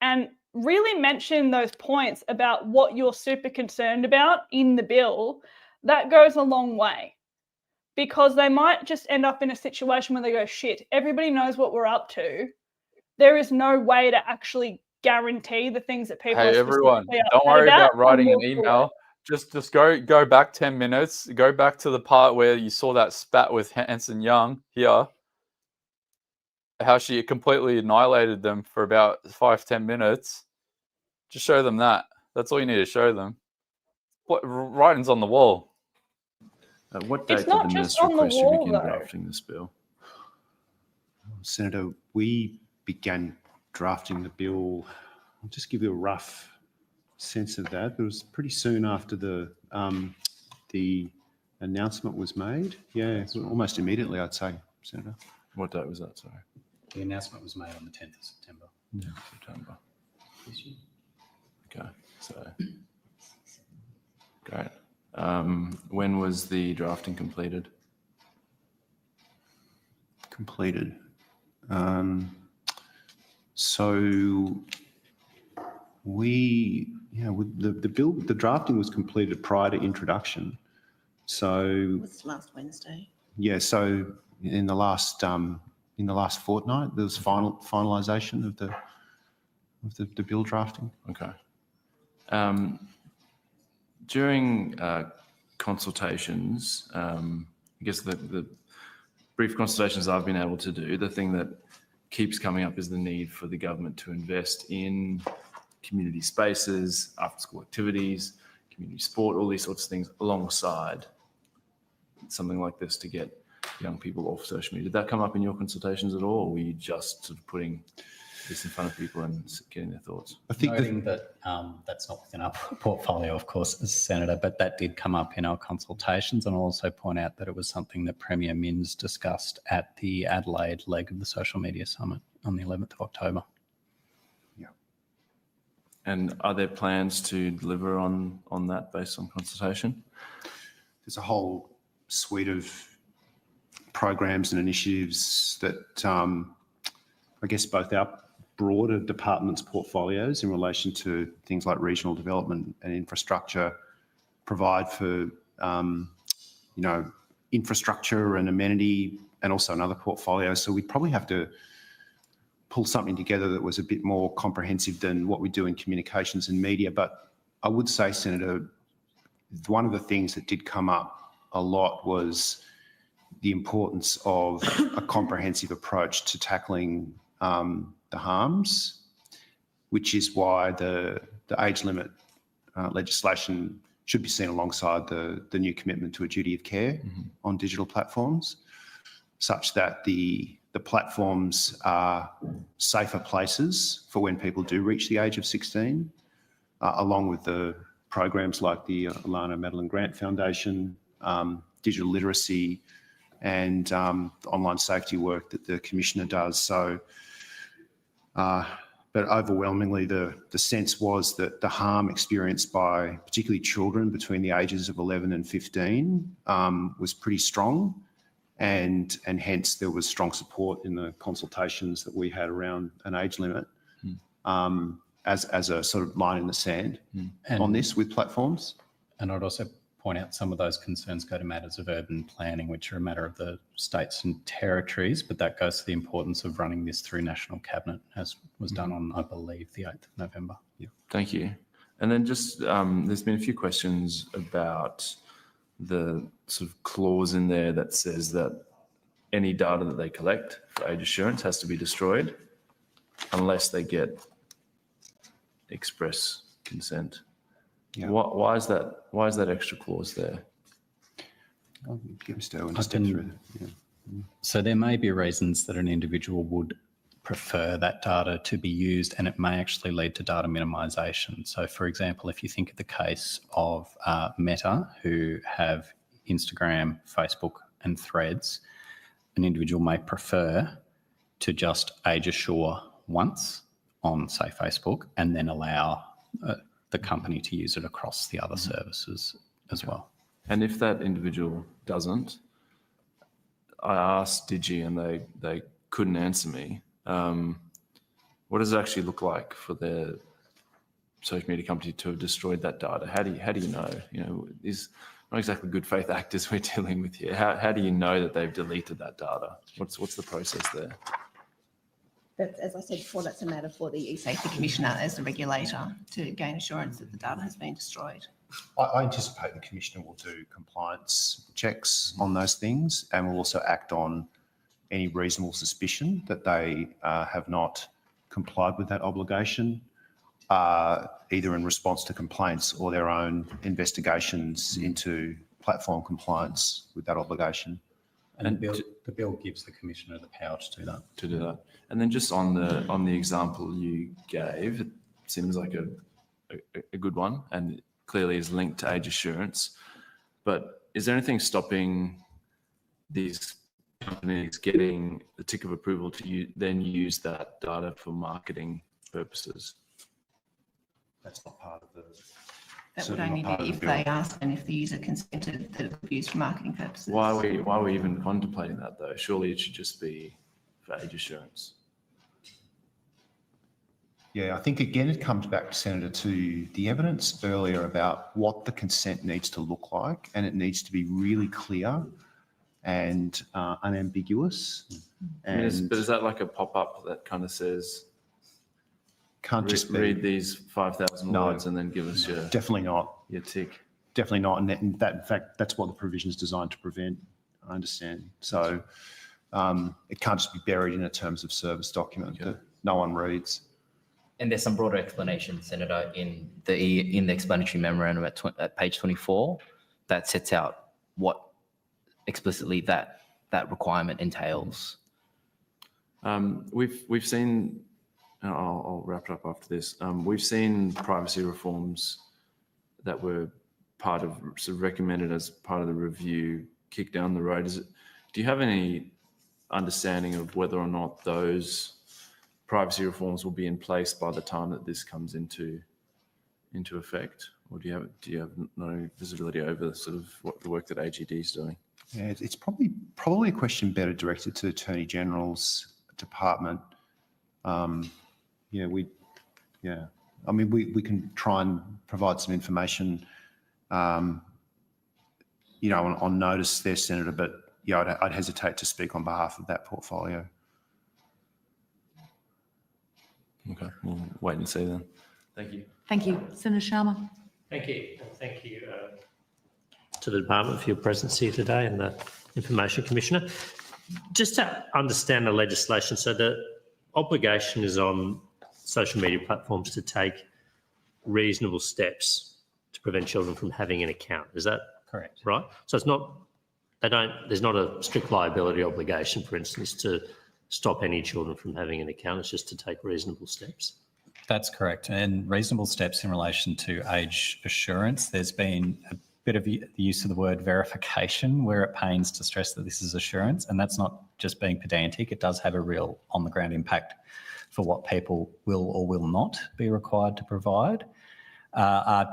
and really mention those points about what you're super concerned about in the bill, that goes a long way. Because they might just end up in a situation where they go, shit, everybody knows what we're up to. There is no way to actually guarantee the things that people are Hey everyone, specifically don't upset worry about and writing an move forward. email. Just go back 10 minutes. Go back to the part where you saw that spat with Hanson Young here. How she completely annihilated them for about 5-10 minutes. Just show them that. That's all you need to show them. What writing's on the wall. What It's date did not the just minister on the request you wall, begin though. drafting this bill? Senator, we began drafting the bill. I'll just give you a rough sense of that. It was pretty soon after the announcement was made. Yeah, almost immediately, I'd say, Senator. What date was that? Sorry. The announcement was made on the 10th of September. Yeah, September. This year. Okay, so great. When was the drafting completed? Completed. So the drafting was completed prior to introduction. So It was last Wednesday. yeah, so in the last fortnight, there was finalisation of the bill drafting. Okay. During consultations, I guess the brief consultations I've been able to do, the thing that keeps coming up is the need for the government to invest in community spaces, after-school activities, community sport, all these sorts of things alongside something like this to get young people off social media. Did that come up in your consultations at all, or were you just sort of putting this in front of people and getting their thoughts? I think noting that that's not within our portfolio, of course, as Senator, but that did come up in our consultations, and I'll also point out that it was something that Premier Minns discussed at the Adelaide leg of the Social Media Summit on the 11th of October. Yeah. And are there plans to deliver on that based on consultation? There's a whole suite of programs and initiatives that I guess both our broader departments' portfolios in relation to things like regional development and infrastructure provide for, infrastructure and amenity, and also another portfolio. So we'd probably have to pull something together that was a bit more comprehensive than what we do in communications and media. But I would say, Senator, one of the things that did come up a lot was the importance of a comprehensive approach to tackling the harms, which is why the age limit legislation should be seen alongside the new commitment to a duty of care on digital platforms, such that the platforms are safer places for when people do reach the age of 16, along with the programs like the Alana Madeline Grant Foundation, digital literacy, and online safety work that the Commissioner does. So, but overwhelmingly, the sense was that the harm experienced by particularly children between the ages of 11 and 15 was pretty strong, and hence there was strong support in the consultations that we had around an age limit as a sort of line in the sand on this with platforms. And I'd also point out some of those concerns go to matters of urban planning, which are a matter of the states and territories, but that goes to the importance of running this through National Cabinet, as was done on, I believe, the 8th of November. Yeah. Thank you. And then just, there's been a few questions about the sort of clause in there that says that any data that they collect for age assurance has to be destroyed unless they get express consent. Yeah. Why is that extra clause there? I'll give Mr. Owen to step through. So there may be reasons that an individual would prefer that data to be used, and it may actually lead to data minimisation. So, for example, if you think of the case of Meta, who have Instagram, Facebook and Threads, an individual may prefer to just age assure once on, say, Facebook, and then allow the company to use it across the other services as well. And if that individual doesn't, I asked Digi and they couldn't answer me. What does it actually look like for the social media company to have destroyed that data? How do you know? You know, these not exactly good faith actors we're dealing with here. How do you know that they've deleted that data? What's the process there? That's, as I said before, that's a matter for the eSafety Commissioner as the regulator to gain assurance that the data has been destroyed. I anticipate the Commissioner will do compliance checks on those things and will also act on any reasonable suspicion that they have not complied with that obligation, either in response to complaints or their own investigations into platform compliance with that obligation. And the bill gives the Commissioner the power to do that. And then just on the example you gave, it seems like a good one and clearly is linked to age assurance. But is there anything stopping these companies getting the tick of approval to then use that data for marketing purposes? That's not part of the... That would only be if they asked and if the user consented that it would be used for marketing purposes. Why are we even contemplating that though? Surely it should just be for age assurance. Yeah, I think again it comes back, Senator, to the evidence earlier about what the consent needs to look like, and it needs to be really clear and unambiguous. But is that like a pop-up that kind of says, can't just read these 5,000 words and then give us your definitely not your tick? Definitely not, and that in fact that's what the provision is designed to prevent. I understand. So it can't just be buried in a terms of service document that no one reads. And there's some broader explanation, Senator, in the explanatory memorandum at page 24 that sets out what explicitly that requirement entails. We've seen, and I'll wrap it up after this. We've seen privacy reforms that were sort of recommended as part of the review kick down the road. Do you have any understanding of whether or not those privacy reforms will be in place by the time that this comes into effect, or do you have no visibility over sort of what the work that AGD is doing? Yeah, it's probably a question better directed to the Attorney General's department. I mean, we can try and provide some information, on notice there, Senator, but yeah, I'd hesitate to speak on behalf of that portfolio. Okay, we'll wait and see then. Thank you. Thank you. Senator Sharma. Thank you. And thank you to the department for your presence here today and the Information Commissioner. Just to understand the legislation, so the obligation is on social media platforms to take reasonable steps to prevent children from having an account. Is that correct? Right. So it's not, there's not a strict liability obligation, for instance, to stop any children from having an account. It's just to take reasonable steps. That's correct. And reasonable steps in relation to age assurance, there's been a bit of the use of the word verification where it pains to stress that this is assurance. And that's not just being pedantic. It does have a real on the ground impact for what people will or will not be required to provide. Our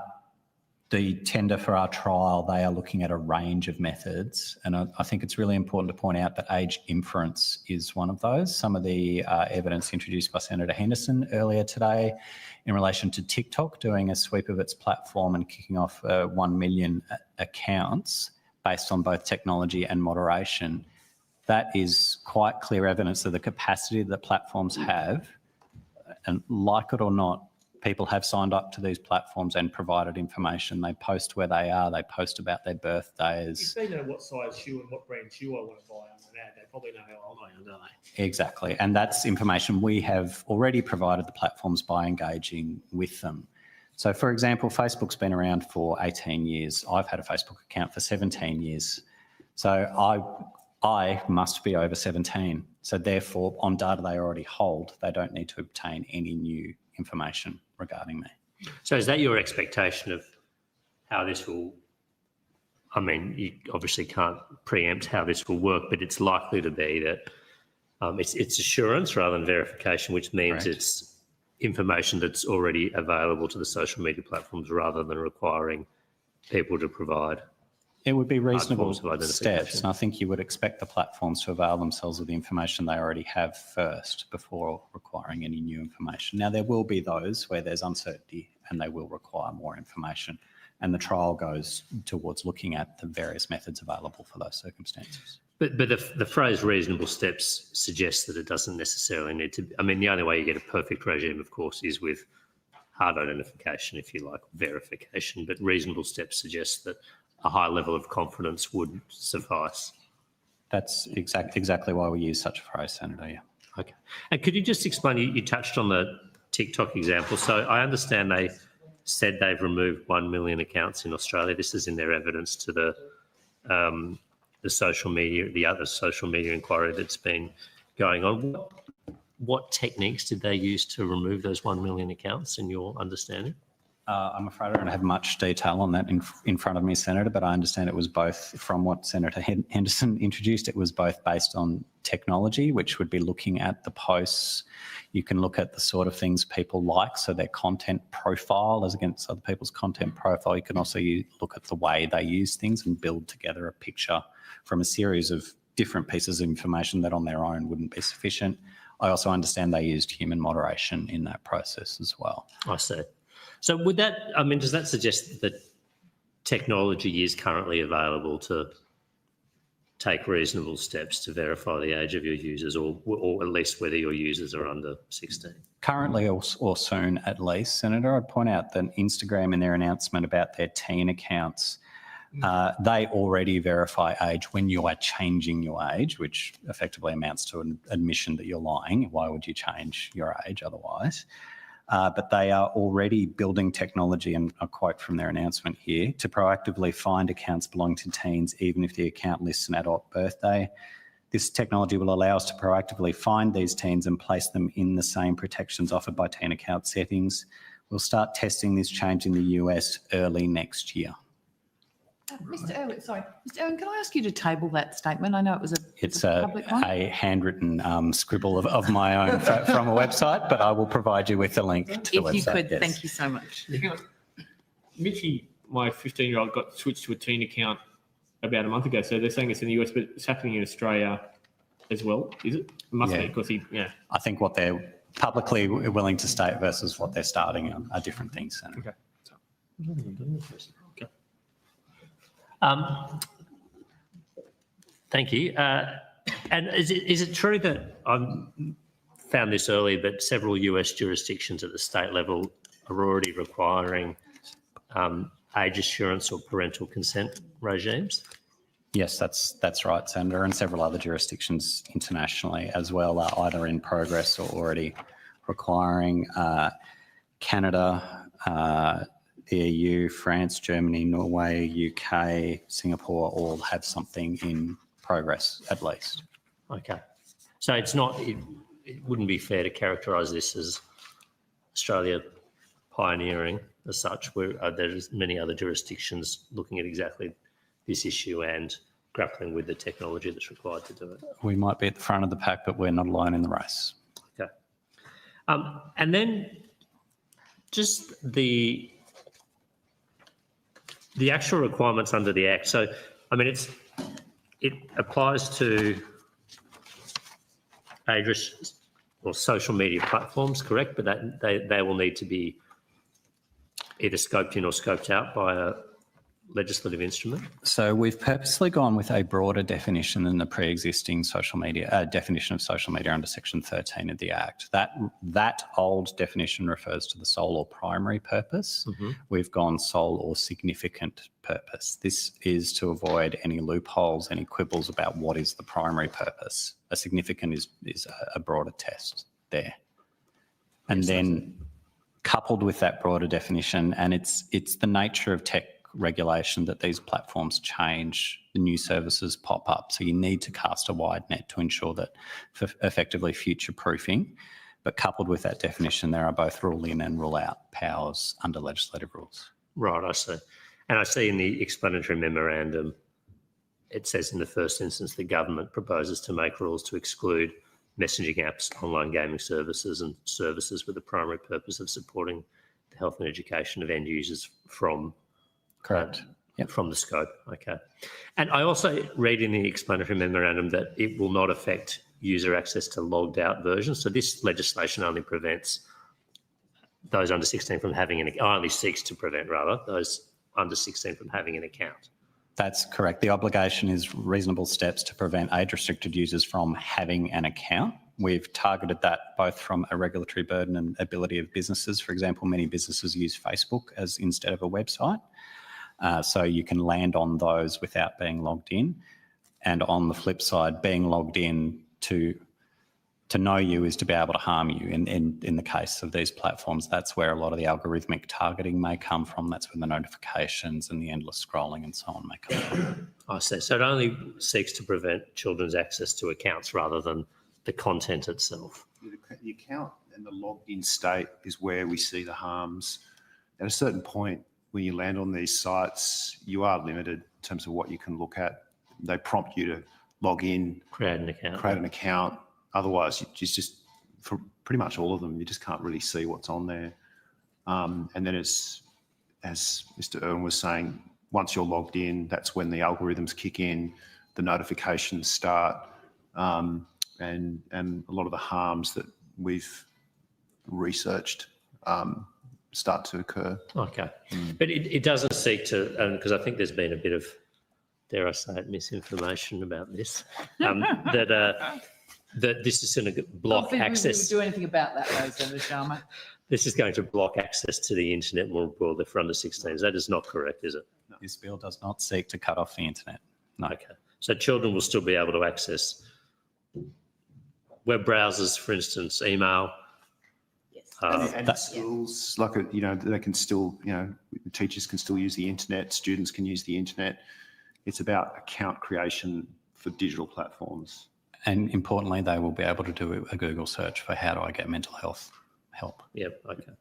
the tender for our trial, they are looking at a range of methods. And I think it's really important to point out that age inference is one of those. Some of the evidence introduced by Senator Henderson earlier today in relation to TikTok doing a sweep of its platform and kicking off 1 million accounts based on both technology and moderation. That is quite clear evidence of the capacity that platforms have. And like it or not, people have signed up to these platforms and provided information. They post where they are. They post about their birthdays. If they know what size shoe and what brand shoe I want to buy on an ad, they probably know how old I am, don't they? Exactly. And that's information we have already provided the platforms by engaging with them. So, for example, Facebook's been around for 18 years. I've had a Facebook account for 17 years. So I must be over 17. So therefore, on data they already hold, they don't need to obtain any new information regarding me. So is that your expectation of how this will, I mean, you obviously can't preempt how this will work, but it's likely to be that it's assurance rather than verification, which means Correct. It's information that's already available to the social media platforms rather than requiring people to provide. It would be reasonable forms of identification. steps, and I think you would expect the platforms to avail themselves of the information they already have first before requiring any new information. Now, there will be those where there's uncertainty and they will require more information, and the trial goes towards looking at the various methods available for those circumstances. But the phrase reasonable steps suggests that it doesn't necessarily need to, I mean, the only way you get a perfect regime, of course, is with hard identification, if you like, verification, but reasonable steps suggest that a high level of confidence would suffice. That's exactly why we use such a phrase, Senator. Yeah. Okay. And could you just explain, you touched on the TikTok example. So I understand they said they've removed 1 million accounts in Australia. This is in their evidence to the social media, the other social media inquiry that's been going on. What techniques did they use to remove those 1 million accounts in your understanding? I'm afraid I don't have much detail on that in front of me, Senator, but I understand it was both, from what Senator Henderson introduced, it was both based on technology, which would be looking at the posts. You can look at the sort of things people like, so their content profile as against other people's content profile. You can also look at the way they use things and build together a picture from a series of different pieces of information that on their own wouldn't be sufficient. I also understand they used human moderation in that process as well. I see. So would that, I mean, does that suggest that technology is currently available to take reasonable steps to verify the age of your users, or at least whether your users are under 16? Currently or soon at least, Senator. I'd point out that Instagram in their announcement about their teen accounts, they already verify age when you are changing your age, which effectively amounts to an admission that you're lying. Why would you change your age otherwise? But they are already building technology, and a quote from their announcement here, to proactively find accounts belonging to teens, even if the account lists an adult birthday. This technology will allow us to proactively find these teens and place them in the same protections offered by teen account settings. We'll start testing this change in the US early next year. Mr. Irwin, sorry. Mr. Irwin, can I ask you to table that statement? I know it was It's a a public one. handwritten scribble of my own from a website, but I will provide you with a link to the website. If you could, yes. thank you so much. Mitchie, my 15-year-old, got switched to a teen account about a month ago. So they're saying it's in the US, but it's happening in Australia as well, is it? It must be, because I think what they're publicly willing to state versus what they're starting are different things. Senator. Okay. Thank you. And is it true that I found this early, but several US jurisdictions at the state level are already requiring age assurance or parental consent regimes? Yes, that's right, Senator, and several other jurisdictions internationally as well are either in progress or already requiring. Canada, the EU, France, Germany, Norway, UK, Singapore all have something in progress at least. Okay. So it's not, it wouldn't be fair to characterise this as Australia pioneering as such, where there's many other jurisdictions looking at exactly this issue and grappling with the technology that's required to do it. We might be at the front of the pack, but we're not alone in the race. Okay. And then just the the actual requirements under the Act. So, I mean, it applies to or social media platforms, correct? But that they will need to be either scoped in or scoped out by a legislative instrument. So we've purposely gone with a broader definition than the pre-existing social media definition of social media under Section 13 of the Act. That old definition refers to the sole or primary purpose. We've gone sole or significant purpose. This is to avoid any loopholes, any quibbles about what is the primary purpose. A significant is a broader test there. And then coupled with that broader definition, and it's the nature of tech regulation that these platforms change, the new services pop up. So you need to cast a wide net to ensure that for effectively future proofing. But coupled with that definition, there are both rule in and rule out powers under legislative rules. Right, I see. And I see in the explanatory memorandum, it says in the first instance, the government proposes to make rules to exclude messaging apps, online gaming services and services with the primary purpose of supporting the health and education of end users from Correct. From the scope. Okay. And I also read in the explanatory memorandum that it will not affect user access to logged out versions. So this legislation only prevents those under 16 from having only seeks to prevent rather those under 16 from having an account. That's correct. The obligation is reasonable steps to prevent age-restricted users from having an account. We've targeted that both from a regulatory burden and ability of businesses. For example, many businesses use Facebook as instead of a website. So you can land on those without being logged in. And on the flip side, being logged in to know you is to be able to harm you. In the case of these platforms, that's where a lot of the algorithmic targeting may come from. That's where the notifications and the endless scrolling and so on may come from. I see. So it only seeks to prevent children's access to accounts rather than the content itself. The account and the logged in state is where we see the harms. At a certain point, when you land on these sites, you are limited in terms of what you can look at. They prompt you to log in, create an account. Otherwise, you just for pretty much all of them, you just can't really see what's on there. And then as Mr. Irwin was saying, once you're logged in, that's when the algorithms kick in, the notifications start, and a lot of the harms that we've researched start to occur. Okay. But it doesn't seek to, because I think there's been a bit of, dare I say it, misinformation about this, that this is going to block access. We would do anything about that, though, Senator Sharma. This is going to block access to the internet more broadly for under 16s. That is not correct, is it? No. This bill does not seek to cut off the internet. No. Okay. So children will still be able to access web browsers, for instance, email. And schools, they can still, teachers can still use the internet, students can use the internet. It's about account creation for digital platforms. And importantly, they will be able to do a Google search for how do I get mental health help. Yep, okay.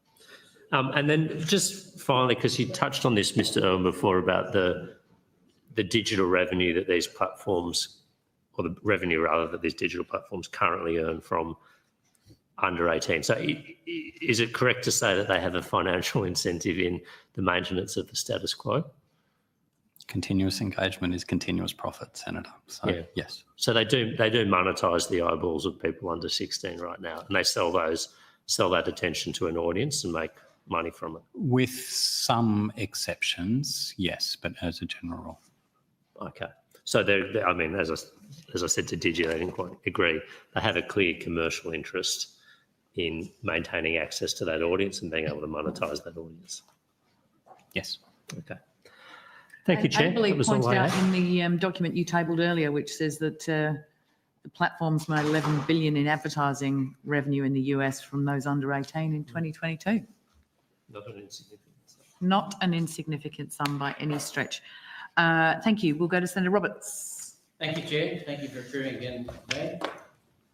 And then just finally, because you touched on this, Mr. Irwin, before about the digital revenue that these platforms, or the revenue rather, that these digital platforms currently earn from under 18. So is it correct to say that they have a financial incentive in the maintenance of the status quo? Continuous engagement is continuous profit, Senator. So, yes. So they do monetize the eyeballs of people under 16 right now, and they sell that attention to an audience and make money from it. With some exceptions, yes, but as a general rule. Okay. So I mean, as I said to Digi, they didn't quite agree. They have a clear commercial interest in maintaining access to that audience and being able to monetize that audience. Yes. Okay. Thank you, Chair. Ably That was all pointed I out had. in the document you tabled earlier, which says that the platforms made $11 billion in advertising revenue in the US from those under 18 in 2022. Not an insignificant sum. Not an insignificant sum by any stretch. Thank you. We'll go to Senator Roberts. Thank you, Chair. Thank you for appearing again today.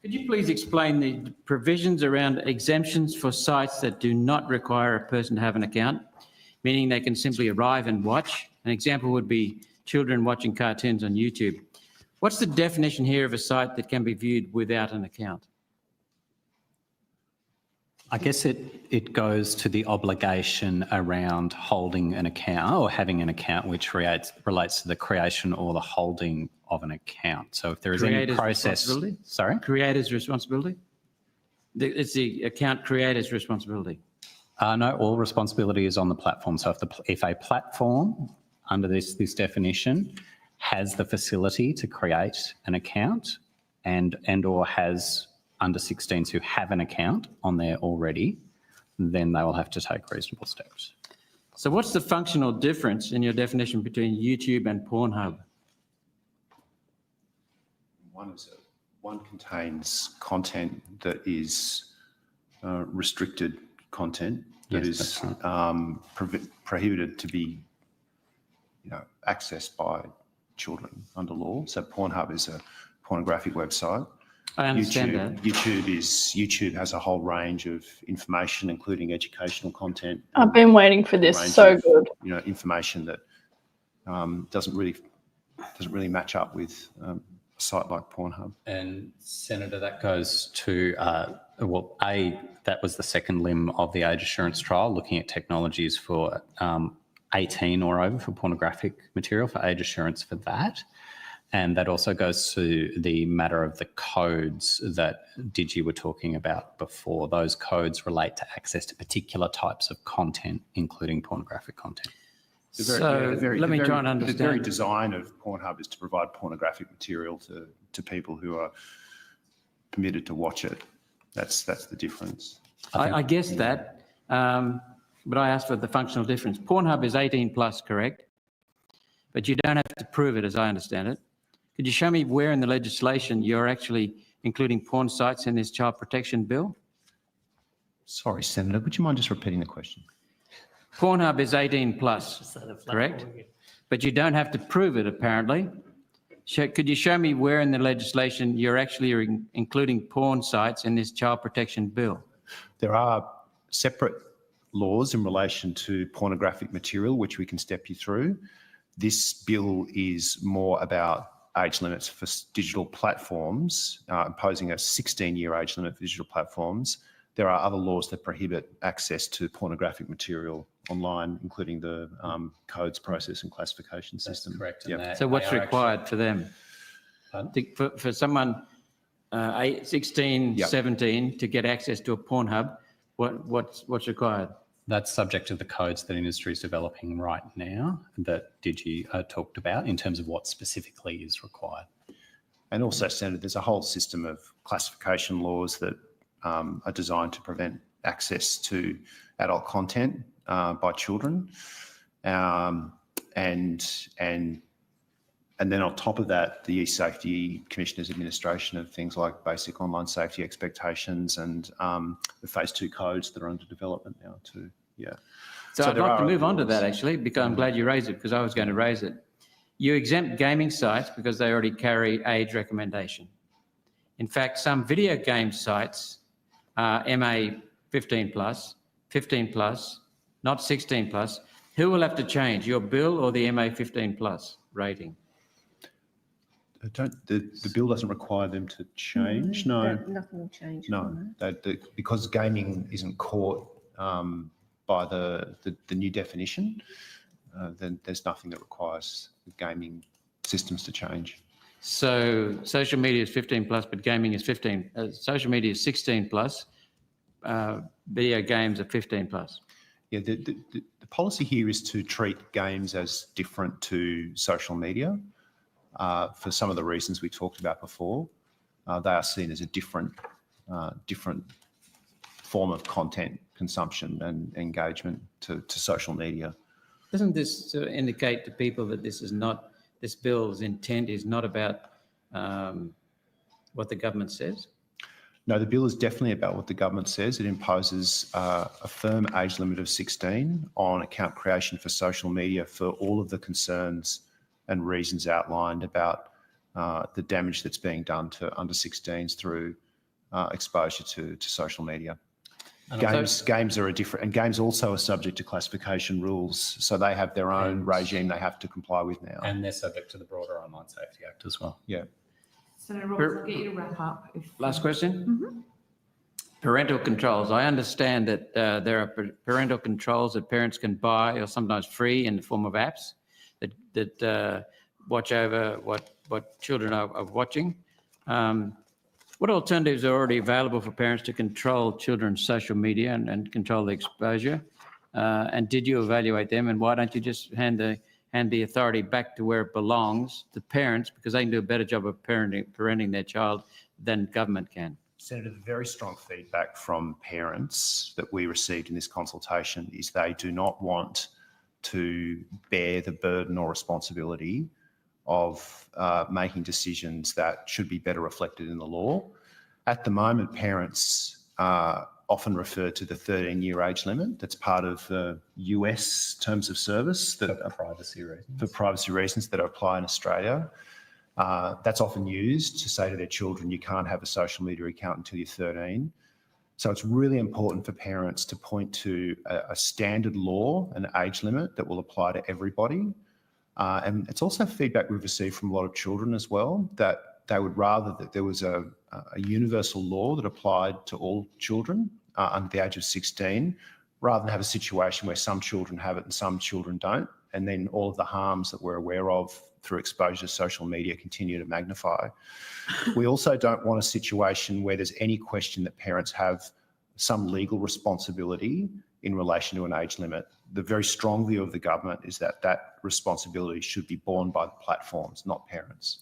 Could you please explain the provisions around exemptions for sites that do not require a person to have an account, meaning they can simply arrive and watch? An example would be children watching cartoons on YouTube. What's the definition here of a site that can be viewed without an account? I guess it goes to the obligation around holding an account or having an account which relates to the creation or the holding of an account. So if there is any Creator's process... responsibility? Sorry? Creator's responsibility? It's the account creator's responsibility. No, all responsibility is on the platform. So if a platform under this definition has the facility to create an account and or has under 16s who have an account on there already, then they will have to take reasonable steps. So what's the functional difference in your definition between YouTube and Pornhub? One contains content that is restricted content that is prohibited to be, accessed by children under law. So Pornhub is a pornographic website. I understand that. YouTube has a whole range of information, including educational content. I've been waiting for this. range So of, good. Information that doesn't really match up with a site like Pornhub. And Senator, that goes to, that was the second limb of the age assurance trial, looking at technologies for 18 or over for pornographic material, for age assurance for that. And that also goes to the matter of the codes that Digi were talking about before. Those codes relate to access to particular types of content, including pornographic content. Let me try and understand. The very design of Pornhub is to provide pornographic material to people who are permitted to watch it. That's the difference. I guess that, but I asked for the functional difference. Pornhub is 18 plus, correct? But you don't have to prove it, as I understand it. Could you show me where in the legislation you're actually including porn sites in this child protection bill? Sorry, Senator, would you mind just repeating the question? Pornhub is 18 plus, correct? But you don't have to prove it, apparently. Could you show me where in the legislation you're actually including porn sites in this child protection bill? There are separate laws in relation to pornographic material, which we can step you through. This bill is more about age limits for digital platforms, imposing a 16-year age limit for digital platforms. There are other laws that prohibit access to pornographic material online, including the codes process and classification system. Correct. Yep. So what's required for them? For someone 16, 17 to get access to a Pornhub, what's required? That's subject to the codes that industry is developing right now that Digi talked about in terms of what specifically is required. And also, Senator, there's a whole system of classification laws that are designed to prevent access to adult content by children. And then on top of that, the E-Safety Commissioner's administration of things like basic online safety expectations and the phase 2 codes that are under development now too. Yeah. So I'd like to move on to that actually, because I'm glad you raised it, because I was going to raise it. You exempt gaming sites because they already carry age recommendation. In fact, some video game sites are MA 15 plus, not 16 plus. Who will have to change, your bill or the MA 15 plus rating? The bill doesn't require them to change. No. Nothing will change. No, because gaming isn't caught by the new definition, then there's nothing that requires the gaming systems to change. So social media is 15 plus, but gaming is 15. Social media is 16 plus. Video games are 15 plus. Yeah, the policy here is to treat games as different to social media for some of the reasons we talked about before. They are seen as a different form of content consumption and engagement to social media. Doesn't this sort of indicate to people that this bill's intent is not about what the government says? No, the bill is definitely about what the government says. It imposes a firm age limit of 16 on account creation for social media for all of the concerns and reasons outlined about the damage that's being done to under 16s through exposure to social media. Games are and games also are subject to classification rules, so they have their own regime they have to comply with now. And they're subject to the broader Online Safety Act as well. Yeah. Senator Roberts, I'll get you to wrap up. Last question. parental controls. I understand that there are parental controls that parents can buy or sometimes free in the form of apps that watch over what children are watching. What alternatives are already available for parents to control children's social media and control the exposure? And did you evaluate them? And why don't you just hand the authority back to where it belongs, to parents, because they can do a better job of parenting their child than government can? Senator, the very strong feedback from parents that we received in this consultation is they do not want to bear the burden or responsibility of making decisions that should be better reflected in the law. At the moment, parents often refer to the 13-year age limit. That's part of the US terms of service that for privacy reasons that apply in Australia. That's often used to say to their children, you can't have a social media account until you're 13. So it's really important for parents to point to a standard law, an age limit that will apply to everybody. And it's also feedback we've received from a lot of children as well, that they would rather that there was a universal law that applied to all children under the age of 16, rather than have a situation where some children have it and some children don't, and then all of the harms that we're aware of through exposure to social media continue to magnify. We also don't want a situation where there's any question that parents have some legal responsibility in relation to an age limit. The very strong view of the government is that that responsibility should be borne by the platforms, not parents.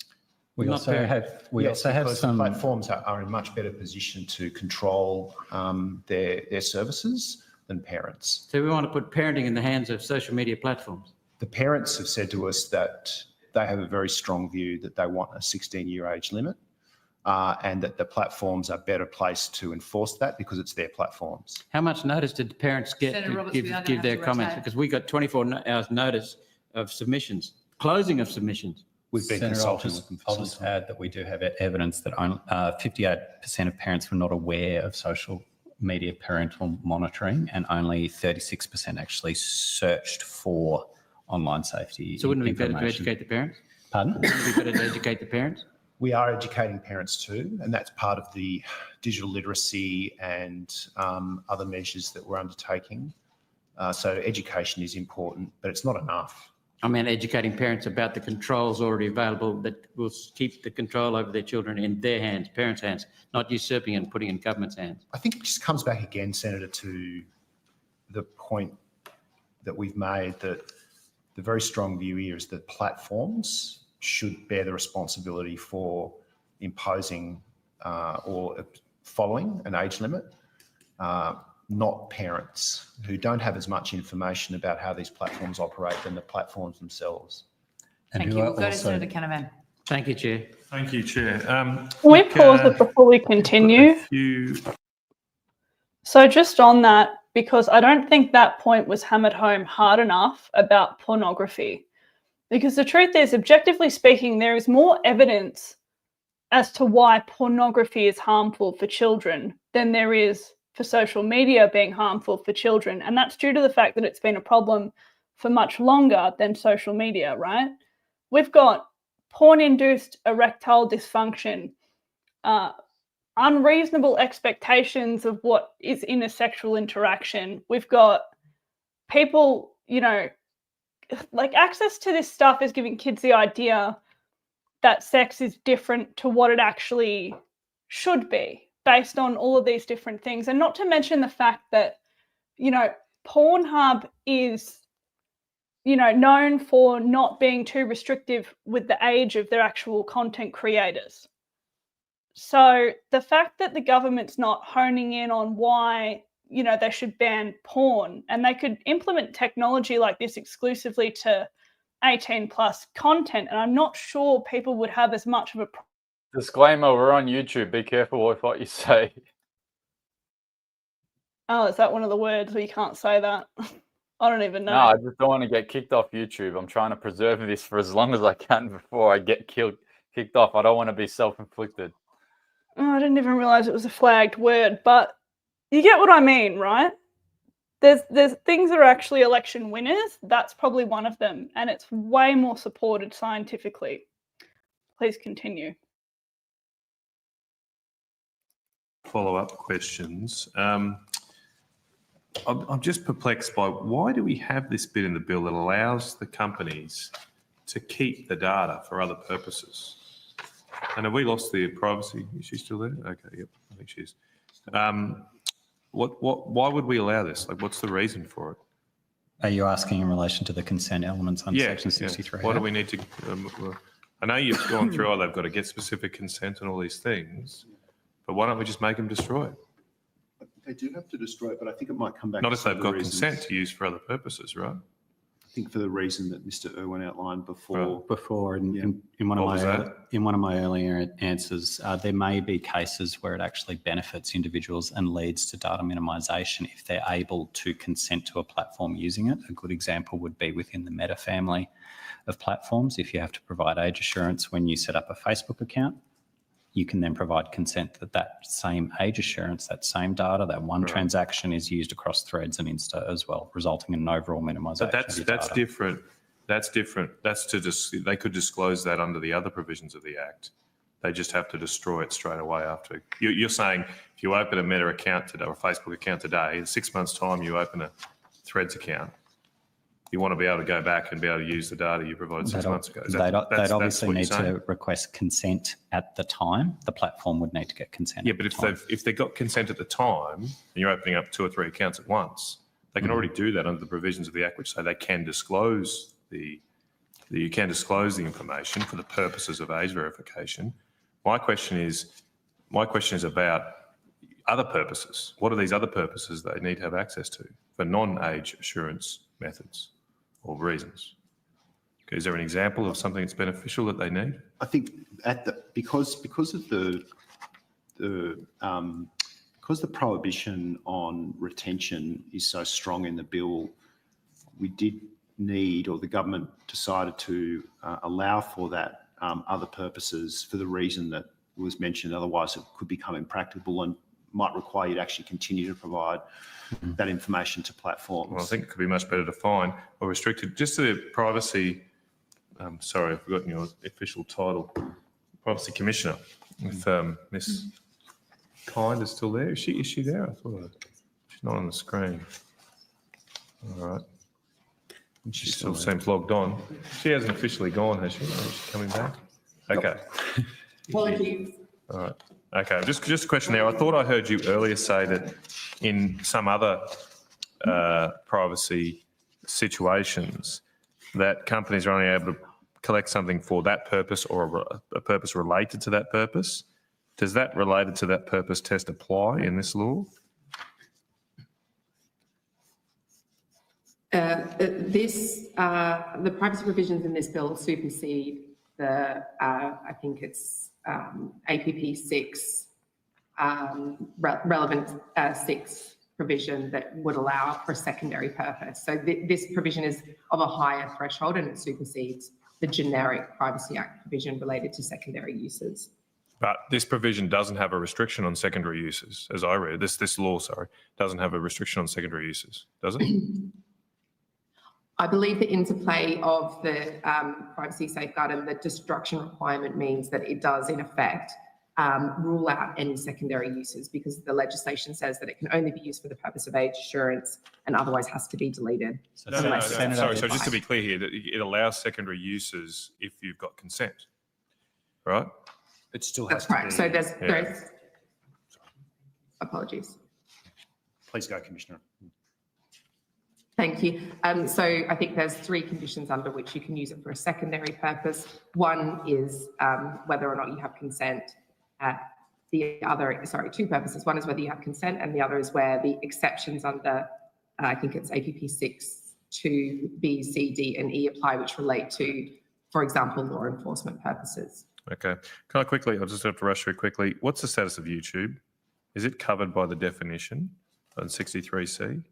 We also have some platforms are in much better position to control their services than parents. So we want to put parenting in the hands of social media platforms. The parents have said to us that they have a very strong view that they want a 16-year age limit and that the platforms are better placed to enforce that because it's their platforms. How much notice did parents get Senator to Roberts, we are gonna give have their to comments? rotate. Because we got 24 hours notice of submissions, closing of submissions. We've been Senator, consulting with them for I'll some just time. add that we do have evidence that 58% of parents were not aware of social media parental monitoring, and only 36% actually searched for online safety. So wouldn't it be better to information. educate the parents? Pardon? Wouldn't it be better to educate the parents? We are educating parents too, and that's part of the digital literacy and other measures that we're undertaking. So education is important, but it's not enough. I mean, educating parents about the controls already available that will keep the control over their children in their hands, parents' hands, not usurping and putting in government's hands. I think it just comes back again, Senator, to the point that we've made that the very strong view here is that platforms should bear the responsibility for imposing or following an age limit, not parents who don't have as much information about how these platforms operate than the platforms themselves. Thank you. We'll go to Senator Canavan. Thank you, Chair. Thank you, Chair. Can we pause it before we continue? So just on that, because I don't think that point was hammered home hard enough about pornography. Because the truth is, objectively speaking, there is more evidence as to why pornography is harmful for children than there is for social media being harmful for children. And that's due to the fact that it's been a problem for much longer than social media, right? We've got porn-induced erectile dysfunction, unreasonable expectations of what is in a sexual interaction. We've got people, you know, like access to this stuff is giving kids the idea that sex is different to what it actually should be based on all of these different things. And not to mention the fact that, you know, Pornhub is, you know, known for not being too restrictive with the age of their actual content creators. So the fact that the government's not honing in on why, you know, they should ban porn, and they could implement technology like this exclusively to 18 plus content, and I'm not sure people would have as much of a Disclaimer, we're on YouTube. Be careful with what you say. Oh, is that one of the words where you can't say that? I don't even know. No, I just don't want to get kicked off YouTube. I'm trying to preserve this for as long as I can before I get kicked off. I don't want to be self-inflicted. Oh, I didn't even realize it was a flagged word, but you get what I mean, right? There's things that are actually election winners. That's probably one of them, and it's way more supported scientifically. Please continue. follow-up questions. I'm just perplexed by why do we have this bit in the bill that allows the companies to keep the data for other purposes? And have we lost the privacy? Is she still there? Okay, yep, I think she is. Why would we allow this? Like, what's the reason for it? Are you asking in relation to the consent elements under section 63? Why do we need to? I know you've gone through, they've got to get specific consent and all these things, but why don't we just make them destroy it? They do have to destroy it, but I think it might come back. Not to if some they've of the got reasons. consent to use for other purposes, right? I think for the reason that Mr. Irwin outlined before. Before, in one of my earlier answers, there may be cases where it actually benefits individuals and leads to data minimisation if they're able to consent to a platform using it. A good example would be within the Meta family of platforms. If you have to provide age assurance when you set up a Facebook account, you can then provide consent that that same age assurance, that same data, that one transaction is used across Threads and Insta as well, resulting in an overall minimisation. But that's different. That's different. That's they could disclose that under the other provisions of the Act. They just have to destroy it straight away after. You're saying if you open a Meta account today or a Facebook account today, in 6 months' time you open a Threads account, you want to be able to go back and be able to use the data you provided 6 months ago. They'd obviously need to request consent at the time. The platform would need to get consent. Yeah, but if they got consent at the time and you're opening up 2 or 3 accounts at once, they can already do that under the provisions of the Act, which say they can disclose you can disclose the information for the purposes of age verification. My question is about other purposes. What are these other purposes they need to have access to for non-age assurance methods or reasons? Is there an example of something that's beneficial that they need? I think because of the prohibition on retention is so strong in the bill, we did need, or the government decided to allow for that other purposes for the reason that was mentioned. Otherwise, it could become impracticable and might require you to actually continue to provide that information to platforms. Well, I think it could be much better defined or restricted. Just to privacy, sorry, I've forgotten your official title, Privacy Commissioner. If Miss Kind is still there, is she there? I thought she's not on the screen. All right. She still seems logged on. She hasn't officially gone, has she? Is she coming back? Okay. Apologies. All right. Okay. Just a question there. I thought I heard you earlier say that in some other privacy situations that companies are only able to collect something for that purpose or a purpose related to that purpose. Does that related to that purpose test apply in this law? The privacy provisions in this bill supersede the, I think it's APP 6, relevant 6 provision that would allow for a secondary purpose. So this provision is of a higher threshold and it supersedes the generic Privacy Act provision related to secondary uses. But this provision doesn't have a restriction on secondary uses, as I read it. This law, doesn't have a restriction on secondary uses, does it? I believe the interplay of the privacy safeguard and the destruction requirement means that it does, in effect, rule out any secondary uses because the legislation says that it can only be used for the purpose of age assurance and otherwise has to be deleted. No. Sorry, so just to be clear here, that it allows secondary uses if you've got consent, right? It still That's has to right. be. So there's apologies. Please go, Commissioner. Thank you. So I think there's 3 conditions under which you can use it for a secondary purpose. One is whether or not you have consent. The other, 2 purposes. One is whether you have consent and the other is where the exceptions under, I think it's APP 6 to B, C, D and E apply, which relate to, for example, law enforcement purposes. Okay. Can I quickly, I'll just have to rush through quickly. What's the status of YouTube? Is it covered by the definition on 63C?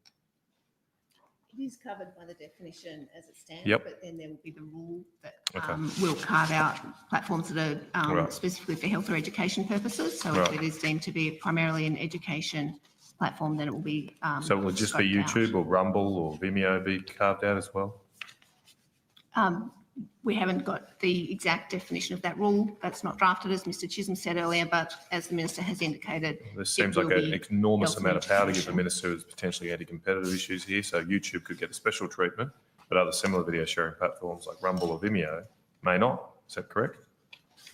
It is covered by the definition as it stands, Yep. but then there will be the rule that Okay. will carve out platforms that are Right. specifically for health or education purposes. So Right. if it is deemed to be primarily an education platform, then it will be So will it just be scoped out. YouTube or Rumble or Vimeo be carved out as well? we haven't got the exact definition of that rule. That's not drafted, as Mr Chisholm said earlier, but as the Minister has indicated, This seems it like will an be enormous held amount of for power to give the information. Minister who's potentially anti-competitive issues here. So YouTube could get a special treatment, but other similar video sharing platforms like Rumble or Vimeo may not. Is that correct?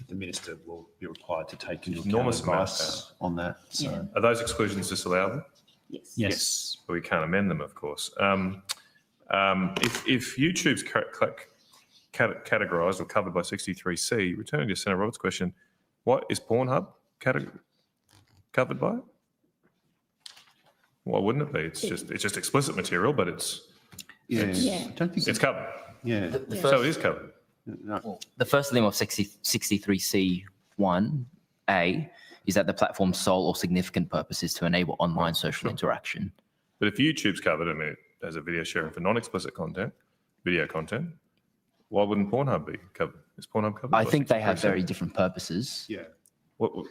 The Minister will be required to take into account Enormous amount of advice on that. So. Yeah. Are those exclusions disallowable? Yes. Yes. But we can't amend them, of course. If YouTube's categorised or covered by 63C, returning to Senator Roberts' question, what is Pornhub covered by? Why wouldn't it be? It's just explicit material, but it's I don't think it's covered. Yeah. So it is covered. No. The first limit of 63C1A is that the platform's sole or significant purpose is to enable online social interaction. But if YouTube's covered, I mean, it has a video sharing for non-explicit content, video content, why wouldn't Pornhub be covered? Is Pornhub covered? I by think they have 63C? very different purposes. Yeah.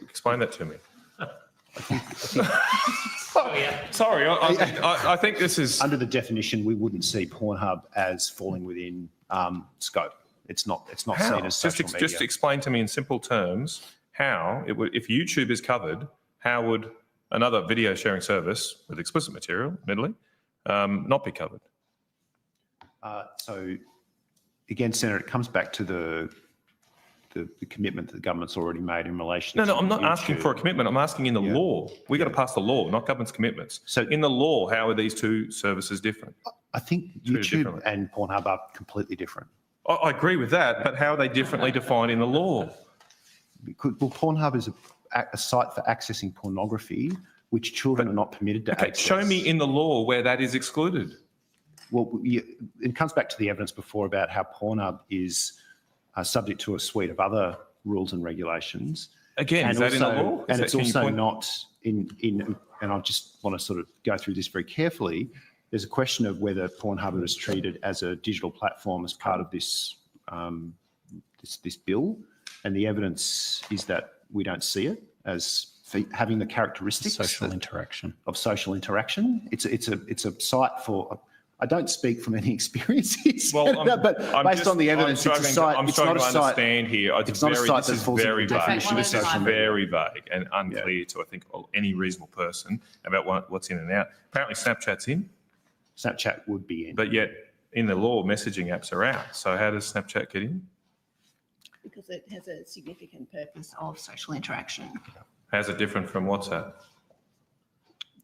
Explain that to me. Sorry, I think this is under the definition. We wouldn't see Pornhub as falling within scope. It's not How? seen as social media. Just explain to me in simple terms how it would, if YouTube is covered, how would another video sharing service with explicit material, admittedly, not be covered? So again, Senator, it comes back to the commitment that the government's already made in relation to No, I'm not asking YouTube. for a commitment. I'm asking in the law. We got to pass the law, not government's commitments. So in the law, how are these two services different? I think Treated YouTube differently. and Pornhub are completely different. I agree with that, but how are they differently defined in the law? Well, Pornhub is a site for accessing pornography, which children are not permitted to Okay, access. show me in the law where that is excluded. Well, it comes back to the evidence before about how Pornhub is subject to a suite of other rules and regulations. Again, is that in the law? And it's Can you also point- not in, and I just want to sort of go through this very carefully. There's a question of whether Pornhub is treated as a digital platform as part of this this bill, and the evidence is that we don't see it as having the characteristics Social interaction. of social interaction. It's a site for. I don't speak from any experiences, Well, but based on the evidence, it's a site. I'm It's struggling not a to site. understand here. It's not a very, site this that is falls into very the vague. definition of This is social media. very vague and unclear to, I think, any reasonable person about what's in and out. Apparently, Snapchat's in, Snapchat would be in. but yet in the law, messaging apps are out. So how does Snapchat get in? Because it has a significant purpose of social interaction. How's it different from WhatsApp?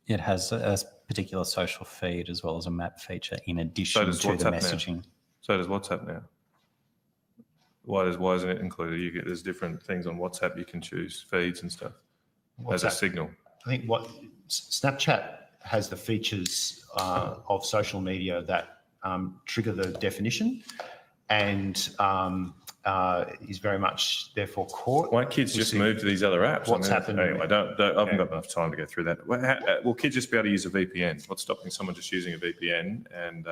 It has a particular social feed as well as a map feature in addition So does to the WhatsApp now. messaging. So does WhatsApp now. Why isn't it included? There's different things on WhatsApp. You can choose feeds and stuff as a WhatsApp. signal. I think what Snapchat has the features of social media that trigger the definition, and is very much therefore caught. Why don't kids just move to these other apps? WhatsApp and- anyway, I haven't got enough time to go through that. Will kids just be able to use a VPN? What's stopping someone just using a VPN and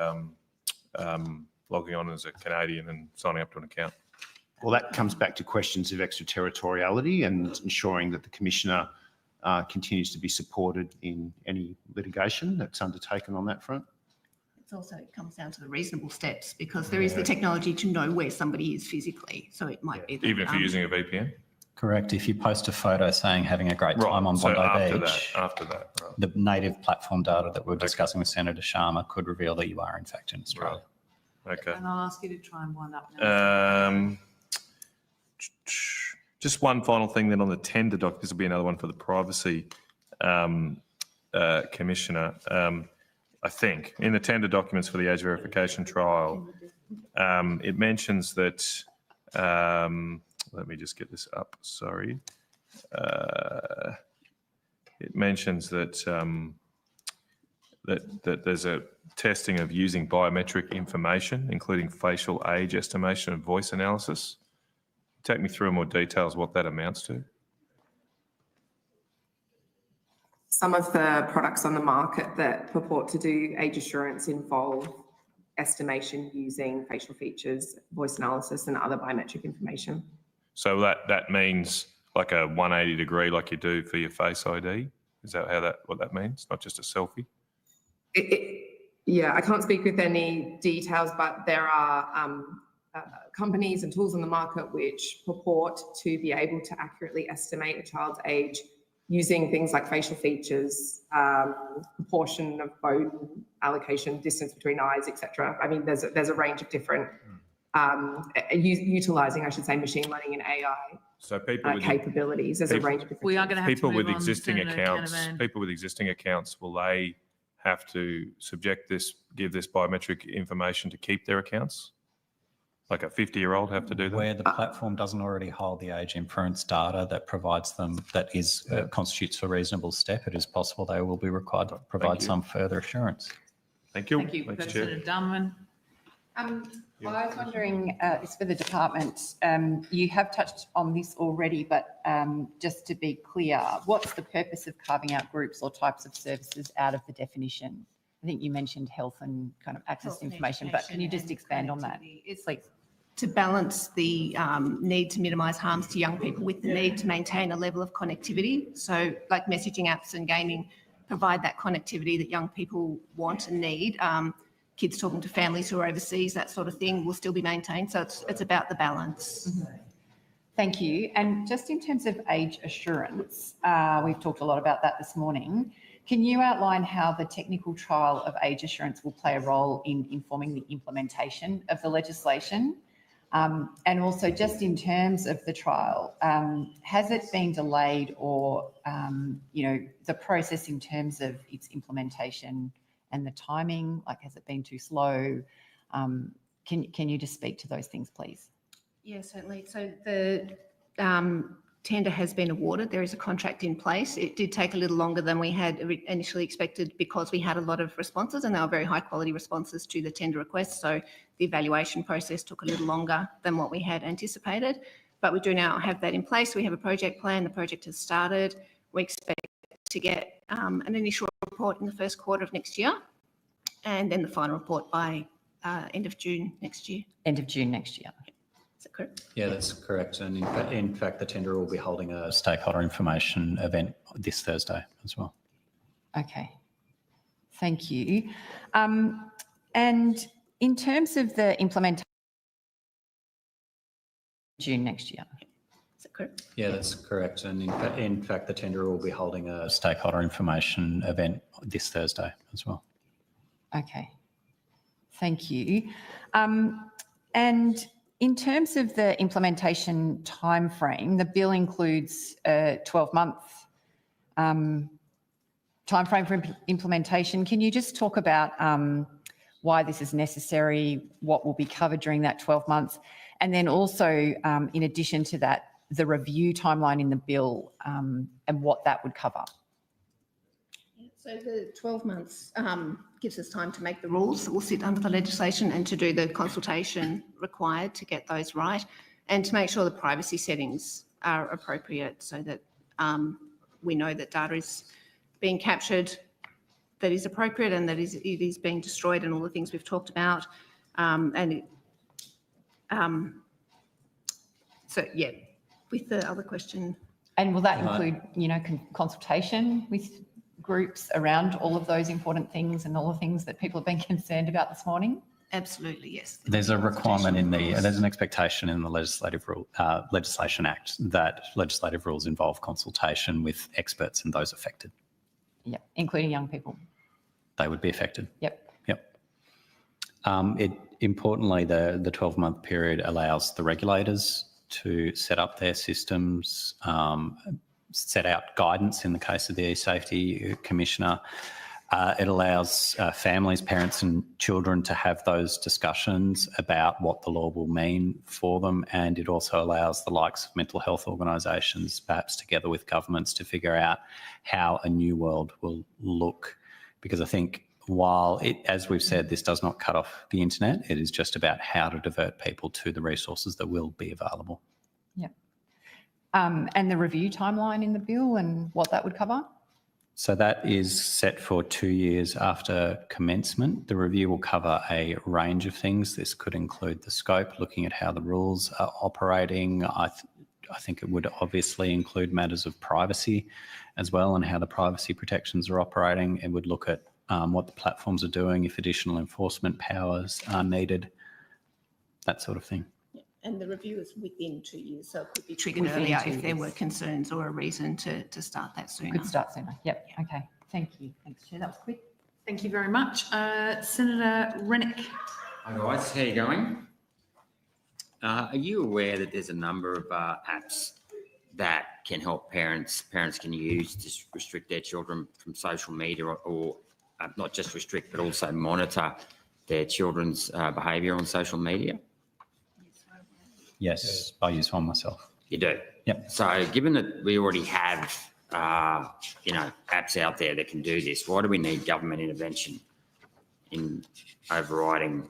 logging on as a Canadian and signing up to an account? Well, that comes back to questions of extraterritoriality and ensuring that the Commissioner continues to be supported in any litigation that's undertaken on that front. It comes down to the reasonable steps because there is the technology to know where somebody is physically. So it might be that, Even if you're using a VPN? Correct. If you post a photo saying having a great time on So Bondi after Beach, that, right. the native platform data that we're discussing with Senator Sharma could reveal that you are in fact in Australia. Okay. And I'll ask you to try and wind up now. Just one final thing then on the tender doc. This will be another one for the privacy commissioner. I think in the tender documents for the age verification trial, it mentions that. Let me just get this up. Sorry. It mentions that that there's a testing of using biometric information, including facial age estimation and voice analysis. Take me through more details what that amounts to. Some of the products on the market that purport to do age assurance involve estimation using facial features, voice analysis, and other biometric information. So that means like a 180 degree, like you do for your Face ID. Is that what that means? Not just a selfie. Yeah, I can't speak with any details, but there are companies and tools in the market which purport to be able to accurately estimate a child's age using things like facial features, proportion of bone allocation, distance between eyes, etc. I mean, there's a range of different utilising, I should say, machine learning and AI So people with capabilities. There's a range of different. We are going to have people to with move on, existing Senator accounts. Canavan. People with existing accounts, will they have to give this biometric information to keep their accounts? Like a 50-year-old have to do that? Where the platform doesn't already hold the age inference data that provides them, that is constitutes a reasonable step, it is possible they will be required to provide some further assurance. Thank you. Thank you, Thanks, Senator Dunman. Well, I was wondering, it's for the department, you have touched on this already, but just to be clear, what's the purpose of carving out groups or types of services out of the definition? I think you mentioned health and kind of access Health to and information, but can you just expand on that? It's please? to balance the need to minimise harms to young people with the need to maintain a level of connectivity. So like messaging apps and gaming provide that connectivity that young people want and need. Kids talking to families who are overseas, that sort of thing will still be maintained. So it's about the balance. Thank you. And just in terms of age assurance, we've talked a lot about that this morning. Can you outline how the technical trial of age assurance will play a role in informing the implementation of the legislation? And also just in terms of the trial, has it been delayed or, the process in terms of its implementation and the timing, like has it been too slow? Can you just speak to those things, please? Yeah, certainly. So the tender has been awarded. There is a contract in place. It did take a little longer than we had initially expected because we had a lot of responses and they were very high quality responses to the tender request. So the evaluation process took a little longer than what we had anticipated. But we do now have that in place. We have a project plan. The project has started. We expect to get an initial report in the first quarter of next year and then the final report by end of June next year. End of June next year. Is that correct? Yeah, that's correct. And in fact, the tenderer will be holding a stakeholder information event this Thursday as well. Okay, thank you. And in terms of the implementation, June next year. Is that correct? Yeah, that's correct. And in fact, the tenderer will be holding a stakeholder information event this Thursday as well. Okay, thank you. And in terms of the implementation timeframe, the bill includes a 12-month timeframe for implementation. Can you just talk about why this is necessary, what will be covered during that 12 months, and then also, in addition to that, the review timeline in the bill and what that would cover? So the 12 months gives us time to make the rules that will sit under the legislation and to do the consultation required to get those right and to make sure the privacy settings are appropriate so that we know that data is being captured that is appropriate and that it is being destroyed and all the things we've talked about. So, yeah, with the other question. And will that include, consultation with groups around all of those important things and all the things that people have been concerned about this morning? Absolutely, yes. There's a requirement there's an expectation in the Legislation Act that legislative rules involve consultation with experts and those affected. Yeah, including young people. They would be affected. Yep. Importantly, the 12-month period allows the regulators to set up their systems, set out guidance in the case of the e-Safety Commissioner. It allows families, parents and children to have those discussions about what the law will mean for them, and it also allows the likes of mental health organisations, perhaps together with governments, to figure out how a new world will look. Because I think while as we've said, this does not cut off the internet, it is just about how to divert people to the resources that will be available. Yep. And the review timeline in the bill and what that would cover? So that is set for 2 years after commencement. The review will cover a range of things. This could include the scope, looking at how the rules are operating. I think it would obviously include matters of privacy as well and how the privacy protections are operating. It would look at what the platforms are doing, if additional enforcement powers are needed. that sort of thing. And the review is within 2 years, so it could be triggered Within earlier 2 if there were years. concerns or a reason to start that sooner. Could start sooner. Yep. Okay. Thank you. Thanks, Chair. That was quick. Thank you very much. Senator Rennick. Hi guys, how you going? Are you aware that there's a number of apps that can help parents can use to restrict their children from social media or not just restrict but also monitor their children's behaviour on social media? Yes, I use one myself. You do? Yep. So given that we already have, apps out there that can do this, why do we need government intervention in overriding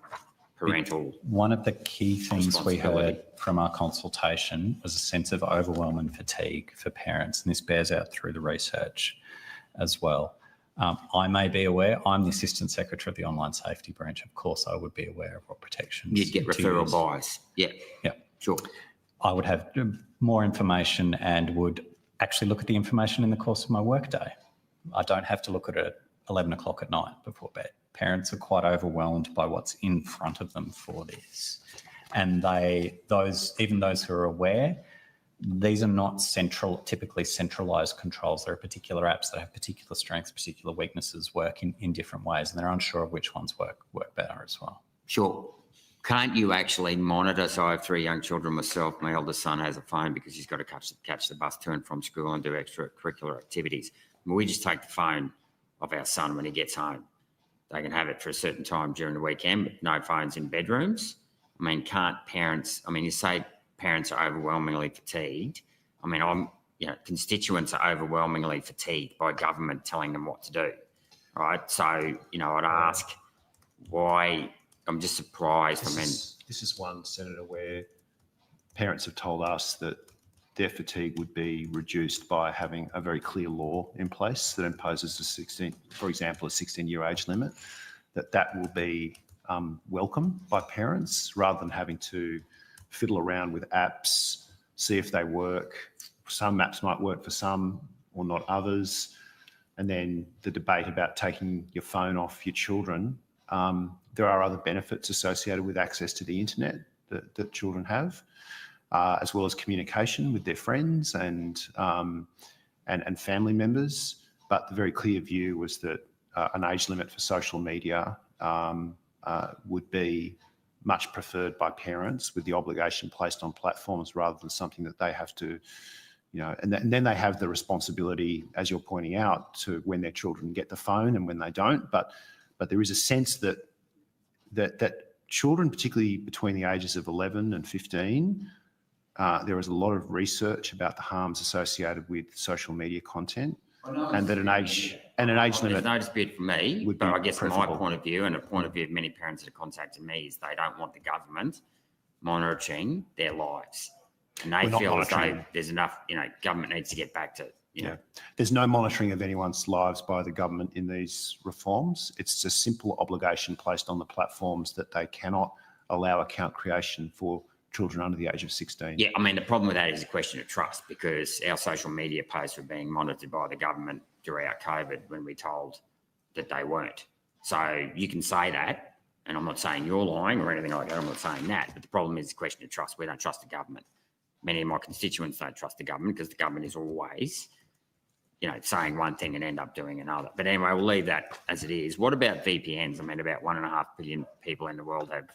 parental? One of the key things we heard from our consultation was a sense of overwhelm and fatigue for parents, and this bears out through the research as well. I may be aware, I'm the Assistant Secretary of the Online Safety Branch. Of course, I would be aware of what protections. You'd get to referral use. bias. Yeah. Yeah. Sure. I would have more information and would actually look at the information in the course of my workday. I don't have to look at it at 11 o'clock at night before bed. Parents are quite overwhelmed by what's in front of them for this. And even those who are aware, these are not typically centralised controls. There are particular apps that have particular strengths, particular weaknesses, work in different ways, and they're unsure of which ones work better as well. Sure. Can't you actually monitor? So I have 3 young children myself. My eldest son has a phone because he's got to catch the bus to and from school and do extracurricular activities. We just take the phone of our son when he gets home. They can have it for a certain time during the weekend, but no phones in bedrooms. I mean, you say parents are overwhelmingly fatigued. I mean, constituents are overwhelmingly fatigued by government telling them what to do, right? So, I'd ask why. I'm just surprised. This is one, Senator, where parents have told us that their fatigue would be reduced by having a very clear law in place that imposes for example, a 16-year age limit, that will be welcome by parents rather than having to fiddle around with apps, see if they work. Some apps might work for some or not others. And then the debate about taking your phone off your children. There are other benefits associated with access to the internet that children have, as well as communication with their friends and family members. But the very clear view was that an age limit for social media would be much preferred by parents, with the obligation placed on platforms rather than something that they have to, and then they have the responsibility, as you're pointing out, to when their children get the phone and when they don't. But there is a sense that children, particularly between the ages of 11 and 15, there is a lot of research about the harms associated with social media content, and that an age limit. There's no dispute for me, but I guess my point of view and the point of view of many parents that have contacted me is they don't want the government monitoring their lives, and they feel as though there's enough. Government needs to get back to. There's no monitoring of anyone's lives by the government in these reforms. It's a simple obligation placed on the platforms that they cannot allow account creation for children under the age of 16. Yeah, I mean, the problem with that is a question of trust, because our social media posts were being monitored by the government throughout COVID when we told that they weren't. So you can say that, and I'm not saying you're lying or anything like that. I'm not saying that. But the problem is a question of trust. We don't trust the government. Many of my constituents don't trust the government because the government is always saying one thing and end up doing another. But anyway, we'll leave that as it is. What about VPNs? I mean, about 1.5 billion people in the world have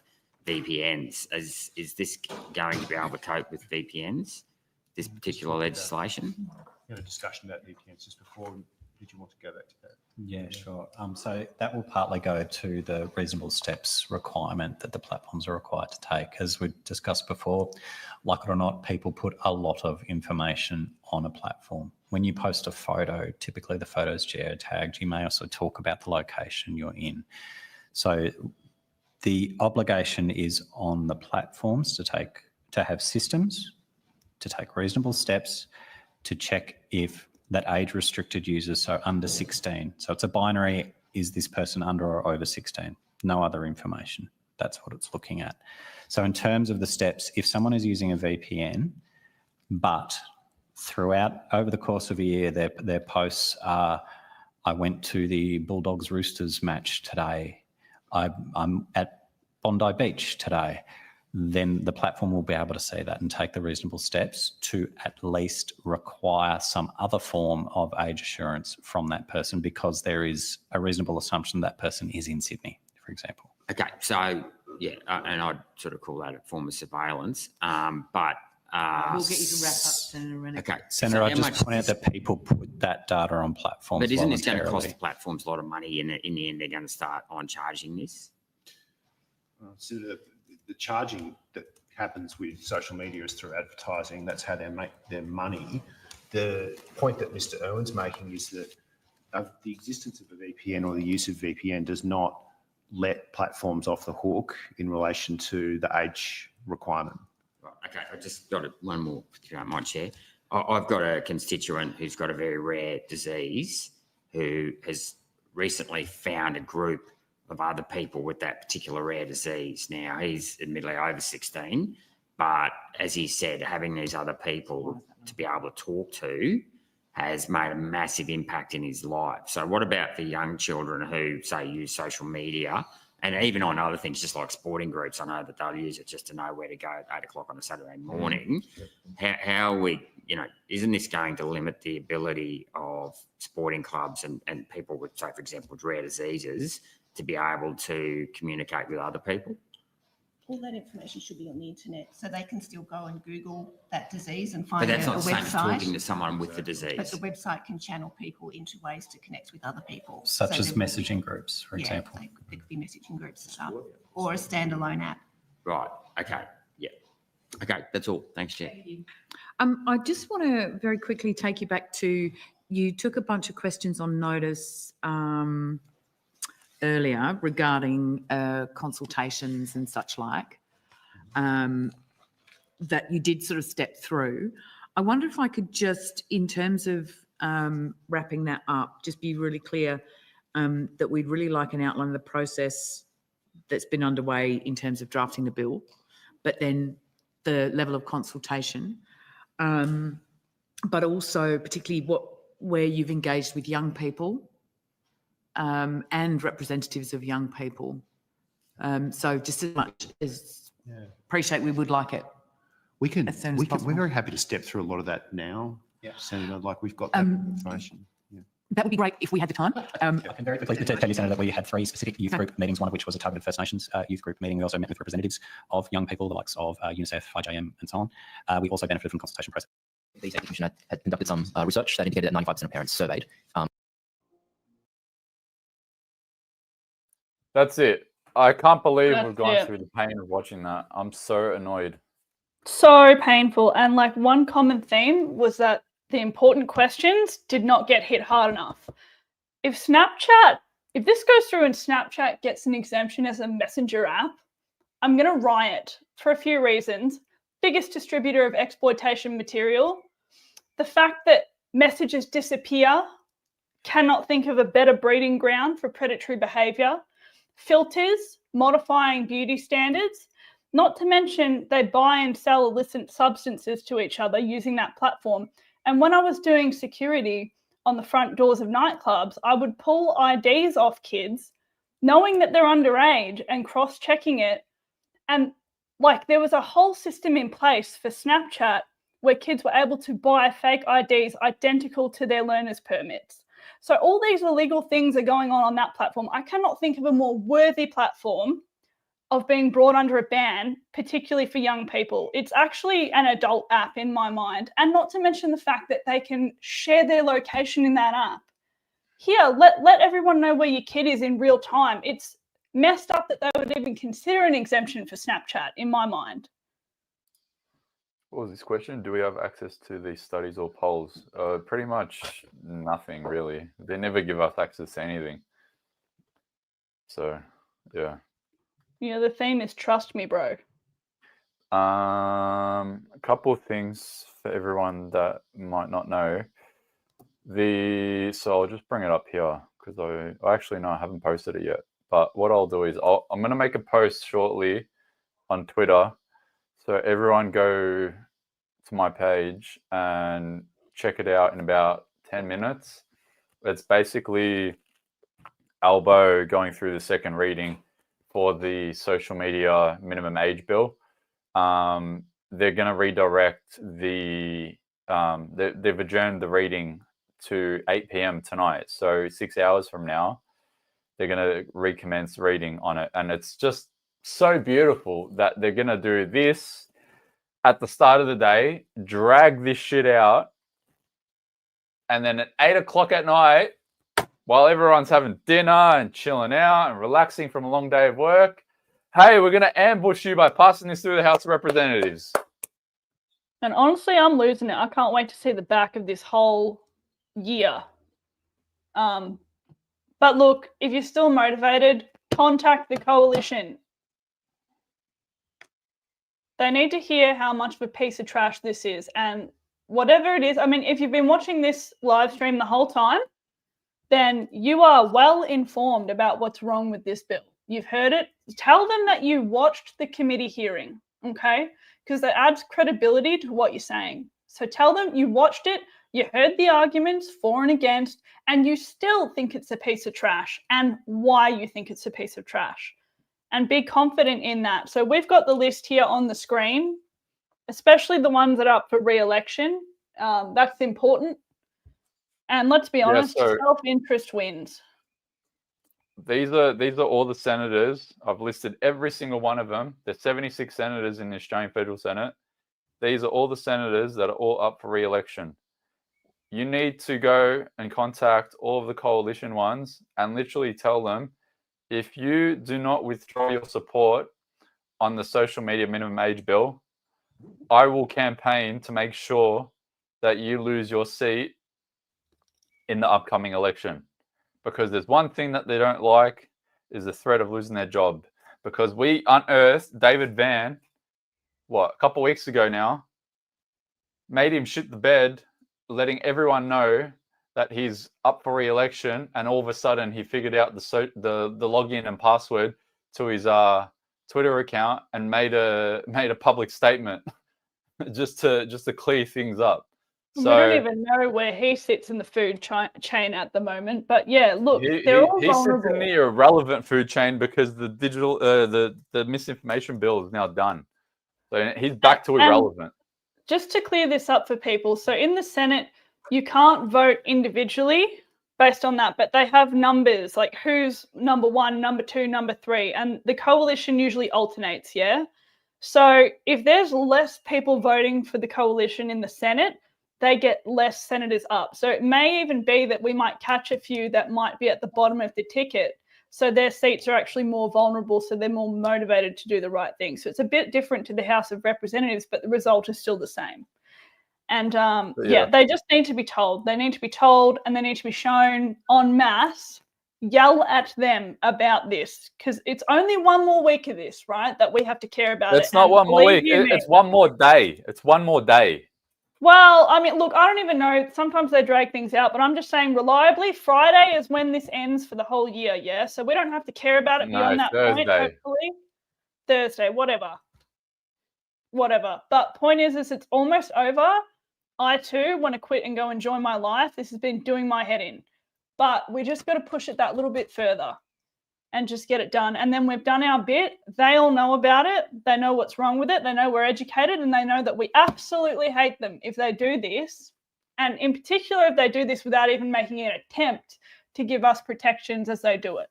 VPNs. Is this going to be able to cope with VPNs, this particular legislation? We had a discussion about VPNs just before. Did you want to go back to that? Yeah, sure. So that will partly go to the reasonable steps requirement that the platforms are required to take. As we discussed before, like it or not, people put a lot of information on a platform. When you post a photo, typically the photo is geotagged. You may also talk about the location you're in. So the obligation is on the platforms to have systems, to take reasonable steps to check if that age-restricted users, so under 16. So it's a binary, is this person under or over 16? No other information. That's what it's looking at. So in terms of the steps, if someone is using a VPN, but throughout, over the course of a year, their posts are, I went to the Bulldogs Roosters match today. I'm at Bondi Beach today. then the platform will be able to see that and take the reasonable steps to at least require some other form of age assurance from that person, because there is a reasonable assumption that person is in Sydney, for example. Okay, so yeah, and I'd sort of call that a form of surveillance. But We'll get you to wrap up, Senator Rennick. okay, Senator, so I how just much point out that people put that data on platforms But isn't this going to voluntarily. cost the platforms a lot of money? In the end, they're going to start on charging this. So the charging that happens with social media is through advertising. That's how they make their money. The point that Mr. Irwin's making is that the existence of a VPN or the use of VPN does not let platforms off the hook in relation to the age requirement. Right, okay, I just got one more, if you don't mind, Chair. I've got a constituent who's got a very rare disease who has recently found a group of other people with that particular rare disease. Now, he's admittedly over 16, but as he said, having these other people to be able to talk to has made a massive impact in his life. So what about for young children who, say, use social media and even on other things, just like sporting groups? I know that they'll use it just to know where to go at 8 o'clock on a Saturday morning. How are we, isn't this going to limit the ability of sporting clubs and people with, say, for example, with rare diseases to be able to communicate with other people? All that information should be on the internet, so they can still go and Google that disease and But find that's a not the same as website. talking to someone with the But disease. the website can channel people into ways to connect with other people. Such So as there- messaging groups, for example. Yeah, there could be messaging groups set up or a standalone app. Right, okay, yeah. Okay, that's all. Thanks, Chair. I just want to very quickly take you back to, you took a bunch of questions on notice earlier regarding consultations and such like, that you did sort of step through. I wonder if I could just, in terms of wrapping that up, just be really clear that we'd really like an outline of the process that's been underway in terms of drafting the bill, but then the level of consultation, but also particularly where you've engaged with young people and representatives of young people. So just as much as appreciate, we would like it. As soon as possible. We're very happy to step through a lot of that now. Yeah, Senator, like we've got that information. That would be great if we had the time. I can very quickly tell you, Senator, that we had 3 specific youth group meetings, one of which was a targeted First Nations youth group meeting. We also met with representatives of young people, the likes of UNICEF, IJM, and so on. We also benefited from consultation process. The Safety Commission had conducted some research that indicated that 95% of parents surveyed. That's it. I can't believe That's we've gone it. through the pain of watching that. I'm so annoyed. So painful. And like one common theme was that the important questions did not get hit hard enough. If this goes through and Snapchat gets an exemption as a messenger app, I'm going to riot for a few reasons. Biggest distributor of exploitation material. The fact that messages disappear, cannot think of a better breeding ground for predatory behaviour. Filters, modifying beauty standards. Not to mention they buy and sell illicit substances to each other using that platform. And when I was doing security on the front doors of nightclubs, I would pull IDs off kids, knowing that they're underage and cross-checking it. And like there was a whole system in place for Snapchat where kids were able to buy fake IDs identical to their learner's permits. So all these illegal things are going on that platform. I cannot think of a more worthy platform of being brought under a ban, particularly for young people. It's actually an adult app in my mind. And not to mention the fact that they can share their location in that app. Here, let everyone know where your kid is in real time. It's messed up that they would even consider an exemption for Snapchat in my mind. What was this question? Do we have access to these studies or polls? Pretty much nothing, really. They never give us access to anything. So, yeah. You know, the theme is trust me, bro. A couple of things for everyone that might not know. So I'll just bring it up here because I actually know I haven't posted it yet. But what I'll do is I'm going to make a post shortly on Twitter. So everyone go to my page and check it out in about 10 minutes. It's basically Albo going through the second reading for the social media minimum age bill. they're going to redirect they've adjourned the reading to 8 p.m. tonight. So 6 hours from now, they're going to recommence reading on it. And it's just so beautiful that they're going to do this at the start of the day, drag this shit out, and then at 8 o'clock at night, while everyone's having dinner and chilling out and relaxing from a long day of work, hey, we're going to ambush you by passing this through the House of Representatives. And honestly, I'm losing it. I can't wait to see the back of this whole year. But look, if you're still motivated, contact the coalition. They need to hear how much of a piece of trash this is. And whatever it is, I mean, if you've been watching this live stream the whole time, then you are well informed about what's wrong with this bill. You've heard it. Tell them that you watched the committee hearing, okay? Because that adds credibility to what you're saying. So tell them you watched it, you heard the arguments for and against, and you still think it's a piece of trash and why you think it's a piece of trash. And be confident in that. So we've got the list here on the screen, especially the ones that are up for re-election. That's important. And let's be honest, self-interest wins. These are all the senators. I've listed every single one of them. There's 76 senators in the Australian Federal Senate. These are all the senators that are all up for re-election. You need to go and contact all of the coalition ones and literally tell them, if you do not withdraw your support on the social media minimum age bill, I will campaign to make sure that you lose your seat in the upcoming election. Because there's one thing that they don't like is the threat of losing their job. Because we unearthed David Van, a couple of weeks ago now, made him shit the bed, letting everyone know that he's up for re-election, and all of a sudden he figured out the login and password to his Twitter account and made a public statement just to clear things up. So, we don't even know where he sits in the food chain at the moment. But yeah, look, they're all vulnerable. He sits in the irrelevant food chain because the digital, the misinformation bill is now done. So he's back to irrelevant. Just to clear this up for people, so in the Senate, you can't vote individually based on that, but they have numbers, like who's number 1, number 2, number 3, and the coalition usually alternates, yeah? So if there's less people voting for the coalition in the Senate, they get less senators up. So it may even be that we might catch a few that might be at the bottom of the ticket. So their seats are actually more vulnerable, so they're more motivated to do the right thing. So it's a bit different to the House of Representatives, but the result is still the same. And yeah, they just need to be told. They need to be told, and they need to be shown en masse. Yell at them about this, because it's only one more week of this, right? That we have to care about. It's not one more week. It's one more day. It's one more day. Well, I mean, look, I don't even know. Sometimes they drag things out, but I'm just saying reliably, Friday is when this ends for the whole year, yeah? So we don't have to care about it beyond that point, hopefully. Thursday, whatever. But point is it's almost over. I too want to quit and go enjoy my life. This has been doing my head in. But we just got to push it that little bit further and just get it done. And then we've done our bit. They all know about it. They know what's wrong with it. They know we're educated, and they know that we absolutely hate them if they do this. And in particular, if they do this without even making an attempt to give us protections as they do it.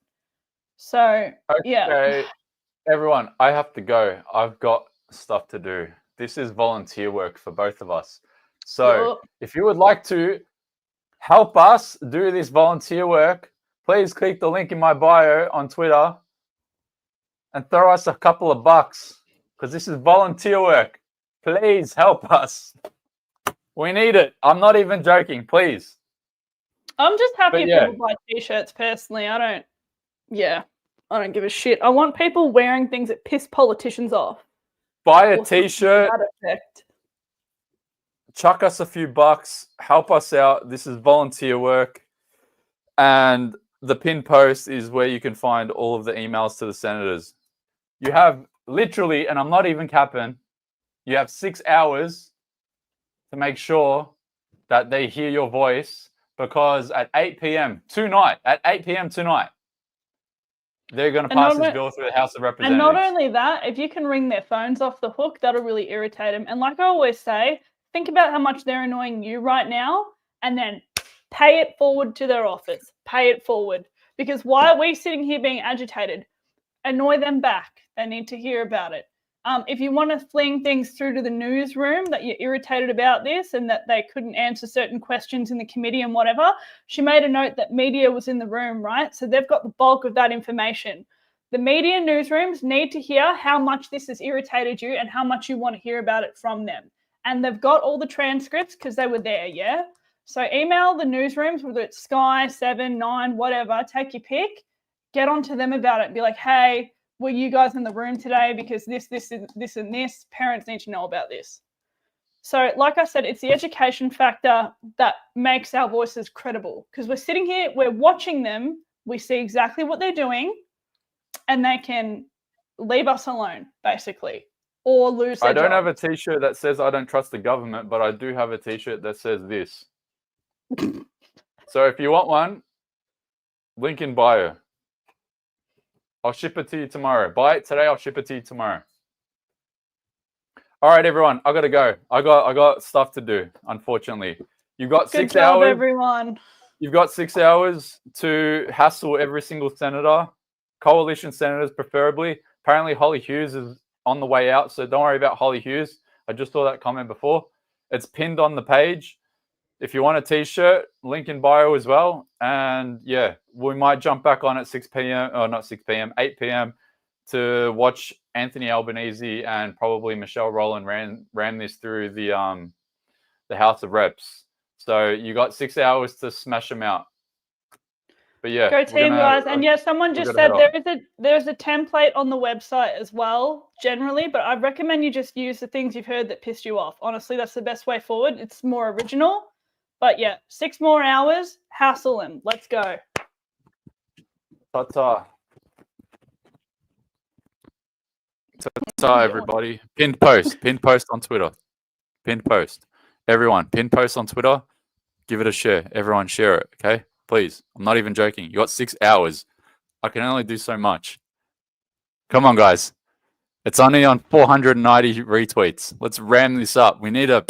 So, yeah. Okay, everyone, I have to go. I've got stuff to do. This is volunteer work for both of us. So if you would like to help us do this volunteer work, please click the link in my bio on Twitter and throw us a couple of bucks, because this is volunteer work. Please help us. We need it. I'm not even joking. Please. I'm just happy if people buy t-shirts personally. I don't give a shit. I want people wearing things that piss politicians off. Buy a t-shirt. Chuck us a few bucks. Help us out. This is volunteer work. And the pinned post is where you can find all of the emails to the senators. You have literally, and I'm not even capping, you have 6 hours to make sure that they hear your voice, because at 8 p.m. tonight, They're going to And pass not this o- bill through the House of And Representatives. not only that, if you can ring their phones off the hook, that'll really irritate them. And like I always say, think about how much they're annoying you right now and then pay it forward to their office. Pay it forward. Because why are we sitting here being agitated? Annoy them back. They need to hear about it. If you want to fling things through to the newsroom that you're irritated about this and that they couldn't answer certain questions in the committee and whatever, she made a note that media was in the room, right? So they've got the bulk of that information. The media newsrooms need to hear how much this has irritated you and how much you want to hear about it from them. And they've got all the transcripts because they were there, yeah? So email the newsrooms, whether it's Sky, 7, 9, whatever, take your pick, get onto them about it and be like, hey, were you guys in the room today? Because this, and this, parents need to know about this. So like I said, it's the education factor that makes our voices credible because we're sitting here, we're watching them, we see exactly what they're doing and they can leave us alone, basically, or lose their I don't job. have a T-shirt that says I don't trust the government, but I do have a T-shirt that says this. So if you want one, link in bio. I'll ship it to you tomorrow. Buy it today, I'll ship it to you tomorrow. All right, everyone, I gotta go. I got stuff to do, unfortunately. You've got Good 6 job, hours. everyone. You've got 6 hours to hassle every single senator, coalition senators preferably. Apparently Holly Hughes is on the way out, so don't worry about Holly Hughes. I just saw that comment before. It's pinned on the page. If you want a T-shirt, link in bio as well. And yeah, we might jump back on at 6 p.m. or not 6 p.m., 8 p.m. to watch Anthony Albanese and probably Michelle Rowland ran this through the House of Reps. So you got 6 hours to smash them out. But yeah, Go team, guys. And yeah, someone just said there's a template on the website as well, generally, but I recommend you just use the things you've heard that pissed you off. Honestly, that's the best way forward. It's more original. But yeah, 6 more hours, hassle them. Let's go. Ta-ta. Ta-ta, everybody. Pinned post on Twitter. Pinned post. Everyone, pinned post on Twitter. Give it a share. Everyone share it, okay? Please. I'm not even joking. You got 6 hours. I can only do so much. Come on, guys. It's only on 490 retweets. Let's ram this up. We need to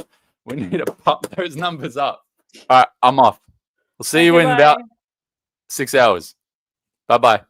pump those numbers up. All right, I'm off. We'll see you in about 6 hours. Bye-bye.